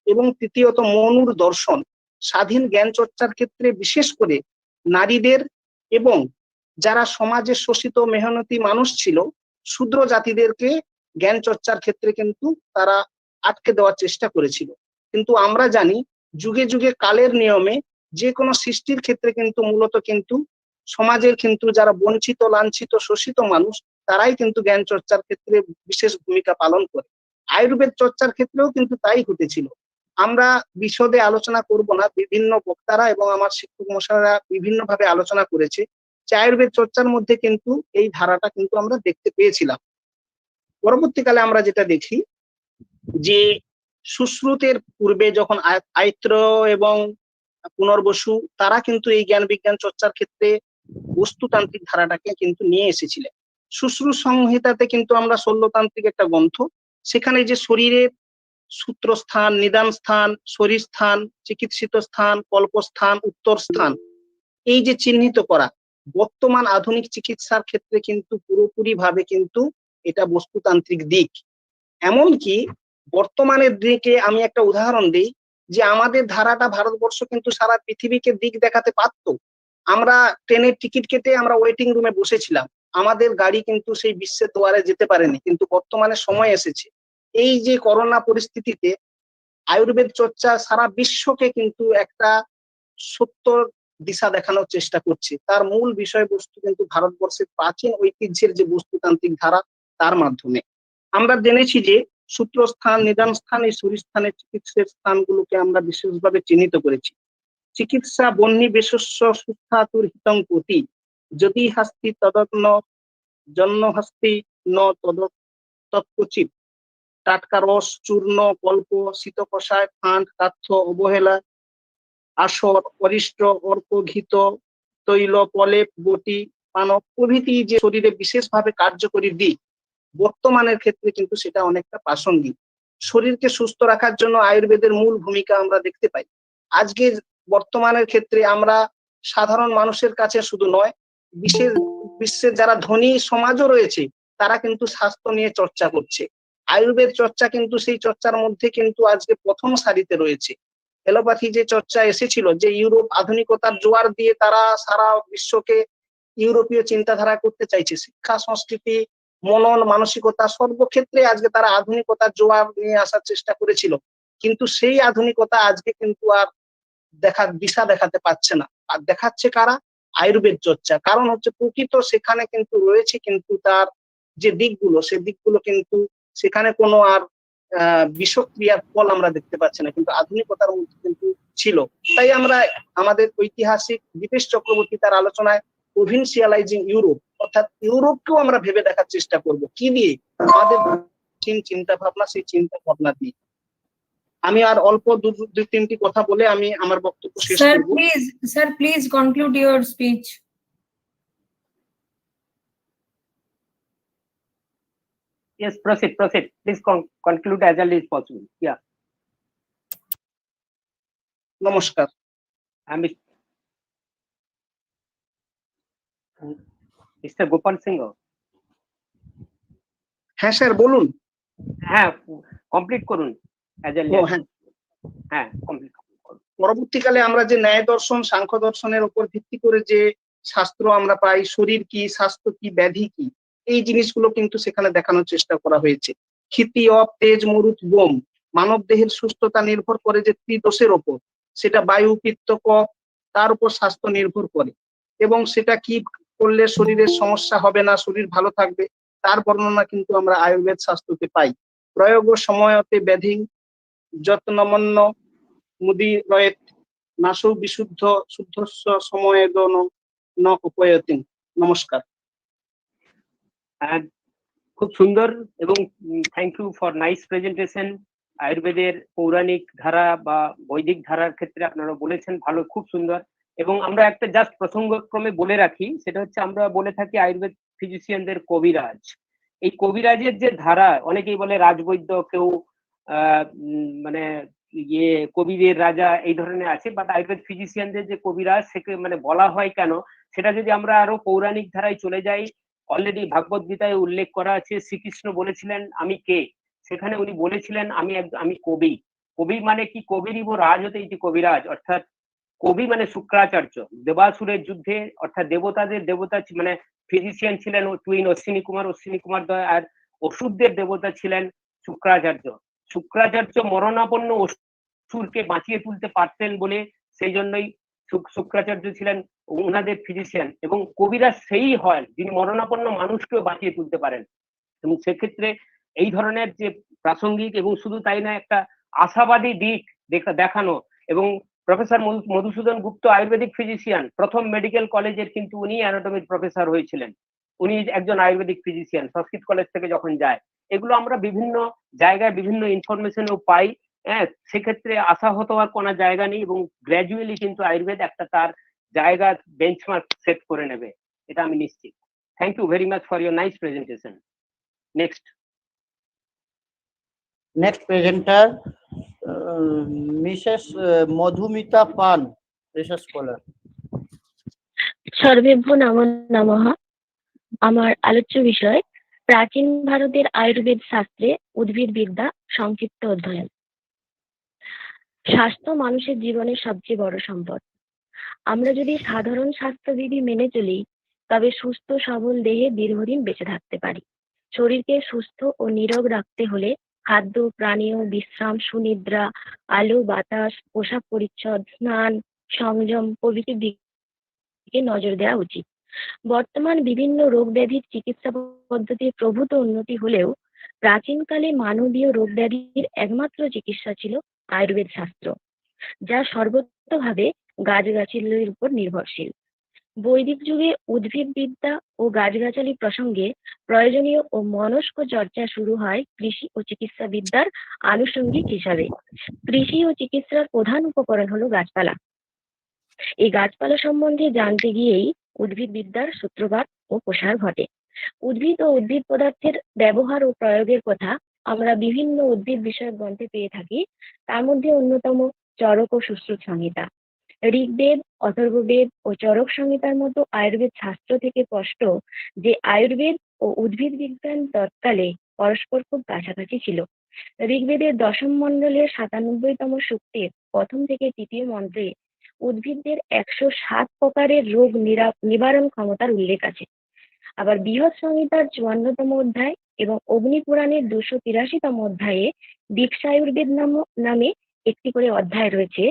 এবং তৃতীয়ত মনুর দর্শন স্বাধীন জ্ঞান চর্চার ক্ষেত্রে বিশেষ করে নারীদের এবং যারা সমাজে শোষিত মেহনতি মানুষ ছিল শূদ্র জাতিদেরকে জ্ঞান চর্চার ক্ষেত্রে কিন্তু তারা আটকে দেওয়ার চেষ্টা করেছিল। কিন্তু আমরা জানি যুগে যুগে কালের নিয়মে যে কোনো সৃষ্টির ক্ষেত্রে কিন্তু মূলত কিন্তু সমাজের কিন্তু যারা বঞ্চিত লাঞ্ছিত শোষিত মানুষ তারাই কিন্তু জ্ঞান চর্চার ক্ষেত্রে বিশেষ ভূমিকা পালন করে। আয়ুর্বেদ চর্চার ক্ষেত্রেও কিন্তু তাই ঘটেছিল। আমরা বিশদে আলোচনা করব না, বিভিন্ন বক্তারা এবং আমার শিক্ষক মশাইরা বিভিন্ন ভাবে আলোচনা করেছে যে আয়ুর্বেদ চর্চার মধ্যে কিন্তু এই ধারাটা কিন্তু আমরা দেখতে পেয়েছিলাম। পরবর্তীকালে আমরা যেটা দেখি যে সুশ্রুতের পূর্বে যখন আয়ত্র এবং পুনর্বসু তারা কিন্তু এই জ্ঞান বিজ্ঞান চর্চার ক্ষেত্রে বস্তুতান্ত্রিক ধারাটাকে কিন্তু নিয়ে এসেছিলেন। সুশ্রুত সংহিতাতে কিন্তু আমরা শল্যতান্ত্রিক একটা গ্রন্থ, সেখানে যে শরীরের সূত্রস্থান, নিদান স্থান, শরীর স্থান, চিকিৎসিত স্থান, কল্পস্থান, উত্তর স্থান, এই যে চিহ্নিত করা বর্তমান আধুনিক চিকিৎসার ক্ষেত্রে কিন্তু পুরোপুরি ভাবে কিন্তু এটা বস্তুতান্ত্রিক দিক। এমনকি বর্তমানের দিকে আমি একটা উদাহরণ দিই যে আমাদের ধারাটা ভারতবর্ষ কিন্তু সারা পৃথিবীকে দিক দেখাতে পারত। আমরা ট্রেনের টিকিট কেটে আমরা ওয়েটিং রুমে বসেছিলাম, আমাদের গাড়ি কিন্তু সেই বিশ্বের দুয়ারে যেতে পারেনি। কিন্তু বর্তমানে সময় এসেছে, এই যে করোনা পরিস্থিতিতে আয়ুর্বেদ চর্চা সারা বিশ্বকে কিন্তু একটা সত্য দিশা দেখানোর চেষ্টা করছে। তার মূল বিষয়বস্তু কিন্তু ভারতবর্ষের প্রাচীন ঐতিহ্যের যে বস্তুতান্ত্রিক ধারা তার মাধ্যমে। আমরা জেনেছি যে সূত্রস্থান, নিদান স্থান, এই শরীরস্থানের চিকিৎসার স্থানগুলোকে আমরা বিশেষভাবে চিহ্নিত করেছি। চিকিৎসা বন্যী বেশস্য সুস্থাতুর হিতং প্রতি যদি হাস্তি তদত্ন জন্য হাস্তি ন তৎকচিত টাটকা রস, চূর্ণ, কল্প, শীত কষায়, ফান্ড, কাথ্য, অবহেলা, আসর, অরিষ্ট, অর্ক, ঘিত, তৈল, প্রলেপ, বটি, পানক প্রভৃতি যে শরীরে বিশেষভাবে কার্যকরী দিক, বর্তমানের ক্ষেত্রে কিন্তু সেটা অনেকটা প্রাসঙ্গিক। শরীরকে সুস্থ রাখার জন্য আয়ুর্বেদের মূল ভূমিকা আমরা দেখতে পাই। আজকে বর্তমানের ক্ষেত্রে আমরা সাধারণ মানুষের কাছে শুধু নয়, বিশ্বের যারা ধনী সমাজও রয়েছে তারা কিন্তু স্বাস্থ্য নিয়ে চর্চা করছে। আয়ুর্বেদ চর্চা কিন্তু সেই চর্চার মধ্যে কিন্তু আজকে প্রথম সারিতে রয়েছে। এলোপ্যাথি যে চর্চা এসেছিল, যে ইউরোপ আধুনিকতার জোয়ার দিয়ে তারা সারা বিশ্বকে ইউরোপীয় চিন্তাধারা করতে চাইছে, শিক্ষা সংস্কৃতি মনন মানসিকতা সর্বক্ষেত্রে আজকে তারা আধুনিকতার জোয়ার নিয়ে আসার চেষ্টা করেছিল। কিন্তু সেই আধুনিকতা আজকে কিন্তু আর দিশা দেখাতে পারছে না। আর দেখাচ্ছে কারা? আয়ুর্বেদ চর্চা। কারণ হচ্ছে প্রকৃত সেখানে কিন্তু রয়েছে, কিন্তু তার যে দিকগুলো সে দিকগুলো কিন্তু সেখানে কোনো আর বিষক্রিয়ার ফল আমরা দেখতে পাচ্ছি না, কিন্তু আধুনিকতার মধ্যে কিন্তু ছিল। তাই আমরা আমাদের ঐতিহাসিক দীপেশ চক্রবর্তী তার আলোচনায় প্রভিন্সিয়ালাইজিং ইউরোপ, অর্থাৎ ইউরোপকেও আমরা ভেবে দেখার চেষ্টা করব কি দিয়ে, আমাদের চিন্তা ভাবনা, সেই চিন্তা ভাবনা দিয়ে। আমি আর অল্প দুই তিনটি কথা বলে আমি আমার বক্তব্য শেষ করব। Sir, please conclude your speech. Yes, proceed. Please conclude as early as possible. Yeah. নমস্কার। আমি মিস্টার গোপাল সিংহ। হ্যাঁ স্যার বলুন। হ্যাঁ, কমপ্লিট করুন as early as হ্যাঁ কমপ্লিট করুন। পরবর্তীকালে আমরা যে ন্যায় দর্শন সাংখ্য দর্শনের উপর ভিত্তি করে যে শাস্ত্র আমরা পাই, শরীর কি, স্বাস্থ্য কি, ব্যাধি কি, এই জিনিসগুলো কিন্তু সেখানে দেখানোর চেষ্টা করা হয়েছে। ক্ষিতি, অপ, তেজ, মরুত, বোম, মানব দেহের সুস্থতা নির্ভর করে যে ত্রিদোষের ওপর, সেটা বায়ু, পিত্ত, কফ, তার উপর স্বাস্থ্য নির্ভর করে। এবং সেটা কি করলে শরীরের সমস্যা হবে না, শরীর ভালো থাকবে, তার বর্ণনা কিন্তু আমরা আয়ুর্বেদ শাস্ত্রতে পাই। প্রয়োগ সময়তে ব্যাধি যত্নমন্য মুদি রয়েত নাসৌ বিশুদ্ধ শুদ্ধস্ব সময়েদন ন উপয়তি। নমস্কার। খুব সুন্দর এবং thank you for nice presentation. আয়ুর্বেদের পৌরাণিক ধারা বা বৈদিক ধারার ক্ষেত্রে আপনারা বলেছেন ভালো, খুব সুন্দর। এবং আমরা একটা জাস্ট প্রসঙ্গক্রমে বলে রাখি, সেটা হচ্ছে আমরা বলে থাকি আয়ুর্বেদ ফিজিশিয়ানদের কবিরাজ, এই কবিরাজের যে ধারা, অনেকেই বলে রাজবৈদ্য, কেউ মানে কবিদের রাজা এই ধরনের আছে, বাট আয়ুর্বেদ ফিজিশিয়ানদের যে কবিরাজ সেকে মানে বলা হয় কেন, সেটা যদি আমরা আরো পৌরাণিক ধারায় চলে যাই, অলরেডি ভাগবত গীতায় উল্লেখ করা আছে, শ্রীকৃষ্ণ বলেছিলেন আমি কে, সেখানে উনি বলেছিলেন আমি কবি। কবি মানে কি, কবিরিব রাজ হতে ইতি কবিরাজ, অর্থাৎ কবি মানে শুক্রাচার্য। দেবাসুরের যুদ্ধে অর্থাৎ দেবতাদের দেবতা মানে ফিজিশিয়ান ছিলেন টুইন অশ্বিনী কুমার দ্বয়, আর অসুরদের দেবতা ছিলেন শুক্রাচার্য। শুক্রাচার্য মরণাপন্ন অসুরকে বাঁচিয়ে তুলতে পারতেন বলে সেই জন্যই শুক্রাচার্য ছিলেন ওনাদের ফিজিশিয়ান, এবং কবিরাজ সেই হয় যিনি মরণাপন্ন মানুষকেও বাঁচিয়ে তুলতে পারেন। এবং সেক্ষেত্রে এই ধরনের যে প্রাসঙ্গিক এবং শুধু তাই না, একটা আশাবাদী দিক দেখানো। এবং প্রফেসর মধুসূদন গুপ্ত আয়ুর্বেদিক ফিজিশিয়ান, প্রথম মেডিকেল কলেজের কিন্তু উনি অ্যানাটমির প্রফেসর হয়েছিলেন, উনি একজন আয়ুর্বেদিক ফিজিশিয়ান সংস্কৃত কলেজ থেকে যখন যায়। এগুলো আমরা বিভিন্ন জায়গায় বিভিন্ন ইনফরমেশনও পাই। হ্যাঁ, সেক্ষেত্রে আশাহত হওয়ার কোনো জায়গা নেই, এবং গ্র্যাজুয়ালি কিন্তু আয়ুর্বেদ একটা তার জায়গা বেঞ্চমার্ক সেট করে নেবে, এটা আমি নিশ্চিত। Thank you very much for your nice presentation. Next presenter, Mrs. Madhumita Pan, research scholar. সর্বেভ্যো নমো নমঃ। আমার আলোচ্য বিষয় প্রাচীন ভারতের আয়ুর্বেদ শাস্ত্রে উদ্ভিদবিদ্যা সংক্ষিপ্ত অধ্যয়ন। স্বাস্থ্য মানুষের জীবনের সবচেয়ে বড় সম্পদ। আমরা যদি সাধারণ স্বাস্থ্যবিধি মেনে চলি তবে সুস্থ সবল দেহে দীর্ঘদিন বেঁচে থাকতে পারি। শরীরকে সুস্থ ও নীরোগ রাখতে হলে খাদ্য, পানীয়, বিশ্রাম, সুনিদ্রা, আলো বাতাস, পোশাক পরিচ্ছদ, স্নান, সংযম প্রভৃতির দিকে নজর দেওয়া উচিত। বর্তমান বিভিন্ন রোগ ব্যাধির চিকিৎসা পদ্ধতির প্রভূত উন্নতি হলেও প্রাচীনকালে মানবীয় রোগ ব্যাধির একমাত্র চিকিৎসা ছিল আয়ুর্বেদ শাস্ত্র, যা সর্বতোভাবে গাছগাছালির উপর নির্ভরশীল। বৈদিক যুগে উদ্ভিদবিদ্যা ও গাছগাছালি প্রসঙ্গে প্রয়োজনীয় ও মনস্ক চর্চা শুরু হয় কৃষি ও চিকিৎসা বিদ্যার আনুষঙ্গিক হিসাবে। কৃষি ও চিকিৎসার প্রধান উপকরণ হলো গাছপালা। এই গাছপালা সম্বন্ধে জানতে গিয়েই উদ্ভিদবিদ্যার সূত্রপাত ও প্রসার ঘটে। উদ্ভিদ ও উদ্ভিদ পদার্থের ব্যবহার ও প্রয়োগের কথা আমরা বিভিন্ন উদ্ভিদ বিষয়ক গ্রন্থে পেয়ে থাকি। তার মধ্যে অন্যতম চরক ও সুশ্রুত সংহিতা। ঋগ্বেদ, অথর্ববেদ ও চরক সংহিতার মতো আয়ুর্বেদ শাস্ত্র থেকে স্পষ্ট যে আয়ুর্বেদ ও উদ্ভিদ বিজ্ঞান তৎকালে পরস্পর খুব কাছাকাছি ছিল। ঋগ্বেদের দশম মণ্ডলের ৯৭তম সূক্তের প্রথম থেকে তৃতীয় মন্ত্রে উদ্ভিদদের ১০৭ প্রকারের রোগ নিবারণ ক্ষমতার উল্লেখ আছে। আবার বৃহৎ সংহিতার ৫৪তম অধ্যায় এবং অগ্নি পুরাণের ২৮৩তম অধ্যায়ে দীক্ষায়ুর্বেদ নামে একটি করে অধ্যায় রয়েছে,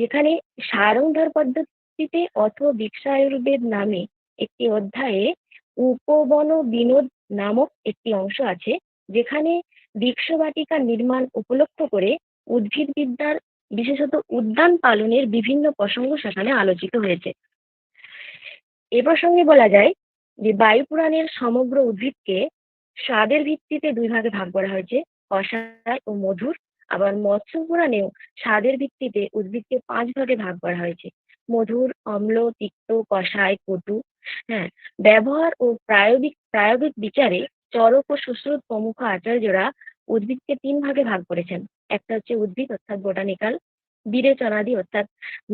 যেখানে সারংধর পদ্ধতিতে অথবা দীক্ষায়ুর্বেদ নামে একটি অধ্যায়ে উপবন বিনোদ নামক একটি অংশ আছে, যেখানে বৃক্ষবাটিকা নির্মাণ উপলক্ষ করে উদ্ভিদবিদ্যার বিশেষত উদ্যান পালনের বিভিন্ন প্রসঙ্গ সেখানে আলোচিত হয়েছে। এ প্রসঙ্গে বলা যায় যে বায়ু পুরাণের সমগ্র উদ্ভিদকে স্বাদের ভিত্তিতে দুই ভাগে ভাগ করা হয়েছে, কষায় ও মধুর। আবার মৎস্য পুরাণেও স্বাদের ভিত্তিতে উদ্ভিদকে ৫ ভাগে ভাগ করা হয়েছে, মধুর, অম্ল, তিক্ত, কষায়, কটু। হ্যাঁ, ব্যবহার ও প্রায়োগিক বিচারে চরক ও সুশ্রুত প্রমুখ আচার্যরা উদ্ভিদকে ৩ ভাগে ভাগ করেছেন। একটা হচ্ছে উদ্ভিদ অর্থাৎ বোটানিক্যাল, বিরেচনাদি অর্থাৎ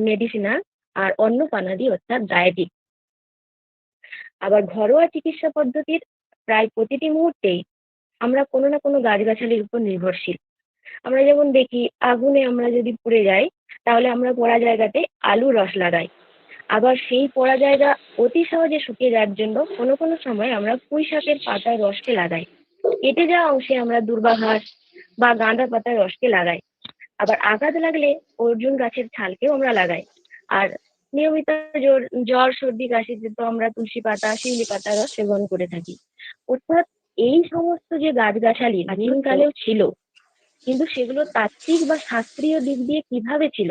মেডিসিনাল, আর অন্নপানাদি অর্থাৎ ডায়েটিক। আবার ঘরোয়া চিকিৎসা পদ্ধতির প্রায় প্রতিটি মুহূর্তেই আমরা কোনো না কোনো গাছগাছালির উপর নির্ভরশীল। আমরা যেমন দেখি, আগুনে আমরা যদি পুড়ে যাই তাহলে আমরা পোড়া জায়গাতে আলুর রস লাগাই। আবার সেই পোড়া জায়গা অতি সহজে শুকিয়ে যাওয়ার জন্য কোনো কোনো সময় আমরা পুঁই শাকের পাতার রসকে লাগাই। কেটে যাওয়া অংশে আমরা দূর্বা ঘাস বা গাঁদা পাতার রসকে লাগাই। আবার আঘাত লাগলে অর্জুন গাছের ছালকেও আমরা লাগাই। আর নিয়মিত জ্বর, সর্দি, কাশিতে তো আমরা তুলসী পাতা, শিউলি পাতার রস সেবন করে থাকি। অর্থাৎ এই সমস্ত যে গাছগাছালি প্রাচীনকালেও ছিল, কিন্তু সেগুলো তাত্ত্বিক বা শাস্ত্রীয় দিক দিয়ে কিভাবে ছিল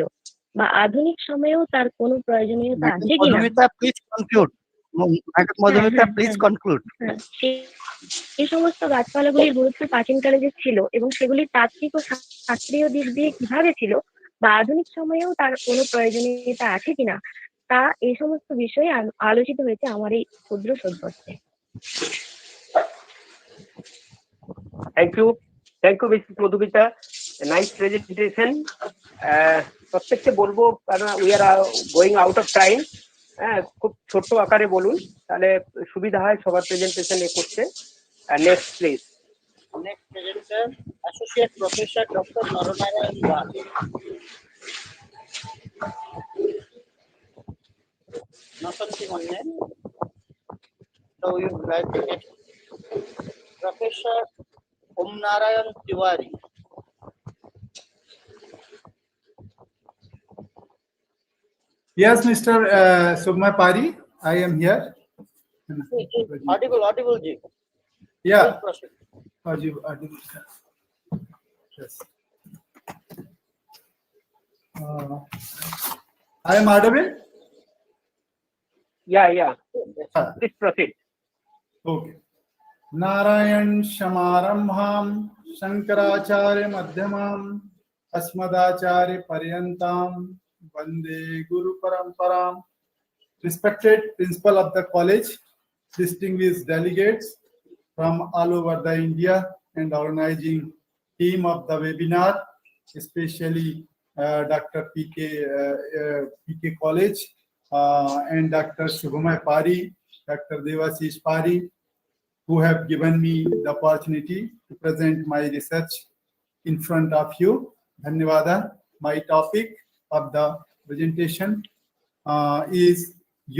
বা আধুনিক সময়েও তার কোনো প্রয়োজনীয়তা আছে কিনা। Madhumita, please conclude. Madhumita, please conclude. এই সমস্ত গাছপালাগুলির গুরুত্ব প্রাচীনকালে যে ছিল এবং সেগুলি তাত্ত্বিক ও শাস্ত্রীয় দিক দিয়ে কিভাবে ছিল বা আধুনিক সময়েও তার কোনো প্রয়োজনীয়তা আছে কিনা, তা এই সমস্ত বিষয়ে আলোচিত হয়েছে আমার এই ক্ষুদ্র সৈকতে। Thank you, Mrs. Madhumita. A nice presentation. প্রত্যেককে বলবো কারণ we are going out of time, হ্যাঁ, খুব ছোট্ট আকারে বলুন তাহলে সুবিধা হয় সবার প্রেজেন্টেশন করতে। Next please. Next presenter, Associate Professor Dr. Naranayan Das. Not something on name. So we would like to get Professor Om Narayan Tiwari. Yes, Mr. Sugma Pari, I am here. Audible, ji. Yeah. Please proceed. Audible. Yes. I am audible? Yeah. Please proceed. Okay. Narayan Shamarambham Shankaracharya Madhyamam Asmadacharya Paryantam Vande Guru Paramparam. Respected Principal of the College, distinguished delegates from all over the India and organizing team of the webinar, especially Dr. PK College and Dr. Shubhamay Pari, Dr. Devasish Pari, who have given me the opportunity to present my research in front of you. Dhanyavada. My topic of the presentation is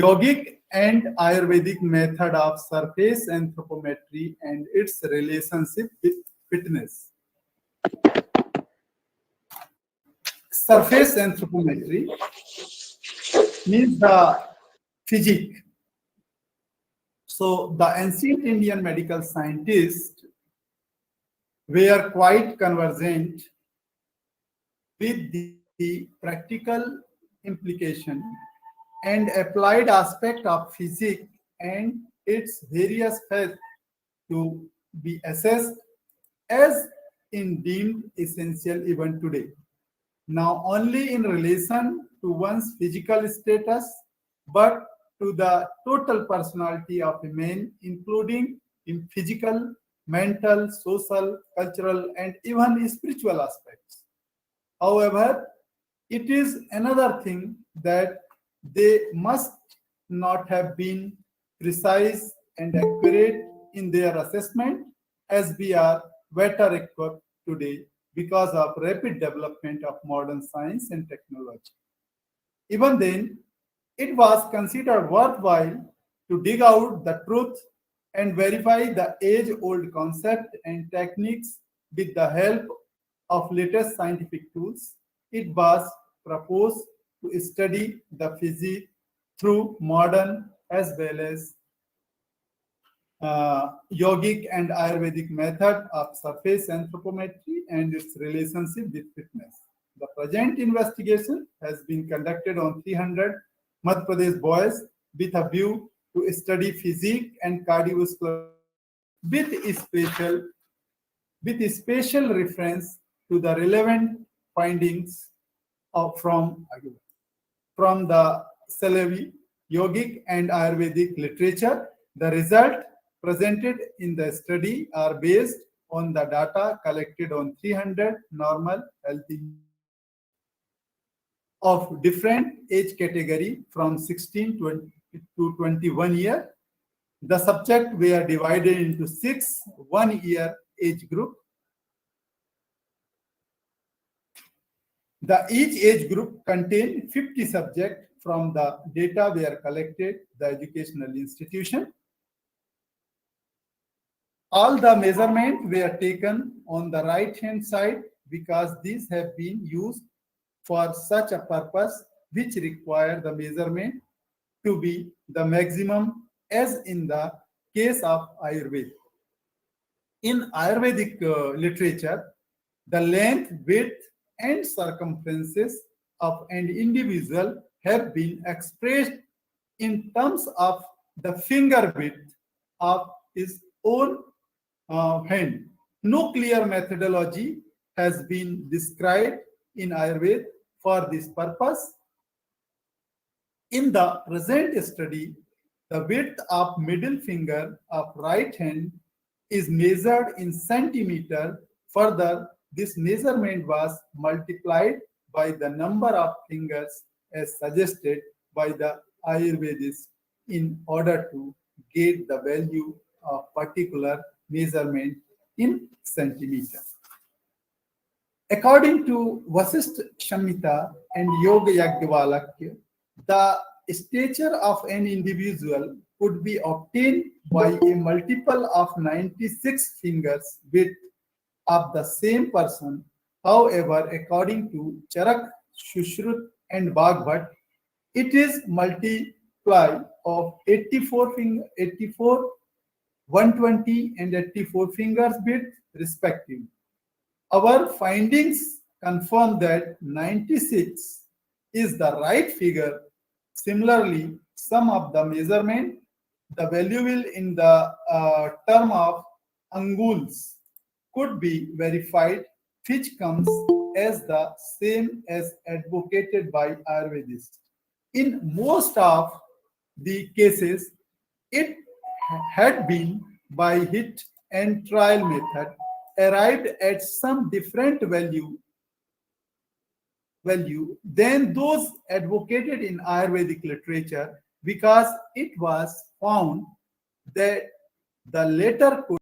yogic and Ayurvedic method of surface anthropometry and its relationship with fitness. Surface anthropometry means the physique. So the ancient Indian medical scientists were quite conversant with the practical implication and applied aspect of physics and its various phases to be assessed as deemed essential even today. Now only in relation to one's physical status, but to the total personality of a man, including in physical, mental, social, cultural, and even spiritual aspects. However, it is another thing that they must not have been precise and accurate in their assessment, as we are better equipped today because of rapid development of modern science and technology. Even then, it was considered worthwhile to dig out the truth and verify the age-old concept and techniques with the help of latest scientific tools. It was proposed to study the physique through modern as well as yogic and Ayurvedic method of surface anthropometry and its relationship with fitness. The present investigation has been conducted on 300 Madhya Pradesh boys with a view to study physique and cardiovascular with special reference to the relevant findings from the Salavi, yogic and Ayurvedic literature. The result presented in the study are based on the data collected on 300 normal healthy of different age category from 16 to 21 year. The subjects were divided into 6 one-year age group. Each age group contained 50 subjects from the data were collected the educational institution. All the measurements were taken on the right-hand side because these have been used for such a purpose which require the measurement to be the maximum as in the case of Ayurveda. In Ayurvedic literature, the length, width, and circumferences of an individual have been expressed in terms of the finger width of his own hand. No clear methodology has been described in Ayurveda for this purpose. In the present study, the width of middle finger of right hand is measured in centimeter. Further, this measurement was multiplied by the number of fingers as suggested by the Ayurvedists in order to get the value of particular measurement in centimeter. According to Vasishtha Samhita and Yoga Yajnavalakya, the stature of an individual could be obtained by a multiple of 96 fingers width of the same person. However, according to Charak, Shushruta, and Bhagavad, it is multiply of 84, 120, and 84 fingers width respectively. Our findings confirm that 96 is the right figure. Similarly, some of the measurement, the value will in the term of anguls could be verified, which comes as the same as advocated by Ayurvedists. In most of the cases, it had been by hit and trial method arrived at some different value than those advocated in Ayurvedic literature, because it was found that the latter could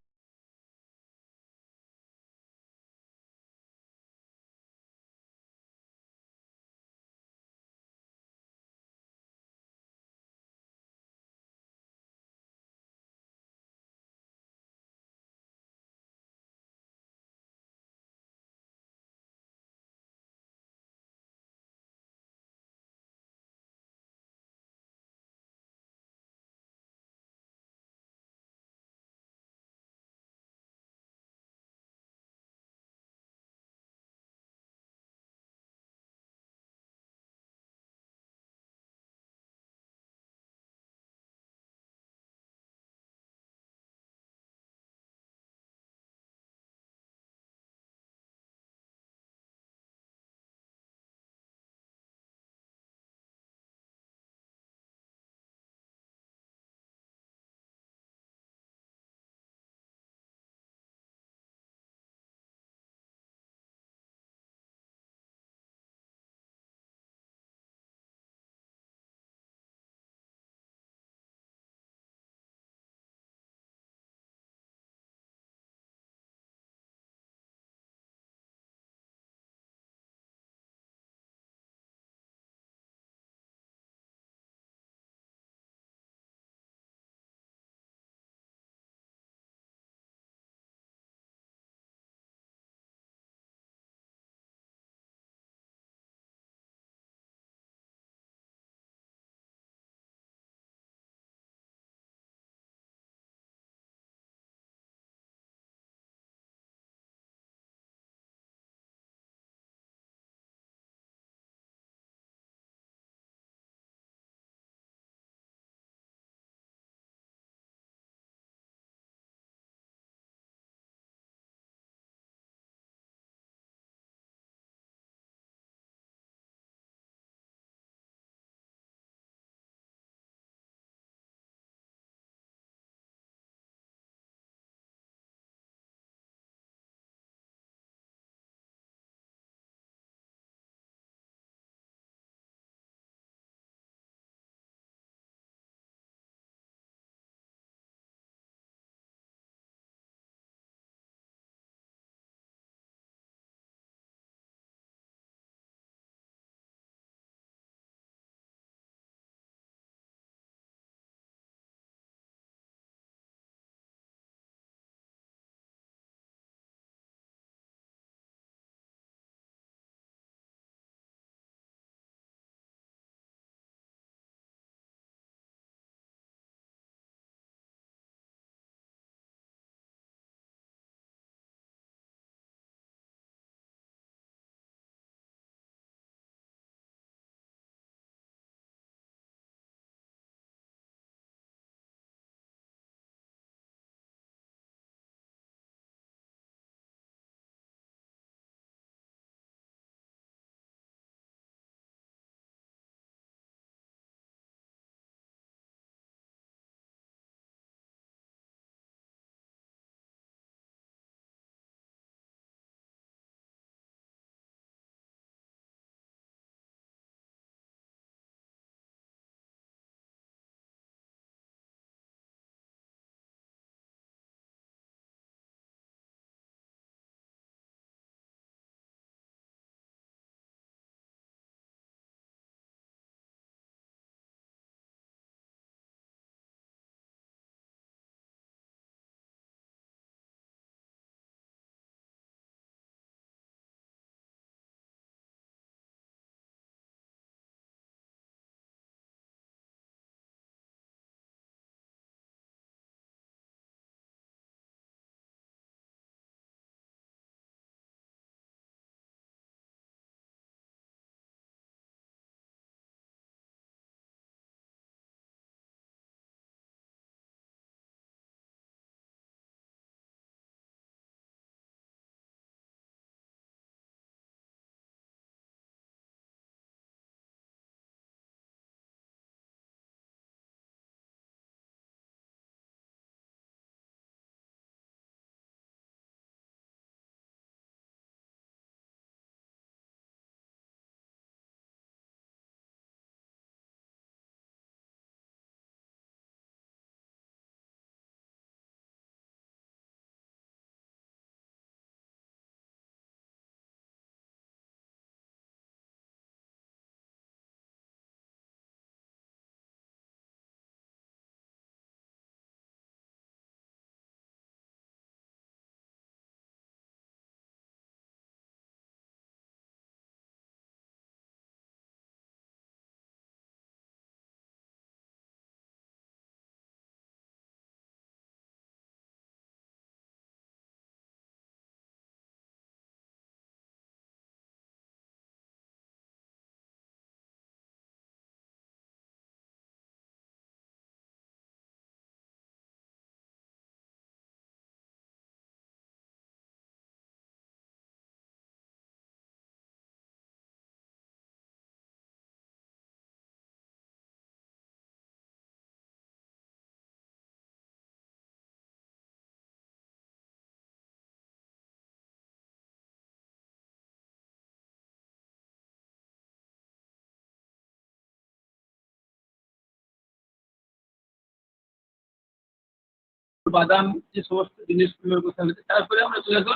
বাদাম যে সমস্ত জিনিসগুলোর কথা হচ্ছে। তারপরে আমরা চলে আসবো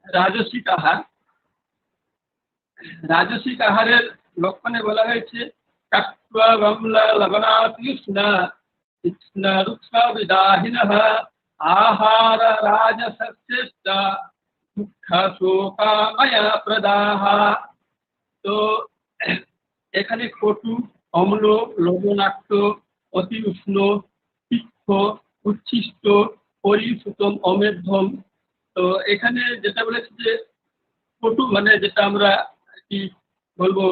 রাজসিক আহার। রাজসিক আহারের লক্ষণে বলা হয়েছে কাট্বা বামলা লবণাতিষ্ণা তৃষ্ণা রুক্ষা বিদাহিনঃ আহার রাজসস্যা দুঃখা শোকাময়া প্রদাহ। তো এখানে কটু, অম্ল, লবণাক্ত, অতি উষ্ণ, তীক্ষ্ণ, উচ্ছিষ্ট, পরিশ্রুতম, অমেধ্যম। তো এখানে যেটা বলেছে যে কটু মানে যেটা আমরা কি বলবো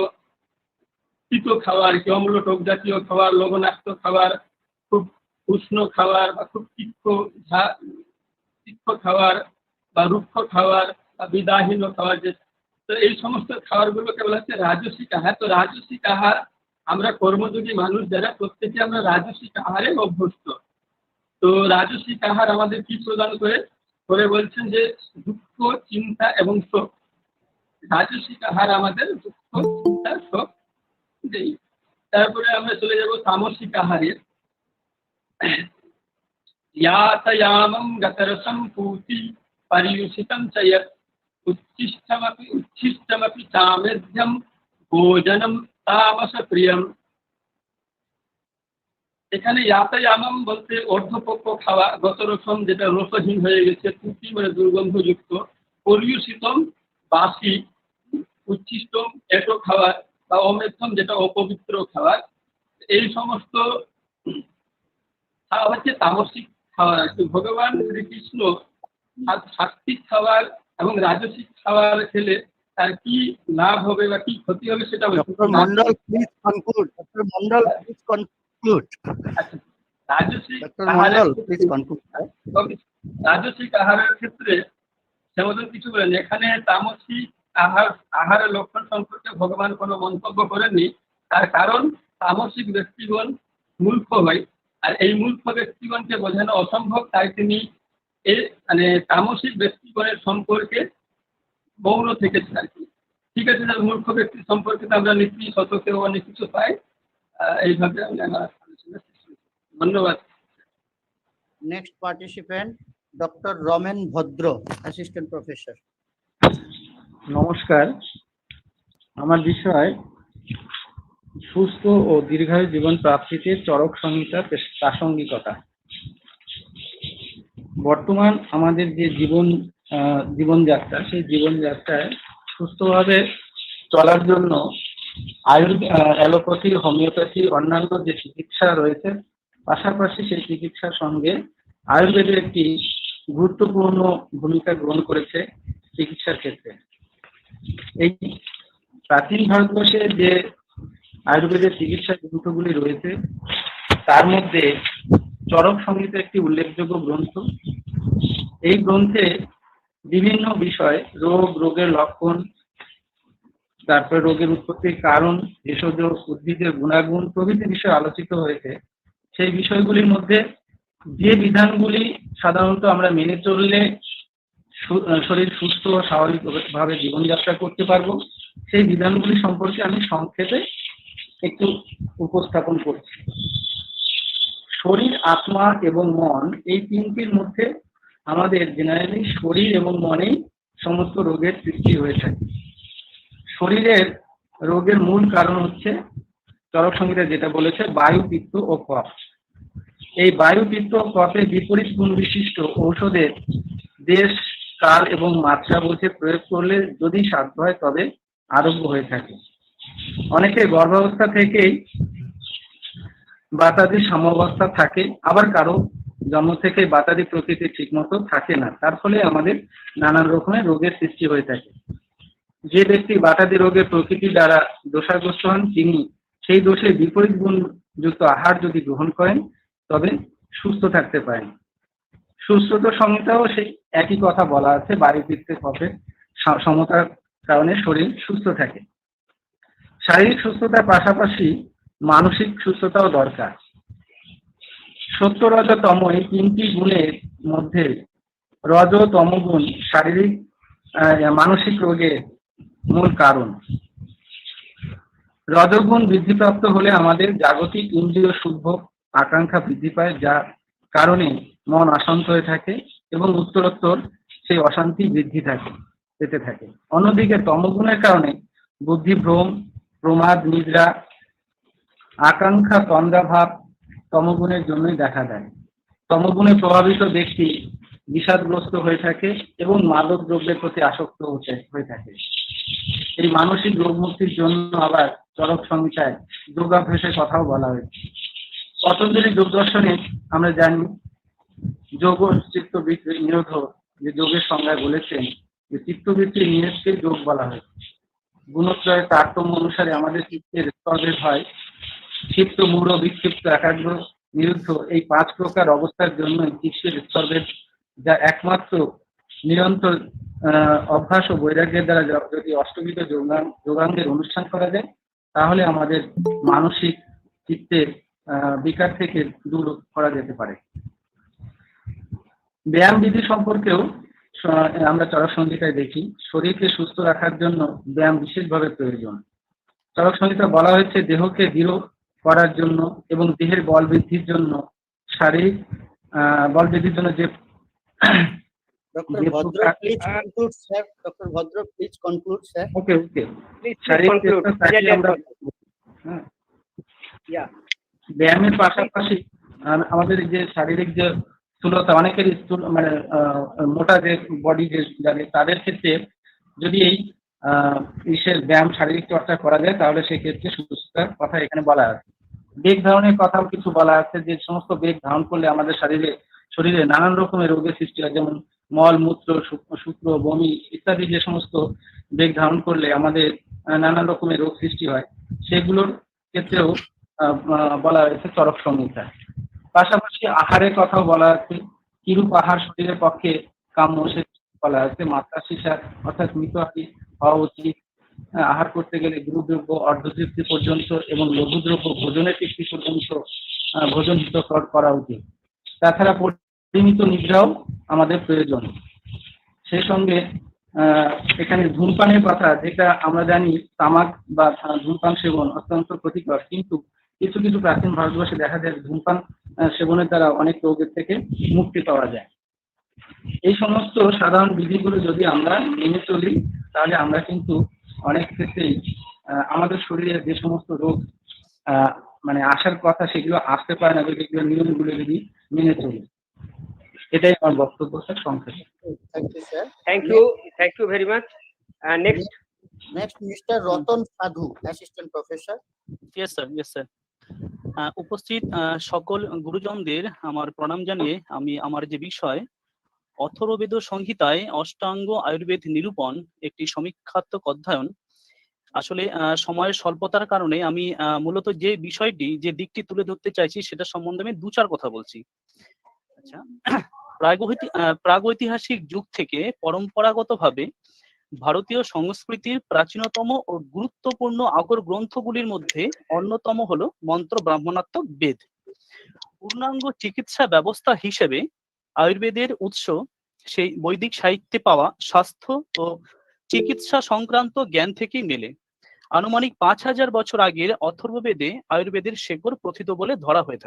তিত খাবার, কি অম্ল টক জাতীয় খাবার, লবণাক্ত খাবার, খুব উষ্ণ খাবার বা খুব তীক্ষ্ণ খাবার বা রুক্ষ খাবার বা বিদাহীন খাবার, যে তো এই সমস্ত খাবারগুলোকে বলা হচ্ছে রাজসিক আহার। তো রাজসিক আহার আমরা কর্মযোগী মানুষ যারা প্রত্যেকে আমরা রাজসিক আহারে অভ্যস্ত। তো রাজসিক আহার আমাদের কি প্রদান করে বলছেন যে দুঃখ, চিন্তা এবং শোক। রাজসিক আহার আমাদের দুঃখ, চিন্তা, শোক দেই। তারপরে আমরা চলে যাব তামসিক আহারে। यातयामं गतरसं पूति पर्युषितं च यत् उच्छिष्टमपि चामेध्यं भोजनं तामसप्रियम्। এখানে यातयामं বলতে অর্ধপক্ব খাওয়া, গতরসম যেটা রসহীন হয়ে গেছে, পুতি মানে দুর্গন্ধযুক্ত, পর্যুষিতম বাসি, উচ্ছিষ্টম এটো খাবার বা অমেধ্যম যেটা অপবিত্র খাবার। এই সমস্ত খাওয়া হচ্ছে তামসিক খাবার। ভগবান শ্রীকৃষ্ণ সাত্বিক খাবার এবং রাজসিক খাবার খেলে তার কি লাভ হবে বা কি ক্ষতি হবে সেটা Mondal please conclude. Doctor Mondal please conclude. রাজসিক আহারের ক্ষেত্রে সেমন কিছু বলেন। এখানে তামসিক আহারের লক্ষণ সম্পর্কে ভগবান কোনো মন্তব্য করেননি। তার কারণ তামসিক ব্যক্তিগণ মূর্খ হয়, আর এই মূর্খ ব্যক্তিগণকে বোঝানো অসম্ভব। তাই তিনি মানে তামসিক ব্যক্তিগণের সম্পর্কে মৌন থেকেছেন আর কি। ঠিক আছে, মূর্খ ব্যক্তি সম্পর্কে তো আমরা নীতি শতকে অনেক কিছু পাই। এইভাবে আমি আমার আলোচনা শেষ করছি। ধন্যবাদ। নেক্সট পার্টিসিপেন্ট ডক্টর রমেন ভদ্র, অ্যাসিস্ট্যান্ট প্রফেসর। নমস্কার, আমার বিষয় সুস্থ ও দীর্ঘায়ু জীবন প্রাপ্তিতে চরক সংহিতার প্রাসঙ্গিকতা। বর্তমান আমাদের যে জীবনযাত্রা, সেই জীবনযাত্রায় সুস্থভাবে চলার জন্য অ্যালোপ্যাথি, হোমিওপ্যাথি, অন্যান্য যে চিকিৎসা রয়েছে, পাশাপাশি সেই চিকিৎসার সঙ্গে আয়ুর্বেদের একটি গুরুত্বপূর্ণ ভূমিকা গ্রহণ করেছে চিকিৎসার ক্ষেত্রে। এই প্রাচীন ভারতবর্ষে যে আয়ুর্বেদের চিকিৎসা গ্রন্থগুলি রয়েছে, তার মধ্যে চরক সংহিতা একটি উল্লেখযোগ্য গ্রন্থ। এই গ্রন্থে বিভিন্ন বিষয়, রোগের লক্ষণ, তারপরে রোগের উৎপত্তির কারণ, ভেষজ উদ্ভিদের গুণাগুণ প্রভৃতি বিষয় আলোচিত হয়েছে। সেই বিষয়গুলির মধ্যে যে বিধানগুলি সাধারণত আমরা মেনে চললে শরীর সুস্থ ও স্বাভাবিকভাবে জীবনযাত্রা করতে পারবো, সেই বিধানগুলি সম্পর্কে আমি সংক্ষেপে একটু উপস্থাপন করছি। শরীর, আত্মা এবং মন, এই তিনটির মধ্যে আমাদের জেনারেলি শরীর এবং মনেই সমস্ত রোগের সৃষ্টি হয়ে থাকে। শরীরের রোগের মূল কারণ হচ্ছে চরক সংহিতা যেটা বলেছে বায়ু, পিত্ত ও কফ। এই বায়ু, পিত্ত ও কফের বিপরীত গুণ বিশিষ্ট ঔষধের দেশ, কাল এবং মাত্রা বুঝে প্রয়োগ করলে যদি সাধ্য হয় তবে আরোগ্য হয়ে থাকে। অনেকে গর্ভাবস্থা থেকেই বাতাদি সাম্যাবস্থা থাকে, আবার কারো জন্ম থেকে বাতাদি প্রকৃতি ঠিক মতো থাকে না। তার ফলে আমাদের নানান রকমের রোগের সৃষ্টি হয়ে থাকে। যে ব্যক্তি বাতাদি রোগের প্রকৃতি দ্বারা দোষাগ্রস্ত হন, তিনি সেই দোষের বিপরীত গুণযুক্ত আহার যদি গ্রহণ করেন তবে সুস্থ থাকতে পারেন। সুস্থতা সংহিতাও সেই একই কথা বলা আছে, বায়ু, পিত্তে, কফের সমতার কারণে শরীর সুস্থ থাকে। শারীরিক সুস্থতার পাশাপাশি মানসিক সুস্থতাও দরকার। সত্য, রজ, তম এই তিনটি গুণের মধ্যে রজ ও তম গুণ শারীরিক মানসিক রোগের মূল কারণ। রজগুণ বৃদ্ধিপ্রাপ্ত হলে আমাদের জাগতিক ইন্দ্রিয় সুখ আকাঙ্ক্ষা বৃদ্ধি পায়, যার কারণে মন অশান্ত হয়ে থাকে এবং উত্তরোত্তর সেই অশান্তি বৃদ্ধি পেতে থাকে। অন্যদিকে তমগুণের কারণে বুদ্ধিভ্রম, প্রমাদ, নিদ্রা, আকাঙ্ক্ষা, তন্দ্রাভাব তমগুণের জন্যই দেখা দেয়। তমগুণে প্রভাবিত ব্যক্তি বিষাদগ্রস্ত হয়ে থাকে এবং মাদক দ্রব্যের প্রতি আসক্ত হয়ে থাকে। এই মানসিক রোগ মুক্তির জন্য আবার চরক সংহিতায় যোগাভ্যাসের কথাও বলা হয়েছে। পতঞ্জলি যোগ দর্শনে আমরা জানি যোগ চিত্তবৃত্তি নিরোধ যে যোগের সংজ্ঞায় বলেছেন যে চিত্তবৃত্তির নিরোধকে যোগ বলা হয়। গুণত্রয়ের তারতম্য অনুসারে আমাদের চিত্তের স্তরভেদ হয়। ক্ষিপ্ত, মূঢ়, বিক্ষিপ্ত, একাগ্র, নিরুদ্ধ এই 5 প্রকার অবস্থার জন্য চিত্তের স্তরভেদ, যা একমাত্র নিরন্তর অভ্যাস ও বৈরাগ্যের দ্বারা যদি অষ্টবিধ যোগাঙ্গের অনুষ্ঠান করা যায়, তাহলে আমাদের মানসিক চিত্তের বিকার থেকে দূর করা যেতে পারে। ব্যায়াম বিধি সম্পর্কেও আমরা চরক সংহিতায় দেখি, শরীরকে সুস্থ রাখার জন্য ব্যায়াম বিশেষভাবে প্রয়োজন। চরক সংহিতায় বলা হয়েছে দেহকে দৃঢ় করার জন্য এবং দেহের বল বৃদ্ধির জন্য শারীরিক বল বৃদ্ধির জন্য যে Dr. Bhadra, please conclude, sir. Dr. Bhadra, please conclude, sir. Okay. ব্যায়ামের পাশাপাশি আমাদের যে শারীরিক যে স্থূলতা, অনেকের মানে মোটা যে বডি যে যাদের, তাদের ক্ষেত্রে যদি এই ব্যায়াম শারীরিক চর্চা করা যায় তাহলে সেক্ষেত্রে সুস্থতার কথা এখানে বলা আছে। বেগ ধারণের কথাও কিছু বলা আছে, যে সমস্ত বেগ ধারণ করলে আমাদের শরীরে নানান রকমের রোগের সৃষ্টি হয়, যেমন মল, মূত্র, শুক্র, বমি ইত্যাদি যে সমস্ত বেগ ধারণ করলে আমাদের নানান রকমের রোগ সৃষ্টি হয়, সেগুলোর ক্ষেত্রেও বলা হয়েছে চরক সংহিতা। পাশাপাশি আহারের কথাও বলা আছে, কিরূপ আহার শরীরের পক্ষে কাম্য সে বলা আছে। মাত্রা শিশা অর্থাৎ মৃতহারি হওয়া উচিত। আহার করতে গেলে গুরুদ্রব্য অর্ধতৃপ্তি পর্যন্ত এবং লঘুদ্রব্য ভোজনের তৃপ্তি পর্যন্ত ভোজন হিতকর করা উচিত। তাছাড়া পরিমিত নিদ্রাও আমাদের প্রয়োজন। সেই সঙ্গে এখানে ধূমপানের কথা, যেটা আমরা জানি তামাক বা ধূমপান সেবন অত্যন্ত ক্ষতিকর, কিন্তু কিছু কিছু প্রাচীন ভারতবর্ষে দেখা যায় ধূমপান সেবনের দ্বারা অনেক রোগের থেকে মুক্তি পাওয়া যায়। এই সমস্ত সাধারণ বিধিগুলো যদি আমরা মেনে চলি, তাহলে আমরা কিন্তু অনেক ক্ষেত্রেই আমাদের শরীরে যে সমস্ত রোগ মানে আসার কথা সেগুলো আসতে পারে না, যদি এগুলো নিয়মগুলো যদি মেনে চলি। এটাই আমার বক্তব্য, স্যার, সংক্ষেপে। Thank you, sir. Thank you very much. Next, Mr. Ratan Sadhu, Assistant Professor. Yes, sir. উপস্থিত সকল গুরুজনদের আমার প্রণাম জানিয়ে আমি আমার যে বিষয় অথর্ববেদ সংহিতায় অষ্টাঙ্গ আয়ুর্বেদ নিরূপণ একটি সমীক্ষাত্মক অধ্যয়ন, আসলে সময়ের স্বল্পতার কারণে আমি মূলত যে বিষয়টি যে দিকটি তুলে ধরতে চাইছি সেটা সম্বন্ধে আমি 2-4 কথা বলছি। আচ্ছা, প্রাগৈতিহাসিক যুগ থেকে পরম্পরাগতভাবে ভারতীয় সংস্কৃতির প্রাচীনতম ও গুরুত্বপূর্ণ আকর গ্রন্থগুলির মধ্যে অন্যতম হলো মন্ত্র ব্রাহ্মণাত্মক বেদ। পূর্ণাঙ্গ চিকিৎসা ব্যবস্থা হিসেবে আয়ুর্বেদের উৎস সেই বৈদিক সাহিত্যে পাওয়া স্বাস্থ্য ও চিকিৎসা সংক্রান্ত জ্ঞান থেকেই মেলে। আনুমানিক 5000 বছর আগের অথর্ববেদে আয়ুর্বেদের শেকড় প্রথিত বলে ধরা হয়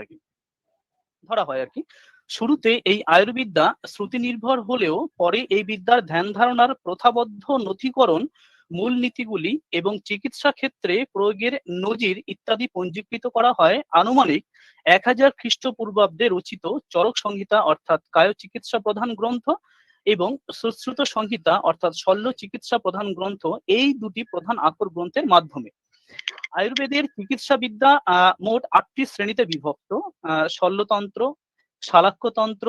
আর কি। শুরুতে এই আয়ুর্বিদ্যা শ্রুতি নির্ভর হলেও পরে এই বিদ্যার ধ্যান ধারণার প্রথাবদ্ধ নথিকরণ, মূল নীতিগুলি এবং চিকিৎসা ক্ষেত্রে প্রয়োগের নজির ইত্যাদি পঞ্জীকৃত করা হয় আনুমানিক 1000 খ্রিস্টপূর্বাব্দে রচিত চরক সংহিতা অর্থাৎ কায় চিকিৎসা প্রধান গ্রন্থ এবং সুশ্রুত সংহিতা অর্থাৎ শল্য চিকিৎসা প্রধান গ্রন্থ, এই দুটি প্রধান আকর গ্রন্থের মাধ্যমে। আয়ুর্বেদের চিকিৎসা বিদ্যা মোট 8টি শ্রেণীতে বিভক্ত: শল্যতন্ত্র, শালাক্যতন্ত্র,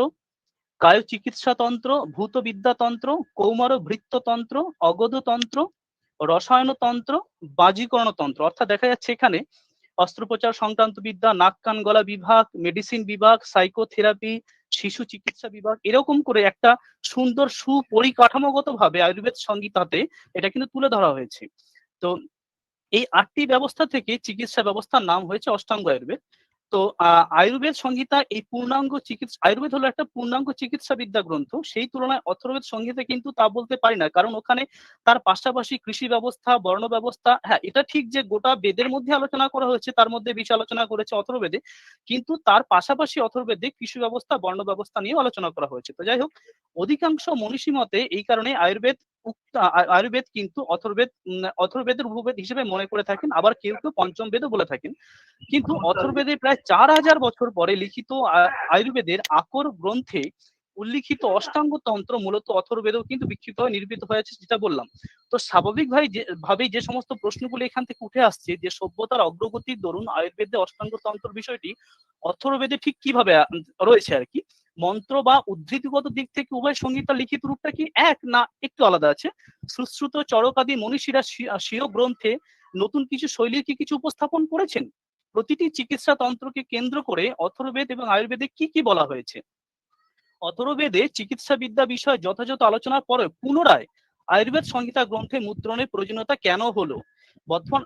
কায় চিকিৎসাতন্ত্র, ভূতবিদ্যাতন্ত্র, কৌমার ভৃত্যতন্ত্র, অগধতন্ত্র, রসায়নতন্ত্র, বাজিকরণতন্ত্র। অর্থাৎ দেখা যাচ্ছে এখানে অস্ত্রোপচার সংক্রান্ত বিদ্যা, নাক কান গলা বিভাগ, মেডিসিন বিভাগ, সাইকোথেরাপি, শিশু চিকিৎসা বিভাগ, এরকম করে একটা সুন্দর সুপরিকাঠামোগত ভাবে আয়ুর্বেদ সংহিতাতে এটা কিন্তু তুলে ধরা হয়েছে। তো এই 8টি ব্যবস্থা থেকে চিকিৎসা ব্যবস্থার নাম হয়েছে অষ্টাঙ্গ আয়ুর্বেদ। তো আয়ুর্বেদ সংহিতা এই পূর্ণাঙ্গ চিকিৎসা, আয়ুর্বেদ হলো একটা পূর্ণাঙ্গ চিকিৎসা বিদ্যা গ্রন্থ, সেই তুলনায় অথর্বেদ সংহিতা কিন্তু তা বলতে পারি না, কারণ ওখানে তার পাশাপাশি কৃষি ব্যবস্থা, বর্ণ ব্যবস্থা, হ্যাঁ এটা ঠিক যে গোটা বেদের মধ্যে আলোচনা করা হয়েছে, তার মধ্যে বেশি আলোচনা করেছে অথর্বেদে, কিন্তু তার পাশাপাশি অথর্বেদে কৃষি ব্যবস্থা, বর্ণ ব্যবস্থা নিয়ে আলোচনা করা হয়েছে। তো যাই হোক, অধিকাংশ মনীষী মতে এই কারণে আয়ুর্বেদ কিন্তু অথর্বেদের উপবেদ হিসেবে মনে করে থাকেন, আবার কেউ কেউ পঞ্চম বেদও বলে থাকেন। কিন্তু অথর্বেদে প্রায় 4000 বছর পরে লিখিত আয়ুর্বেদের আকর গ্রন্থে উল্লিখিত অষ্টাঙ্গ তন্ত্র মূলত অথর্বেদেও কিন্তু বিক্ষিপ্ত হয়ে নির্মিত হয়েছে, যেটা বললাম। তো স্বাভাবিকভাবেই যে সমস্ত প্রশ্নগুলো এখান থেকে উঠে আসছে, যে সভ্যতার অগ্রগতির দরুন আয়ুর্বেদে অষ্টাঙ্গ তন্ত্র বিষয়টি অথর্বেদে ঠিক কিভাবে রয়েছে আর কি, মন্ত্র বা উদ্ধৃতিগত দিক থেকে উভয় সংহিতা লিখিত রূপটা কি এক না একটু আলাদা আছে? সুশ্রুত চরক আদি মনীষীরা স্বীয় গ্রন্থে নতুন কিছু শৈলীর কি কিছু উপস্থাপন করেছেন? প্রতিটি চিকিৎসা তন্ত্রকে কেন্দ্র করে অথর্বেদ এবং আয়ুর্বেদে কি কি বলা হয়েছে? অথর্বেদে চিকিৎসা বিদ্যা বিষয়ে যথাযথ আলোচনার পরে পুনরায় আয়ুর্বেদ সংহিতা গ্রন্থে মুদ্রণের প্রয়োজনীয়তা কেন হলো?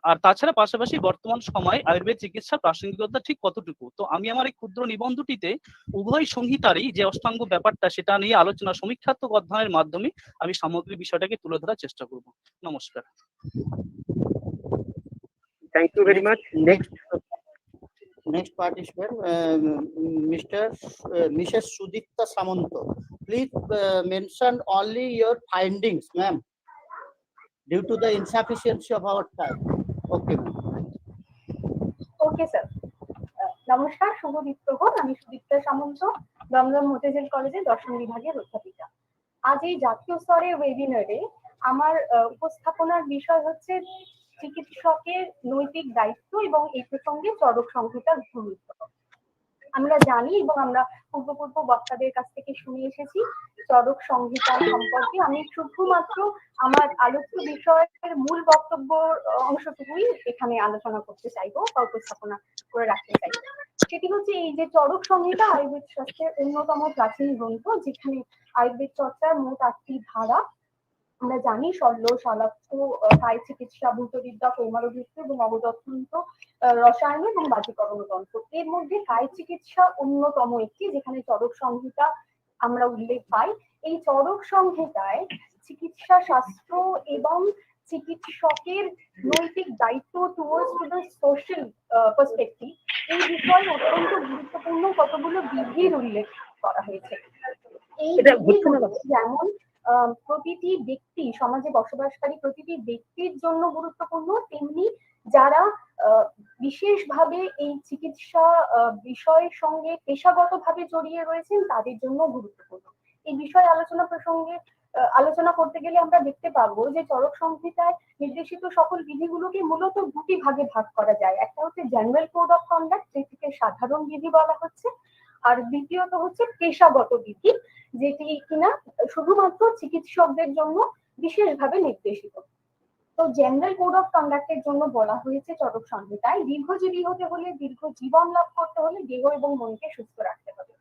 আর তাছাড়া পাশাপাশি বর্তমান সময়ে আয়ুর্বেদ চিকিৎসার প্রাসঙ্গিকতা ঠিক কতটুকু? তো আমি আমার এই ক্ষুদ্র নিবন্ধটিতে উভয় সংহিতারই যে অষ্টাঙ্গ ব্যাপারটা সেটা নিয়ে আলোচনা সমীক্ষাত্মক অধ্যয়নের মাধ্যমে আমি সামগ্রিক বিষয়টাকে তুলে ধরার চেষ্টা করব। নমস্কার। Thank you very much. Next participant, Mrs. Sudipta Samanto. Please mention only your findings, ma'am, due to the insufficiency of our time. Okay, ma'am. Okay sir, নমস্কার, শুভ বিপ্রভাত। আমি সুদীপ্তা সামন্ত, দমদম মতিঝিল কলেজে দর্শন বিভাগের অধ্যাপিকা। আজ এই জাতীয় স্তরের ওয়েবিনারে আমার উপস্থাপনার বিষয় হচ্ছে চিকিৎসকের নৈতিক দায়িত্ব এবং এই প্রসঙ্গে চরক সংহিতার ভূমিকা। আমরা জানি এবং আমরা পূর্ব বক্তাদের কাছ থেকে শুনে এসেছি চরক সংহিতা সম্পর্কে। আমি শুধুমাত্র আমার আলোচ্য বিষয়ের মূল বক্তব্য অংশটুকুই এখানে আলোচনা করতে চাইবো বা উপস্থাপনা করে রাখতে চাইবো। সেটি হচ্ছে এই যে চরক সংহিতা আয়ুর্বেদ শাস্ত্রের অন্যতম প্রাচীন গ্রন্থ, যেখানে আয়ুর্বেদ চর্চার মোট 8টি ধারা আমরা জানি: শল্য, শালাক্য, কায় চিকিৎসা, ভূতবিদ্যা, কৌমারবিদ্য এবং অবদত্তন্ত্র, রসায়ন এবং বাজিকরণ তন্ত্র। এর মধ্যে কায় চিকিৎসা অন্যতম একটি, যেখানে চরক সংহিতা আমরা উল্লেখ পাই। এই চরক সংহিতায় চিকিৎসা শাস্ত্র এবং চিকিৎসকের নৈতিক দায়িত্ব towards to the social perspective, এই বিষয়ে অত্যন্ত গুরুত্বপূর্ণ কতগুলো বিধির উল্লেখ করা হয়েছে। এই বিধিগুলো যেমন প্রতিটি ব্যক্তি, সমাজে বসবাসকারী প্রতিটি ব্যক্তির জন্য গুরুত্বপূর্ণ, তেমনি যারা বিশেষভাবে এই চিকিৎসা বিষয়ের সঙ্গে পেশাগতভাবে জড়িয়ে রয়েছেন তাদের জন্য গুরুত্বপূর্ণ। এই বিষয়ে আলোচনা করতে গেলে আমরা দেখতে পাবো যে চরক সংহিতায় নির্দেশিত সকল বিধিগুলোকে মূলত দুটি ভাগে ভাগ করা যায়। একটা হচ্ছে জেনারেল কোড অফ কন্ডাক্ট, যেটিকে সাধারণ বিধি বলা হচ্ছে, আর দ্বিতীয়ত হচ্ছে পেশাগত বিধি, যেটি কিনা শুধুমাত্র চিকিৎসকদের জন্য বিশেষভাবে নির্দেশিত। তো জেনারেল কোড অফ কন্ডাক্টের জন্য বলা হয়েছে চরক সংহিতায় দীর্ঘজীবী হতে হলে, দীর্ঘ জীবন লাভ করতে হলে দেহ এবং মনকে সুস্থ রাখতে হবে।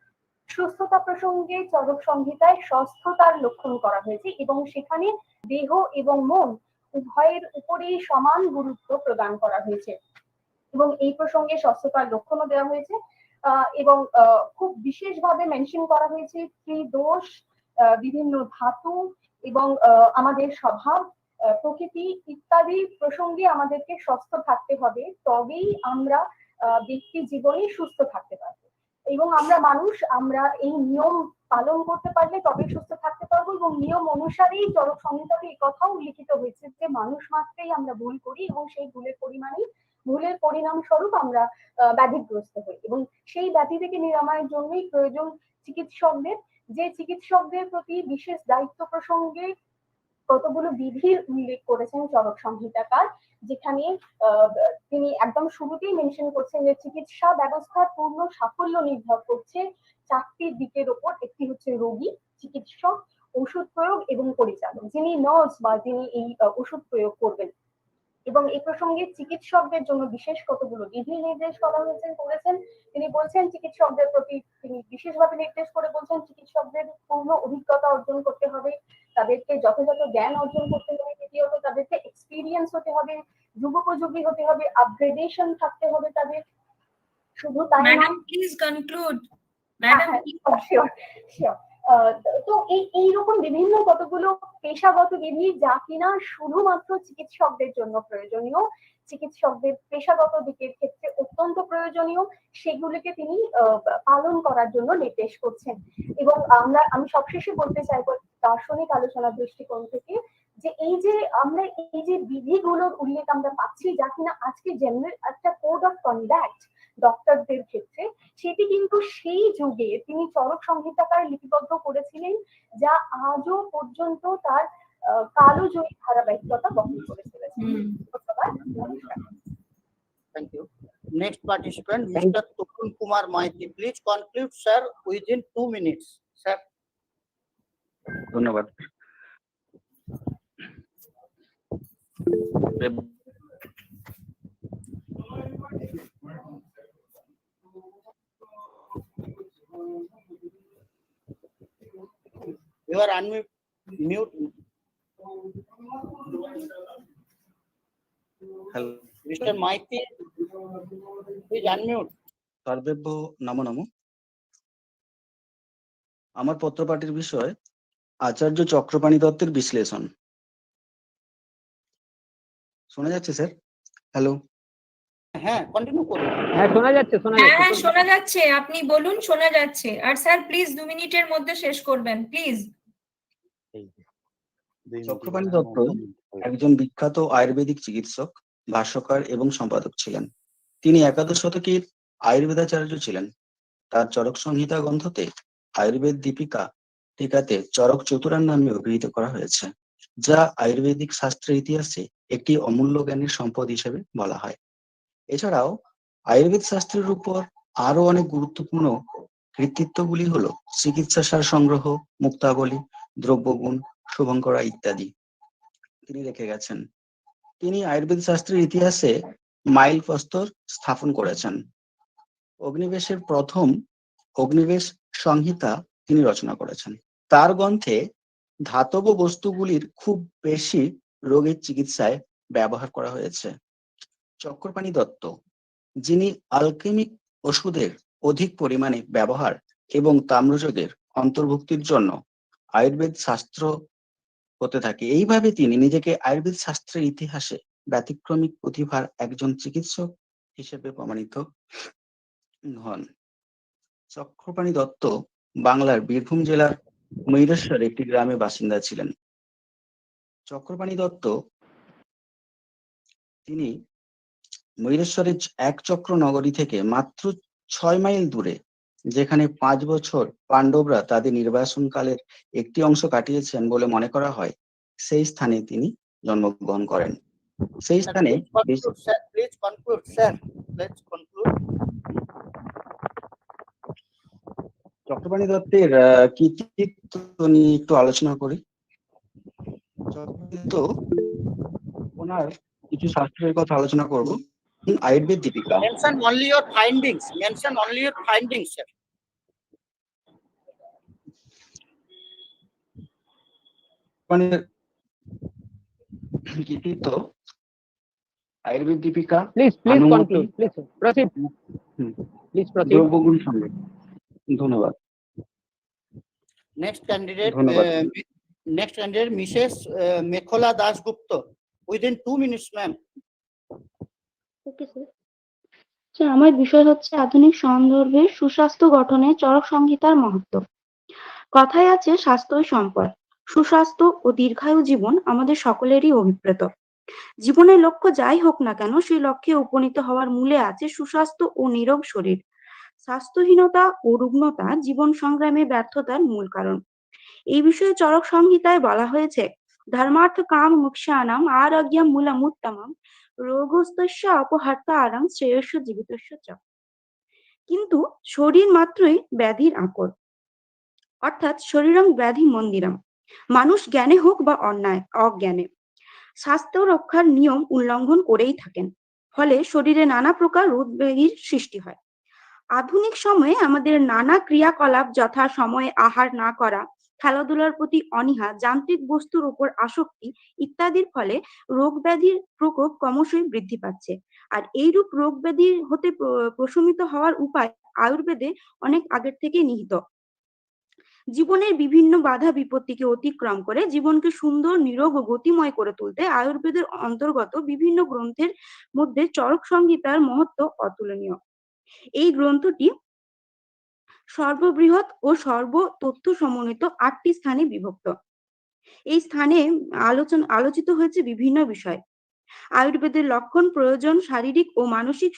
সুস্থতা প্রসঙ্গে চরক সংহিতায় সুস্থতার লক্ষণ করা হয়েছে এবং সেখানে দেহ এবং মন উভয়ের উপরেই সমান গুরুত্ব প্রদান করা হয়েছে এবং এই প্রসঙ্গে সুস্থতার লক্ষণও দেওয়া হয়েছে এবং খুব বিশেষভাবে মেনশন করা হয়েছে ত্রিদোষ, বিভিন্ন ধাতু এবং আমাদের স্বভাব, প্রকৃতি ইত্যাদি প্রসঙ্গে আমাদেরকে সুস্থ থাকতে হবে, তবেই আমরা ব্যক্তি জীবনে সুস্থ থাকতে পারবো এবং আমরা মানুষ, আমরা এই নিয়ম পালন করতে পারলে তবে সুস্থ থাকতে পারবো। এবং নিয়ম অনুসারেই চরক সংহিতাতে এই কথাও উল্লিখিত হয়েছে যে মানুষ মাত্রেই আমরা ভুল করি এবং সেই ভুলের পরিণাম স্বরূপ আমরা ব্যাধিগ্রস্ত হই এবং সেই ব্যাধি থেকে নিরাময়ের জন্যই প্রয়োজন চিকিৎসকদের, যে চিকিৎসকদের প্রতি বিশেষ দায়িত্ব প্রসঙ্গে কতগুলো বিধির উল্লেখ করেছেন চরক সংহিতাকার, যেখানে তিনি একদম শুরুতেই মেনশন করছেন যে চিকিৎসা ব্যবস্থার পূর্ণ সাফল্য নির্ভর করছে 4টি দিকের ওপর। একটি হচ্ছে রোগী, চিকিৎসক, ওষুধ প্রয়োগ এবং পরিচালক, যিনি নার্স বা যিনি এই ওষুধ প্রয়োগ করবেন। এবং এই প্রসঙ্গে চিকিৎসকদের জন্য বিশেষ কতগুলো বিধি নির্দেশ করেছেন। তিনি বলছেন চিকিৎসকদের প্রতি তিনি বিশেষভাবে নির্দেশ করে বলছেন চিকিৎসকদের পূর্ণ অভিজ্ঞতা অর্জন করতে হবে, তাদেরকে যথাযথ জ্ঞান অর্জন করতে হবে, দ্বিতীয়ত তাদেরকে এক্সপিরিয়েন্স হতে হবে, যুগোপযোগী হতে হবে, আপগ্রেডেশন থাকতে হবে তাদের, শুধু তাই না, madam please conclude. Madam sure sure. তো এইরকম বিভিন্ন কতগুলো পেশাগত বিধি যা কিনা শুধুমাত্র চিকিৎসকদের জন্য প্রয়োজনীয়, চিকিৎসকদের পেশাগত দিকের ক্ষেত্রে অত্যন্ত প্রয়োজনীয়, সেগুলিকে তিনি পালন করার জন্য নির্দেশ করছেন। এবং আমি সবশেষে বলতে চাইবো দার্শনিক আলোচনার দৃষ্টিকোণ থেকে যে আমরা এই যে বিধিগুলোর উল্লেখ আমরা পাচ্ছি যা কিনা আজকে জেনারেল একটা কোড অফ কন্ডাক্ট ডক্টরদের ক্ষেত্রে, সেটি কিন্তু সেই যুগে তিনি চরক সংহিতাকারে লিপিবদ্ধ করেছিলেন, যা আজও পর্যন্ত তার কালজয়ী ধারাবাহিকতা বহন করে চলেছে। ধন্যবাদ, নমস্কার। Thank you. Next participant, Mr. Kumar Maiti. Please conclude, sir, within 2 minutes. Sir. ধন্যবাদ। You are unmute. Hello, Mr. Maiti, please unmute. সর্বেভ্য নমো নমো। আমার পত্রপাঠের বিষয় আচার্য চক্রপাণি দত্তের বিশ্লেষণ। শোনা যাচ্ছে স্যার? হ্যালো, হ্যাঁ, কন্টিনিউ করুন। হ্যাঁ, শোনা যাচ্ছে, হ্যাঁ শোনা যাচ্ছে, আপনি বলুন, শোনা যাচ্ছে। আর স্যার প্লিজ 2 মিনিটের মধ্যে শেষ করবেন প্লিজ। চক্রপাণি দত্ত একজন বিখ্যাত আয়ুর্বেদিক চিকিৎসক, ভাষ্যকার এবং সম্পাদক ছিলেন। তিনি একাদশ শতকের আয়ুর্বেদাচার্য ছিলেন। তার চরক সংহিতা গ্রন্থতে আয়ুর্বেদ দীপিকা টিকাতে চরক চতুরার নামে অভিহিত করা হয়েছে, যা আয়ুর্বেদিক শাস্ত্রের ইতিহাসে একটি অমূল্য জ্ঞানের সম্পদ হিসেবে বলা হয়। এছাড়াও আয়ুর্বেদ শাস্ত্রের উপর আরো অনেক গুরুত্বপূর্ণ কৃতিত্বগুলি হলো চিকিৎসা সার সংগ্রহ, মুক্তাবলী, দ্রব্যগুণ, শুভঙ্করা ইত্যাদি তিনি রেখে গেছেন। তিনি আয়ুর্বেদ শাস্ত্রের ইতিহাসে মাইল প্রস্তর স্থাপন করেছেন। অগ্নিবেশের প্রথম অগ্নিবেশ সংহিতা তিনি রচনা করেছেন। তার গ্রন্থে ধাতব বস্তুগুলির খুব বেশি রোগের চিকিৎসায় ব্যবহার করা হয়েছে। চক্রপাণি দত্ত, যিনি আলকেমিক ওষুধের অধিক পরিমাণে ব্যবহার এবং তাম্রযোগের অন্তর্ভুক্তির জন্য আয়ুর্বেদ শাস্ত্র হতে থাকে, এইভাবে তিনি নিজেকে আয়ুর্বেদ শাস্ত্রের ইতিহাসে ব্যতিক্রমিক প্রতিভার একজন চিকিৎসক হিসেবে প্রমাণিত হন। চক্রপাণি দত্ত বাংলার বীরভূম জেলার ময়ূরেশ্বর একটি গ্রামে বাসিন্দা ছিলেন। চক্রপাণি দত্ত তিনি ময়ূরেশ্বরের এক চক্র নগরী থেকে মাত্র 6 মাইল দূরে, যেখানে 5 বছর পাণ্ডবরা তাদের নির্বাসনকালের একটি অংশ কাটিয়েছেন বলে মনে করা হয়, সেই স্থানে তিনি জন্মগ্রহণ করেন। সেই স্থানে চক্রপাণি দত্তের কৃতিত্ব নিয়ে একটু আলোচনা করি। ওনার কিছু শাস্ত্রের কথা আলোচনা করব। Ayurveda Deepika. Mention only your findings. Mention only your findings, sir. কৃতিত্ব Ayurveda Dipika. Please conclude, please proceed, please proceed. দ্রব্যগুণ সঙ্গে। ধন্যবাদ। Next candidate, Mrs. Mekhola Dasgupta. Within 2 minutes, ma'am. Okay sir, আমার বিষয় হচ্ছে আধুনিক সন্দর্ভে সুস্বাস্থ্য গঠনে চরক সংহিতার মহত্ব। কথায় আছে স্বাস্থ্যই সম্পদ। সুস্বাস্থ্য ও দীর্ঘায়ু জীবন আমাদের সকলেরই অভিপ্রেত। জীবনের লক্ষ্য যাই হোক না কেন, সেই লক্ষ্যে উপনীত হওয়ার মূলে আছে সুস্বাস্থ্য ও নীরোগ শরীর। স্বাস্থ্যহীনতা ও রুগ্নতা জীবন সংগ্রামে ব্যর্থতার মূল কারণ। এই বিষয়ে চরক সংহিতায় বলা হয়েছে, ধর্মার্থ কাম মোক্ষানাম আরোগ্যম মূলমুত্তমম রোগস্তস্য অপহর্তারং শ্রেয়স্য জীবিতস্য চ। কিন্তু শরীর মাত্রই ব্যাধির আকর, অর্থাৎ শরীরং ব্যাধি মন্দিরম। মানুষ জ্ঞানে হোক বা অজ্ঞানে স্বাস্থ্য রক্ষার নিয়ম উল্লঙ্ঘন করেই থাকেন, ফলে শরীরে নানা প্রকার রোগ ব্যাধির সৃষ্টি হয়। আধুনিক সময়ে আমাদের নানা ক্রিয়াকলাপ, যথা সময়ে আহার না করা, খেলাধুলার প্রতি অনীহা, যান্ত্রিক বস্তুর উপর আসক্তি ইত্যাদির ফলে রোগ ব্যাধির প্রকোপ ক্রমশই বৃদ্ধি পাচ্ছে। আর এইরূপ রোগ ব্যাধি হতে প্রশমিত হওয়ার উপায় আয়ুর্বেদে অনেক আগের থেকে নিহিত। জীবনের বিভিন্ন বাধা বিপত্তিকে অতিক্রম করে জীবনকে সুন্দর, নিরোগ ও গতিময় করে তুলতে আয়ুর্বেদের অন্তর্গত বিভিন্ন গ্রন্থের মধ্যে চরক সংহিতার মহত্ব অতুলনীয়। এই গ্রন্থটি সর্ববৃহৎ ও সর্ব তথ্য সমন্বিত 8টি স্থানে বিভক্ত। এই স্থানে আলোচিত হয়েছে বিভিন্ন বিষয়। আয়ুর্বেদের লক্ষণ, প্রয়োজন, শারীরিক ও মানসিক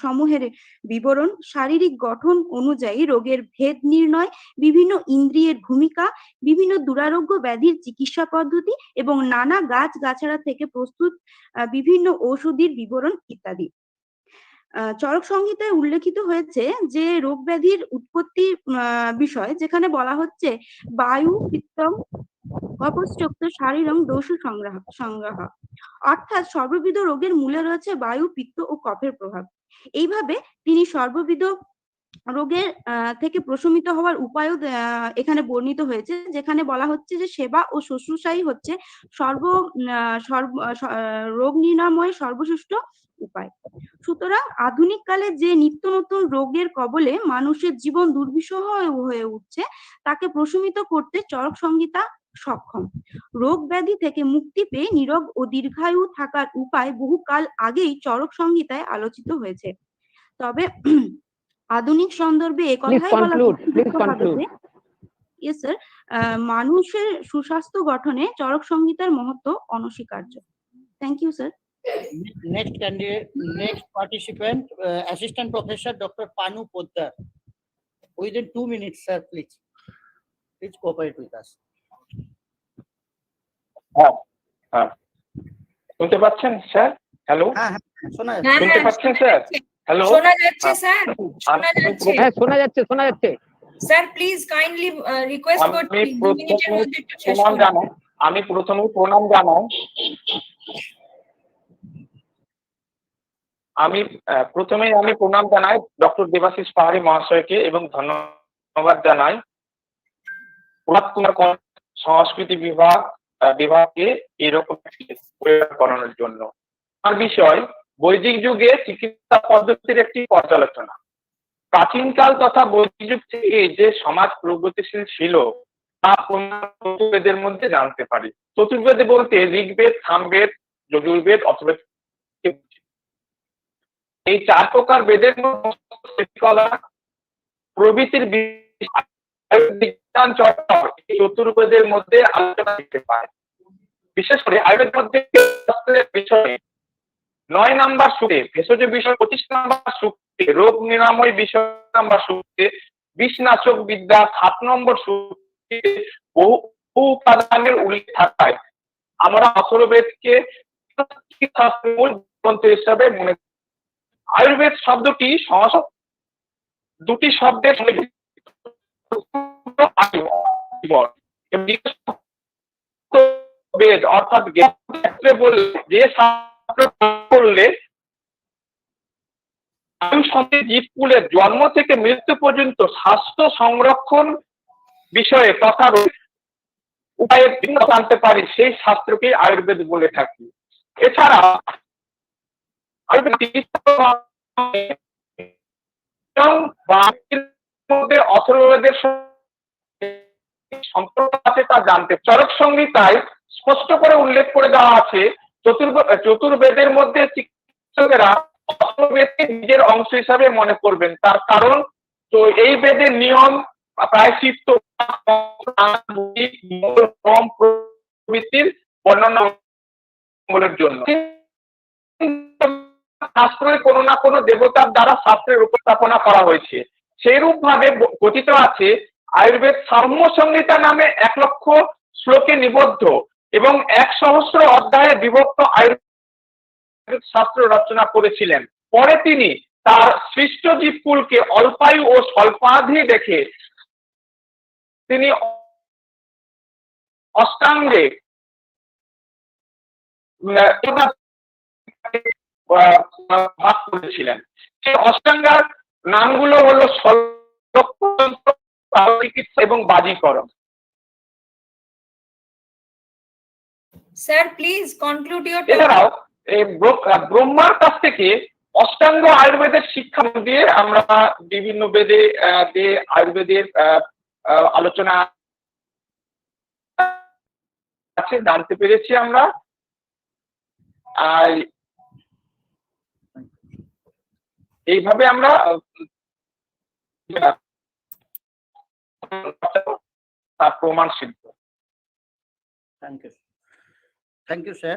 সমূহের বিবরণ, শারীরিক গঠন অনুযায়ী রোগের ভেদ নির্ণয়, বিভিন্ন ইন্দ্রিয়ের ভূমিকা, বিভিন্ন দুরারোগ্য ব্যাধির চিকিৎসা পদ্ধতি এবং নানা গাছ-গাছড়া থেকে প্রস্তুত বিভিন্ন ঔষধির বিবরণ ইত্যাদি। চরক সংহিতায় উল্লেখিত হয়েছে যে রোগ ব্যাধির উৎপত্তি বিষয়, যেখানে বলা হচ্ছে বায়ু, পিত্তম, কপশ্চক্ত শারীরং দোষ সংগ্রহ, অর্থাৎ সর্ববিধ রোগের মূলে রয়েছে বায়ু, পিত্ত ও কফের প্রভাব। এইভাবে তিনি সর্ববিধ রোগের থেকে প্রশমিত হওয়ার উপায়ও এখানে বর্ণিত হয়েছে, যেখানে বলা হচ্ছে যে সেবা ও শুশ্রূষাই হচ্ছে রোগ নিরাময়ের সর্বশ্রেষ্ঠ উপায়। সুতরাং আধুনিক কালে যে নিত্য নতুন রোগের কবলে মানুষের জীবন দুর্বিষহ হয়ে উঠছে, তাকে প্রশমিত করতে চরক সংহিতা সক্ষম। রোগ ব্যাধি থেকে মুক্তি পেয়ে নিরোগ ও দীর্ঘায়ু থাকার উপায় বহুকাল আগেই চরক সংহিতায় আলোচিত হয়েছে। তবে আধুনিক সন্দর্ভে এ কথাই বলা যে মানুষের সুস্বাস্থ্য গঠনে চরক সংহিতার মহত্ব অনস্বীকার্য। Thank you sir. Next candidate, next participant, Assistant Professor Dr. Panu Poddar. Within 2 minutes, sir, please. Please cooperate with us. শুনতে পাচ্ছেন স্যার? হ্যালো, শুনতে পাচ্ছেন স্যার? হ্যালো, শোনা যাচ্ছে স্যার, শোনা যাচ্ছে। হ্যাঁ, শোনা যাচ্ছে, শোনা যাচ্ছে। স্যার প্লিজ কাইন্ডলি রিকোয়েস্ট করছি 2 মিনিটের মধ্যে একটু শেষ করুন। আমি প্রথমেই প্রণাম জানাই। আমি প্রণাম জানাই ডক্টর দেবাশিস পাহাড়ি মহাশয়কে এবং ধন্যবাদ জানাই প্রভাত কুমার সংস্কৃতি বিভাগকে এরকম করানোর জন্য। আর বিষয় বৈদিক যুগে চিকিৎসা পদ্ধতির একটি পর্যালোচনা। প্রাচীনকাল তথা বৈদিক যুগ থেকে যে সমাজ প্রগতিশীল ছিল তা চতুর্বেদের মধ্যে জানতে পারি। চতুর্বেদ বলতে ঋগ্বেদ, সামবেদ, যজুর্বেদ, অথর্ববেদ এই 4 প্রকার বেদের মধ্যে প্রভৃতির বিজ্ঞান চর্চা চতুর্বেদের মধ্যে আলোচনা করতে পারে। বিশেষ করে আয়ুর্বেদ মধ্যে বিষয়ে 9 নাম্বার সূত্রে, ভেষজ বিষয় 25 নাম্বার সূত্রে, রোগ নিরাময় বিষয় নাম্বার সূত্রে, বিষনাশক বিদ্যা 7 নম্বর সূত্রে বহু উপাদানের উল্লেখ থাকায় আমরা অথর্ববেদকে মূল গ্রন্থ হিসাবে মনে করি। আয়ুর্বেদ শব্দটি সংস্কৃত 2টি শব্দের বেদ অর্থাৎ ক্ষেত্রে বললে যে শাস্ত্র করলে জীবকুলের জন্ম থেকে মৃত্যু পর্যন্ত স্বাস্থ্য সংরক্ষণ বিষয়ে তথা উপায়ে ভিন্ন জানতে পারি, সেই শাস্ত্রকে আয়ুর্বেদ বলে থাকি। এছাড়া অথর্ববেদের সম্পর্ক আছে তা জানতে চরক সংহিতায় স্পষ্ট করে উল্লেখ করে দেওয়া আছে চতুর্বেদের মধ্যে চিকিৎসকেরা অথর্ববেদকে নিজের অংশ হিসাবে মনে করবেন। তার কারণ তো এই বেদের নিয়ম প্রায়শ্চিত্ত প্রভৃতির বর্ণনার জন্য শাস্ত্রে কোনো না কোনো দেবতার দ্বারা শাস্ত্রের উপস্থাপনা করা হয়েছে। সেইরূপ ভাবে কথিত আছে আয়ুর্বেদ সাম্য সংহিতা নামে 1 লক্ষ শ্লোকে নিবদ্ধ এবং 1,000 অধ্যায়ে বিভক্ত আয়ুর্বেদ শাস্ত্র রচনা করেছিলেন। পরে তিনি তার সৃষ্ট জীবকুলকে অল্পায়ু ও স্বল্পাধি দেখে তিনি অষ্টাঙ্গে ভাগ করেছিলেন। সেই অষ্টাঙ্গার নামগুলো হলো চিকিৎসা এবং বাজিকরণ। স্যার প্লিজ কনক্লুড ইওর এছাড়াও এই ব্রহ্মার কাছ থেকে অষ্টাঙ্গ আয়ুর্বেদের শিক্ষা দিয়ে আমরা বিভিন্ন বেদে যে আয়ুর্বেদের আলোচনা আছে জানতে পেরেছি আমরা। আর এইভাবে আমরা তার প্রমাণ সিদ্ধ। Thank you. Thank you, sir.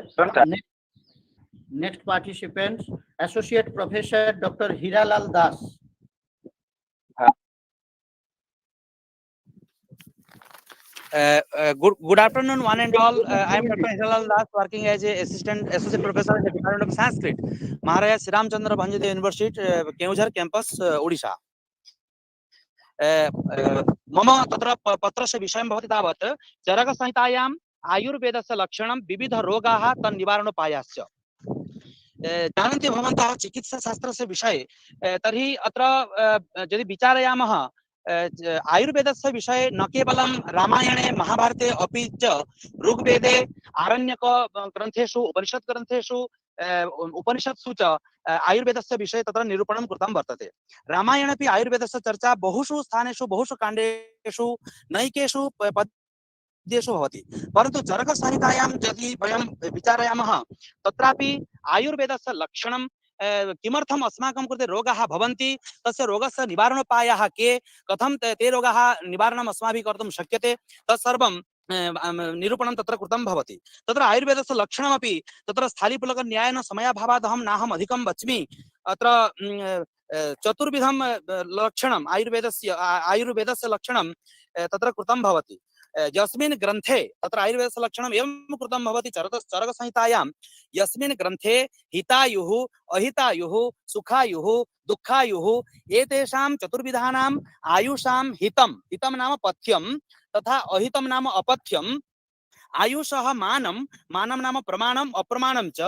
Next participant, Associate Professor Dr. Hiralal Das. Good afternoon, one and all. I am Dr. Hiralal Das, working as a associate professor in the Department of Sanskrit, Maharaja Sri Ramchandra Bhanjade University, Keonjhar campus, Odisha. मम तत्र पत्रस्य विषयं भवति तावत् चरकसंहितायाम् आयुर्वेदस्य लक्षणं विविध रोगाः तन्निवारणोपायाश्च। जानन्ति भवन्तः चिकित्साशास्त्रस्य विषये, तर्हि अत्र यदि विचारयामः आयुर्वेदस्य विषये न केवलं रामायणे महाभारते अपि च ऋग्वेदे आरण्यक ग्रन्थेषु उपनिषत् ग्रन्थेषु उपनिषत्सु च आयुर्वेदस्य विषये तत्र निरूपणं कृतं वर्तते। रामायणेपि आयुर्वेदस्य चर्चा बहुषु स्थानेषु बहुषु काण्डेषु नैकेषु पद्येषु भवति, परन्तु चरकसंहितायां यदि वयं विचारयामः तत्रापि आयुर्वेदस्य लक्षणं किमर्थम् अस्माकं कृते रोगाः भवन्ति, तस्य रोगस्य निवारणोपायाः के, कथं ते रोगाः निवारणम् अस्माभिः कर्तुं शक्यते, तत्सर्वं निरूपणं तत्र कृतं भवति। तत्र आयुर्वेदस्य लक्षणमपि तत्र स्थालीपुलकन्यायेन समयाभावात् अहं नाहम् अधिकं वच्मि। अत्र चतुर्विधं लक्षणम् आयुर्वेदस्य लक्षणं तत्र कृतं भवति। यस्मिन् ग्रन्थे तत्र आयुर्वेदस्य लक्षणम् एवं कृतं भवति चरकसंहितायां, यस्मिन् ग्रन्थे हितायुः अहितायुः सुखायुः दुःखायुः एतेषां चतुर्विधानाम् आयुषां हितं नाम पथ्यं तथा अहितं नाम अपथ्यं, आयुषः मानं नाम प्रमाणम् अप्रमाणं च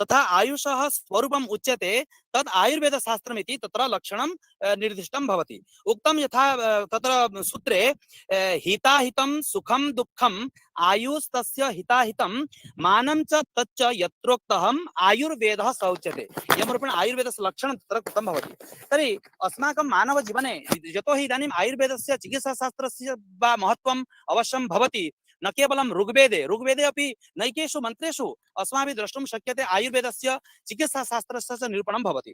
तथा आयुषः स्वरूपम् उच्यते, तद् आयुर्वेदशास्त्रमिति तत्र लक्षणं निर्दिष्टं भवति। उक्तं यथा तत्र सूत्रे हिताहितं सुखं दुःखम् आयुस्तस्य हिताहितं मानं च तच्च यत्रोक्तम् आयुर्वेदः स उच्यते। एवं रूपेण आयुर्वेदस्य लक्षणं तत्र कृतं भवति। तर्हि अस्माकं मानवजीवने यतोहि इदानीम् आयुर्वेदस्य चिकित्साशास्त्रस्य वा महत्त्वम् अवश्यं भवति। न केवलं ऋग्वेदे अपि नैकेषु मन्त्रेषु अस्माभिः द्रष्टुं शक्यते आयुर्वेदस्य चिकित्साशास्त्रस्य च निरूपणं भवति।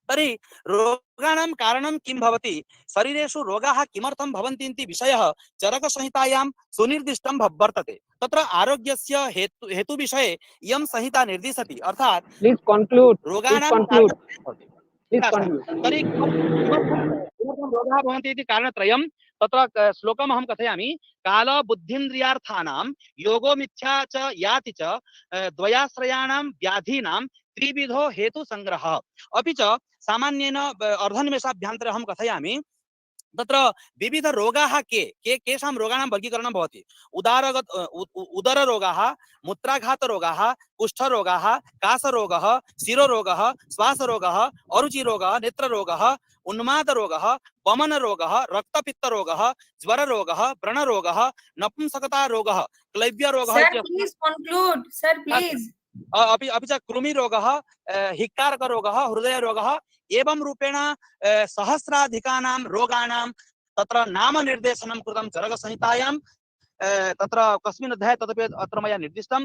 तर्हि रोगाणां कारणं किं भवति, शरीरेषु रोगाः किमर्थं भवन्ति इति विषयः चरकसंहितायां सुनिर्दिष्टं वर्तते। तत्र आरोग्यस्य हेतुविषये इयं संहिता निर्दिशति, अर्थात् रोगाणां तर्हि किमर्थं रोगाः भवन्ति इति कारणत्रयं तत्र श्लोकम् अहं कथयामि। काल बुद्धीन्द्रियार्थानां योगो मिथ्या च याति च द्वयाश्रयाणां व्याधीनां त्रिविधो हेतु संग्रहः। अपि च सामान्येन अर्धनिमेषाभ्यन्तरे अहं कथयामि। तत्र विविध रोगाः केषां रोगाणां वर्गीकरणं भवति। उदररोगाः, मूत्राघातरोगाः, कुष्ठरोगाः, कासरोगः, शिरोरोगः, श्वासरोगः, अरुचिरोगः, नेत्ररोगः, उन्मादरोगः, वमनरोगः, रक्तपित्तरोगः, ज्वररोगः, व्रणरोगः, नपुंसकतारोगः, क्लैव्यरोगः। Sir, please conclude. Sir, please. अपि च कृमिरोगः, हिक्कारकरोगः, हृदयरोगः, एवं रूपेण सहस्राधिकानां रोगाणां तत्र नाम निर्देशनं कृतं चरकसंहितायां। तत्र कस्मिन् अध्याये तदपि अत्र मया निर्दिष्टं।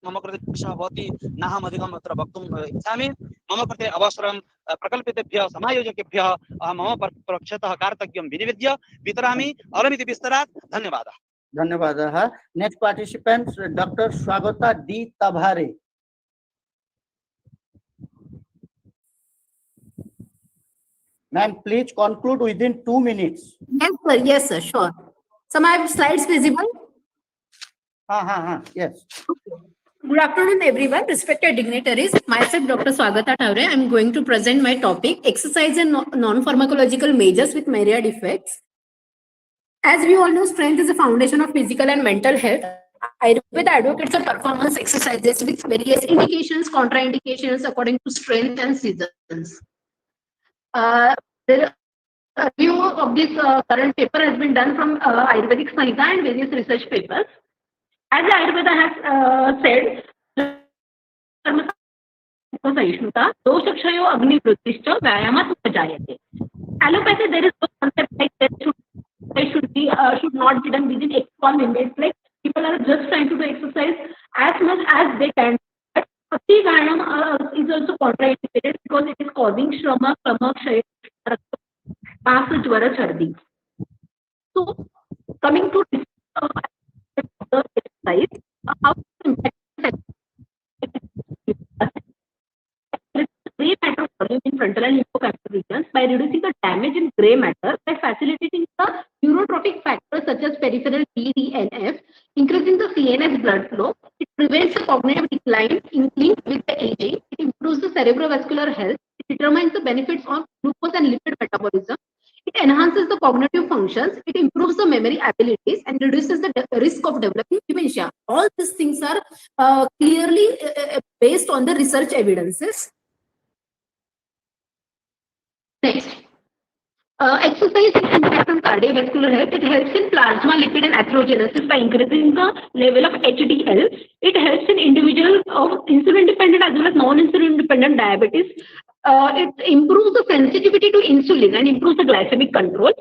मम कृते विषयः भवति नाहम् अधिकम् अत्र वक्तुम् इच्छामि। मम कृते अवसरं प्रकल्पितेभ्यः समायोजकेभ्यः मम पक्षतः कार्तज्ञं विनिवेद्य वितरामि। अलमिति विस्तरात् धन्यवादः। धन्यवादः। Next participant doctor Swagata D Tabhare. Ma'am, please conclude within 2 minutes. Yes, sir, sure. So my slides visible? Yes. Good afternoon, everyone. Respected dignitaries, myself, Dr. Swagata Thavre. I'm going to present my topic, exercise and non-pharmacological measures with myriad effects. As we all know, strength is the foundation of physical and mental health. Ayurveda advocates of performance exercises with various indications, contraindications according to strength and seasons. The review of this current paper has been done from Ayurvedic Sanhita and various research papers. As the Ayurveda has said, सहिष्णुता दोषक्षयो अग्निवृत्तिश्च व्यायामात् उपजायते. Allopathy, there is no concept like should not be done within X limits. Like people are just trying to do exercise as much as they can. But Ati Vayam is also contraindicated because it is causing Shrama, Kama, Kshaya, Jwara, Chardi. So coming to exercise, how to impact gray matter volume in frontal and hippocampal regions by reducing the damage in gray matter by facilitating the neurotrophic factors such as peripheral BDNF, increasing the CNS blood flow. It prevents the cognitive decline in link with the aging. It improves the cerebrovascular health. It determines the benefits of glucose and lipid metabolism. It enhances the cognitive functions. It improves the memory abilities and reduces the risk of developing dementia. All these things are clearly based on the research evidences. Next, exercise impact on cardiovascular health. It helps in plasma lipid and atherogenesis by increasing the level of HDL. It helps in individuals of insulin dependent as well as non-insulin dependent diabetes. It improves the sensitivity to insulin and improves the glycemic control.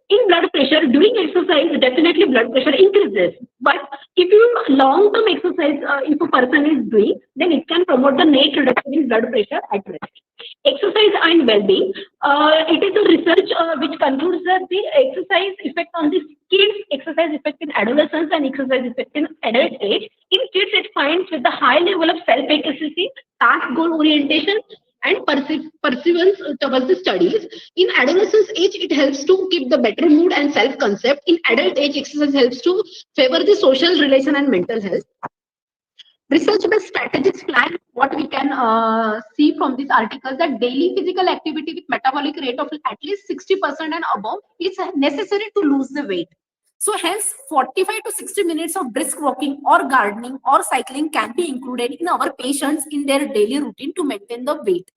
In blood pressure, during exercise, definitely blood pressure increases. But if you long-term exercise, if a person is doing, then it can promote the net reduction in blood pressure at rest. Exercise and well-being. It is a research which concludes that the exercise effect on the kids, exercise effect in adolescence, and exercise effect in adult age. In kids, it finds with the high level of self-efficacy, task goal orientation, and perseverance towards the studies. In adolescence age, it helps to keep the better mood and self-concept. In adult age, exercise helps to favor the social relation and mental health. Research-based strategies plan what we can see from these articles that daily physical activity with metabolic rate of at least 60% and above is necessary to lose the weight. So hence 45 to 60 minutes of brisk walking or gardening or cycling can be included in our patients in their daily routine to maintain the weight.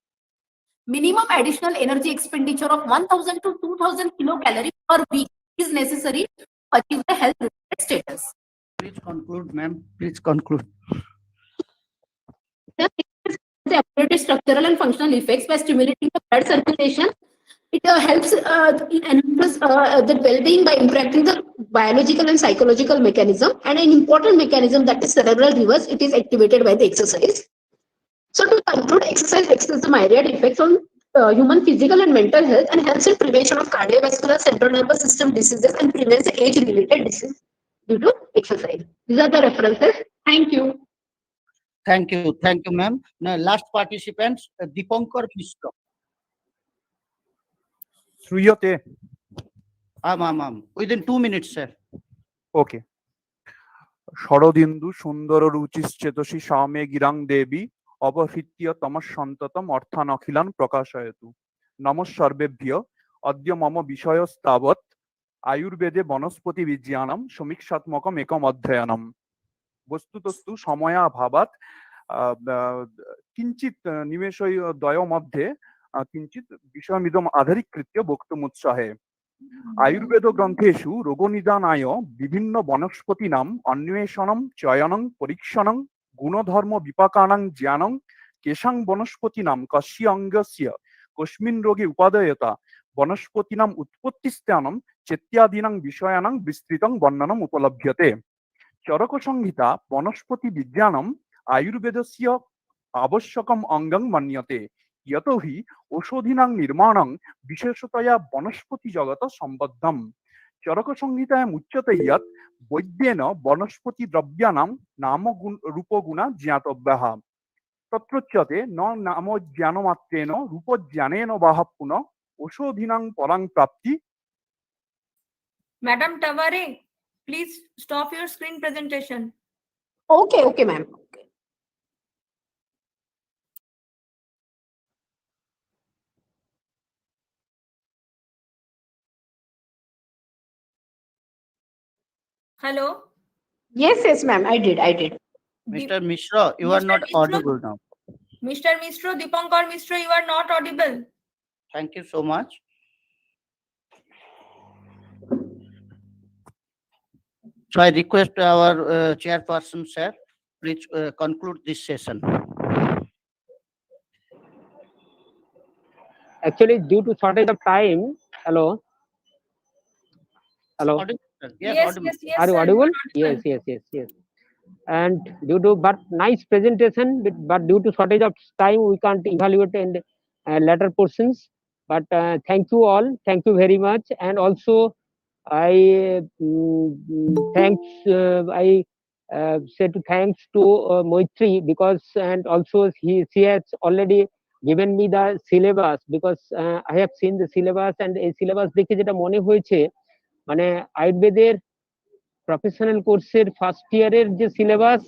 Minimum additional energy expenditure of 1000 to 2000 kilocalories per week is necessary to achieve the health status. Please conclude, ma'am. Please conclude. The ability, structural and functional effects by stimulating the blood circulation. It helps enhance the well-being by impacting the biological and psychological mechanism, and an important mechanism that is cerebral reverse. It is activated by the exercise. So to conclude, exercise exerts the myriad effects on human physical and mental health and helps in prevention of cardiovascular, central nervous system diseases and prevents age-related disease due to exercise. These are the references. Thank you. Thank you, ma'am. Now, last participants, Dipankar Mishra. श्रूयते आम within 2 minutes, sir. Okay Sharadindu सुंदर रुचिश्चेतसि सामे गिरां देवी अपहृत्य तमस्सन्ततम् अर्थान् अखिलान् प्रकाशयतु नमस्सर्वेभ्यो अद्य मम विषयस्तावत् आयुर्वेदे वनस्पति विज्ञानं समीक्षात्मकम् एकम् अध्ययनम् वस्तुतस्तु समयाभावात् किञ्चित् निमेषद्वय मध्ये किञ्चित् विषयमिदम् आधारीकृत्य वक्तुमुत्साहे आयुर्वेद ग्रन्थेषु रोगनिदानाय विभिन्न वनस्पतीनाम् अन्वेषणं चयनं परीक्षणं गुणधर्म विपाकानां ज्ञानं केषां वनस्पतीनां कस्य अङ्गस्य कस्मिन् रोगे उपादेयता वनस्पतीनाम् उत्पत्तिस्थानं चेत्यादीनां विषयाणां विस्तृतं वर्णनम् उपलभ्यते चरकसंहिता वनस्पति विज्ञानम् आयुर्वेदस्य आवश्यकम् अङ्गं मन्यते यतो हि औषधीनां निर्माणं विशेषतया वनस्पति जगत सम्बद्धम् चरकसंहितायाम् उच्यते यत् वैद्येन वनस्पति द्रव्याणां नाम रूपगुणा ज्ञातव्याः तत्रोच्यते न नाम ज्ञानमात्रेण रूपज्ञानेन वाह पुनः औषधीनां परां प्राप्ति. Madam Taware, please stop your screen presentation. Okay, ma'am. Hello. Yes, ma'am. I did. Mr. Mishra, you are not audible now. Mr. Mishra, Dipankar Mishra, you are not audible. Thank you so much. So I request our chairperson, sir, please conclude this session. Actually, due to shortage of time, hello. Hello. Yes, yes, yes, Are you sir, audible? you are Yes. And due to but nice presentation, but due to shortage of time, we can't evaluate in later portions. But thank you all. Thank you very much. And also, I said thanks to Moitri because and also she has already given me the syllabus because I have seen the syllabus and এই syllabus দেখে যেটা মনে হয়েছে মানে আয়ুর্বেদের professional কোর্সের first ইয়ারের যে সিলেবাস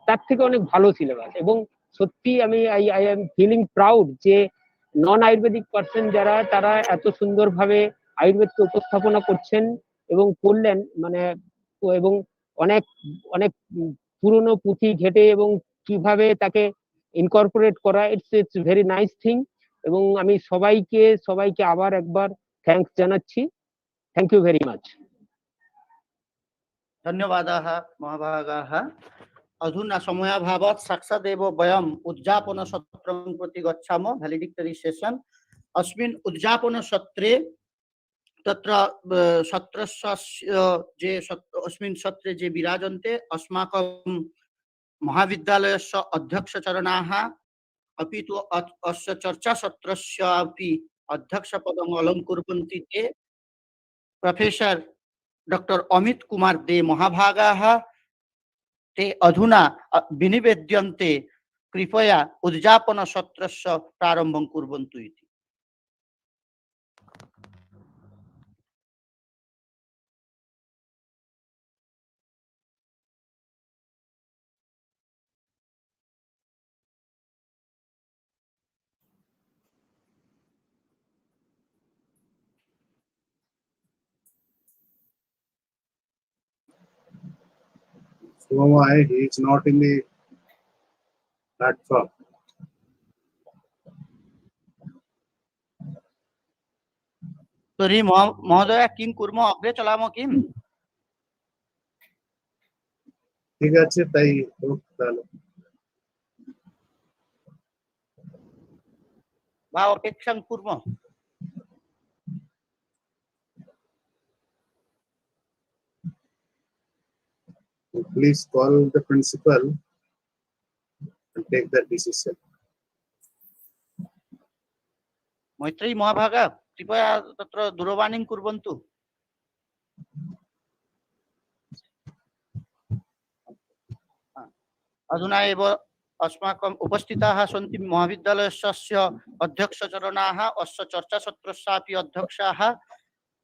তার থেকে অনেক ভালো সিলেবাস এবং সত্যি আমি আই এম ফিলিং প্রাউড যে নন আয়ুর্বেদিক পার্সন যারা তারা এত সুন্দরভাবে আয়ুর্বেদকে উপস্থাপনা করছেন এবং করলেন মানে এবং অনেক অনেক পুরনো পুঁথি ঘেটে এবং কিভাবে তাকে ইনকর্পোরেট করা ইটস ভেরি নাইস থিং এবং আমি সবাইকে আবার একবার থ্যাঙ্কস জানাচ্ছি থ্যাংক ইউ ভেরি মাচ धन्यवादाः महाभागाः अधुना समयाभावात् साक्षादेव वयम् उद्यापनसत्रं प्रति गच्छामः वैलिडिक्टरी सेशन् अस्मिन् उद्यापनसत्रे तत्र सत्रस्य अस्मिन् सत्रे जे विराजन्ते अस्माकं महाविद्यालयस्य अध्यक्षचरणाः अपि तु अस्य चर्चासत्रस्य अपि अध्यक्षपदम् अलङ्कुर्वन्ति ते प्रोफेसर डॉक्टर अमित कुमार दे महाभागाः ते अधुना विनिवेद्यन्ते कृपया उद्यापन सत्रस्य प्रारम्भं कुर्वन्तु इति। So why he is not in the platform? तर्हि महोदय किं कुर्मः अग्रे चलामः किम्? ঠিক আছে তাই হোক তাহলে वा अपेक्षां कुर्मः। please call the principal and take that decision. मैत्री महाभागा कृपया तत्र दूरवाणीं कुर्वन्तु। अधुना एव अस्माकम् उपस्थिताः सन्ति महाविद्यालयस्य अध्यक्षचरणाः अस्य चर्चासत्रस्यापि अध्यक्षाः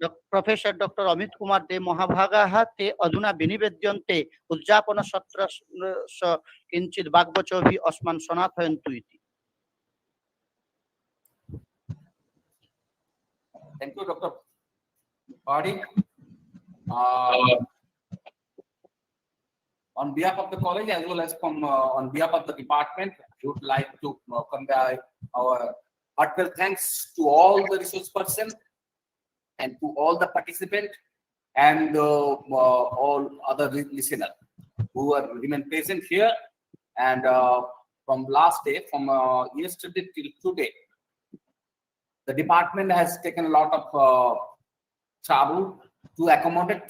प्रोफेसर डॉक्टर अमित कुमार दे महाभागाः ते अधुना विनिवेद्यन्ते उद्यापनसत्रस्य किञ्चित् वाग्वचोभिः अस्मान् सनाथयन्तु इति। Thank you, Dr. Party. On behalf of the college as well as on behalf of the department, we would like to convey our heartfelt thanks to all the resource persons and to all the participants and all other listeners who are remain present here. And from last day, from yesterday till today, the department has taken a lot of trouble to accommodate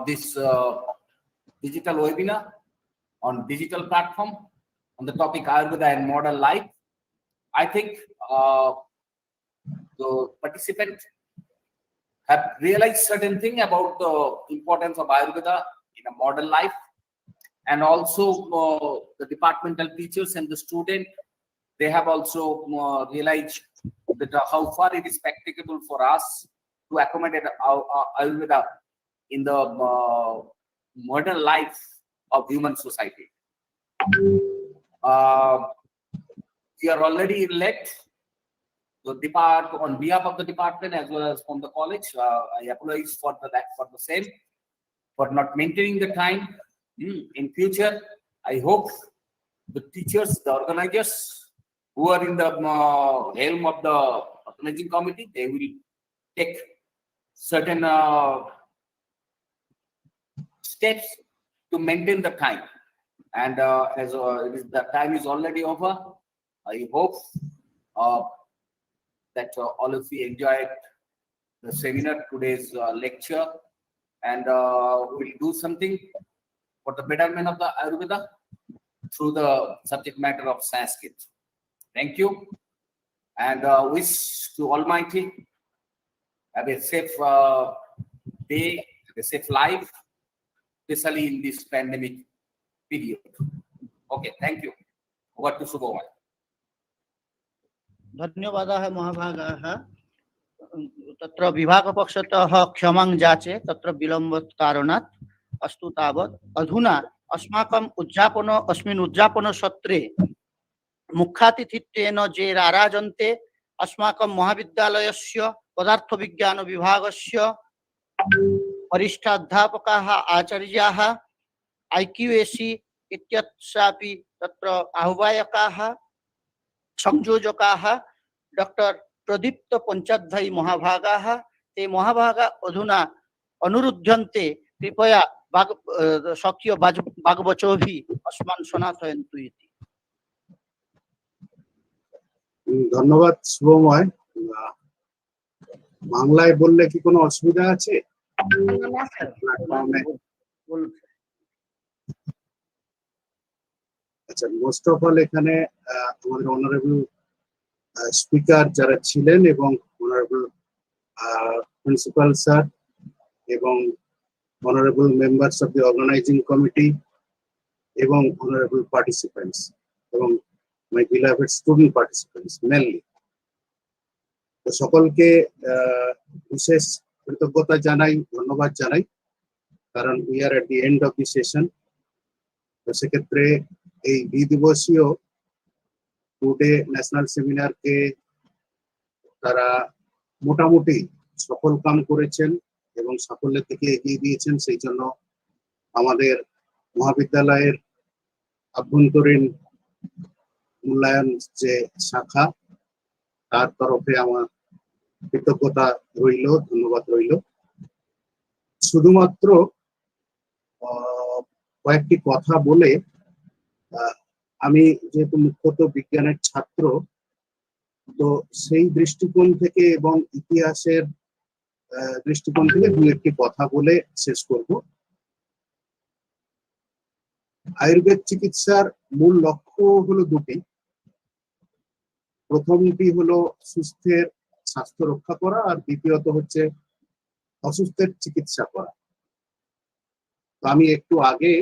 this digital webinar on digital platform on the topic Ayurveda and modern life. I think the participants have realized certain thing about the importance of Ayurveda in a modern life, and also the departmental teachers and the student, they have also realized that how far it is practicable for us to accommodate our Ayurveda in the modern life of human society. We are already led to depart on behalf of the department as well as from the college. I apologize for the same, for not maintaining the time. In future, I hope the teachers, the organizers who are in the helm of the organizing committee, they will take certain steps to maintain the time. And as the time is already over, I hope that all of you enjoyed the seminar, today's lecture, and we'll do something for the betterment of the Ayurveda through the subject matter of Sanskrit. Thank you, and wish to Almighty have a safe day, a safe life, especially in this pandemic period. Okay, thank you. Over to Subhamay. धन्यवादाः महाभागाः। तत्र विभागपक्षतः क्षमां याचे तत्र विलम्बकारणात्। अस्तु तावत्। अधुना अस्माकम् अस्मिन् उद्यापनसत्रे मुख्यातिथित्वेन ये राराजन्ते अस्माकं महाविद्यालयस्य पदार्थविज्ञान विभागस्य वरिष्ठाध्यापकाः आचार्याः IQAC इत्यस्यापि तत्र आह्वायकाः संयोजकाः डॉक्टर प्रदीप्त पंचाध्यायी महाभागाः। ते महाभागा अधुना अनुरुध्यन्ते कृपया स्वकीय वाग्वचोभिः अस्मान् सनातयन्तु इति। ধন্যবাদ শুভময়। বাংলায় বললে কি কোনো অসুবিধা আছে? আচ্ছা, মোস্ট অফ অল এখানে আমাদের অনারেবল স্পিকার যারা ছিলেন এবং অনারেবল প্রিন্সিপাল স্যার এবং honourable members of the organising committee এবং অনারেবল পার্টিসিপেন্টস এবং my beloved student participants mainly, তো সকলকে বিশেষ কৃতজ্ঞতা জানাই, ধন্যবাদ জানাই, কারণ we are at the end of the session. তো সেক্ষেত্রে এই দ্বিদিবসীয় টুডে ন্যাশনাল সেমিনারকে তারা মোটামুটি সফল কাম করেছেন এবং সাফল্যের দিকে এগিয়ে দিয়েছেন। সেই জন্য আমাদের মহাবিদ্যালয়ের আভ্যন্তরীণ মূল্যায়ন যে শাখা, তার তরফে আমার কৃতজ্ঞতা রইল, ধন্যবাদ রইল। শুধুমাত্র কয়েকটি কথা বলে, আমি যেহেতু মুখ্যত বিজ্ঞানের ছাত্র, তো সেই দৃষ্টিকোণ থেকে এবং ইতিহাসের দৃষ্টিকোণ থেকে দু একটি কথা বলে শেষ করব। আয়ুর্বেদ চিকিৎসার মূল লক্ষ্য হলো দুটি। প্রথমটি হলো সুস্থের স্বাস্থ্য রক্ষা করা, আর দ্বিতীয়ত হচ্ছে অসুস্থের চিকিৎসা করা। তো আমি একটু আগে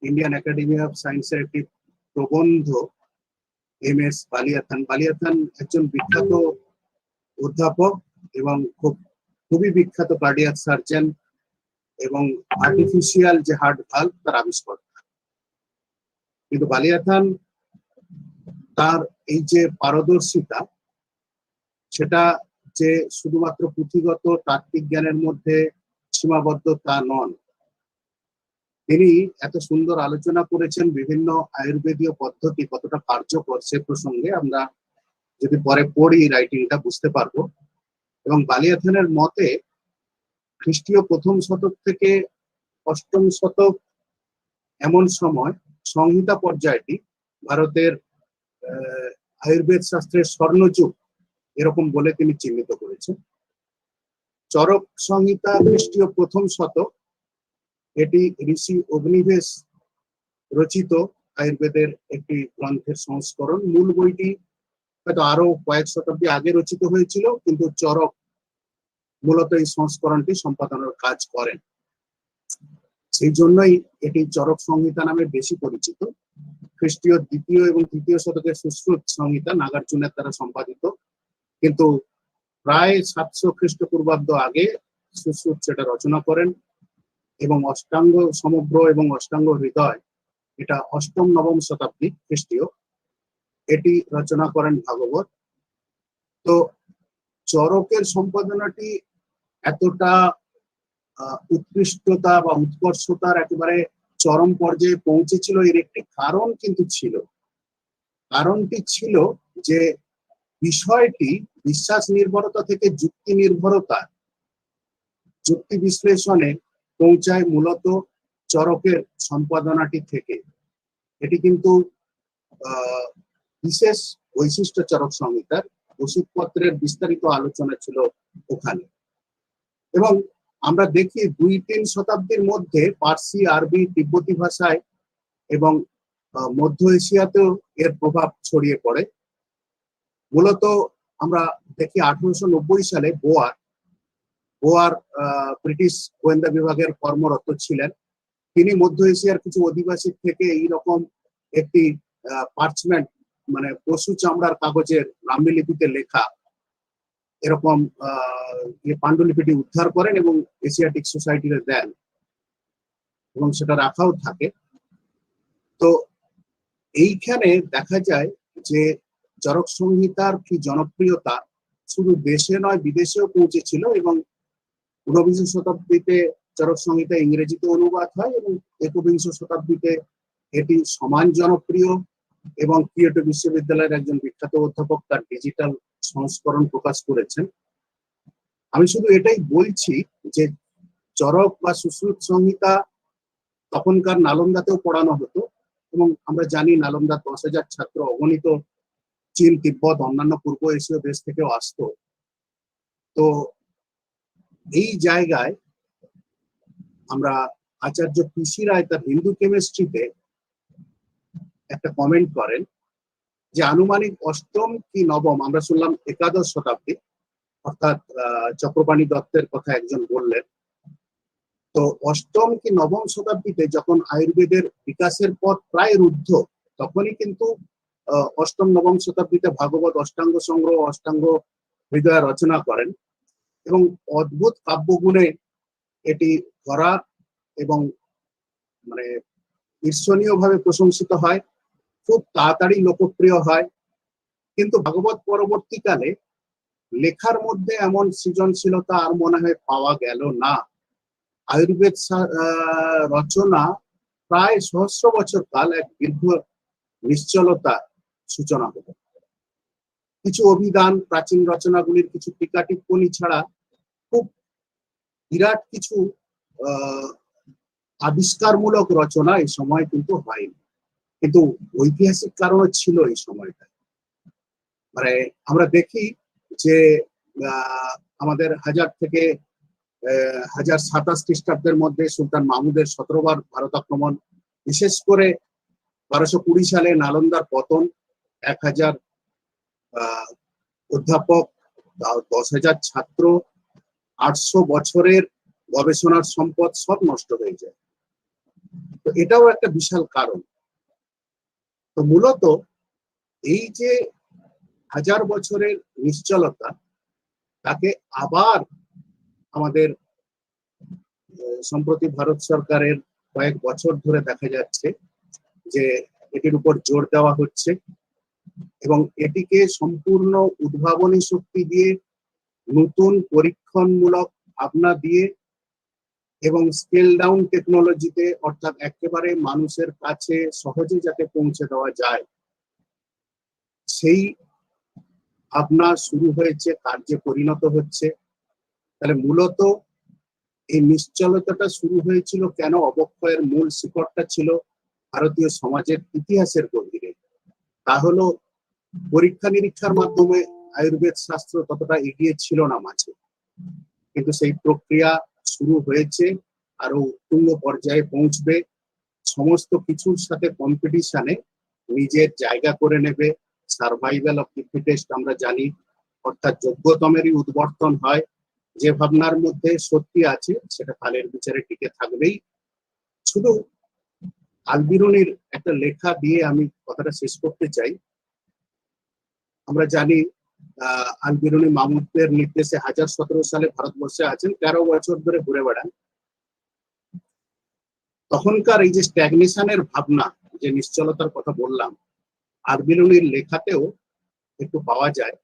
ইন্ডিয়ান একাডেমি অফ সায়েন্সের একটি প্রবন্ধ MS বালিয়াথান একজন বিখ্যাত অধ্যাপক এবং খুবই বিখ্যাত কার্ডিয়াক সার্জন এবং আর্টিফিশিয়াল যে হার্ট ভালভ তার আবিষ্কর্তা। কিন্তু বালিয়াথান তার এই যে পারদর্শিতা, সেটা যে শুধুমাত্র পুঁথিগত তাত্ত্বিক জ্ঞানের মধ্যে সীমাবদ্ধ তা নন। তিনি এত সুন্দর আলোচনা করেছেন বিভিন্ন আয়ুর্বেদীয় পদ্ধতি কতটা কার্যকর সে প্রসঙ্গে আমরা যদি পরে পড়ি রাইটিংটা বুঝতে পারবো। এবং বালিয়াথানের মতে খ্রিস্টীয় প্রথম শতক থেকে অষ্টম শতক এমন সময় সংহিতা পর্যায়টি ভারতের আয়ুর্বেদ শাস্ত্রের স্বর্ণযুগ এরকম বলে তিনি চিহ্নিত করেছেন। চরক সংহিতা খ্রিস্টীয় প্রথম শতক, এটি ঋষি অগ্নিবেশ রচিত আয়ুর্বেদের একটি গ্রন্থের সংস্করণ। মূল বইটি হয়তো আরো কয়েক শতাব্দী আগে রচিত হয়েছিল, কিন্তু চরক মূলত এই সংস্করণটি সম্পাদনের কাজ করেন। সেই জন্যই এটি চরক সংহিতা নামে বেশি পরিচিত। খ্রিস্টীয় দ্বিতীয় এবং তৃতীয় শতকের সুশ্রুত সংহিতা নাগার্জুনের দ্বারা সম্পাদিত, কিন্তু প্রায় 700 খ্রিস্টপূর্বাব্দ আগে সুশ্রুত সেটা রচনা করেন। এবং অষ্টাঙ্গ সমগ্র এবং অষ্টাঙ্গ হৃদয়, এটা অষ্টম নবম শতাব্দী খ্রিস্টীয়, এটি রচনা করেন ভাগবত। তো চরকের সম্পাদনাটি এতটা উৎকৃষ্টতা বা উৎকর্ষতার একেবারে চরম পর্যায়ে পৌঁছেছিল, এর একটি কারণ কিন্তু ছিল। কারণটি ছিল যে বিষয়টি বিশ্বাস নির্ভরতা থেকে যুক্তি নির্ভরতা, যুক্তি বিশ্লেষণে পৌঁছায় মূলত চরকের সম্পাদনাটি থেকে। এটি কিন্তু বিশেষ বৈশিষ্ট্য চরক সংহিতার, ওষুধপত্রের বিস্তারিত আলোচনা ছিল ওখানে। এবং আমরা দেখি 2-3 শতাব্দীর মধ্যে পার্সি, আরবি, তিব্বতী ভাষায় এবং মধ্য এশিয়াতেও এর প্রভাব ছড়িয়ে পড়ে। মূলত আমরা দেখি 1890 সালে বোয়ার ব্রিটিশ গোয়েন্দা বিভাগের কর্মরত ছিলেন। তিনি মধ্য এশিয়ার কিছু অধিবাসী থেকে এইরকম একটি পার্চমেন্ট, মানে পশু চামড়ার কাগজের ব্রাহ্মী লিপিতে লেখা এরকম পাণ্ডুলিপিটি উদ্ধার করেন এবং এশিয়াটিক সোসাইটিতে দেন এবং সেটা রাখাও থাকে। তো এইখানে দেখা যায় যে চরক সংহিতার কি জনপ্রিয়তা শুধু দেশে নয় বিদেশেও পৌঁছেছিল এবং 19 শতাব্দীতে চরক সংহিতা ইংরেজিতে অনুবাদ হয় এবং 21 শতাব্দীতে এটি সমান জনপ্রিয় এবং কিয়োটো বিশ্ববিদ্যালয়ের একজন বিখ্যাত অধ্যাপক তার ডিজিটাল সংস্করণ প্রকাশ করেছেন। আমি শুধু এটাই বলছি যে চরক বা সুশ্রুত সংহিতা তখনকার নালন্দাতেও পড়ানো হতো এবং আমরা জানি নালন্দার 10,000 ছাত্র অগণিত চীন, তিব্বত, অন্যান্য পূর্ব এশীয় দেশ থেকেও আসতো। তো এই জায়গায় আমরা আচার্য পিসি রায় তার হিন্দু কেমিস্ট্রিতে একটা কমেন্ট করেন যে আনুমানিক 8ম কি 9ম, আমরা শুনলাম 11দশ শতাব্দী, অর্থাৎ চক্রপাণি দত্তের কথা একজন বললেন। তো 8ম কি 9ম শতাব্দীতে যখন আয়ুর্বেদের বিকাশের পথ প্রায় রুদ্ধ, তখনই কিন্তু 8ম 9ম শতাব্দীতে ভাগবত অষ্টাঙ্গ সংগ্রহ, অষ্টাঙ্গ হৃদয় রচনা করেন এবং অদ্ভুত কাব্যগুণে এটি করা এবং মানে ঈর্ষণীয়ভাবে প্রশংসিত হয়, খুব তাড়াতাড়ি লোকপ্রিয় হয়। কিন্তু ভাগবত পরবর্তীকালে লেখার মধ্যে এমন সৃজনশীলতা আর মনে হয় পাওয়া গেল না। আয়ুর্বেদ রচনা প্রায় সহস্র বছর কাল এক দীর্ঘ নিশ্চলতা সূচনা হলো। কিছু অভিধান, প্রাচীন রচনাগুলির কিছু টিকা টিপ্পনী ছাড়া খুব বিরাট কিছু আবিষ্কারমূলক রচনা এই সময় কিন্তু হয়নি। কিন্তু ঐতিহাসিক কারণও ছিল এই সময়টা। মানে আমরা দেখি যে আমাদের 1000 থেকে 1027 খ্রিস্টাব্দের মধ্যে সুলতান মাহমুদের 17 বার ভারত আক্রমণ, বিশেষ করে 1220 সালে নালন্দার পতন, 1000 অধ্যাপক, 10,000 ছাত্র, 800 বছরের গবেষণার সম্পদ সব নষ্ট হয়ে যায়। তো এটাও একটা বিশাল কারণ। তো মূলত এই যে 1000 বছরের নিশ্চলতা, তাকে আবার আমাদের সম্প্রতি ভারত সরকারের কয়েক বছর ধরে দেখা যাচ্ছে যে এটির উপর জোর দেওয়া হচ্ছে এবং এটিকে সম্পূর্ণ উদ্ভাবনী শক্তি দিয়ে, নতুন পরীক্ষণমূলক ভাবনা দিয়ে এবং স্কেল ডাউন টেকনোলজিতে, অর্থাৎ একেবারে মানুষের কাছে সহজে যাতে পৌঁছে দেওয়া যায়, সেই ভাবনা শুরু হয়েছে, কার্যে পরিণত হচ্ছে। তাহলে মূলত এই নিশ্চলতাটা শুরু হয়েছিল কেন? অবক্ষয়ের মূল শিকড়টা ছিল ভারতীয় সমাজের ইতিহাসের গভীরে। তা হলো পরীক্ষা নিরীক্ষার মাধ্যমে আয়ুর্বেদ শাস্ত্র ততটা এগিয়ে ছিল না মাঝে, কিন্তু সেই প্রক্রিয়া শুরু হয়েছে, আরো উত্তুঙ্গ পর্যায়ে পৌঁছবে, সমস্ত কিছুর সাথে কম্পিটিশনে নিজের জায়গা করে নেবে। সার্ভাইভাল অফ দি ফিটেস্ট আমরা জানি, অর্থাৎ যোগ্যতমেরই উদ্বর্তন হয়। যে ভাবনার মধ্যে সত্যি আছে সেটা কালের বিচারে টিকে থাকবেই। শুধু আলবিরুনির একটা লেখা দিয়ে আমি কথাটা শেষ করতে চাই। আমরা জানি আলবিরুনি মাহমুদের নির্দেশে 1017 সালে ভারতবর্ষে আছেন, 13 বছর ধরে ঘুরে বেড়ান। তখনকার এই যে স্ট্যাগনেশনের ভাবনা, যে নিশ্চলতার কথা বললাম, আলবিরুনির লেখাতেও একটু পাওয়া যায়।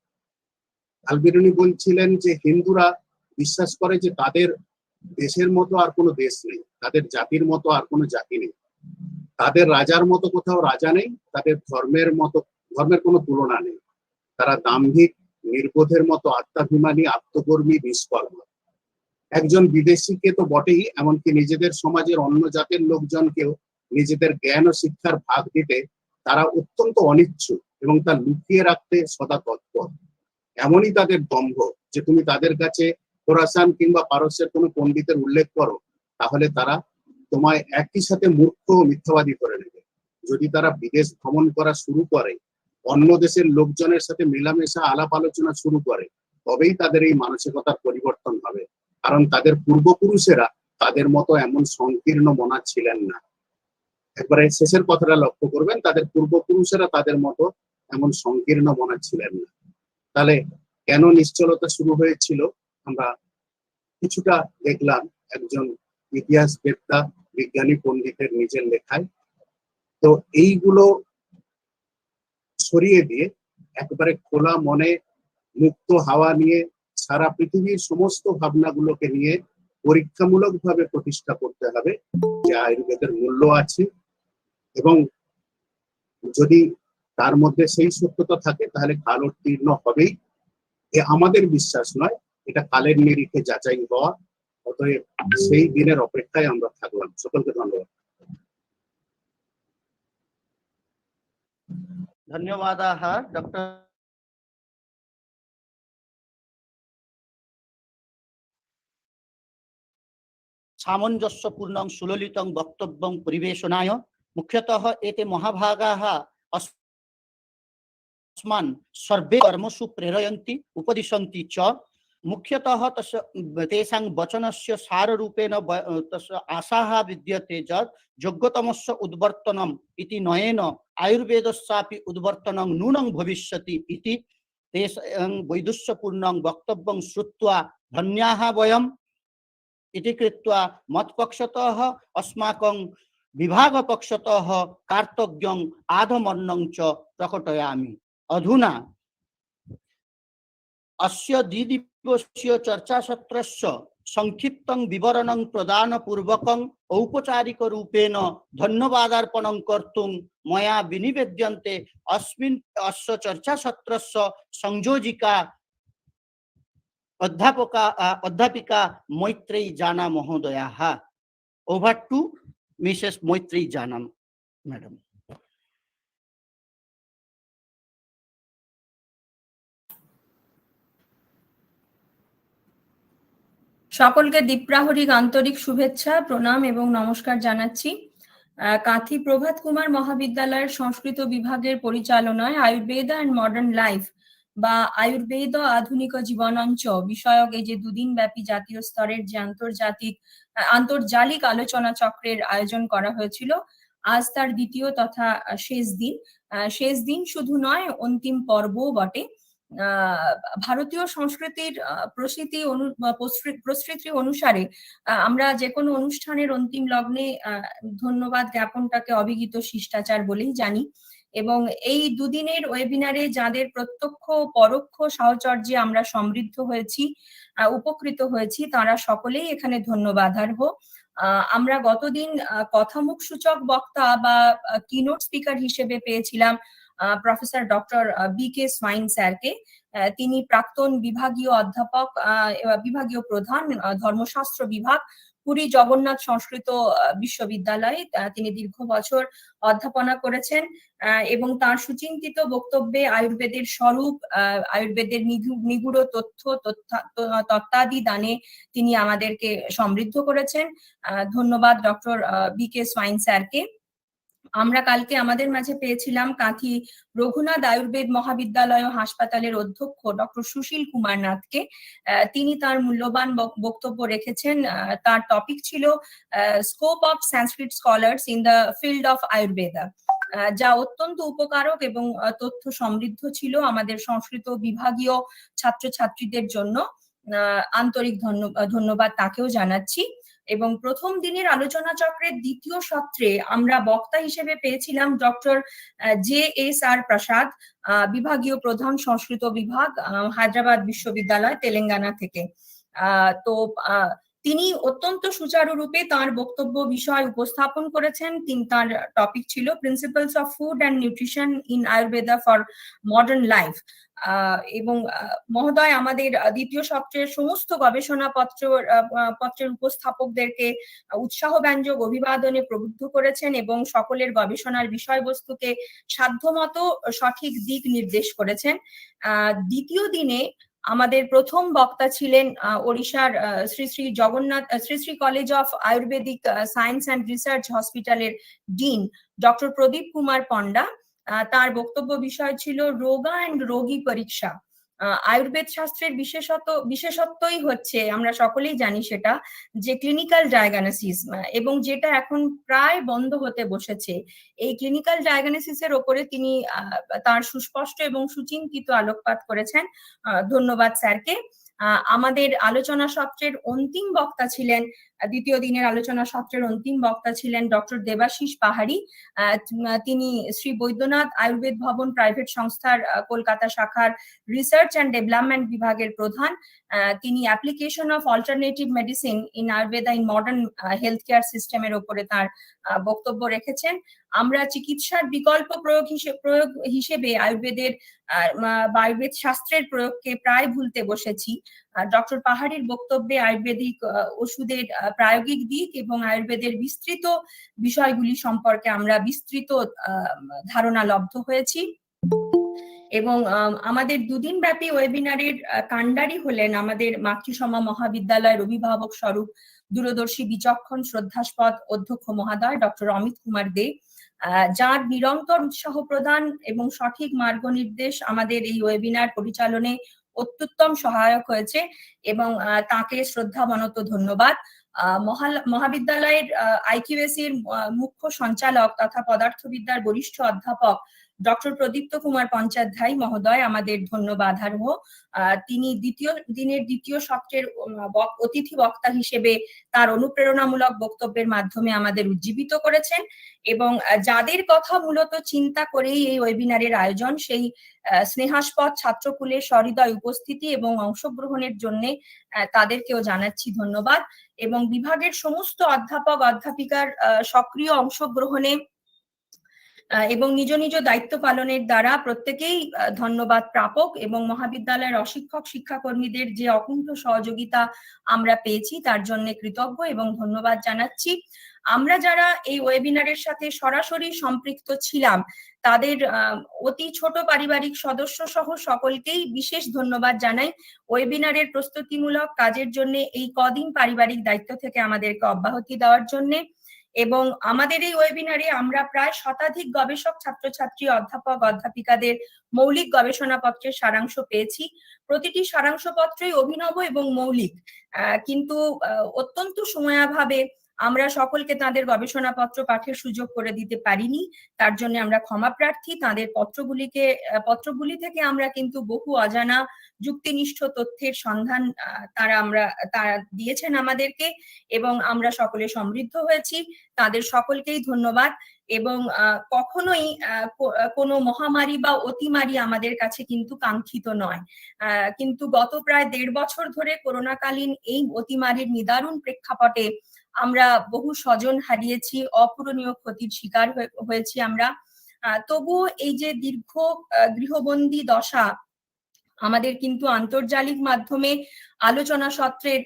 আলবিরুনি বলছিলেন যে হিন্দুরা বিশ্বাস করে যে তাদের দেশের মতো আর কোনো দেশ নেই, তাদের জাতির মতো আর কোনো জাতি নেই, তাদের রাজার মতো কোথাও রাজা নেই, তাদের ধর্মের কোনো তুলনা নেই। তারা দাম্ভিক, নির্বোধের মতো আত্মাভিমানী, আত্মকর্মী, নিষ্কর্ম। একজন বিদেশিকে তো বটেই, এমনকি নিজেদের সমাজের অন্য জাতের লোকজনকেও নিজেদের জ্ঞান ও শিক্ষার ভাগ দিতে তারা অত্যন্ত অনিচ্ছুক এবং তা লুকিয়ে রাখতে সদা তৎপর। এমনই তাদের দম্ভ যে তুমি তাদের কাছে খোরাসান কিংবা পারস্যের কোনো পণ্ডিতের উল্লেখ করো, তাহলে তারা তোমায় একই সাথে মূর্খ ও মিথ্যাবাদী করে নেবে। যদি তারা বিদেশ ভ্রমণ করা শুরু করে, অন্য দেশের লোকজনের সাথে মেলামেশা আলাপ আলোচনা শুরু করে, তবেই তাদের এই মানসিকতার পরিবর্তন হবে। কারণ তাদের পূর্বপুরুষেরা তাদের মতো এমন সংকীর্ণ মনা ছিলেন না। একবারে শেষের কথাটা লক্ষ্য করবেন, তাদের পূর্বপুরুষেরা তাদের মতো এমন সংকীর্ণ মনা ছিলেন না। তাহলে কেন নিশ্চলতা শুরু হয়েছিল আমরা কিছুটা দেখলাম একজন ইতিহাসবেত্তা বিজ্ঞানী পণ্ডিতের নিজের লেখায়। তো এইগুলো সরিয়ে দিয়ে একবারে খোলা মনে মুক্ত হাওয়া নিয়ে সারা পৃথিবীর সমস্ত ভাবনাগুলোকে নিয়ে পরীক্ষামূলকভাবে প্রতিষ্ঠা করতে হবে যে আয়ুর্বেদের মূল্য আছে, এবং যদি তার মধ্যে সেই সত্যতা থাকে তাহলে কাল উত্তীর্ণ হবেই। এ আমাদের বিশ্বাস নয়, এটা কালের নিরিখে যাচাই হওয়া। অতএব সেই দিনের অপেক্ষায় আমরা থাকলাম। সকলকে ধন্যবাদ। धन्यवादाः डॉक्टर सामञ्जस्यपूर्णं सुललितं वक्तव्यं परिवेशनाय मुख्यतः एते महाभागाः अस्मान् सर्वे कर्मसु प्रेरयन्ति उपदिशन्ति च। मुख्यतः तस्य तेषां वचनस्य साररूपेण तस्य आशाः विद्यते यत् योग्यतमस्य उद्वर्तनम् इति नयेन आयुर्वेदस्यापि उद्वर्तनं नूनं भविष्यति इति। तेषां वैदुष्यपूर्णं वक्तव्यं श्रुत्वा धन्याः वयम् इति कृत्वा मत्पक्षतः अस्माकं विभागपक्षतः कार्तज्ञं आधमर्णं च प्रकटयामि। अधुना अस्य द्विदिवसीय चर्चासत्रस्य संक्षिप्तं विवरणं प्रदानपूर्वकं औपचारिकरूपेण धन्यवादार्पणं कर्तुं मया विनिवेद्यन्ते अस्मिन् अस्य चर्चासत्रस्य संयोजिका अध्यापिका मैत्रेयी जाना महोदयाः। ओवर टू मिसेस मैत्रेयी जाना मैडम। সকলকে দীপ্রাহরিক আন্তরিক শুভেচ্ছা, প্রণাম এবং নমস্কার জানাচ্ছি। কাঁথি প্রভাত কুমার মহাবিদ্যালয়ের সংস্কৃত বিভাগের পরিচালনায় আয়ুর্বেদা অ্যান্ড মডার্ন লাইফ বা আয়ুর্বেদ আধুনিক জীবনাঞ্চ বিষয়ক এই যে দুদিন ব্যাপী জাতীয় স্তরের যে আন্তর্জালিক আলোচনা চক্রের আয়োজন করা হয়েছিল, আজ তার দ্বিতীয় তথা শেষ দিন শুধু নয়, অন্তিম পর্বও বটে। ভারতীয় সংস্কৃতির প্রস্তুতি অনুসারে আমরা যে কোনো অনুষ্ঠানের অন্তিম লগ্নে ধন্যবাদ জ্ঞাপনটাকে অবিহিত শিষ্টাচার বলেই জানি, এবং এই দুদিনের ওয়েবিনারে যাদের প্রত্যক্ষ পরোক্ষ সাহচর্যে আমরা সমৃদ্ধ হয়েছি, উপকৃত হয়েছি, তারা সকলেই এখানে ধন্যবাদার্হ। আমরা গতদিন কথামুখ সূচক বক্তা বা কিনোট স্পিকার হিসেবে পেয়েছিলাম প্রফেসর ডক্টর বি.কে. সোয়াইন স্যারকে। তিনি প্রাক্তন বিভাগীয় অধ্যাপক, বিভাগীয় প্রধান, ধর্মশাস্ত্র বিভাগ, পুরী জগন্নাথ সংস্কৃত বিশ্ববিদ্যালয়ে তিনি দীর্ঘ বছর অধ্যাপনা করেছেন এবং তার সুচিন্তিত বক্তব্যে আয়ুর্বেদের স্বরূপ, আয়ুর্বেদের নিগুড় তত্ত্বাদি দানে তিনি আমাদেরকে সমৃদ্ধ করেছেন। ধন্যবাদ ডক্টর বি.কে. সোয়াইন স্যারকে। আমরা কালকে আমাদের মাঝে পেয়েছিলাম কাঁথি রঘুনাথ আয়ুর্বেদ মহাবিদ্যালয় ও হাসপাতালের অধ্যক্ষ ডক্টর সুশীল কুমার নাথকে। তিনি তার মূল্যবান বক্তব্য রেখেছেন। তার টপিক ছিল scope of Sanskrit scholars in the field of Ayurveda, যা অত্যন্ত উপকারক এবং তথ্য সমৃদ্ধ ছিল আমাদের সংস্কৃত বিভাগীয় ছাত্রছাত্রীদের জন্য। আন্তরিক ধন্যবাদ তাকেও জানাচ্ছি। এবং প্রথম দিনের আলোচনা চক্রের দ্বিতীয় সত্রে আমরা বক্তা হিসেবে পেয়েছিলাম ডক্টর জে.এস.আর. প্রসাদ, বিভাগীয় প্রধান সংস্কৃত বিভাগ, হায়দ্রাবাদ বিশ্ববিদ্যালয়, তেলেঙ্গানা থেকে। তো তিনি অত্যন্ত সুচারুরূপে তার বক্তব্য বিষয় উপস্থাপন করেছেন। তার টপিক ছিল principles of food and nutrition in Ayurveda for modern life. এবং মহোদয় আমাদের দ্বিতীয় সপ্তাহের সমস্ত গবেষণা পত্রের উপস্থাপকদেরকে উৎসাহব্যঞ্জক অভিবাদনে প্রবুদ্ধ করেছেন এবং সকলের গবেষণার বিষয়বস্তুকে সাধ্যমতো সঠিক দিক নির্দেশ করেছেন। দ্বিতীয় দিনে আমাদের প্রথম বক্তা ছিলেন ওড়িশার Shri Shri college of Ayurvedic science and research হসপিটালের ডিন ডক্টর প্রদীপ কুমার পণ্ডা। তার বক্তব্য বিষয় ছিল রোগা অ্যান্ড রোগী পরীক্ষা। আয়ুর্বেদ শাস্ত্রের বিশেষত্বই হচ্ছে, আমরা সকলেই জানি সেটা, যে ক্লিনিক্যাল ডায়াগনোসিস, এবং যেটা এখন প্রায় বন্ধ হতে বসেছে। এই ক্লিনিক্যাল ডায়াগনোসিসের ওপরে তিনি তার সুস্পষ্ট এবং সুচিন্তিত আলোকপাত করেছেন। ধন্যবাদ স্যারকে। আমাদের আলোচনা সত্রের অন্তিম বক্তা ছিলেন, দ্বিতীয় দিনের আলোচনা সত্রের অন্তিম বক্তা ছিলেন ডক্টর দেবাশিস পাহাড়ি। তিনি শ্রী বৈদ্যনাথ আয়ুর্বেদ ভবন প্রাইভেট সংস্থার কলকাতা শাখার রিসার্চ অ্যান্ড ডেভেলপমেন্ট বিভাগের প্রধান। তিনি application of alternative medicine in Ayurveda in modern health care সিস্টেমের উপরে তার বক্তব্য রেখেছেন। আমরা চিকিৎসার বিকল্প প্রয়োগ হিসেবে আয়ুর্বেদ শাস্ত্রের প্রয়োগকে প্রায় ভুলতে বসেছি। ডক্টর পাহাড়ির বক্তব্যে আয়ুর্বেদিক ওষুধের প্রায়োগিক দিক এবং আয়ুর্বেদের বিস্তৃত বিষয়গুলি সম্পর্কে আমরা বিস্তৃত ধারণা লব্ধ হয়েছি। এবং আমাদের দুদিন ব্যাপী ওয়েবিনারের কাণ্ডারি হলেন আমাদের মাতৃসমা মহাবিদ্যালয়ের অভিভাবক স্বরূপ দূরদর্শী বিচক্ষণ শ্রদ্ধাস্পদ অধ্যক্ষ মহোদয় ডক্টর অমিত কুমার দে, যার নিরন্তর উৎসাহ প্রদান এবং সঠিক মার্গ নির্দেশ আমাদের এই ওয়েবিনার পরিচালনে অত্যুত্তম সহায়ক হয়েছে এবং তাকে শ্রদ্ধাবনত ধন্যবাদ। মহাবিদ্যালয়ের আইকিউএসির মুখ্য সঞ্চালক তথা পদার্থবিদ্যার বরিষ্ঠ অধ্যাপক ডক্টর প্রদীপ্ত কুমার পঞ্চাধ্যায় মহোদয় আমাদের ধন্যবাদার্হ। তিনি দ্বিতীয় সত্রের অতিথি বক্তা হিসেবে তার অনুপ্রেরণামূলক বক্তব্যের মাধ্যমে আমাদের উজ্জীবিত করেছেন এবং যাদের কথা মূলত চিন্তা করেই এই ওয়েবিনারের আয়োজন, সেই স্নেহাস্পদ ছাত্রকুলের সহৃদয় উপস্থিতি এবং অংশগ্রহণের জন্য তাদেরকেও জানাচ্ছি ধন্যবাদ। এবং বিভাগের সমস্ত অধ্যাপক অধ্যাপিকার সক্রিয় অংশগ্রহণে এবং নিজ নিজ দায়িত্ব পালনের দ্বারা প্রত্যেকেই ধন্যবাদ প্রাপক এবং মহাবিদ্যালয়ের অশিক্ষক শিক্ষাকর্মীদের যে অকুণ্ঠ সহযোগিতা আমরা পেয়েছি তার জন্য কৃতজ্ঞ এবং ধন্যবাদ জানাচ্ছি। আমরা যারা এই ওয়েবিনারের সাথে সরাসরি সম্পৃক্ত ছিলাম তাদের অতি ছোট পারিবারিক সদস্য সহ সকলকেই বিশেষ ধন্যবাদ জানাই ওয়েবিনারের প্রস্তুতিমূলক কাজের জন্য, এই কদিন পারিবারিক দায়িত্ব থেকে আমাদেরকে অব্যাহতি দেওয়ার জন্য। এবং আমাদের এই ওয়েবিনারে আমরা প্রায় শতাধিক গবেষক ছাত্রছাত্রী অধ্যাপক অধ্যাপিকাদের মৌলিক গবেষণাপত্রের সারাংশ পেয়েছি। প্রতিটি সারাংশপত্রই অভিনব এবং মৌলিক, কিন্তু অত্যন্ত সময়াভাবে আমরা সকলকে তাদের গবেষণাপত্র পাঠের সুযোগ করে দিতে পারিনি, তার জন্য আমরা ক্ষমা প্রার্থী। তাদের পত্রগুলি থেকে আমরা কিন্তু বহু অজানা যুক্তিনিষ্ঠ তথ্যের সন্ধান তারা দিয়েছেন আমাদেরকে এবং আমরা সকলে সমৃদ্ধ হয়েছি। তাদের সকলকেই ধন্যবাদ। এবং কখনোই কোনো মহামারী বা অতিমারি আমাদের কাছে কিন্তু কাঙ্ক্ষিত নয়, কিন্তু গত প্রায় 1.5 বছর ধরে করোনাকালীন এই অতিমারির নিদারুণ প্রেক্ষাপটে আমরা বহু স্বজন হারিয়েছি, অপূরণীয় ক্ষতির শিকার হয়েছি আমরা। তবুও এই যে দীর্ঘ গৃহবন্দী দশা আমাদের কিন্তু আন্তর্জালিক মাধ্যমে আলোচনা সত্রের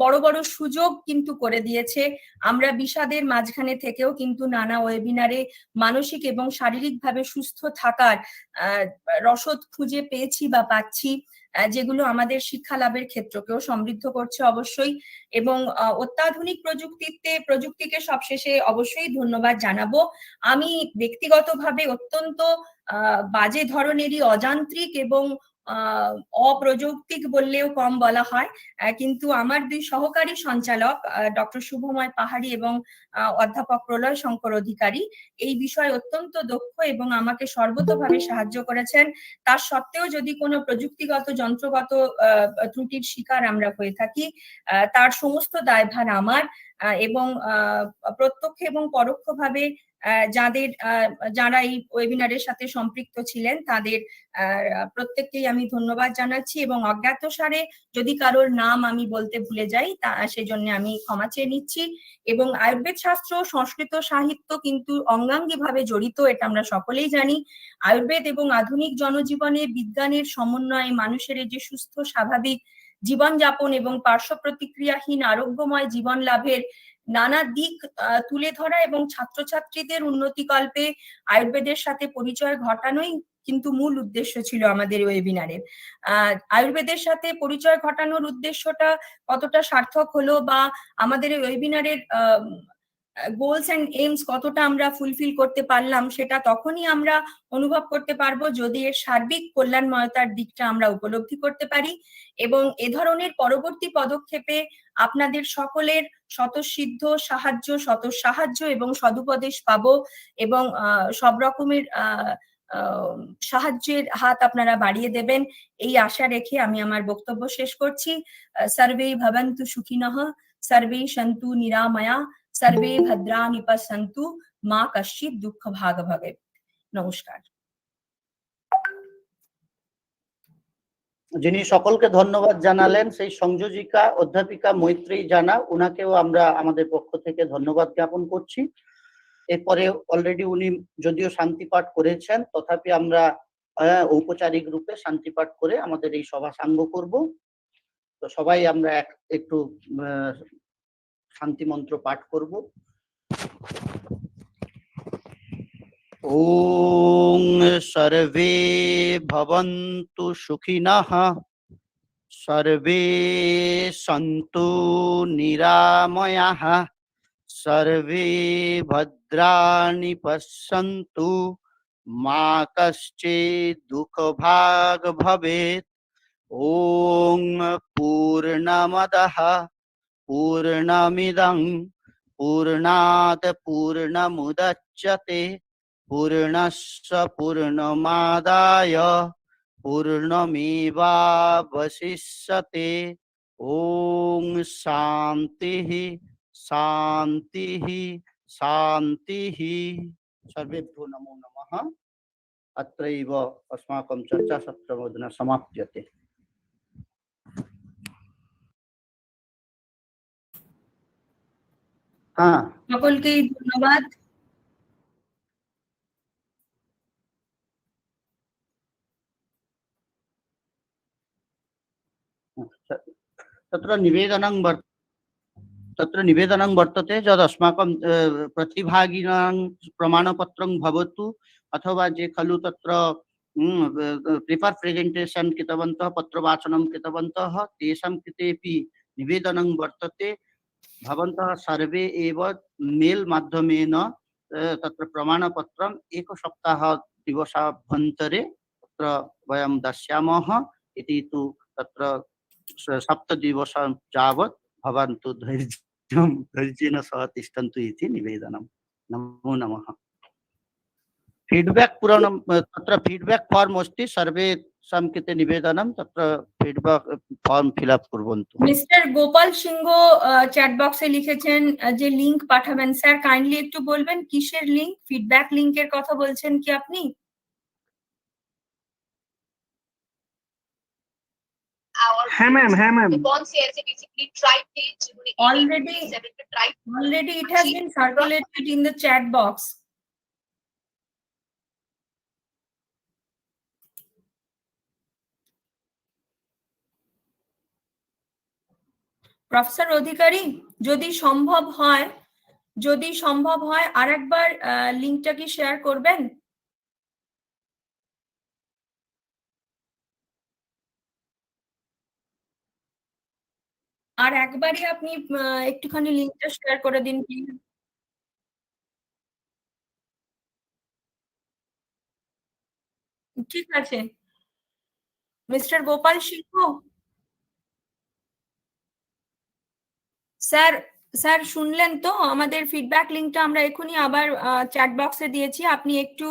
বড় বড় সুযোগ কিন্তু করে দিয়েছে। আমরা বিষাদের মাঝখানে থেকেও কিন্তু নানা ওয়েবিনারে মানসিক এবং শারীরিকভাবে সুস্থ থাকার রসদ খুঁজে পেয়েছি বা পাচ্ছি, যেগুলো আমাদের শিক্ষা লাভের ক্ষেত্রকেও সমৃদ্ধ করছে অবশ্যই। এবং অত্যাধুনিক প্রযুক্তিকে সবশেষে অবশ্যই ধন্যবাদ জানাবো। আমি ব্যক্তিগতভাবে অত্যন্ত বাজে ধরনেরই অযান্ত্রিক এবং অপ্রযৌক্তিক বললেও কম বলা হয়, কিন্তু আমার 2 সহকারী সঞ্চালক ডক্টর শুভময় পাহাড়ি এবং অধ্যাপক প্রলয় শঙ্কর অধিকারী এই বিষয়ে অত্যন্ত দক্ষ এবং আমাকে সর্বতোভাবে সাহায্য করেছেন। তার সত্ত্বেও যদি কোনো প্রযুক্তিগত যন্ত্রগত ত্রুটির শিকার আমরা হয়ে থাকি, তার সমস্ত দায়ভার আমার এবং প্রত্যক্ষ এবং পরোক্ষভাবে যারা এই ওয়েবিনারের সাথে সম্পৃক্ত ছিলেন তাদের প্রত্যেককেই আমি ধন্যবাদ জানাচ্ছি, এবং অজ্ঞাতসারে যদি কারোর নাম আমি বলতে ভুলে যাই সেজন্য আমি ক্ষমা চেয়ে নিচ্ছি। এবং আয়ুর্বেদ শাস্ত্র সংস্কৃত সাহিত্য কিন্তু অঙ্গাঙ্গিভাবে জড়িত, এটা আমরা সকলেই জানি। আয়ুর্বেদ এবং আধুনিক জনজীবনে বিজ্ঞানের সমন্বয়ে মানুষের যে সুস্থ স্বাভাবিক জীবনযাপন এবং পার্শ্ব প্রতিক্রিয়াহীন আরোগ্যময় জীবন লাভের নানা দিক তুলে ধরা এবং ছাত্রছাত্রীদের উন্নতিকল্পে আয়ুর্বেদের সাথে পরিচয় ঘটানোই কিন্তু মূল উদ্দেশ্য ছিল আমাদের ওয়েবিনারের। আয়ুর্বেদের সাথে পরিচয় ঘটানোর উদ্দেশ্যটা কতটা সার্থক হলো বা আমাদের এই ওয়েবিনারের গোলস এন্ড এইমস কতটা আমরা ফুলফিল করতে পারলাম, সেটা তখনই আমরা অনুভব করতে পারবো যদি এর সার্বিক কল্যাণময়তার দিকটা আমরা উপলব্ধি করতে পারি। এবং এ ধরনের পরবর্তী পদক্ষেপে আপনাদের সকলের স্বতঃসিদ্ধ সাহায্য এবং সদুপদেশ পাবো, এবং সব রকমের সাহায্যের হাত আপনারা বাড়িয়ে দেবেন এই আশা রেখে আমি আমার বক্তব্য শেষ করছি। সর্বে ভবন্তু সুখিনঃ, সর্বে সন্তু নিরাময়া, সর্বে ভদ্রাণি পশ্যন্তু, মা কশ্চিৎ দুঃখ ভাগ ভবেৎ। নমস্কার। যিনি সকলকে ধন্যবাদ জানালেন সেই সংযোজিকা অধ্যাপিকা মৈত্রেয়ী জানা, উনাকেও আমরা আমাদের পক্ষ থেকে ধন্যবাদ জ্ঞাপন করছি। এরপরে অলরেডি উনি যদিও শান্তি পাঠ করেছেন, তথাপি আমরা ঔপচারিক রূপে শান্তি পাঠ করে আমাদের এই সভা সাঙ্গ করব। তো সবাই আমরা একটু শান্তি মন্ত্র পাঠ করব। ওং সর্বে ভবন্তু সুখিনঃ, সর্বে সন্তু নিরাময়াঃ, সর্বে ভদ্রাণি পশ্যন্তু, মা কশ্চিৎ দুঃখভাগ ভবেৎ। ওং পূর্ণমদঃ পূর্ণমিদং পূর্ণাৎ পূর্ণমুদচ্যতে পূর্ণস্য পূর্ণমাদায় পূর্ণমেবাবশিষ্যতে। ওং শান্তিঃ শান্তিঃ শান্তিঃ। সর্বেভ্যো নমো নমঃ। अत्रैव अस्माकं चर्चासत्रमधुना समाप्यते। हाँ, সকলকেই ধন্যবাদ। तत्र निवेदनं वर्तते यदस्माकं प्रतिभागिनां प्रमाणपत्रं भवतु, अथवा जे खलु तत्र पेपर् प्रेजेण्टेशन् कृतवन्तः, पत्रवाचनं कृतवन्तः, तेषां कृतेपि निवेदनं वर्तते। भवन्तः सर्वे एव मेल् माध्यमेन तत्र प्रमाणपत्रम् एकसप्ताहदिवसाभ्यन्तरे तत्र वयं दास्यामः इति तु तत्र 7 दिवसं यावत् भवान् तु धैर्येण सह तिष्ठन्तु इति निवेदनं। नमो नमः। फीडबैक पूरणं तत्र फीडबैक फॉर्म अस्ति, सर्वेषां कृते निवेदनं तत्र फीडबैक फॉर्म फिल अप कुर्वन्तु। মিস্টার গোপাল সিংহ চ্যাট বক্সে লিখেছেন যে লিংক পাঠাবেন। স্যার কাইন্ডলি একটু বলবেন কিসের লিংক? ফিডব্যাক লিংকের কথা বলছেন কি আপনি? হ্যাঁ ম্যাম, হ্যাঁ ma'am. Already it has been circulated in the chat box. Professor Adhikari, যদি সম্ভব হয় আরেকবার লিংকটা কি শেয়ার করবেন? আর একবারই আপনি একটুখানি লিংকটা শেয়ার করে দিন প্লিজ। ঠিক আছে মিস্টার গোপাল সিংহ। স্যার শুনলেন তো? আমাদের ফিডব্যাক লিংকটা আমরা এখনই আবার চ্যাট বক্সে দিয়েছি, আপনি একটু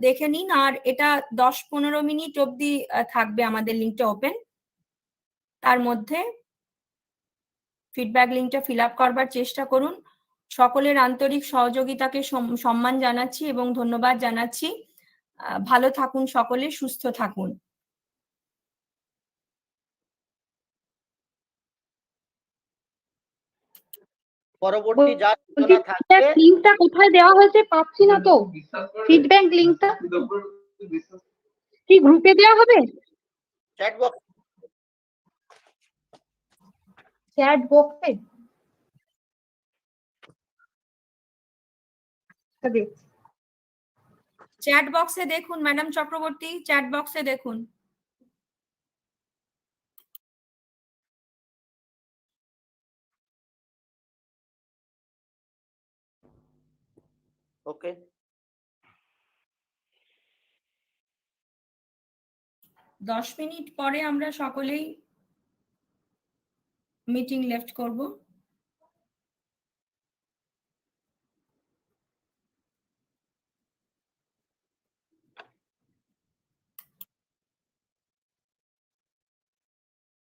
দেখে নিন। আর এটা 10-15 মিনিট অবধি থাকবে আমাদের লিংকটা ওপেন। তার মধ্যে ফিডব্যাক লিংকটা ফিল আপ করবার চেষ্টা করুন। সকলের আন্তরিক সহযোগিতাকে সম্মান জানাচ্ছি এবং ধন্যবাদ জানাচ্ছি। ভালো থাকুন সকলে, সুস্থ থাকুন। পরবর্তী যা সূচনা থাকবে লিংকটা কোথায় দেওয়া হয়েছে পাচ্ছি না তো, ফিডব্যাক লিংকটা কি গ্রুপে দেওয়া হবে? চ্যাট বক্স, চ্যাট বক্সে চ্যাট বক্সে দেখুন ম্যাডাম চক্রবর্তী, চ্যাট বক্সে দেখুন। ওকে, 10 মিনিট পরে আমরা সকলেই মিটিং লেফট করব।